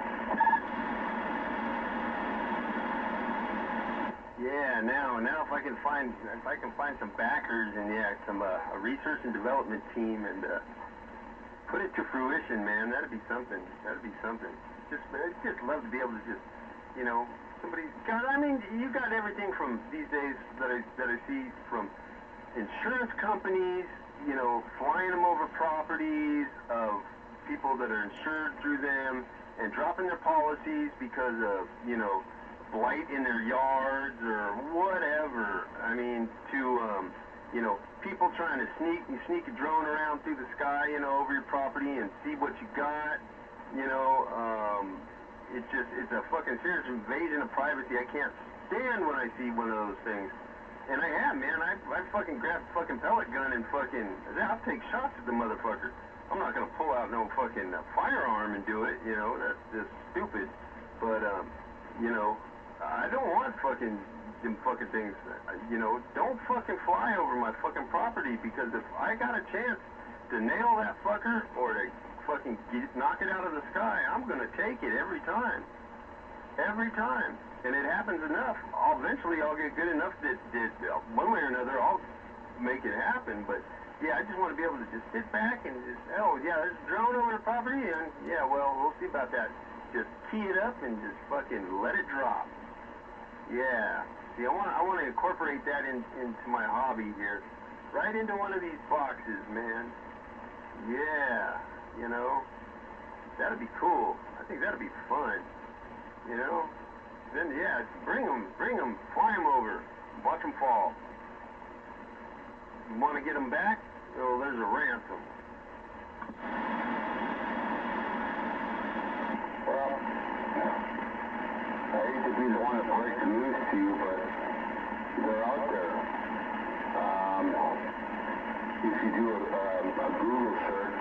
Yeah, now if I can find some backers and some a research and development team and put it to fruition, man, that'd be something. That'd be something. I'd just love to be able to just, somebody. God, I mean, you got everything from these days that I see from insurance companies, flying them over properties of people that are insured through them and dropping their policies because of, blight in their yards or whatever. I mean, to, people trying to sneak a drone around through the sky, over your property and see what you got, it's a fucking serious invasion of privacy. I can't stand when I see one of those things. And I have, man. I fucking grabbed a fucking pellet gun and I'll take shots at the motherfucker. I'm not gonna pull out no fucking firearm and do it, that's just stupid. But, I don't want them fucking things, don't fucking fly over my fucking property, because if I got a chance to nail that fucker or to fucking knock it out of the sky, I'm gonna take it every time. Every time. And it happens enough. Eventually I'll get good enough that one way or another I'll make it happen. But yeah, I just want to be able to just sit back and just, there's a drone over the property, and we'll see about that. Just key it up and just fucking let it drop. Yeah. See, I want to incorporate that into my hobby here, right into one of these boxes, man. Yeah, that'd be cool. I think that'd be fun. Then bring them, fly them over, watch them fall. You want to get them back? Oh, there's a ransom. Well, I hate to be the one to break the news to you, but they're out there. If you do a Google search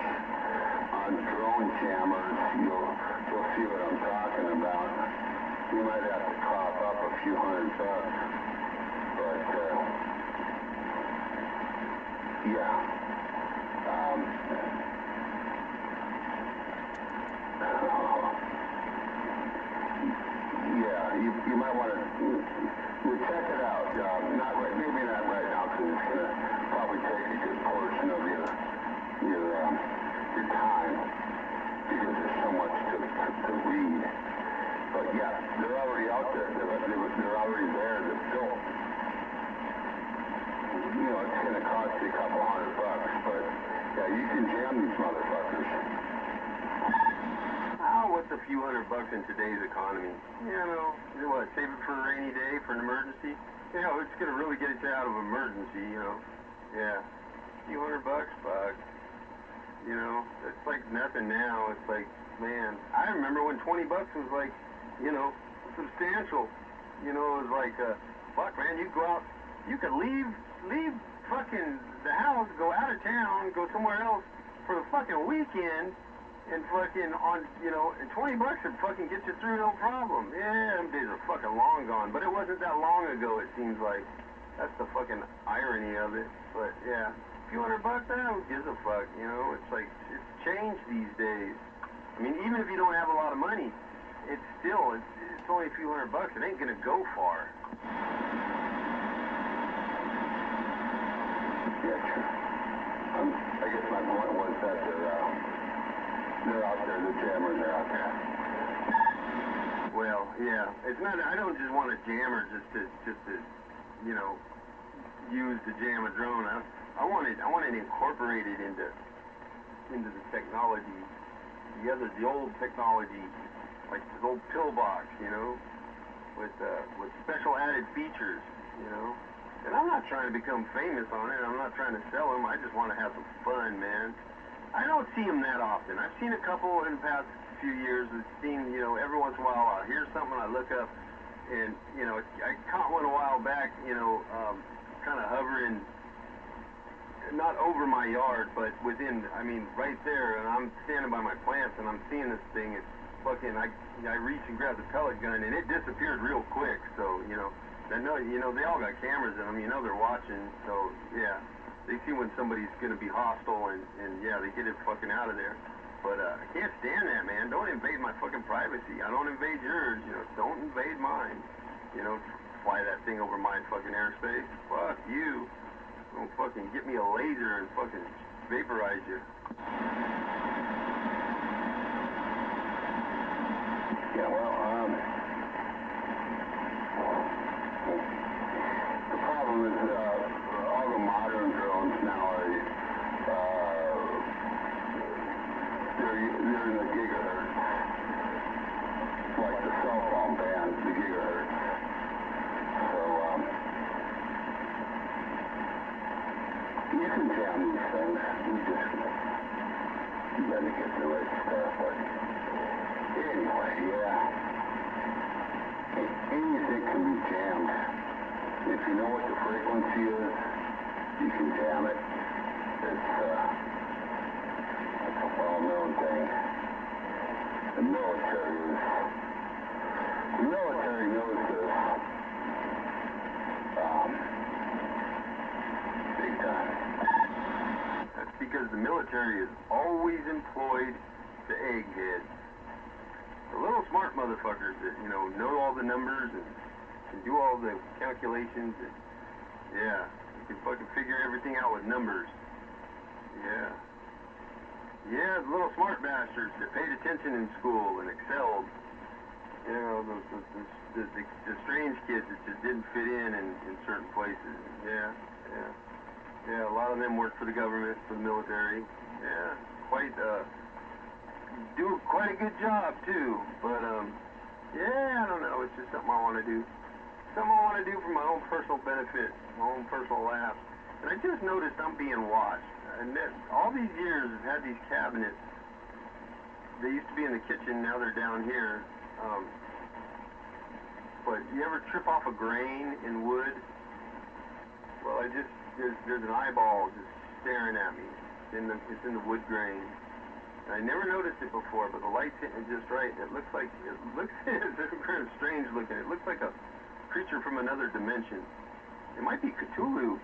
on drone jammers, you'll see what I'm talking about. You might have to cough up a few $100, but you might want to check it out. Maybe not right now, because it's going to probably take a good portion of your time, because there's so much to read. But yeah, they're already out there. They're already there. They're built. It's going to cost you a couple $100, but yeah, you can jam these motherfuckers. What's a few $100 in today's economy? Save it for a rainy day, for an emergency. It's going to really get you out of emergency, Yeah. A few $100, fuck. It's like nothing now. It's like, man, I remember when 20 bucks was like, substantial. It was like, fuck, man, you go out, you could leave fucking the house, go out of town, go somewhere else for the fucking weekend, and fucking and 20 bucks would fucking get you through, no problem. Yeah, them days are fucking long gone, but it wasn't that long ago, it seems like. That's the fucking irony of it. But yeah, a few $100, who gives a fuck, It's like, it's changed these days. I mean, even if you don't have a lot of money, it's only a few $100. It ain't gonna go far. Yeah, true. I guess my point was that they're out there. The jammers are out there. Well, yeah, it's not. I don't just want a jammer just to use to jam a drone. I want it incorporated into the technology, the old technology, like the old pillbox, with special added features, And I'm not trying to become famous on it. I'm not trying to sell them. I just want to have some fun, man. I don't see them that often. I've seen a couple in the past few years. I've seen, every once in a while I'll hear something, I look up, and, I caught one a while back, kind of hovering, not over my yard, but within, right there, and I'm standing by my plants, and I'm seeing this thing. It's fucking, I reach and grab the pellet gun, and it disappeared real quick, so, I know, they all got cameras in them, they're watching, so, yeah. They see when somebody's going to be hostile, and yeah, they get it fucking out of there. But I can't stand that, man. Don't invade my fucking privacy. I don't invade yours, you know. Don't invade mine. You know, fly that thing over my fucking airspace. Fuck you. Don't fucking get me a laser and fucking vaporize you. Yeah, well, the problem is all the modern drones now are they're in the gigahertz, like the cell phone band, the gigahertz. So you can jam these things. You gotta get the right stuff. But anyway, yeah, anything can be jammed. If you know what the frequency is, you can jam it. It's a well-known thing. The military knows this. Big time. That's because the military is always employed the egghead. The little smart motherfuckers that, you know all the numbers and can do all the calculations and, yeah, you can fucking figure everything out with numbers. Yeah. Yeah, the little smart bastards that paid attention in school and excelled. You know, the strange kids that just didn't fit in certain places. Yeah, yeah. Yeah, a lot of them work for the government, for the military. Yeah, do quite a good job too. But yeah, I don't know. It's just something I want to do. Something I want to do for my own personal benefit, my own personal laughs. And I just noticed I'm being watched. And all these years I've had these cabinets. They used to be in the kitchen, now they're down here. But you ever trip off a grain in wood? Well, there's an eyeball just staring at me. It's in the wood grain. And I never noticed it before, but the light's hitting it just right. It looks it's kind of strange looking. It looks like a creature from another dimension. It might be Cthulhu.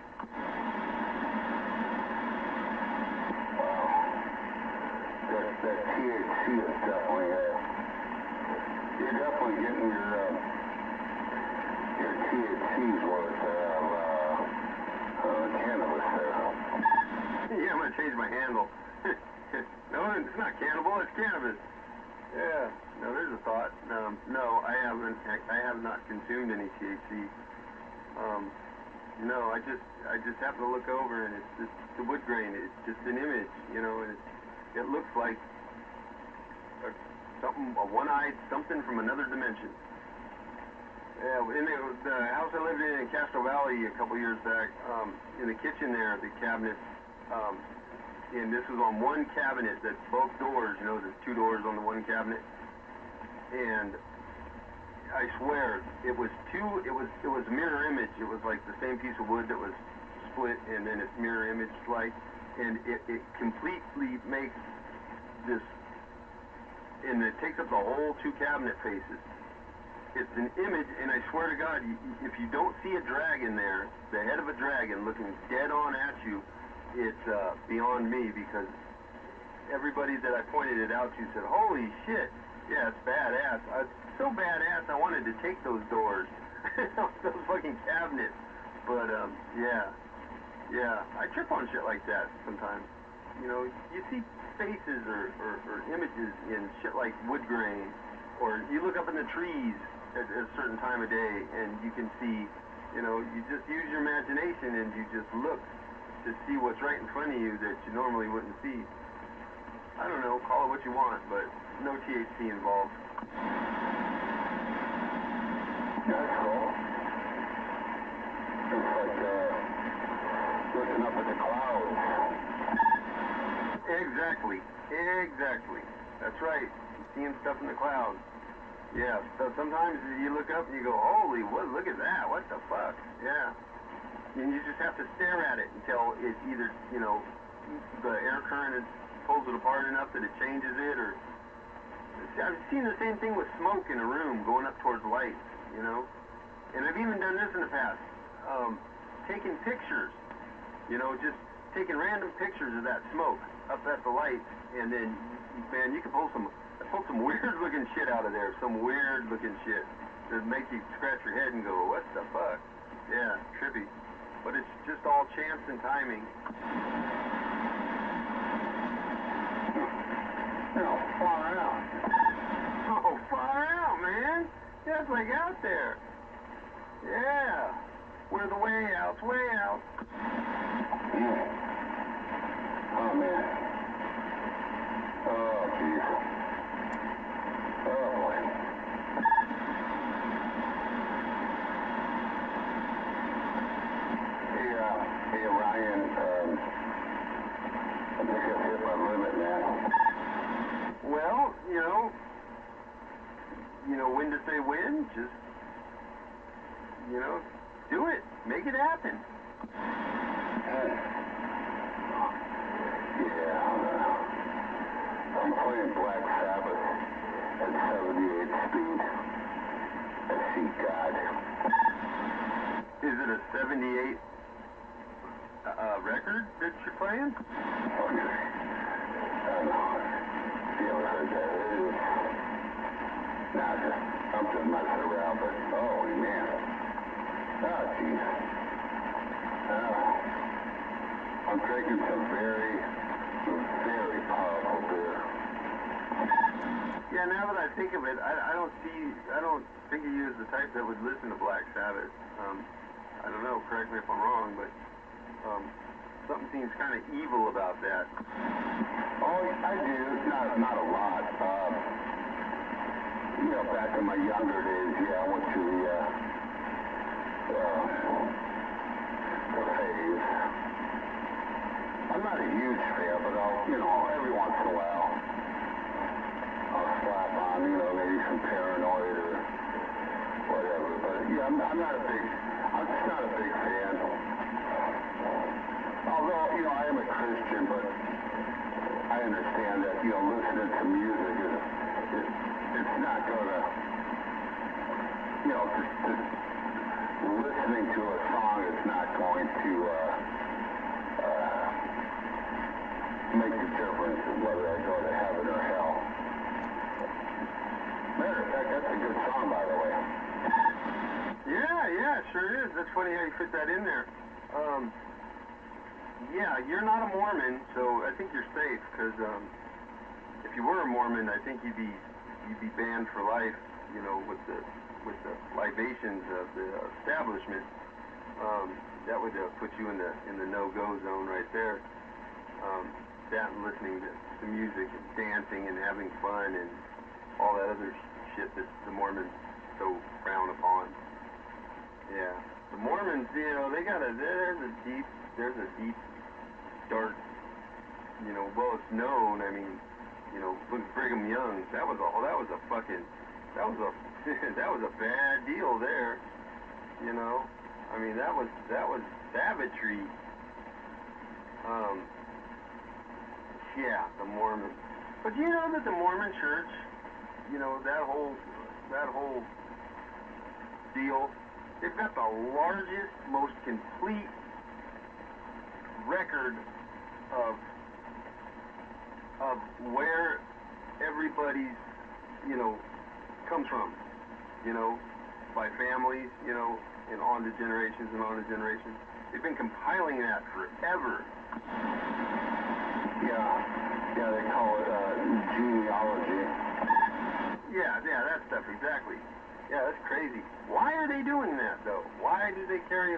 That THC is definitely you're definitely getting your THC's worth of cannabis there. Yeah, I'm gonna change my handle. No, it's not cannibal, it's cannabis. Yeah, no, there's a thought. No, I have not consumed any THC. No, I just happen to look over and it's just the wood grain. It's just an image, you know, and it looks like a one-eyed something from another dimension. Yeah, in the house I lived in Castro Valley a couple years back, in the kitchen there, the cabinets, and this was on one cabinet that's both doors, you know, there's two doors on the one cabinet, and I swear, it was a mirror image. It was like the same piece of wood that was split, and then it's mirror image like, and it completely makes this, and it takes up the whole two cabinet faces. It's an image, and I swear to God, if you don't see a dragon there, the head of a dragon looking dead on at you, it's beyond me, because everybody that I pointed it out to said, holy shit, yeah, it's badass. It's so badass, I wanted to take those doors, those fucking cabinets. But, yeah, I trip on shit like that sometimes. You know, you see faces or images in shit like wood grain, or you look up in the trees at a certain time of day, and you can see, you know, you just use your imagination and you just look to see what's right in front of you that you normally wouldn't see. I don't know, call it what you want, but no THC involved. That's cool. It's like looking up at the clouds. Exactly. That's right. Seeing stuff in the clouds. Yeah, so sometimes you look up and you go, holy, look at that, what the fuck? Yeah. And you just have to stare at it until it either, you know, the air current pulls it apart enough that it changes it, or... I've seen the same thing with smoke in a room going up towards lights, you know? And I've even done this in the past. Taking pictures, you know, just taking random pictures of that smoke up at the lights, and then, man, you can pull some weird looking shit out of there, some weird looking shit that make you scratch your head and go, what the fuck? Yeah, trippy. But it's just all chance and timing. No, far out. Oh, far out, man. That's like out there. Yeah. We're the way outs, way out. Yeah. Oh, man. Oh, jeez. Oh, boy. Hey, Ryan, I think I've hit my limit, man. Well, when to say when, just, do it. Make it happen. Yeah, I'm playing Black Sabbath at 78 speed. I see God. Is it a 78 record that you're playing? I don't know. You ever heard that? Nah, I'm just messing around, but holy man. Oh, jeez. I'm drinking some very, very powerful beer. Yeah, now that I think of it, I don't think of you as the type that would listen to Black Sabbath. I don't know, correct me if I'm wrong, but something seems kind of evil about that. Oh, I do. Not a lot. Back in my younger days, yeah, I went to the phase. I'm not a huge fan, but I'll, every once in a while, I'll slap on, maybe some Paranoid or whatever. But yeah, I'm just not a big fan. Although, I am a Christian, but I understand that, listening to music it's not gonna, just listening to a song is not going to make the difference whether I go to heaven or hell. Matter of fact, that's a good song, by the way. Yeah, it sure is. That's funny how you fit that in there. Yeah, you're not a Mormon, so I think you're safe, because if you were a Mormon, I think you'd be banned for life, with the libations of the establishment. That would put you in the no-go zone right there. That and listening to music and dancing and having fun and all that other shit that the Mormons so frown upon. Yeah, the Mormons, there's a deep, dark, well, it's known. I mean, look at Brigham Young. That was a bad deal there. I mean, that was savagery. Yeah, the Mormons. But do you know that the Mormon Church, that whole deal, they've got the largest, most complete record of where everybody's, comes from, by families, and on to generations and on to generations. They've been compiling that forever. Yeah, they call it genealogy. Yeah, that stuff, exactly. Yeah, that's crazy. Why are they doing that, though? Why do they care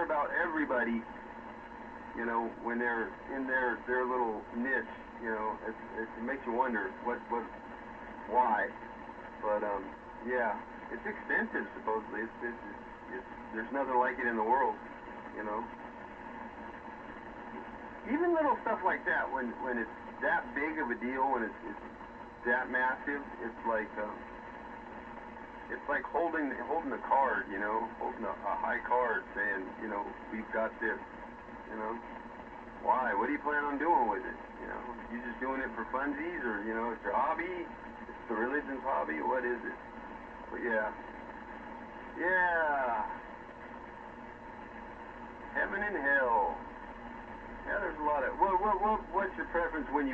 about everybody, when they're in their little niche, it makes you wonder why. But, yeah, it's extensive, supposedly. There's nothing like it in the world, Even little stuff like that, when it's that big of a deal, when it's that massive, it's like holding a card, holding a high card, saying, we've got this, Why? What do you plan on doing with it? You just doing it for funsies, or it's your hobby? It's the religion's hobby. What is it? But yeah. Heaven and hell. Yeah, there's lot of. What's your preference when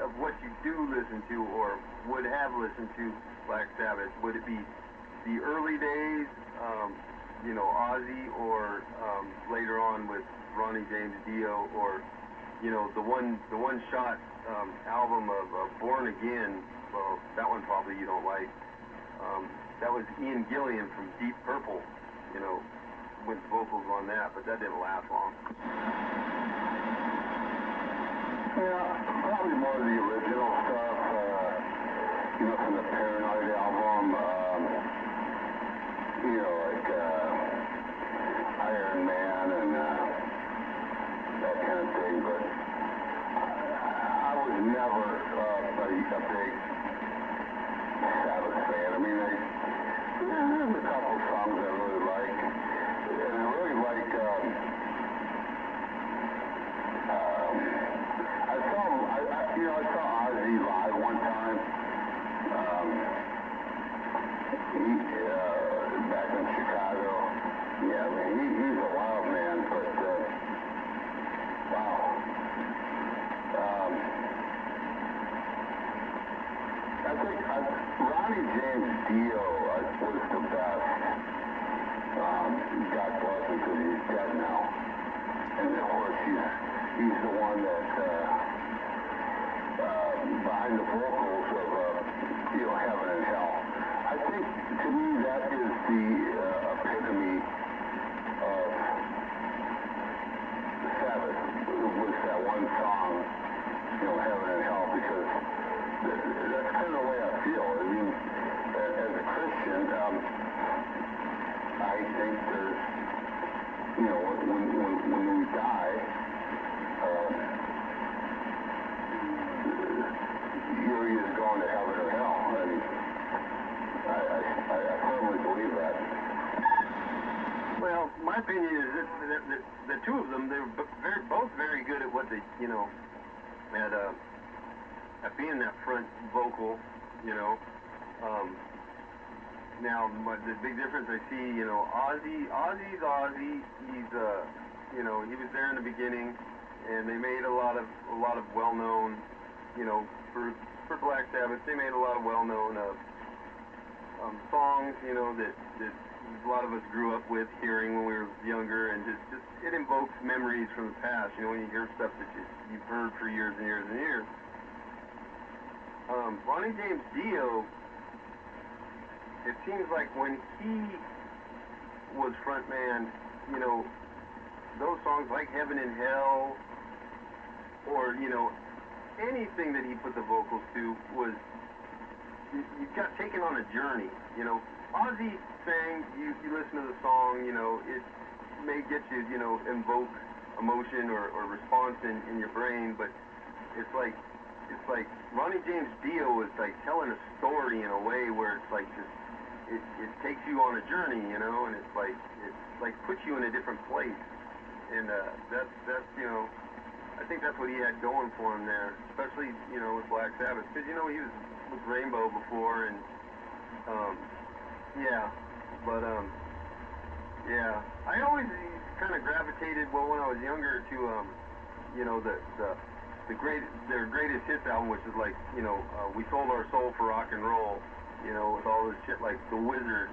of what you do listen to or would have listened to Black Sabbath? Would it be the early days, Ozzy, or later on with Ronnie James Dio, or the one shot album of Born Again? Well, that one probably you don't like. That was Ian Gillan from Deep Purple. Went vocals on that, but that didn't last long. Yeah, probably more of the original stuff, from the Paranoid album, like Iron Man and that kind of thing, but I was never a big Sabbath fan. I mean, there's a couple songs I really like, and I really like, I saw Ozzy live one time. Back in Chicago. Yeah, I mean, he's a wild man, but wow. I think Ronnie James Dio was the best. God bless him, because he's dead now. And of course, he's the one that behind the vocals of Heaven and Hell. I think, to me, that is the epitome of Sabbath, was that one song, Heaven and Hell, because that's kind of the way I feel. I mean, as a Christian, I think there's, when we die, you're either going to heaven or hell, and I firmly believe that. Well, my opinion is that the two of them, they're both very good at what they, at being that front vocal, Now, the big difference I see, Ozzy's Ozzy. He's, he was there in the beginning, and they made a lot of well-known, for Black Sabbath, they made a lot of well-known songs, that a lot of us grew up with hearing when we were younger, and just it invokes memories from the past. When you hear stuff that you've heard for years and years and years. Ronnie James Dio, it seems like when he was frontman, those songs like Heaven and Hell, or, anything that he put the vocals to was, you got taken on a journey, Ozzy sang, you listen to the song, it may get you, invoke emotion or response in your brain, but it's like Ronnie James Dio is like telling a story in a way where it's like just, it takes you on a journey, and it's like puts you in a different place, and that's I think that's what he had going for him there, especially with Black Sabbath, because he was with Rainbow before, and I always kind of gravitated when I was younger to their greatest hits album, which is like We Sold Our Soul for Rock and Roll, with all this shit like The Wizard,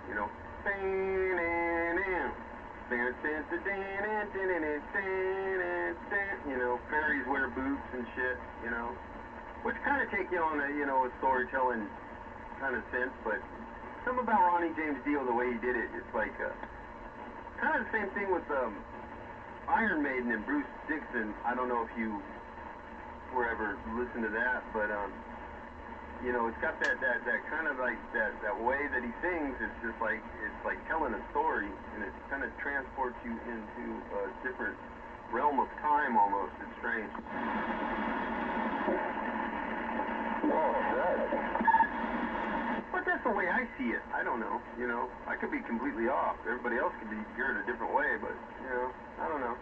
fairies wear boots and shit, which kind of take you on a storytelling kind of sense, but something about Ronnie James Dio, the way he did it, it's like kind of the same thing with Iron Maiden and Bruce Dickinson. I don't know if you were ever listened to that, but it's got that kind of like that way that he sings. It's just like telling a story, and it kind of transports you into a different realm of time almost. It's strange. Well said. But that's the way I see it. I don't know. I could be completely off. Everybody else could hear it a different way, but I don't know.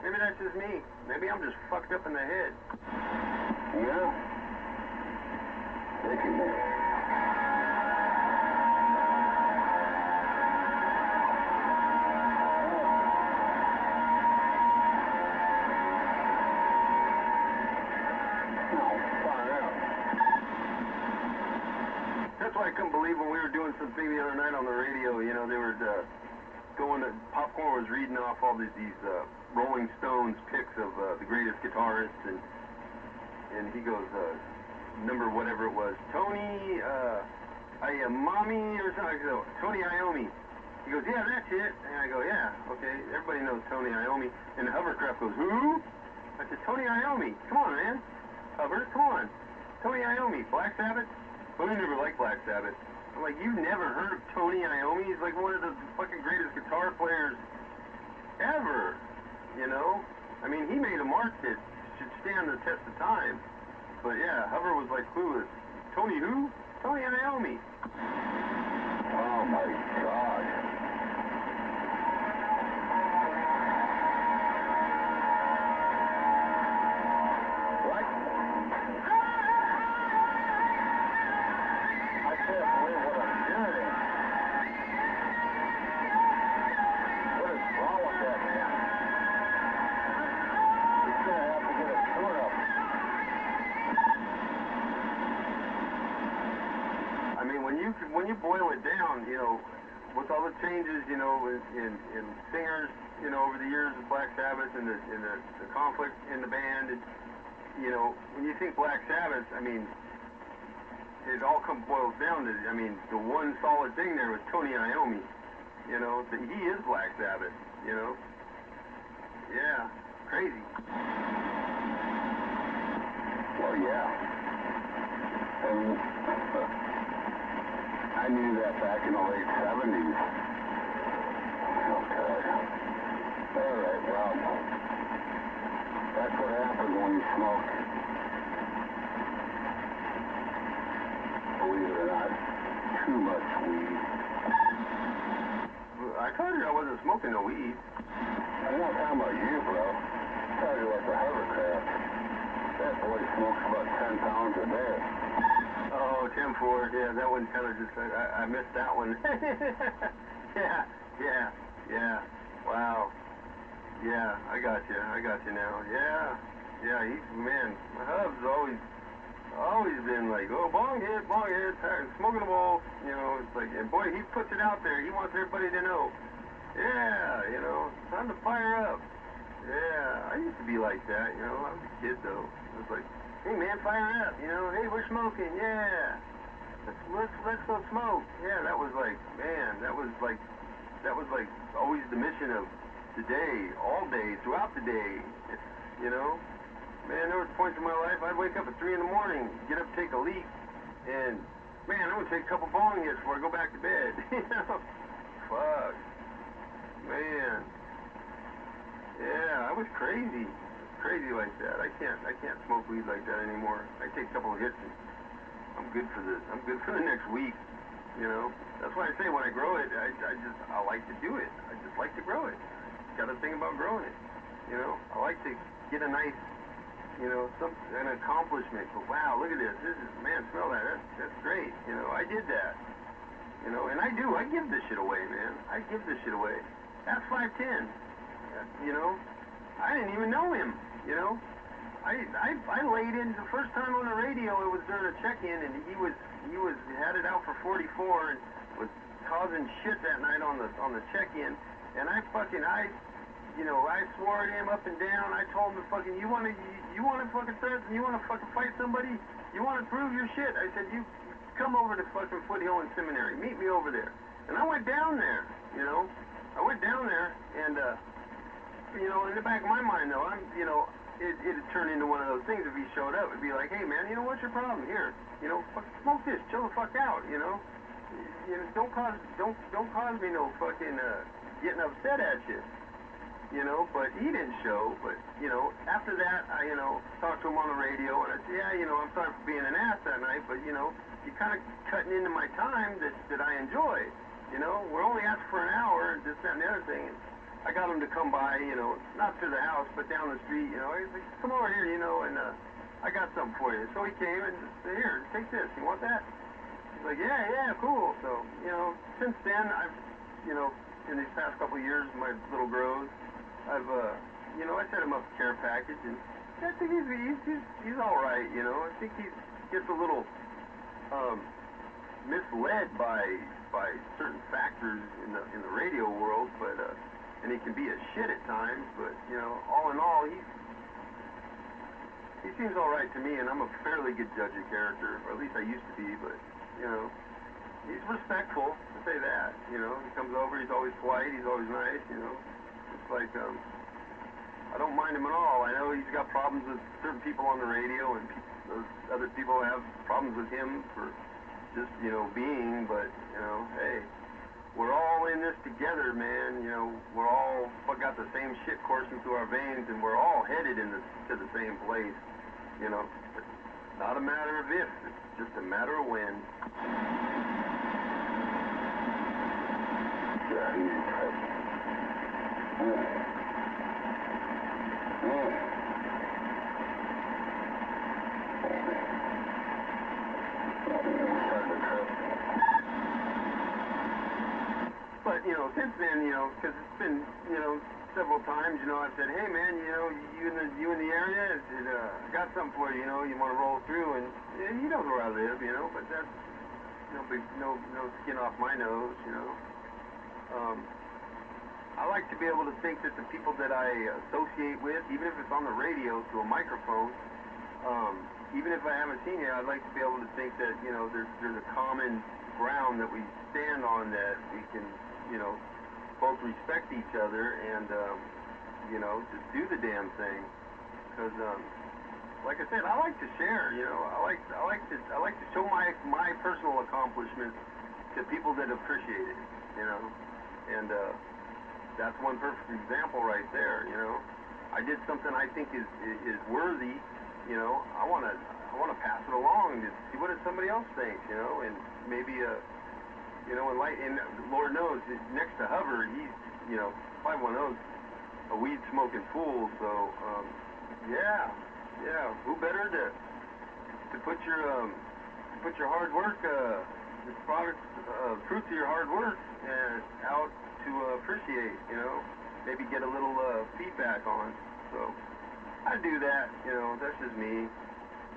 Maybe that's just me. Maybe I'm just fucked up in the head. Yeah. Thinking that. couldn't believe when we were doing something the other night on the radio, you know, they were Popcorn was reading off all these Rolling Stones picks of the greatest guitarists, and he goes, number whatever it was, Tony Iommi or something. I go, Tony Iommi. He goes, yeah, that's it. And I go, yeah, okay, everybody knows Tony Iommi. And the Hovercraft goes, who? I said, Tony Iommi. Come on, man. Hover, come on. Tony Iommi, Black Sabbath? Well, I never liked Black Sabbath. I'm like, you've never heard of Tony Iommi? He's like one of the fucking greatest guitar players ever, you know? I mean, he made a mark that should stand the test of time. But yeah, Hover was like clueless. Tony who? Tony Iommi. Oh my God. What? I can't believe what I'm hearing. What is wrong with that man? He's gonna have to get a tune-up. I mean, when you boil it down, you know, with all the changes, you know, in singers, you know, over the years of Black Sabbath and the conflict in the band, and, you know, when you think Black Sabbath, I mean, it all boils down to, I mean, the one solid thing there was Tony Iommi, you know, that he is Black Sabbath, you know. Yeah, crazy. Oh yeah. And I knew that back in the late 70s. Okay. All right, well, that's what happens when you smoke, believe it or not, too much weed. I told you I wasn't smoking no weed. I'm not talking about you, bro. I'm talking about the Hovercraft. That boy smokes about 10 pounds a day. Oh, 10-4, yeah, that one kind of just, I missed that one. yeah, wow. Yeah, I got you now. Yeah, he's, man, Hub's always been like, oh, bong hit, smoking a bowl, you know, it's like, and boy, he puts it out there, he wants everybody to know. Yeah, you know, time to fire up. Yeah, I used to be like that, you know, I was a kid though. It was like, hey man, fire up, you know, hey, we're smoking, yeah. Let's go smoke. Yeah, that was like, man, that was like always the mission of the day, all day, throughout the day. You know? Man, there was points in my life I'd wake up at 3 in the morning, get up, take a leak, and man, I'm gonna take a couple bong hits before I go back to bed. You know? Fuck. Man. Yeah, I was crazy. Crazy like that. I can't smoke weed like that anymore. I take a couple of hits and I'm good for the next week. You know? That's why I say when I grow it, I like to do it. I just like to grow it. I got a thing about growing it. You know? I like to get a nice, you know, an accomplishment. But wow, look at this. This is, man, smell that. That's great. You know, I did that. You know, and I give this shit away, man. I give this shit away. That's 510. You know? I didn't even know him, you know? I laid in the first time on the radio. It was during a check-in, and he had it out for 44 and was causing shit that night on the check-in. And I swore at him up and down. I told him, fucking, you want to fucking start, you want to fucking fight somebody? You want to prove your shit? I said, you come over to fucking Foothill and Seminary. Meet me over there. And I went down there, you know? I went down there, and you know, in the back of my mind, though, it'd turn into one of those things if he showed up. It'd be like, hey, man, you know, what's your problem? Here, you know, smoke this, chill the fuck out, you know? You know, don't cause me no fucking getting upset at you, you know? But he didn't show. But you know, after that, I, you know, talked to him on the radio, and I said, yeah, you know, I'm sorry for being an ass that night, but you know, you're kind of cutting into my time that I enjoy. You know, we're only asking for an hour, and this, that, and the other thing. And I got him to come by, you know, not to the house, but down the street, you know. He's like, come over here, you know, and I got something for you. So he came and said, here, take this. You want that? He's like, yeah, cool. So, you know, since then, I've, you know, in these past couple of years, my little grows, I've, you know, I set him up a care package, and I think he's all right, you know. I think he gets a little, misled by certain factors in the radio world, but and he can be a shit at times. But you know, all in all, he seems all right to me, and I'm a fairly good judge of character, or at least I used to be. But you know, he's respectful, to say that. You know, he comes over, he's always polite, he's always nice. You know, it's like I don't mind him at all. I know he's got problems with certain people on the radio, and those other people have problems with him for just, you know, being, but, you know, hey, we're all in this together, man. You know, we're all got the same shit coursing through our veins, and we're all headed to the same place, you know. It's not a matter of if, it's just a matter of when. Yeah, easy type. But, you know, since then, you know, because it's been, you know, several times, you know, I've said, hey, man, you know, you in the area, I got something for you, you know, you want to roll through, and yeah, he knows where I live, you know, but that's no skin off my nose, you know. I like to be able to think that the people that I associate with, even if it's on the radio to a microphone, even if I haven't seen you, I'd like to be able to think that, you know, there's a common ground that we stand on, that we can, you know, both respect each other and, you know, just do the damn thing. Because, like I said, I like to share. You know, I like to show my personal accomplishments to people that appreciate it. You know, and that's one perfect example right there. You know, I did something I think is worthy. You know, I want to pass it along to see what somebody else thinks. You know, and maybe you know, and Lord knows, next to Hover, he's, you know, probably one of those a weed smoking fool. So yeah, who better to put your hard work, this product, fruits of your hard work, out to appreciate, you know, maybe get a little feedback on. So I do that, you know, that's just me.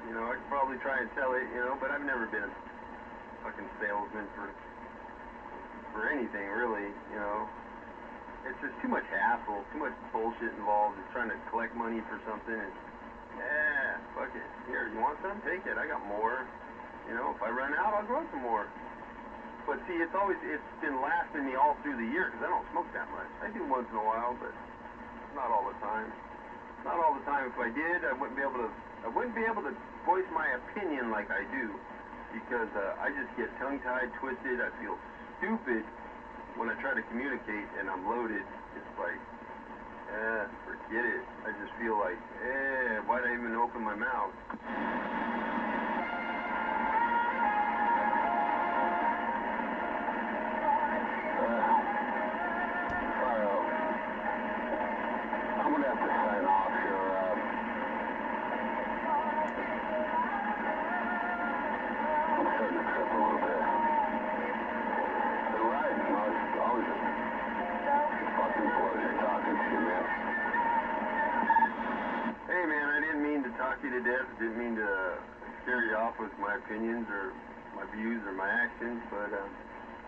You know, I could probably try and sell it, you know, but I've never been a fucking salesman for anything, really, you know. It's just too much hassle, too much bullshit involved in trying to collect money for something, and yeah, fuck it. Here, you want some? Take it. I got more. You know, if I run out, I'll grow some more. But see, it's been lasting me all through the year, because I don't smoke that much. I do once in a while, but not all the time. Not all the time. If I did, I wouldn't be able to voice my opinion like I do, because I just get tongue-tied, twisted. I feel stupid when I try to communicate and I'm loaded. It's like, forget it. I just feel like, why'd I even open my mouth? I'm gonna have to sign off here. I'm starting to trip a little bit. All right, well, it's always a fucking pleasure talking to you, man. Hey, man, I didn't mean to talk you to death. I didn't mean to scare you off with my opinions or my views or my actions, but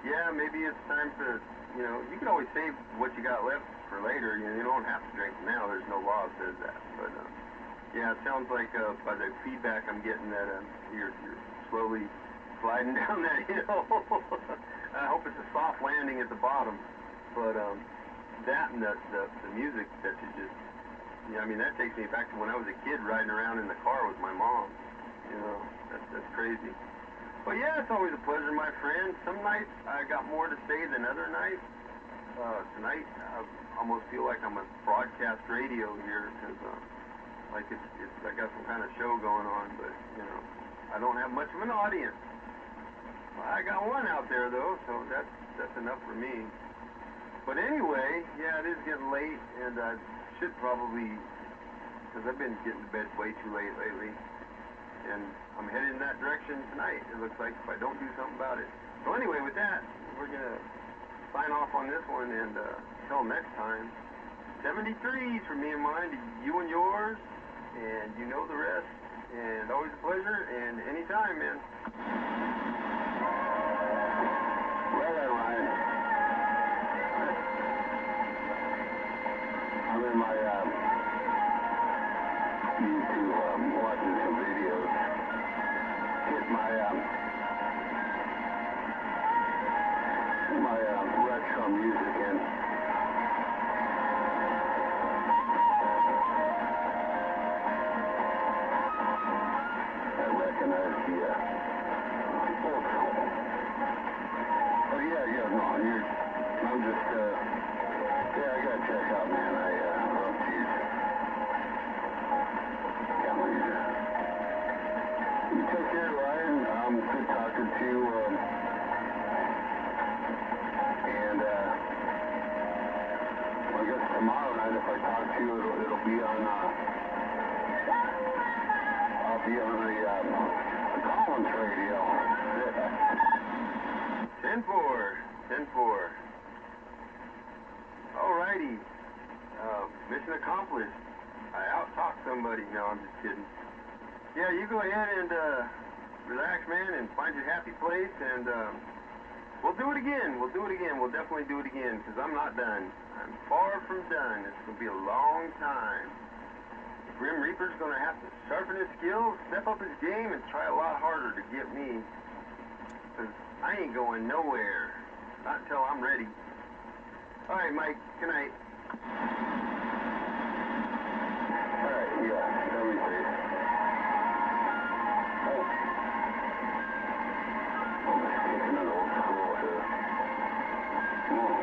yeah, maybe it's time to, you know, you can always save what you got left for later. You know, you don't have to drink now. There's no law that says that. But yeah, it sounds like by the feedback I'm getting that you're slowly sliding down that hill. I hope it's a soft landing at the bottom. But that and the music that you just, yeah, I mean, that takes me back to when I was a kid riding around in the car with my mom. You know, that's crazy. But yeah, it's always a pleasure, my friend. Some nights I got more to say than other nights. Tonight I almost feel like I'm on broadcast radio here, because like I got some kind of show going on, but you know, I don't have much of an audience. I got one out there though, so that's enough for me. But anyway, yeah, it is getting late, and I should probably, because I've been getting to bed way too late lately, and I'm headed in that direction tonight, it looks like, if I don't do something about it. So anyway, with that, we're going to sign off on this one, and until next time, 73s for me and mine, to you and yours, and you know the rest, and always a pleasure, and anytime, man. in my YouTube watching some videos. Hit my retro music in. I recognize the old school. But yeah, no, I'm just, yeah, I gotta check out, man. I love cheese. Can't wait. You take care, Ryan. Good talking to you. And, well, I guess tomorrow night, if I talk to you, it'll be on, I'll be on the Collins radio. 10-4. 10-4. Alrighty. Mission accomplished. I out-talked somebody. No, I'm just kidding. Yeah, you go ahead and relax, man, and find your happy place, and we'll do it again. We'll do it again. We'll definitely do it again, because I'm not done. I'm far from done. It's going to be a long time. The Grim Reaper's going to have to sharpen his skills, step up his game, and try a lot harder to get me, because I ain't going nowhere. Not until I'm ready. All right, Mike. Good night. All right, yeah, let me see. Oh. I'm just kicking an old school here. Come on.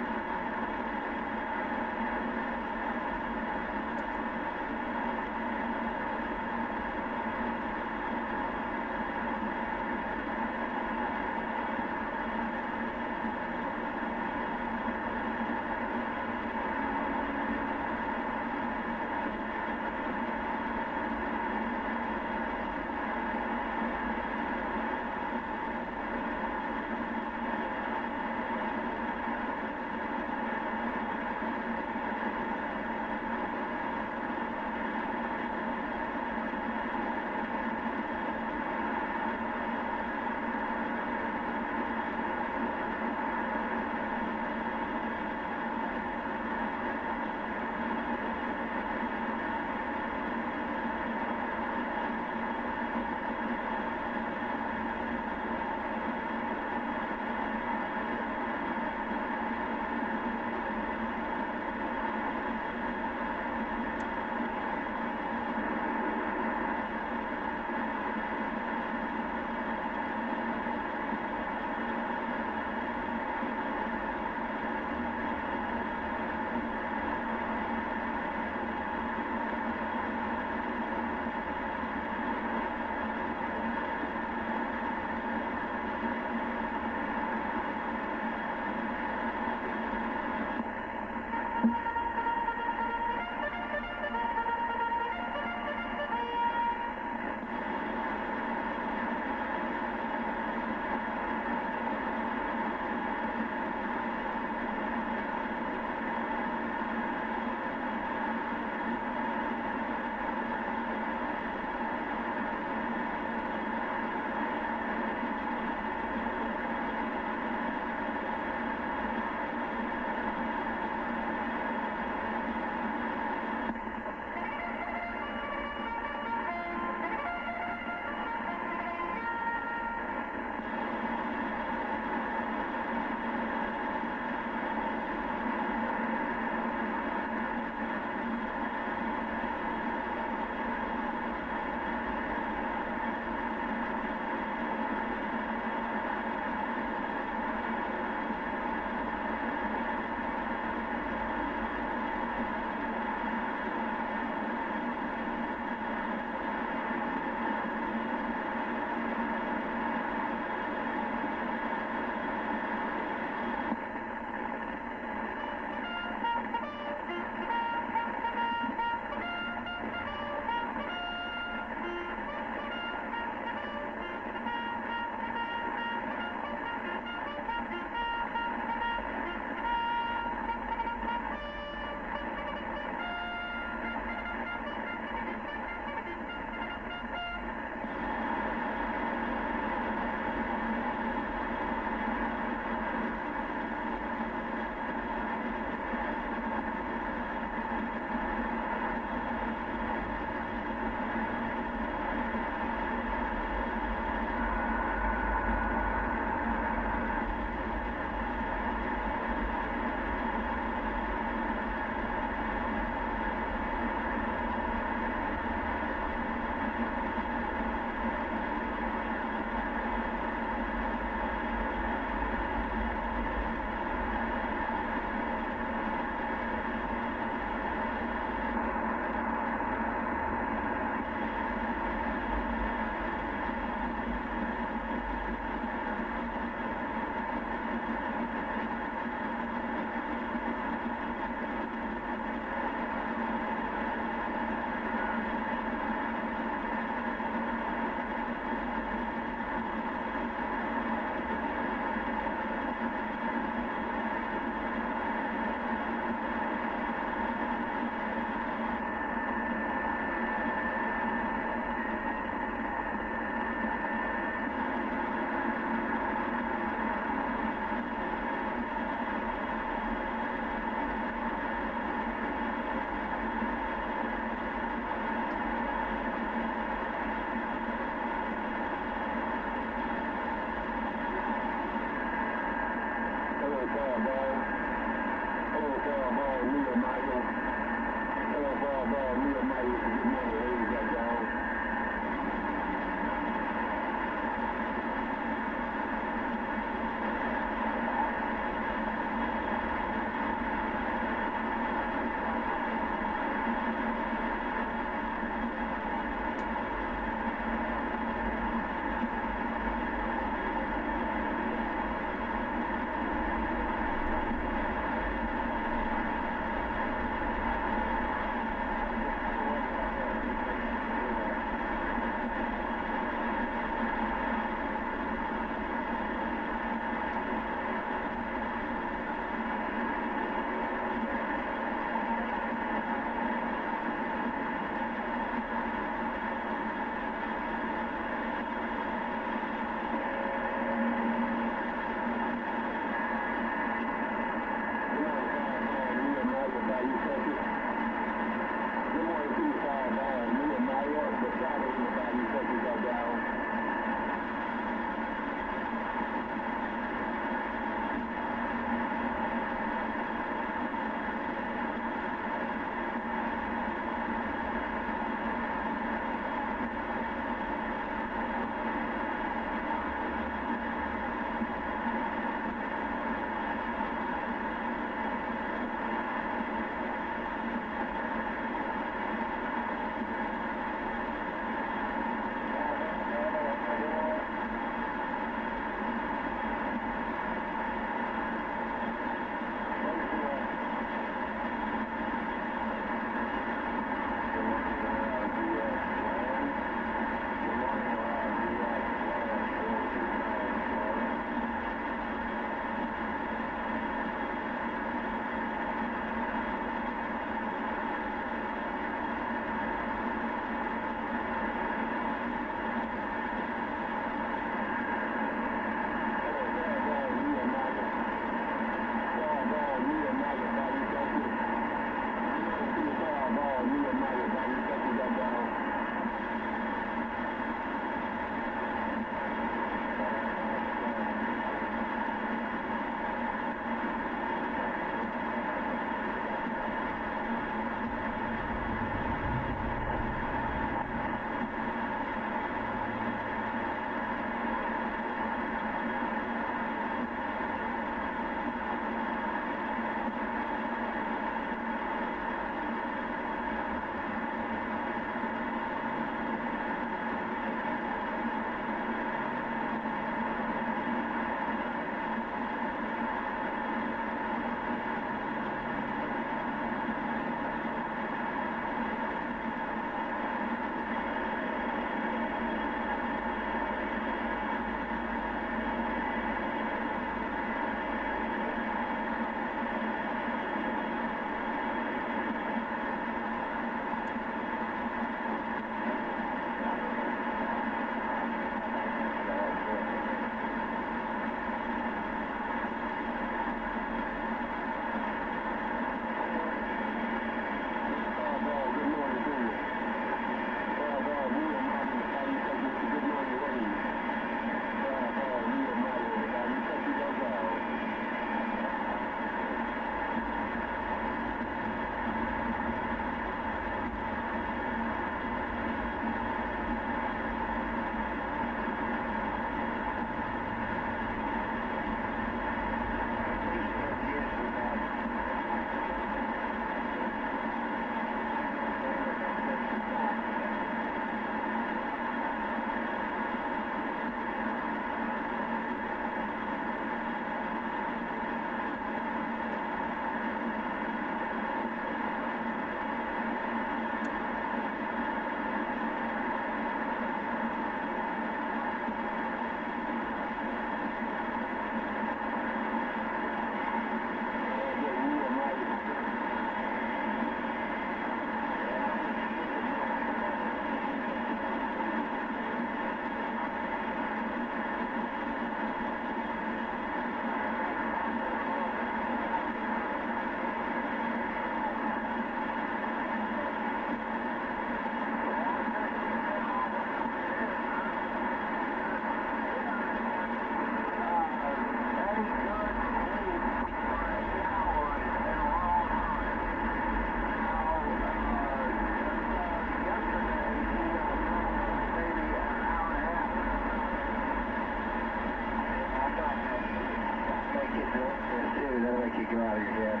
That'll make you go out of your head.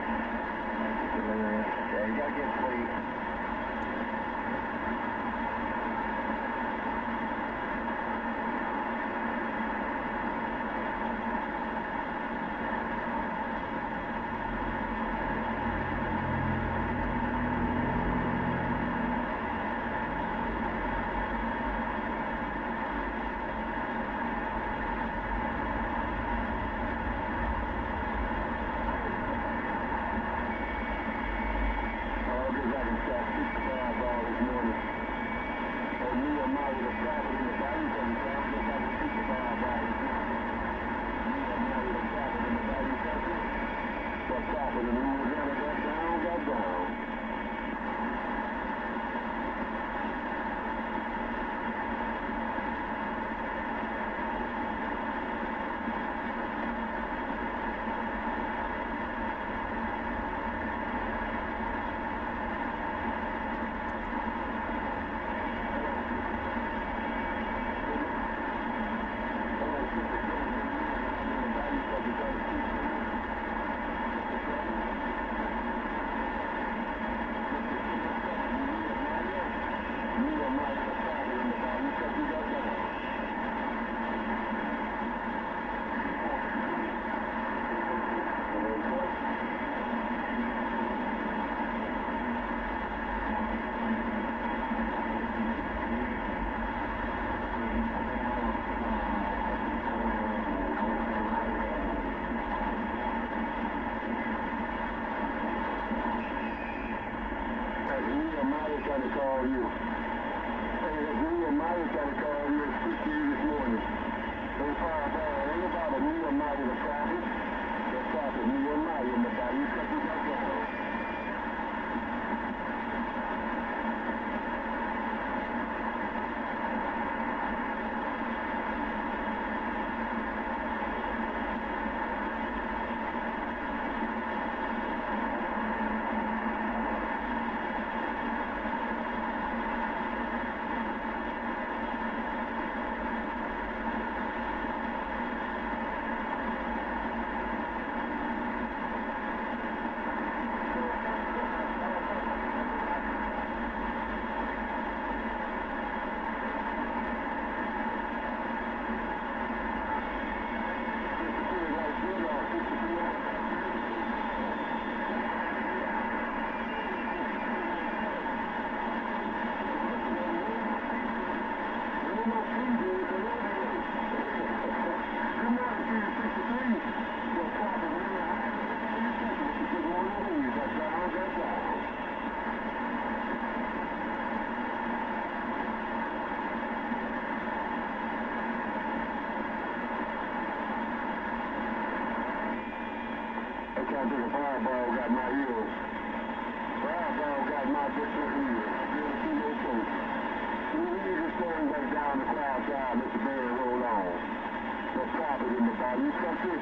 Delirious. Yeah, you gotta get sleep. Trying to call you. Hey, that's Nehemiah trying to call you at 6 this morning. Hey, Fireball, ain't about a Nehemiah the prophet. The prophet Nehemiah in the Bayou Country got down. I think a fireball got my ears. Fireball got my different ears. Good to your coach. We need to turn back down the cloud side, let the bear roll on. The prophet in the Bayou Country.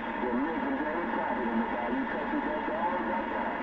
The legendary prophet in the Bayou Country got down, got down.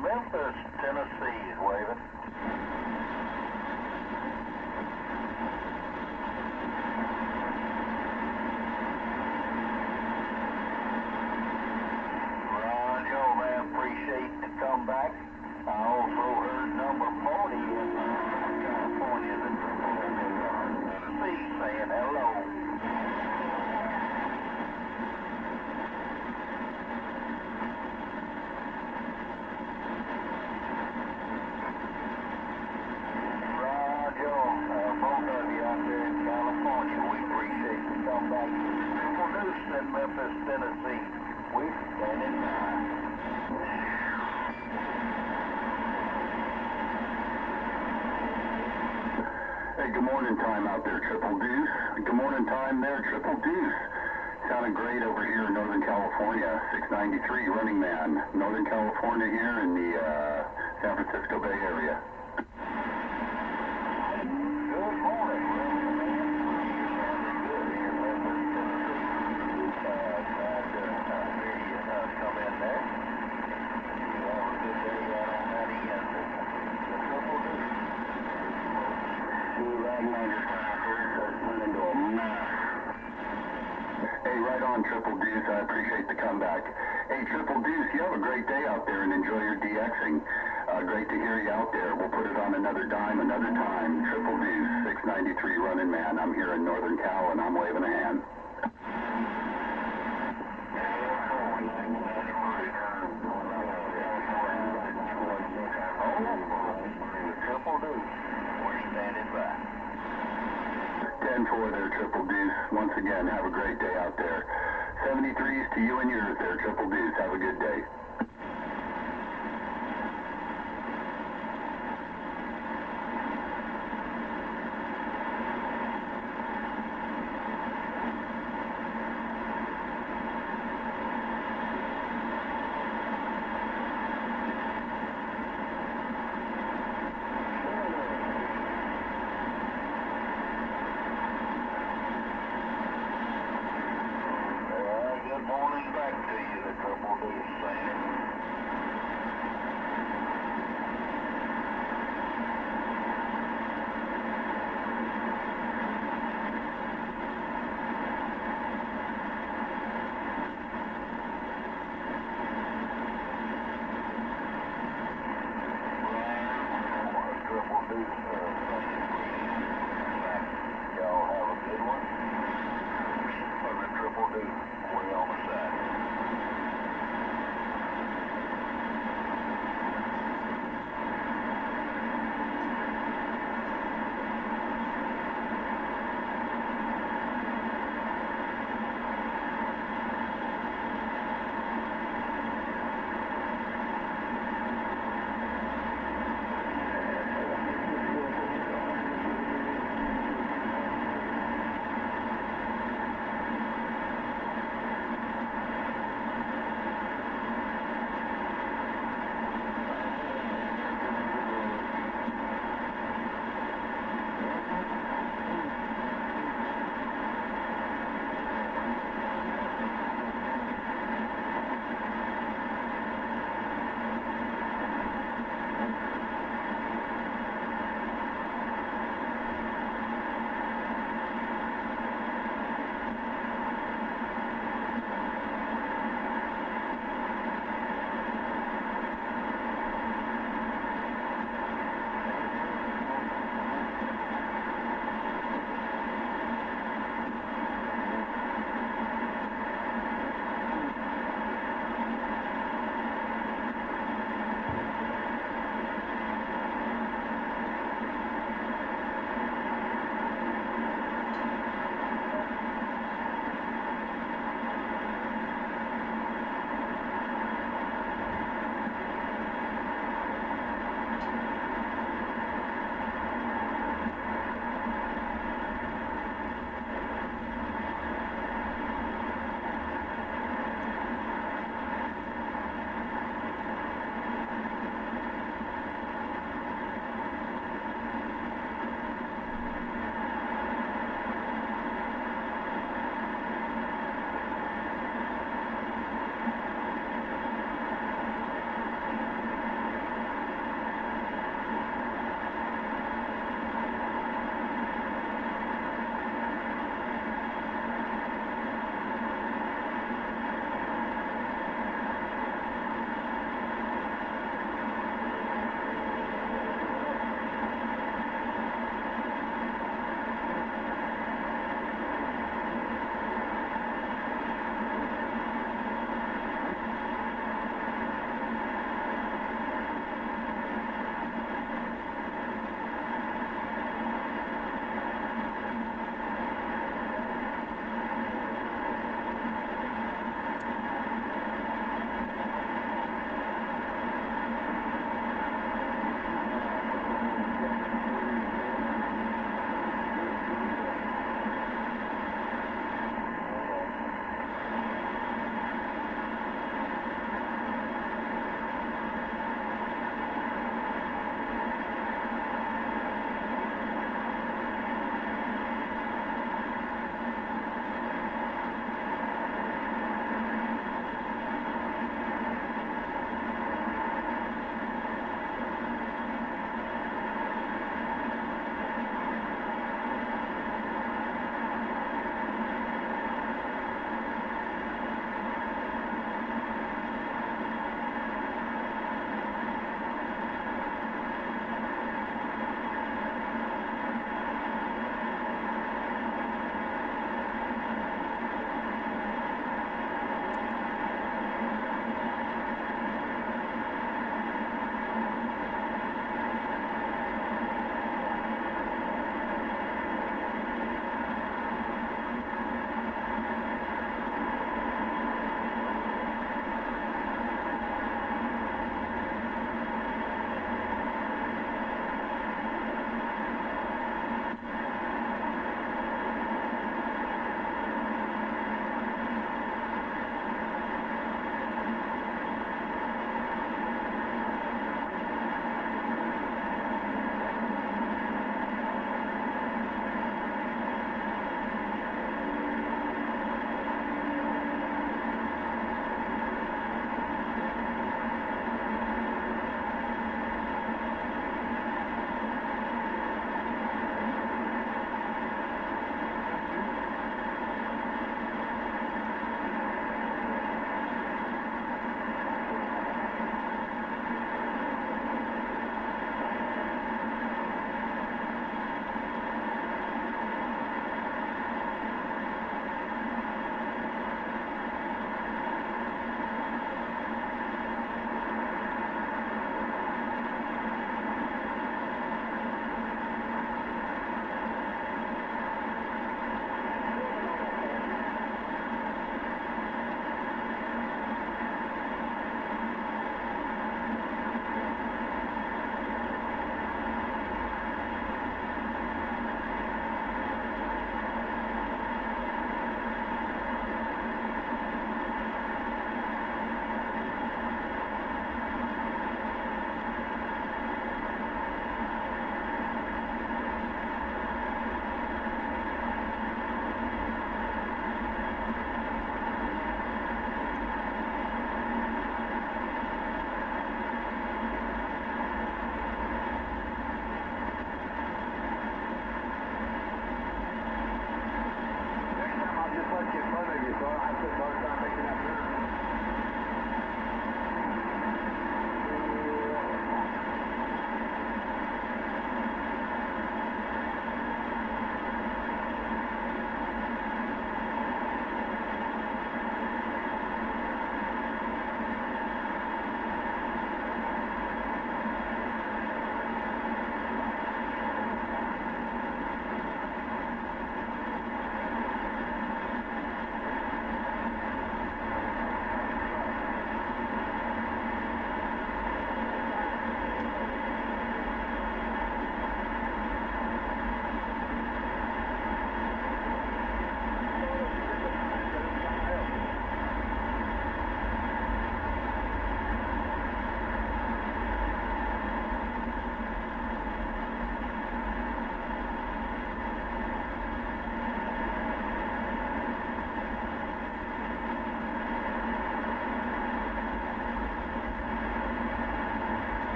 Memphis, Tennessee is waving. Roger, man, appreciate the comeback. I also heard number 40 in California, Tennessee, saying hello. In Memphis, Tennessee. We standing by. Hey, good morning time out there, Triple Deuce. Good morning time there, Triple Deuce. Sounding great over here in Northern California. 693 Running Man. Northern California here in the San Francisco Bay Area. Hey, right on, Triple Deuce. I appreciate the comeback. Hey, Triple Deuce, you have a great day out there and enjoy your DXing. Great to hear you out there. We'll put it on another dime, another time. Triple Deuce, 693 Running Man. I'm here in Northern Cal and I'm waving a hand. Triple Deuce, we're standing by. 10-4 there, Triple Deuce. Once again, have a great day out there. 73s to you and yours there, Triple Deuce. Have a good day. Good morning back to you, the Triple Deuce saying. Triple Deuce y'all have a good one. For the Triple Deuce, way on the side.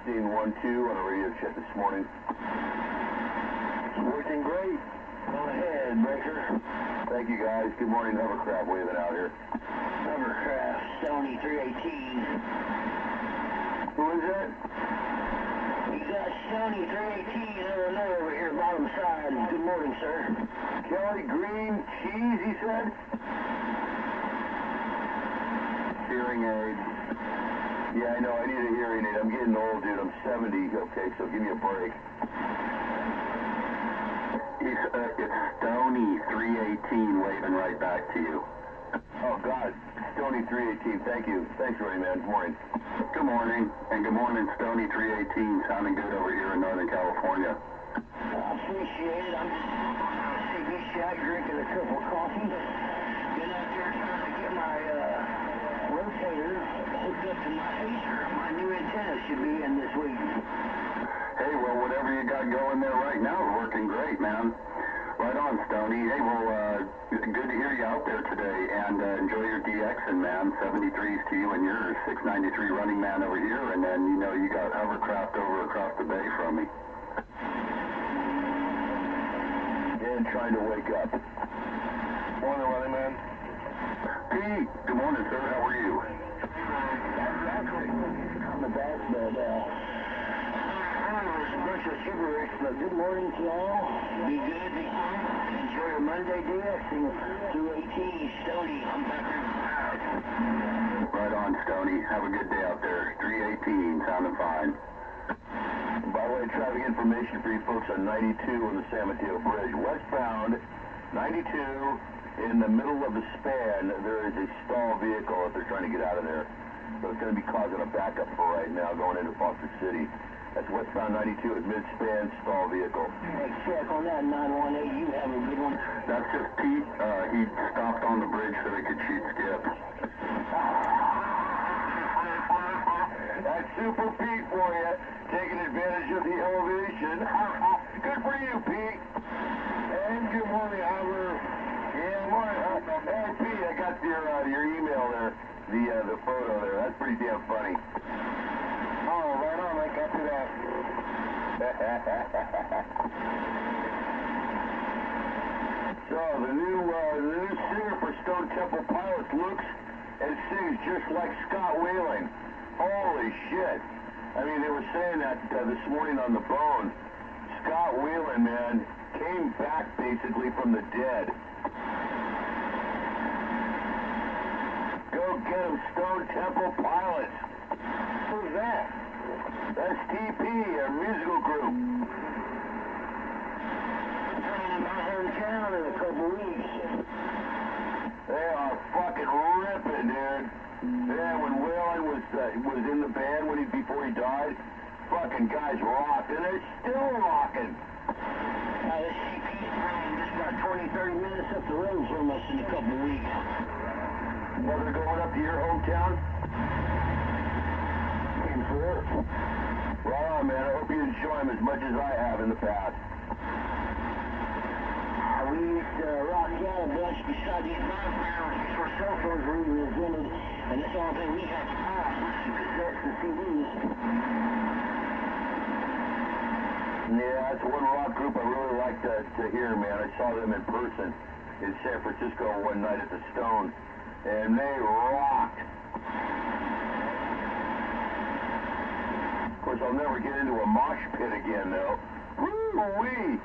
testing 1-2 on a radio check this morning. It's working great. Go ahead, Breaker. Thank you, guys. Good morning, hovercraft waving out here. Hovercraft, Stony 318. Who is that? You got Stony 318 Illinois over here, bottom side. Good morning, sir. Kelly Green Cheese, he said? Hearing aid. Yeah, I know, I need a hearing aid. I'm getting old, dude. I'm 70. Okay, so give me a break. It's Stony 318 waving right back to you. Oh, God. Stony 318. Thank you. Thanks, Ray, man. Good morning. Good morning. And good morning, Stony 318. Sounding good over here in Northern California. I appreciate it. I'm just CB shack drinking a cup of coffee. Been out there trying to get my rotator hooked up to my phaser. My new antenna should be in this week. Hey, well, whatever you got going there right now is working great, man. Right on, Stony. Hey, well, good to hear you out there today, and enjoy your DXing, man. 73s to you and yours. 693 running man over here, and then, you know, you got hovercraft over across the bay from me. And trying to wake up. Morning, running man. Pete, good morning, sir. How are you? I'm the best, but there's a bunch of gibberish, but good morning to y'all. Be good, be fine. Enjoy your Monday DXing through 18 Stony. I'm back here proud. Right on, Stony. Have a good day out there. 318, sounding fine. By the way, traffic information for you folks on 92 on the San Mateo Bridge. Westbound, 92, in the middle of the span, there is a stall vehicle if they're trying to get out of there. So it's going to be causing a backup for right now going into Foster City. That's westbound 92 at mid-span stall vehicle. Hey, check on that 918. You have a good one. That's just Pete. He stopped on the bridge so they could shoot Skip. That's Super Pete for you, taking advantage of the elevation. Good for you, Pete. And good morning, Albert. Yeah, morning. Hey, Pete, I got your email there, the photo there. That's pretty damn funny. Oh, right on, I got to that. So, the new singer for Stone Temple Pilots looks and sings just like Scott Whelan. Holy shit. I mean, they were saying that this morning on The Bone. Scott Whelan, man, came back basically from the dead. Go get him, Stone Temple Pilots. Who's that? That's TP, a musical group. Playing in my hometown in a couple weeks. They are fucking ripping, dude. Yeah, when Whalen was in the band before he died, fucking guys rocked, and they're still rocking. This CP's playing just about 20-30 minutes up the road from us in a couple weeks. Well, they're going up to your hometown? And for Right on, man. I hope you enjoy them as much as I have in the past. we used to rock out a bunch beside these bonfires before cell phones were even invented, and that's the only thing we had to buy, listen to cassettes and CDs. Yeah, that's one rock group I really like to hear, man. I saw them in person in San Francisco one night at the Stone, and they rocked. Of course, I'll never get into a mosh pit again, though. Woo-wee!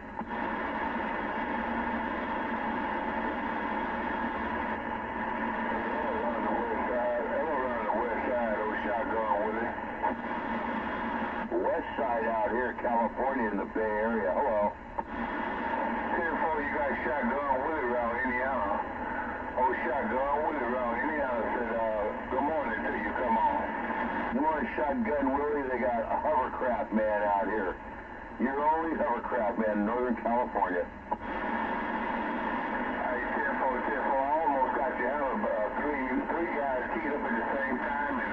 West side out here, California, in the Bay Area. Hello. 10-4, you got Shotgun Willie around Indiana. Oh, Shotgun Willie around Indiana said, good morning to you, come on. Good morning, Shotgun Willie. They got a hovercraft man out here. Your only hovercraft man in Northern California. Hey, 10-4, 10-4, I almost got you out of three guys keyed up at the same time, and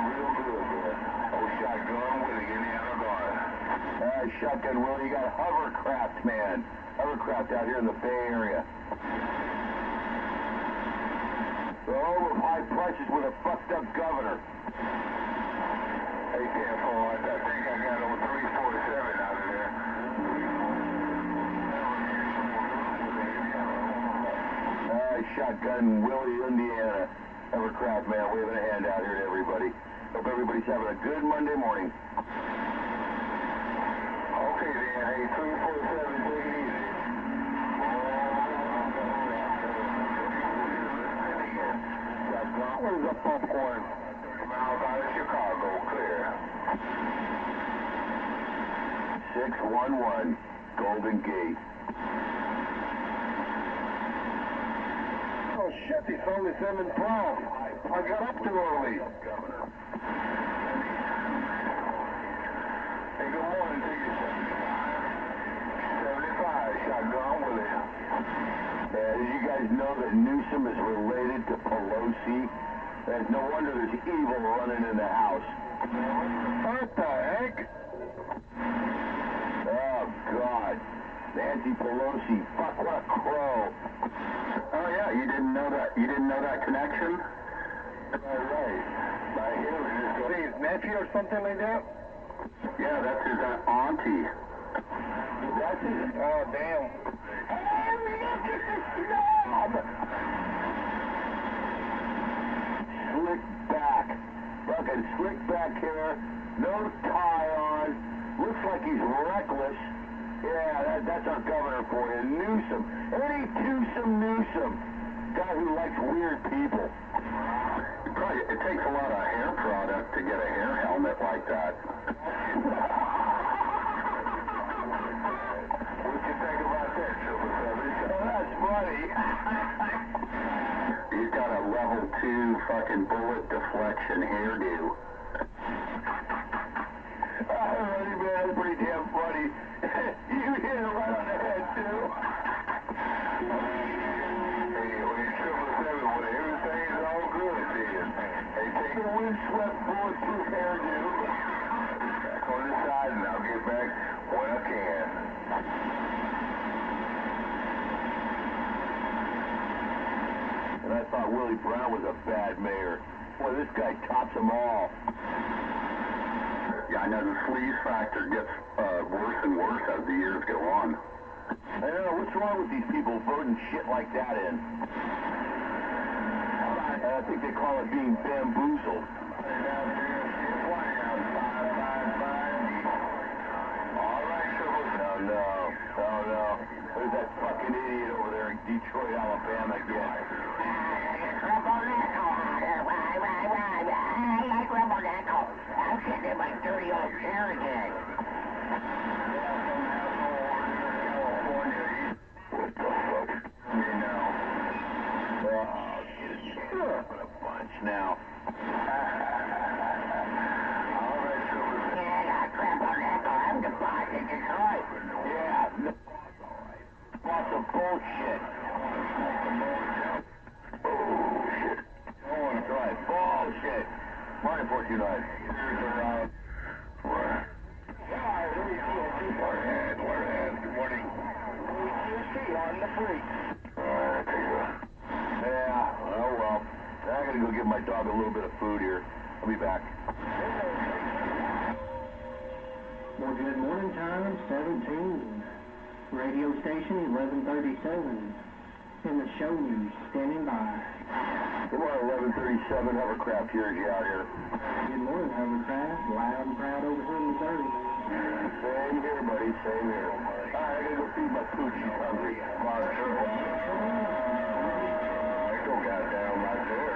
real good, boy. Oh, Shotgun Willie, Indiana Guard. Shotgun Willie, you got hovercraft, man. Hovercraft out here in the Bay Area. The home of high prices with a fucked up governor. Hey, 10-4, I think I got over 347 out of there. Shotgun Willie, Indiana. Evercraft man waving a hand out here to everybody. Hope everybody's having a good Monday morning. Okay then, hey, 347, take it easy. Shotgun, where's the popcorn? Miles out of Chicago, clear. 611, Golden Gate. Oh shit, it's only 7:12. I got up too early. Hey, good morning to you, 75, shotgun with it. Did you guys know that Newsom is related to Pelosi? No wonder there's evil running in the house. What the heck? Oh, God. Nancy Pelosi, fuck, what a crow. Oh yeah, you didn't know that? You didn't know that connection? Right. My hero just goes, his nephew or something like that? Yeah, that's his auntie. That's his. Oh damn. Hey, look at the snob! Slick back, fucking slick back hair, no tie on. Looks like he's reckless. Yeah, that's our governor for you, Newsom. Eddie Newsom. Guy who likes weird people. Probably, it takes a lot of hair product to get a hair helmet like that. What you think about that, Triple Seven? Oh, that's funny. He's got a level 2 fucking bullet deflection hairdo. Alrighty, man, that's pretty damn funny. You hit it right on the head, too. Hey, 777, well, everything's all good, then. Hey, take a windswept bulletproof hairdo. Back on the side, and I'll get back when I can. And I thought Willie Brown was a bad mayor. Boy, this guy tops them all. Yeah, I know the sleaze factor gets worse and worse as the years go on. I don't know, what's wrong with these people voting shit like that in? I think they call it being bamboozled. All right, Triple. Oh no. There's that fucking idiot over there in Detroit, Alabama again. I'm sitting in my dirty old chair again. What the fuck? You know. Oh, shit. What a bunch now. All right, Silver. Yeah, crap on that. I'm the boss in Detroit. Yeah. No. Lots of bullshit. Bullshit. Oh, that's right. Bullshit. Morning, 429. Where? Good morning. See on the freak. Yeah, oh well. I gotta go give my dog a little bit of food here. I'll be back. Well, good morning time, 17. Radio station 1137. And the show news standing by. Good morning, 1137. Hovercraft, here's you out here. Good morning, Hovercraft. Loud and proud over here in Missouri, man. Same here, buddy. Same here. All right, I gotta go feed my food. She's hungry. I go goddamn right there.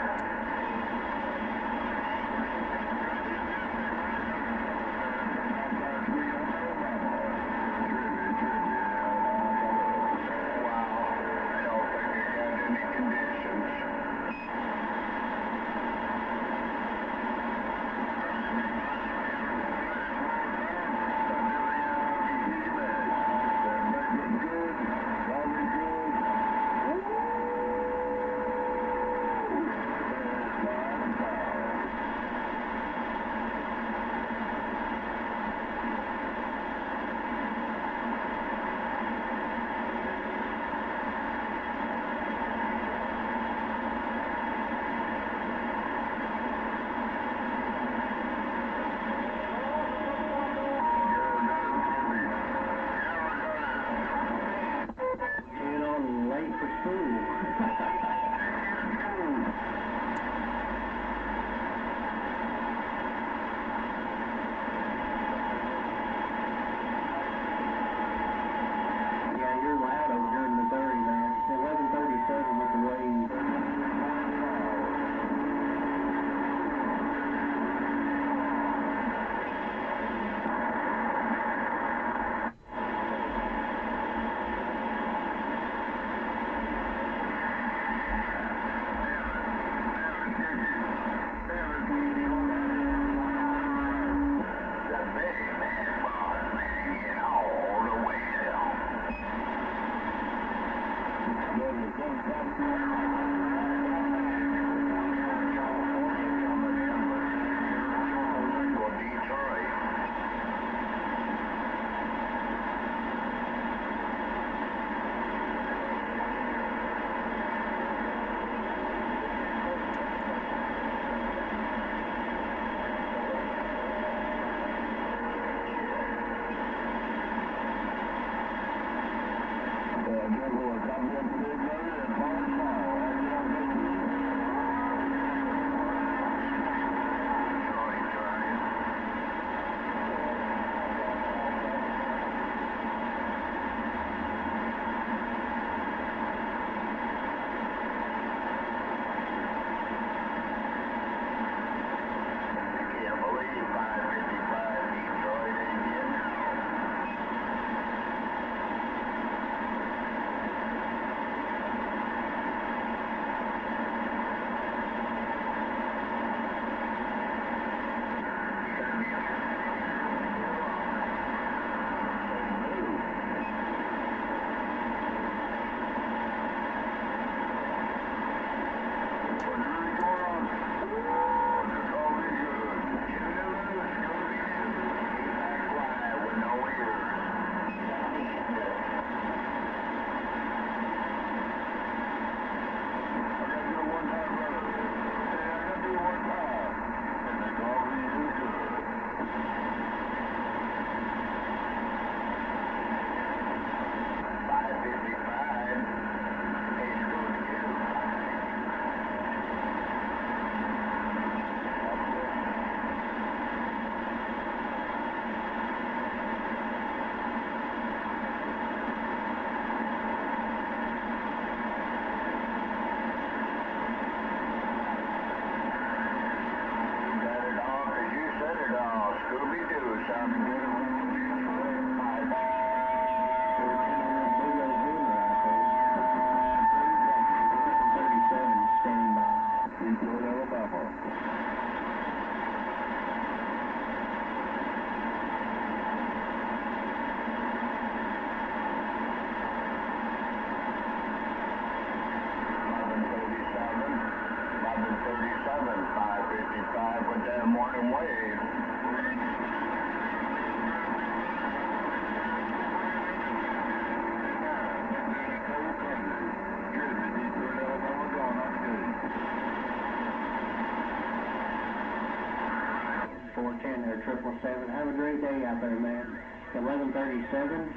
Have a great day out there, man. 11:37,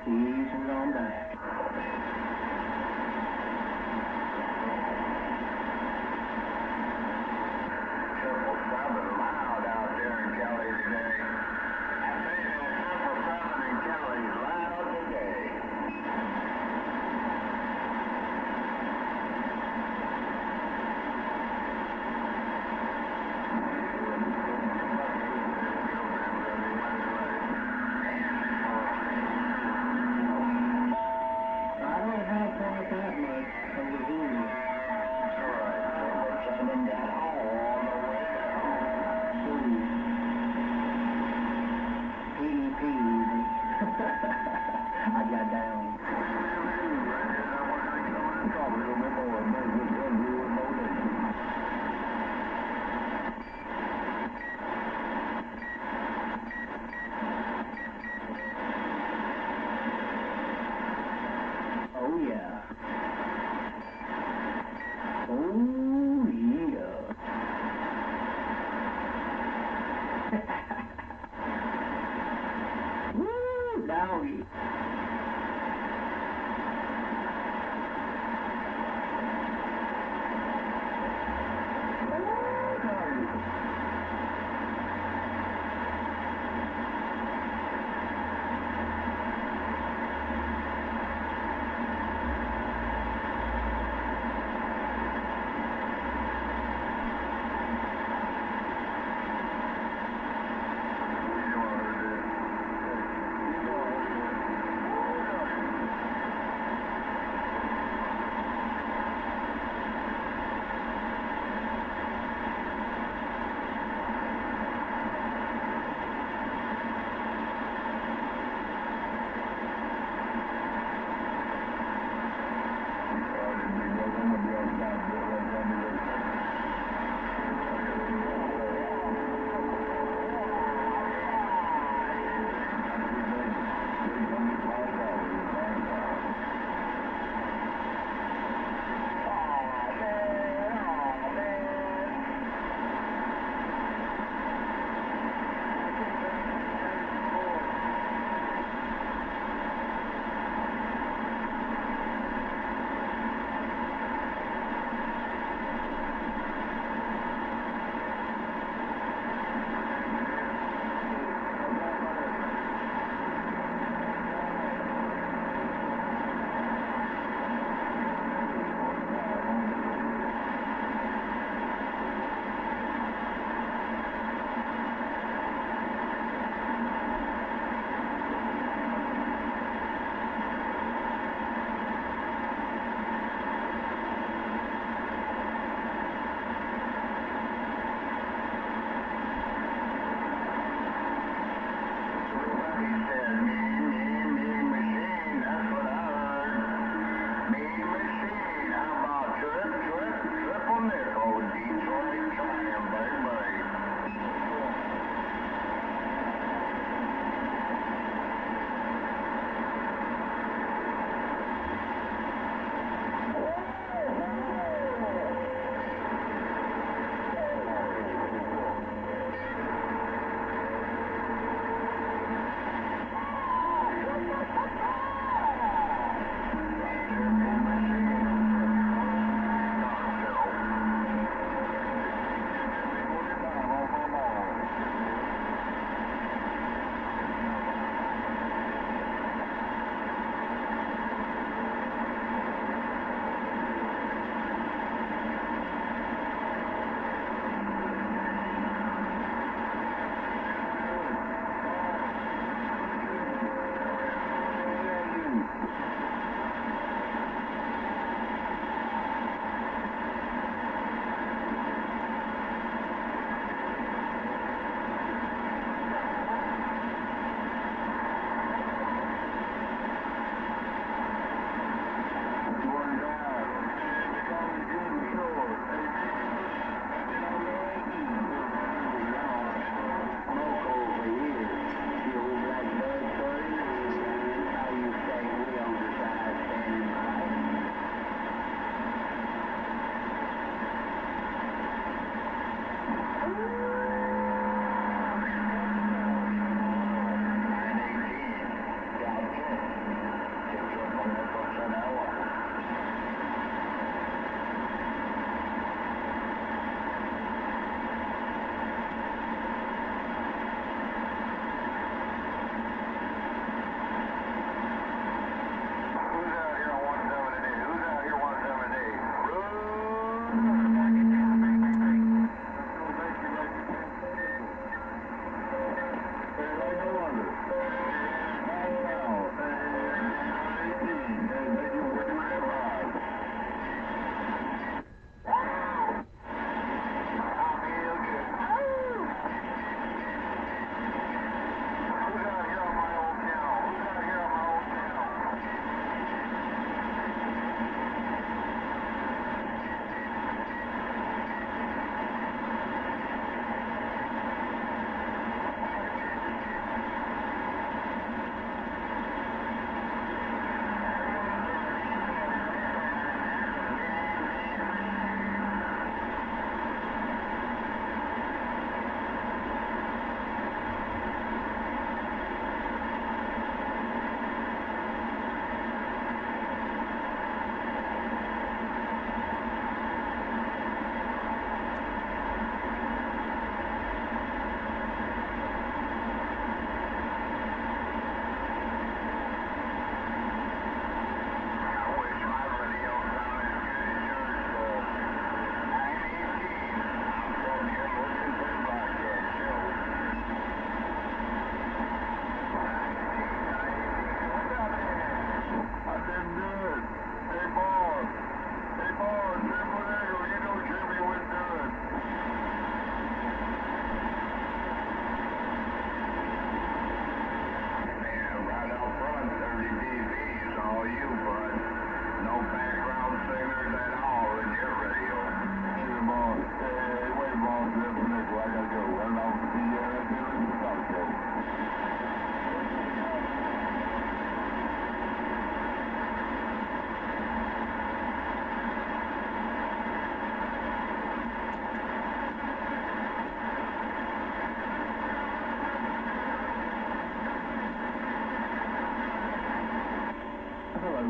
easing on back. 777 loud out there in Kelly today. I say that 777 in Kelly's loud today.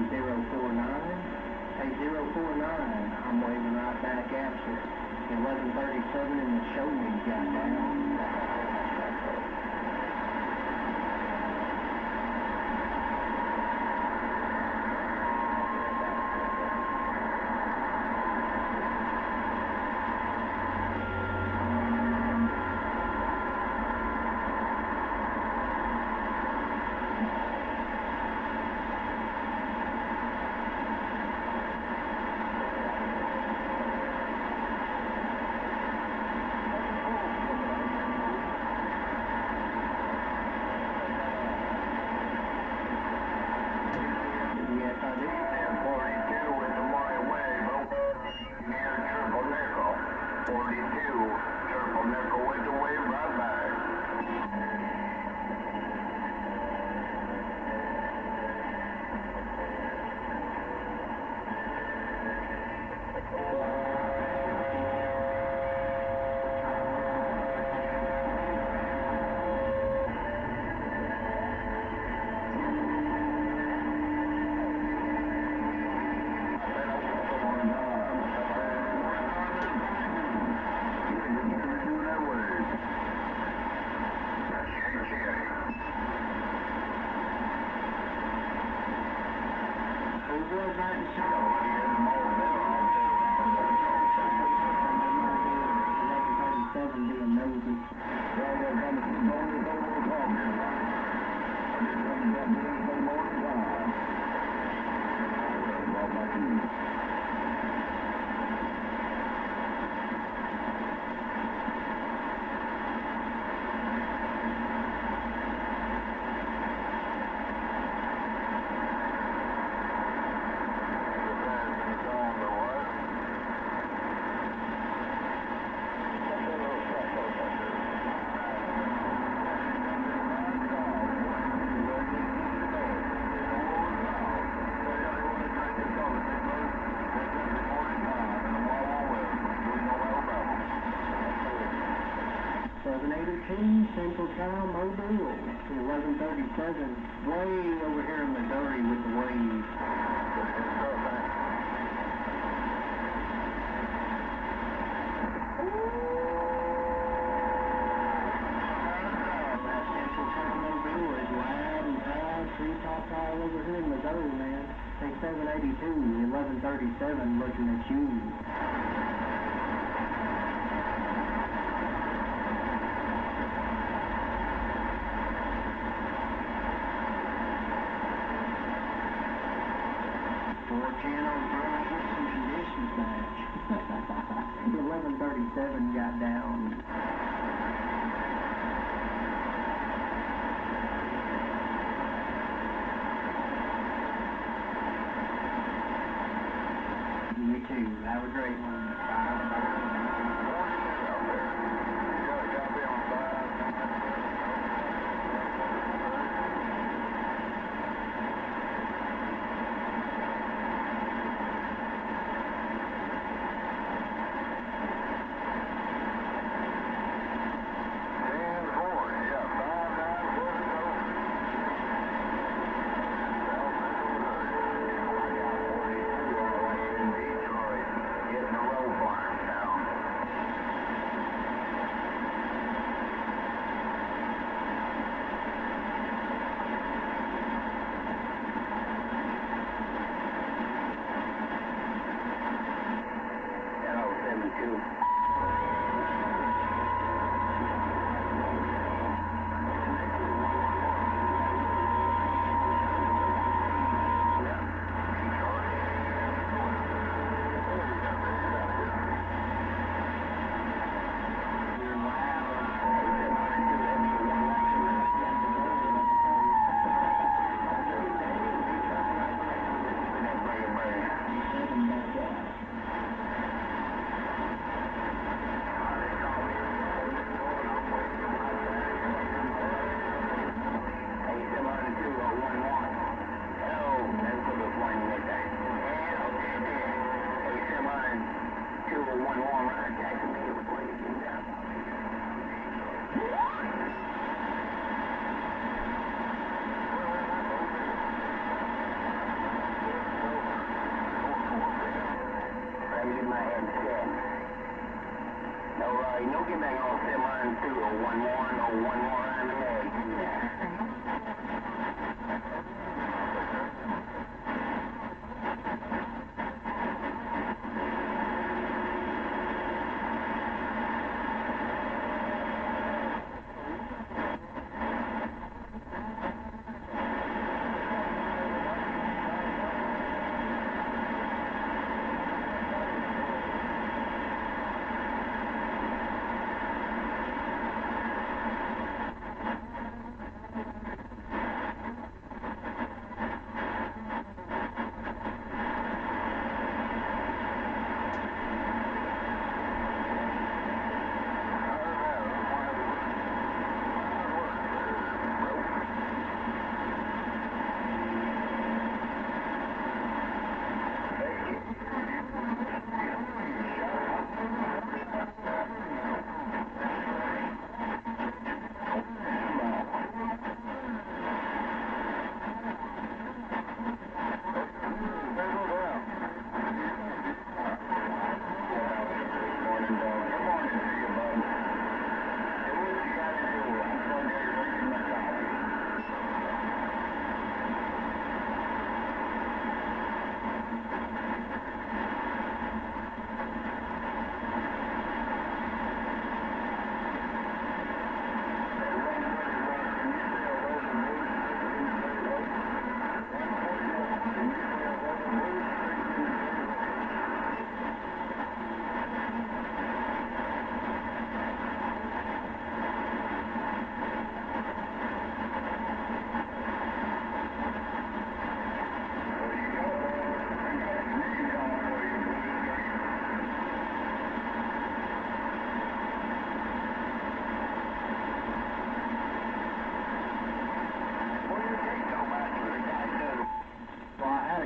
049. Hey, 049, I'm waving right back at you. 1137 in the show me got down. Central Town, Mobile, 1137, way over here in Missouri with the waves. That Central Town, Mobile is loud and proud, treetops all over here in Missouri, man. Hey, 782, 1137, looking at you. Channel Burlington some conditions match. 1137 got down. You too. Have a great one. Getting the road farm now. Alright, no get back on 702 or 1 more, no 1 more on the mag.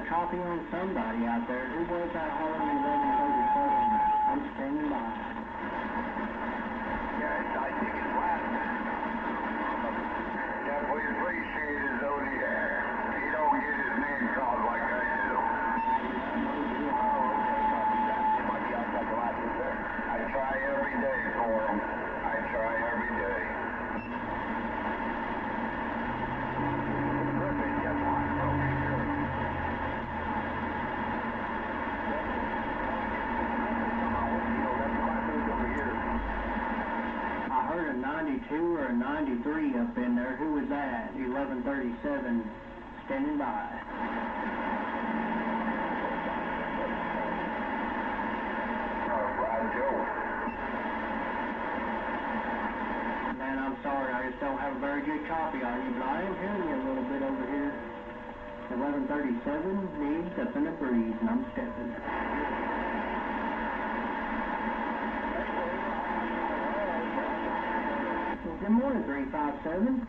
Copy on somebody out there. Who was that hollering 1137? I'm standing by. Yeah, I think it's last. That's what you appreciate is Zodiac. He don't get his name called like I do. I try every day for him. I try every day. I heard a 92 or a 93 up in there. Who was that? 1137 standing by. Joe. Man, I'm sorry. I just don't have a very good copy on you, but I am hearing you a little bit over here. 1137 needs up in a breeze, and I'm stepping. Good morning, 357.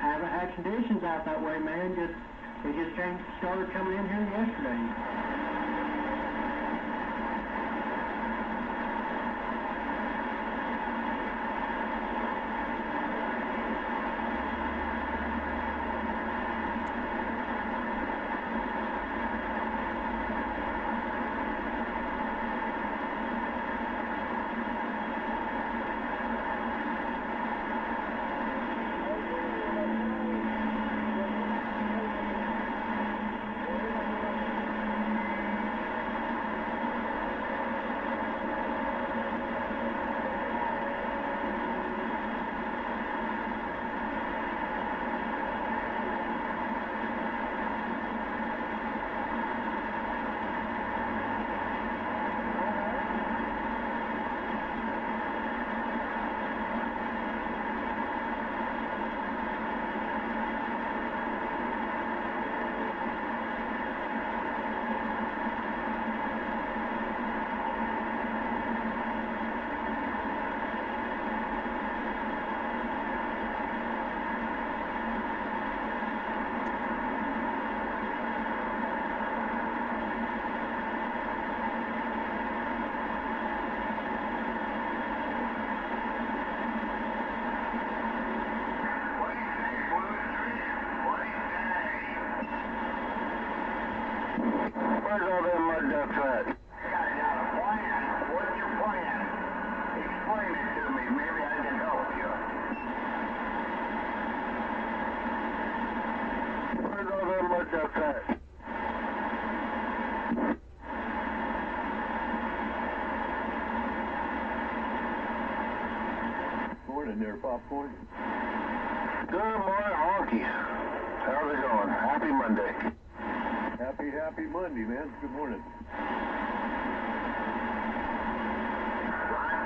Haven't had conditions out that way, man. They just started coming in here yesterday. morning there, Popcorn. Good morning, Honky. How's it going? Happy Monday. Happy Monday, man. Good morning. I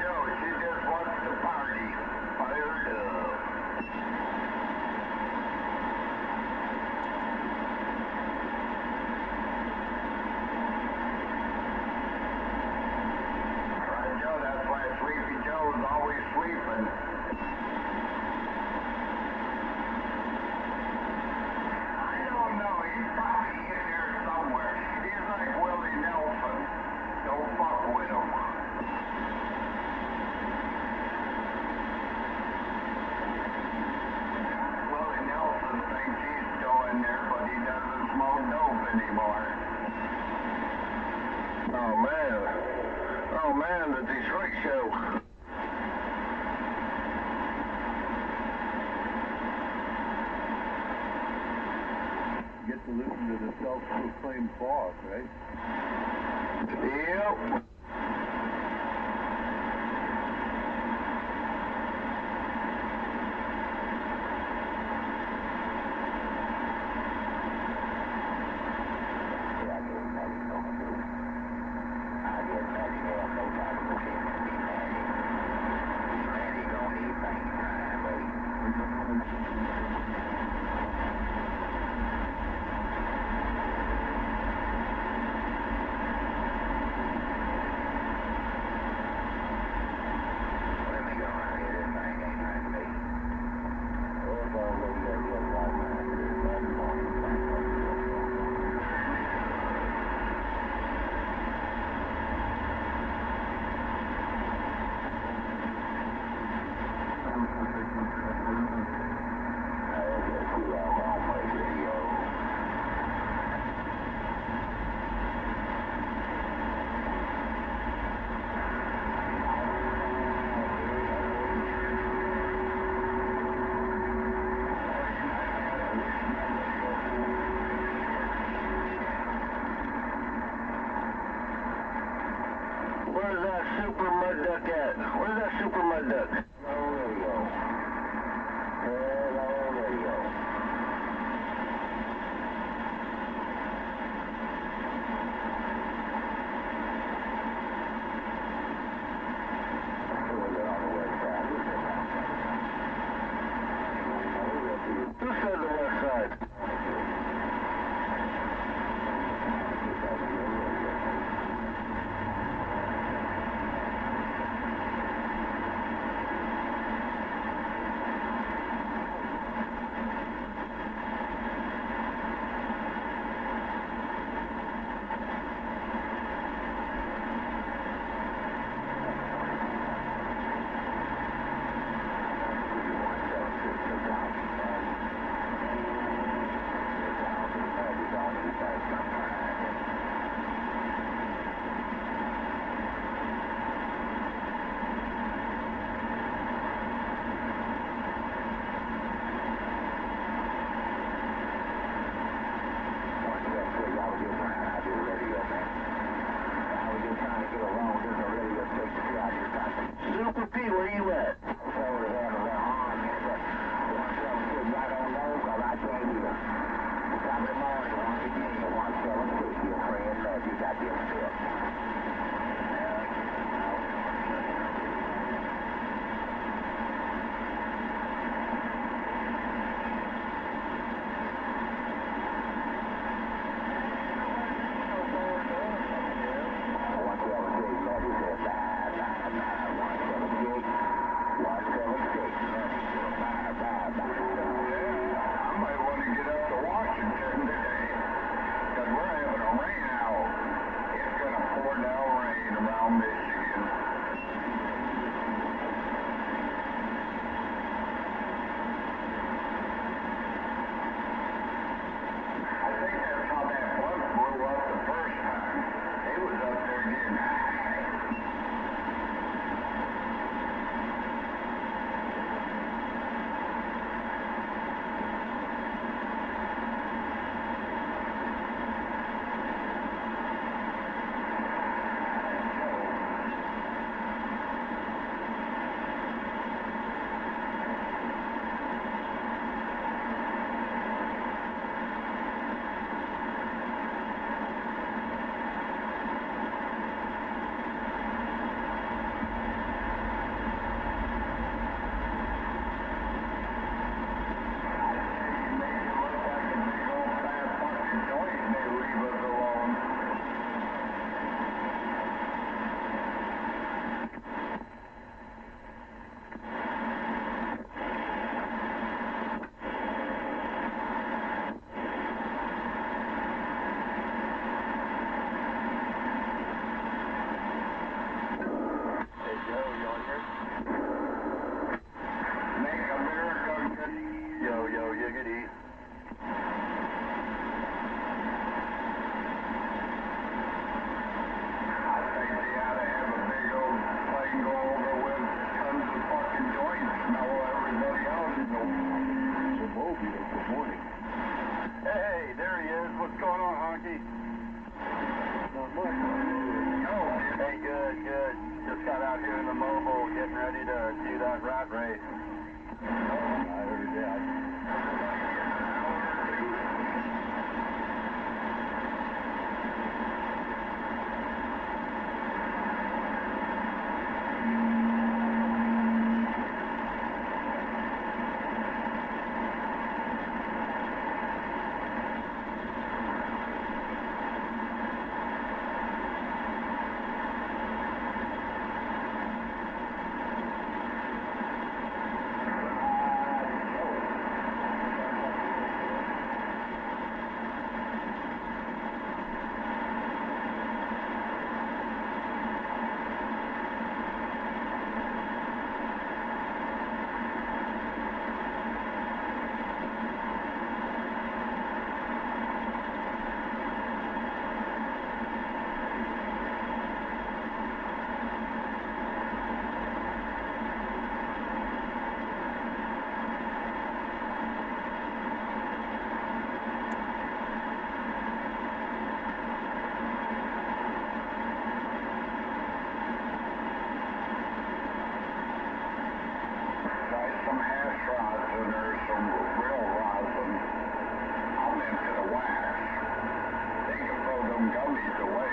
know, she just wants to party. Fired up. Right, Joe, that's why Sleepy Joe's always sleeping. I don't know, he's probably in there somewhere. He's like Willie Nelson. Don't fuck with him. Willie Nelson thinks he's still in there, but he doesn't smoke dope anymore. Oh man, the Detroit show. You get to listen to the self-proclaimed boss, right? Yep. Where's that super mud duck at? Where's that super mud duck? Hello, radio. Hello, radio. Who said the west side? Super P, where you at? I might want to get up to Washington today, because we're having a rain out. It's going to pour down rain around Michigan. I think that's how that bus blew up the first time. It was up there getting high. Good morning. Hey, there he is. What's going on, Honky? Not much. Oh, hey, good, good. Just got out here in the mobile, getting ready to do that rat race. I heard that. Some hash rods and there's some real rosin. I'm into the wax. They can throw them gummies away.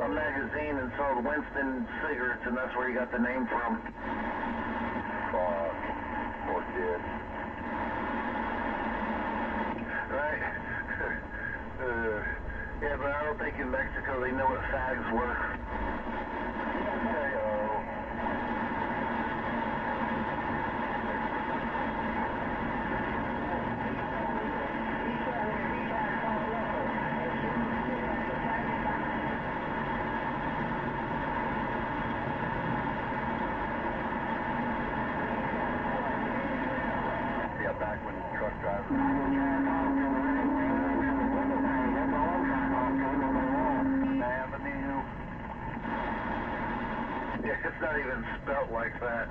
a magazine and sold Winston cigarettes, and that's where he got the name from. Fuck. Poor kid. Right? Yeah, but I don't think in Mexico they know what fags were. Yeah, back when truck drivers. Avenue. Yeah, it's not even spelt like that.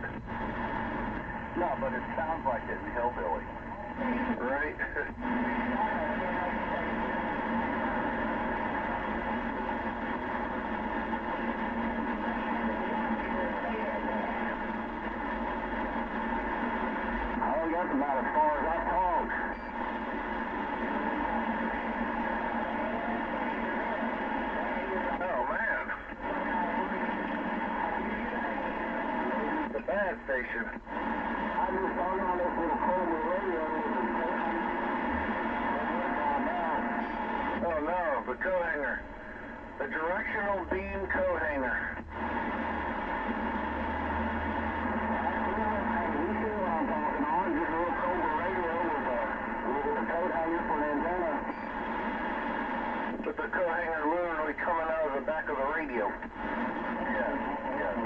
No, but it sounds like it in hillbilly. Right? I think that's about as far as I talked. Oh, man. The bad station. I just turned on this little Cobra radio Oh, no, the coat hanger. The directional beam coat hanger. You see what I'm talking on? Just a little Cobra radio with a coat hanger for an antenna. But the coat hanger literally coming out of the back of the radio. Yeah,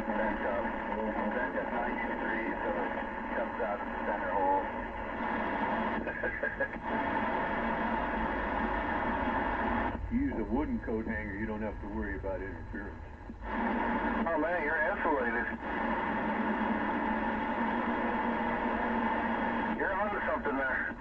bent up. Bent at 90 degrees, so it comes out of the center hole. You use a wooden coat hanger, you don't have to worry about interference. Oh, man, you're insulated. You're onto something there.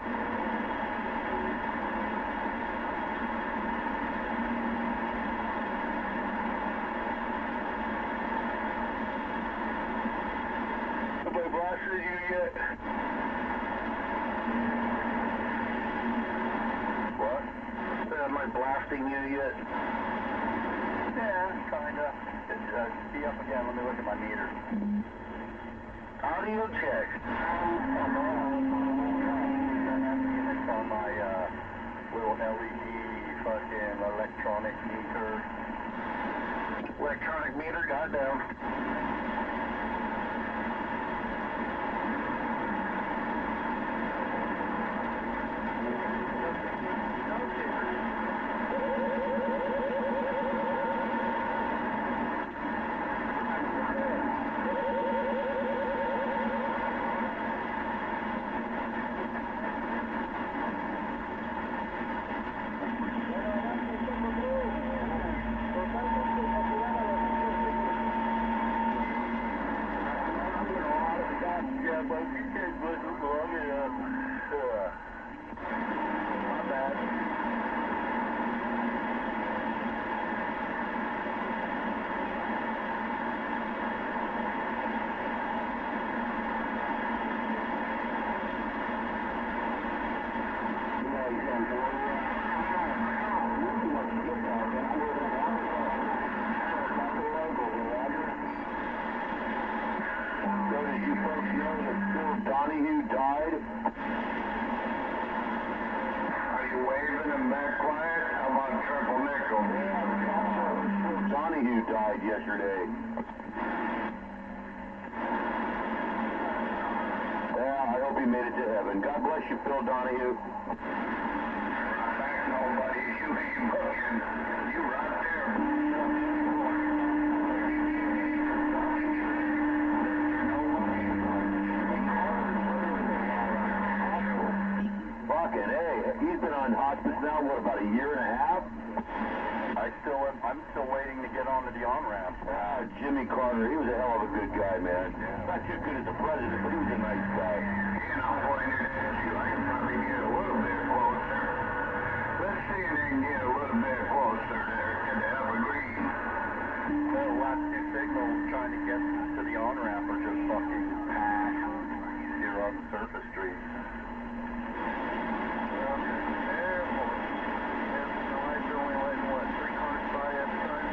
Nobody blasted you yet? What? Am I blasting you yet? Yeah, kinda. Be up again, let me look at my meter. Audio check. It's on my little LED fucking electronic meter. Electronic meter, goddamn. Yeah, but if you can't go to long enough. My bad. So did you folks know that Phil Donahue died? Are you waving him back quiet? I'm on triple nickel. Phil Donahue died yesterday. Yeah, I hope he made it to heaven. God bless you, Phil Donahue. Thanks, nobody. You ain't looking. You right there. Fucking hey, he's been on hospice now, what, about a year and a half? I'm still waiting to get onto the on-ramp. Jimmy Carter, he was a hell of a good guy, man. Not too good as a president, but he was a nice guy. And I'm pointing at you. I can probably get a little bit closer. Let's see if they can get a little bit closer there to the evergreen. The last two signals trying to get to the on-ramp are just fucking packed here on the surface streets. Careful. The lights are only letting, what, 3 cars by at a time?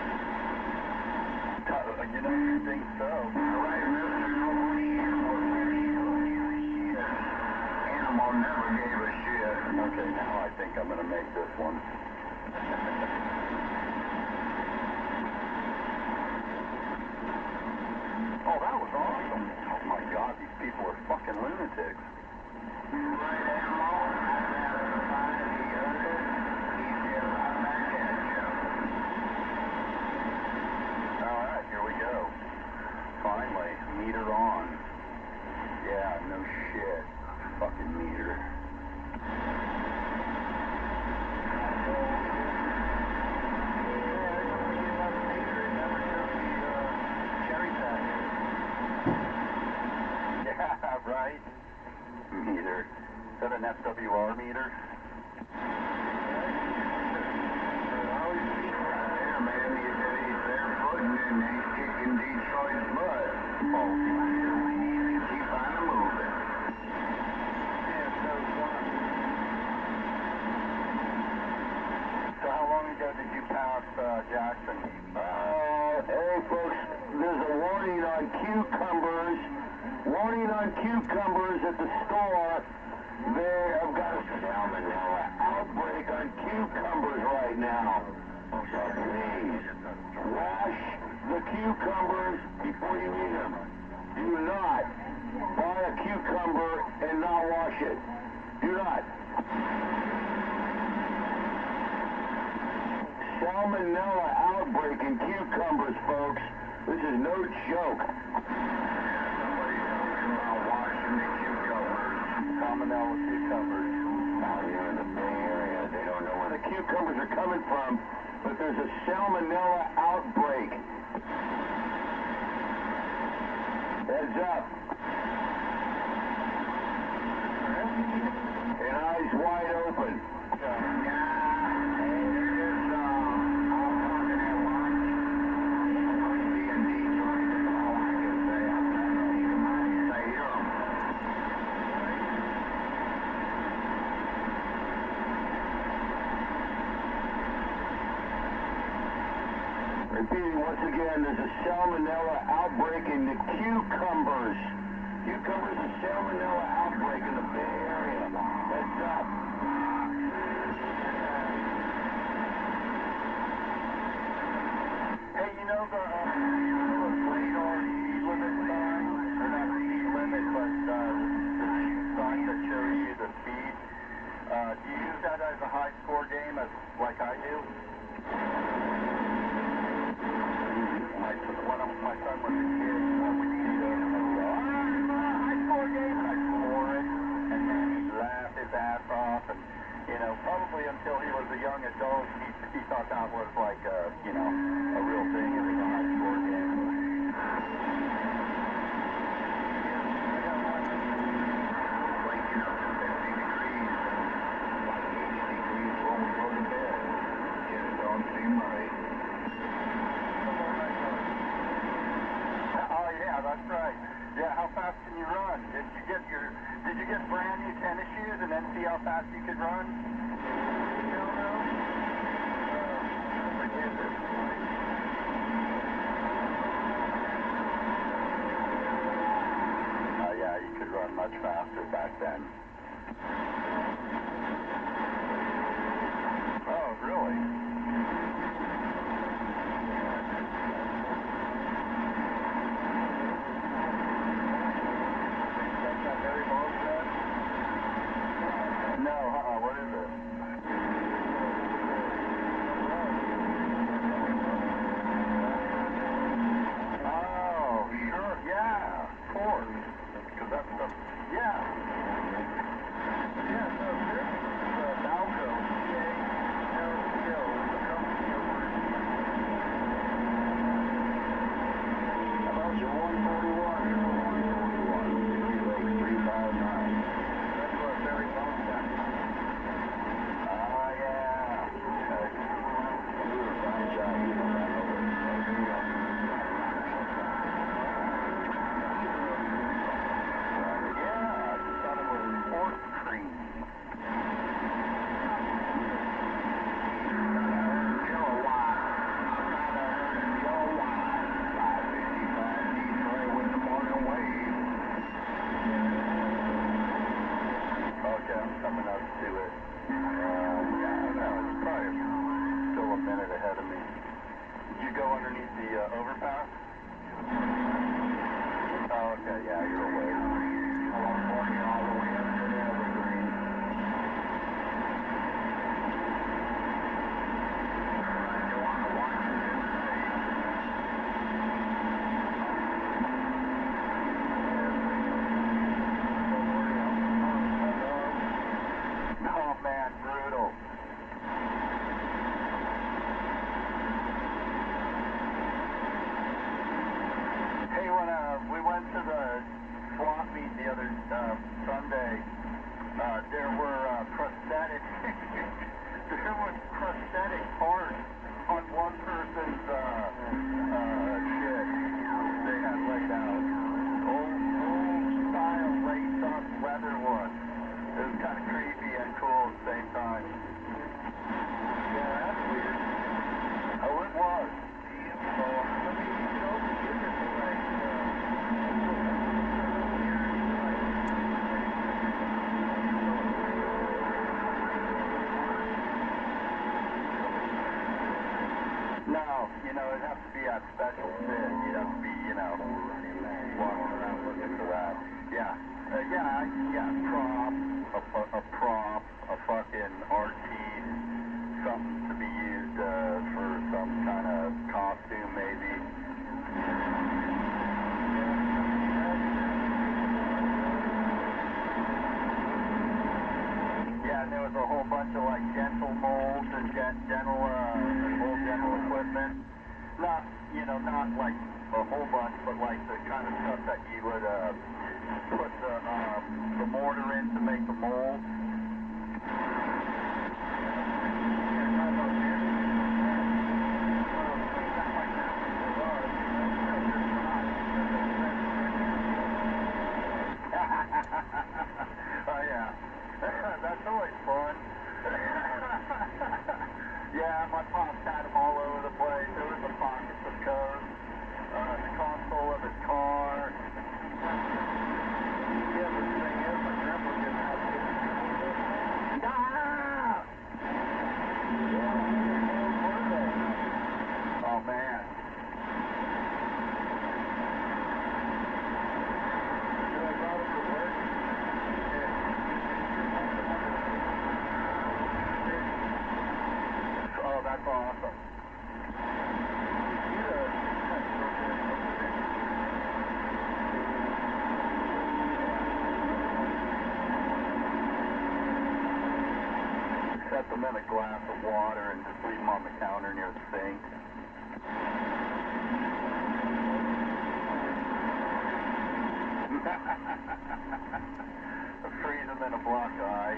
I think so. All right, Mister, nobody here will give a shit. Animal never gave a shit. Okay, now I think I'm gonna make this one. Oh, that was awesome. Oh my God, these people are fucking lunatics. Right, Animal. I'd rather find the other. He's just right back at you. All right, here we go. Finally, meter on. Yeah, no shit. Fucking meter. Yeah, right. Meter. Is that an FWR meter? Yeah, man, he's there footing and he's kicking Detroit's butt. Oh, keep on moving. Yeah, so one. So how long ago did you pass Jackson? Hey folks, there's a warning on cucumbers. Warning on cucumbers at the store. They have got a salmonella outbreak on cucumbers right now. So please, wash the cucumbers before you eat them. Do not buy a cucumber and not wash it. Do not. Salmonella outbreak in cucumbers, folks. This is no joke. Somebody's talking about washing the cucumbers. Salmonella cucumbers. Out here in the Bay Area, they don't know where the cucumbers are coming from, but there's a salmonella outbreak. Heads up. And eyes wide open. Repeating once again, there's a salmonella outbreak in the cucumbers. Cucumbers, a salmonella outbreak in the Bay Area. Heads up. Hey, you know the radar speed limit sign, or not speed limit, but the sign that shows you the speed. Do you use that as a high score game, as like I do? When my son was a kid, we needed a high score game, and I'd score it, and then he'd laugh his ass off, and probably until he was a young adult, he thought that was like a real thing. It was a high score game. Waking up to 50 degrees, like 80 degrees when we go to bed. Just don't seem right. Oh yeah, that's right. Yeah, how fast can you run? Did you get brand new tennis shoes and then see how fast you could run? No. Forget this. Oh yeah, you could run much faster back then. Oh, really? No, what is it? Oh, sure, yeah, of course. Because that's the, yeah. went to the swap meet the other Sunday, there were prosthetic there was prosthetic parts on one person's shit they had laid out. Old style lace up leather one. It was kind of creepy and cool at the same time. Yeah, that's weird. Oh, it was. So, I mean, you can always get this like, no, you know, it'd have to be that special fit. You'd have to be, you know, walking around looking for that. Yeah. Prop, a fucking artiste, something to be used for some kind of costume, maybe. Yeah, and there was a whole bunch of like dental molds and dental equipment. Not, you know, not like a whole bunch, but like the kind of stuff that you would put the mortar in to make the mold. Oh yeah, that's always fun. Yeah, my pops had them all over the place. There was the pockets of coke, the console of his car. Yeah, but the thing is, my grandpa didn't have it. Oh man. Oh, that's awesome. Set them in a glass of water and just leave them on the counter near the sink. Freeze them in a block of ice.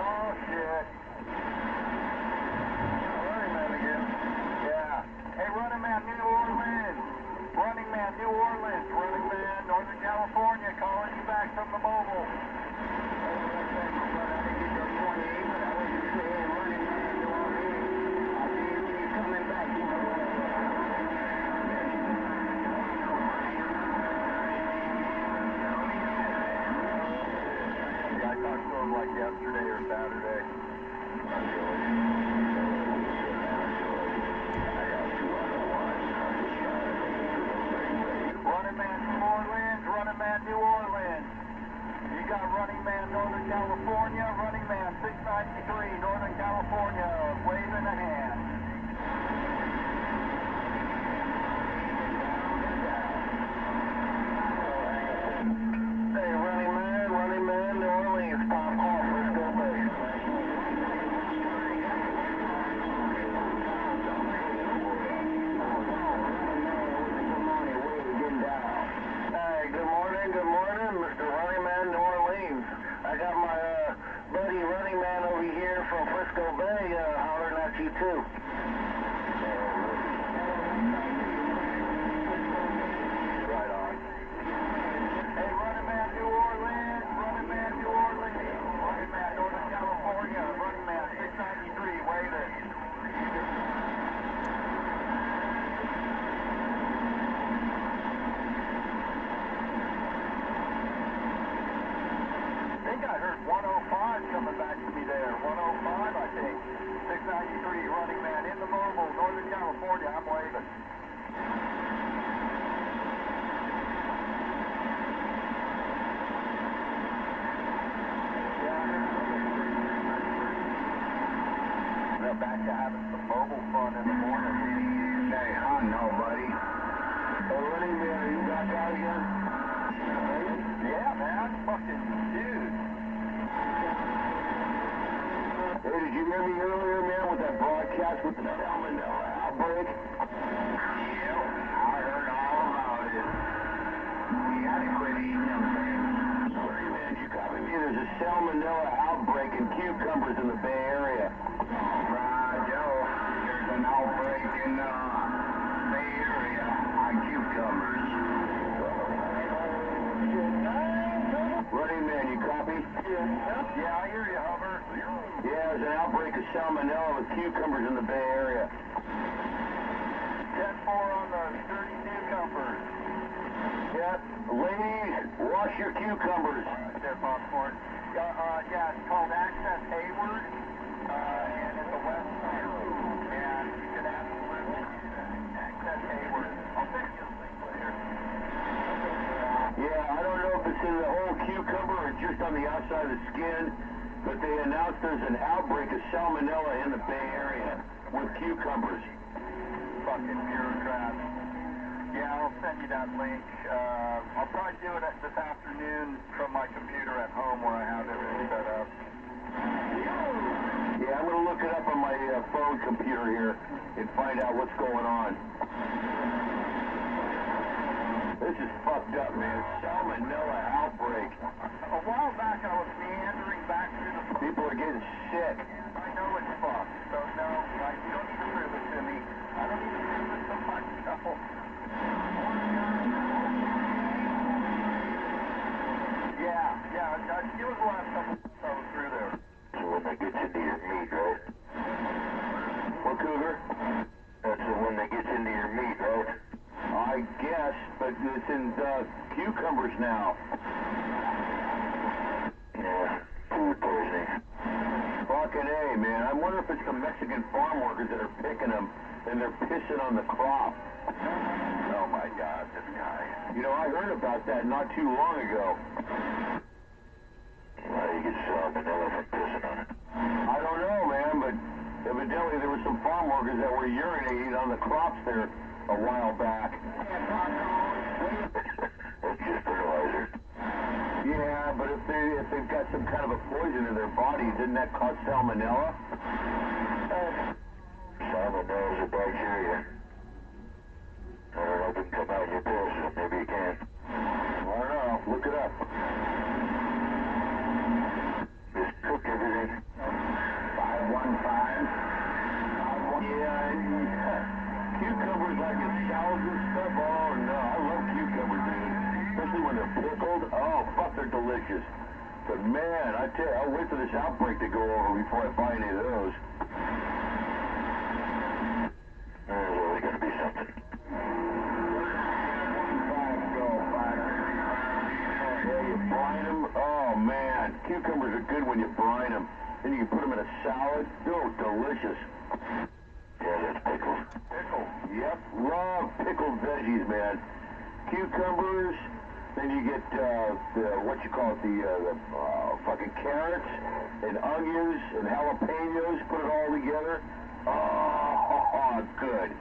Oh shit. Running Man again. Yeah. Hey, Running Man, New Orleans. Running Man, New Orleans. Running Man, Northern California, calling you back from the mobile. Yeah, I talked to him like yesterday or Saturday. Running Man, New Orleans. Running Man, New Orleans. You got Running Man, Northern California. Running Man, 693, Northern California, waving a hand. Hey, Running Man, New Orleans, Pop off, let's go, baby. Hey, good morning, Mr. Running Man, New Orleans. I got my buddy Running Man over here from Frisco Bay hollering at you too. Right on. Hey, Running Man, New Orleans. Running Man, New Orleans. Running Man, Northern California. Running Man, 693, waving. I think I heard 105 coming back to me there. 105, I think. 693, Running Man in the mobile, Northern California. I'm waving. back to having some mobile fun in the morning. Hey, I know, buddy. Hey, Running Man, are you back out again? Yeah, man. Fucking dude. Hey, did you hear me earlier, man, with that broadcast with the salmonella outbreak? Yeah, I heard all about it. You gotta quit eating them things. Running Man, you copy me? There's a salmonella outbreak in cucumbers in the Bay Area. Joe, there's an outbreak in Bay Area on cucumbers. Running Man, you copy? Yeah, I hear you, Hover. Yeah, there's an outbreak of salmonella with cucumbers in the Bay Area. 10-4 on the sturdy cucumbers. Yep. Ladies, wash your cucumbers. There, popcorn. Yeah, it's called Access Hayward, and it's a website. And you can absolutely use it. Access Hayward. I'll send you the link later. Yeah, I don't know if it's in the whole cucumber or just on the outside of the skin, but they announced there's an outbreak of salmonella in the Bay Area with cucumbers. Fucking bureaucrats. Yeah, I'll send you that link. I'll probably do it this afternoon from my computer at home where I have everything set up. Yeah, I'm going to look it up on my phone computer here and find out what's going on. This is fucked up, man. Salmonella outbreak. A while back, I was meandering back through the... People are getting sick. I know it's fucked, so no, you don't need to prove it to me. I don't need to prove it to myself. Yeah, it was the last couple I was through there. So when that gets into your meat, right? What, Cougar? That's the one that gets into your meat, right? I guess, but it's in cucumbers now. Yeah, food poisoning. Fucking A, man. I wonder if it's the Mexican farm workers that are picking them and they're pissing on the crop. Oh my God, this guy. You know, I heard about that not too long ago. How do you get salmonella from pissing on it? I don't know, man, but evidently there were some farm workers that were urinating on the crops there a while back. That's just fertilizer. Yeah, but if they've got some kind of a poison in their body, didn't that cause salmonella? Salmonella is a bacteria. I don't know if it can come out in your piss. Maybe it can. I don't know. Look it up. Just cook everything. 515. Yeah. Cucumbers like in salads and stuff. Oh no, I love cucumbers, dude. Especially when they're pickled. Oh fuck, they're delicious. But man, I tell you, I'll wait for this outbreak to go over before I buy any of those. There's always going to be something. Yeah, you brine them. Oh man, cucumbers are good when you brine them. Then you can put them in a salad. Oh, delicious. Yeah, that's pickled. Pickle. Yep, love pickled veggies, man. Cucumbers, then you get the fucking carrots and onions and jalapenos. Put it all together. Oh, good.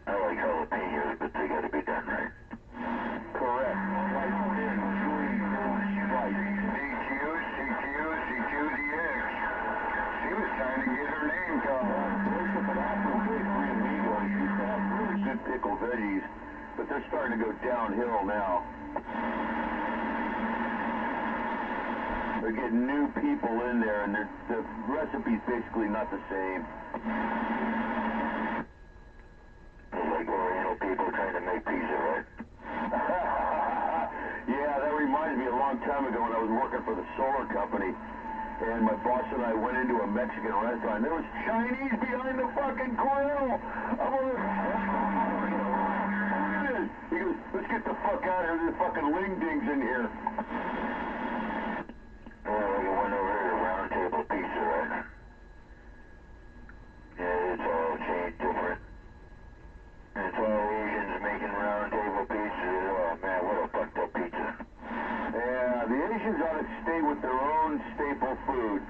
I like jalapenos, but they got to be done right. Correct. Like thin, chewy, slice. She chews the eggs. She was trying to get her name called. Most of it happened with Three Amigos. Used to have really good pickled veggies, but they're starting to go downhill now. They're getting new people in there, and the recipe's basically not the same. It's like Oriental people trying to make pizza, right? Yeah, that reminds me a long time ago when I was working for the solar company, and my boss and I went into a Mexican restaurant. There was Chinese behind the fucking grill. I'm over there. He goes, let's get the fuck out of here. There's fucking ling-dings in here. Yeah, we got one over here, round table pizza, right? Yeah, it's all changed different. It's all Asians making round table pizza. Oh man, what a fucked up pizza. Yeah, the Asian Asians ought to stay with their own staple food.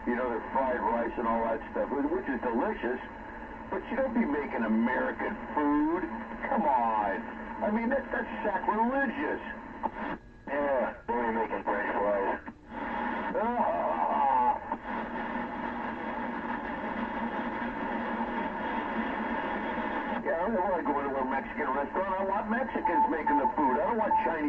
You know, their fried rice and all that stuff, which is delicious. But you don't be making American food. Come on. I mean, that's sacrilegious. Yeah, we're making French fries. Yeah, I don't want to go into a Mexican restaurant. I want Mexicans making the food. I don't want Chinese.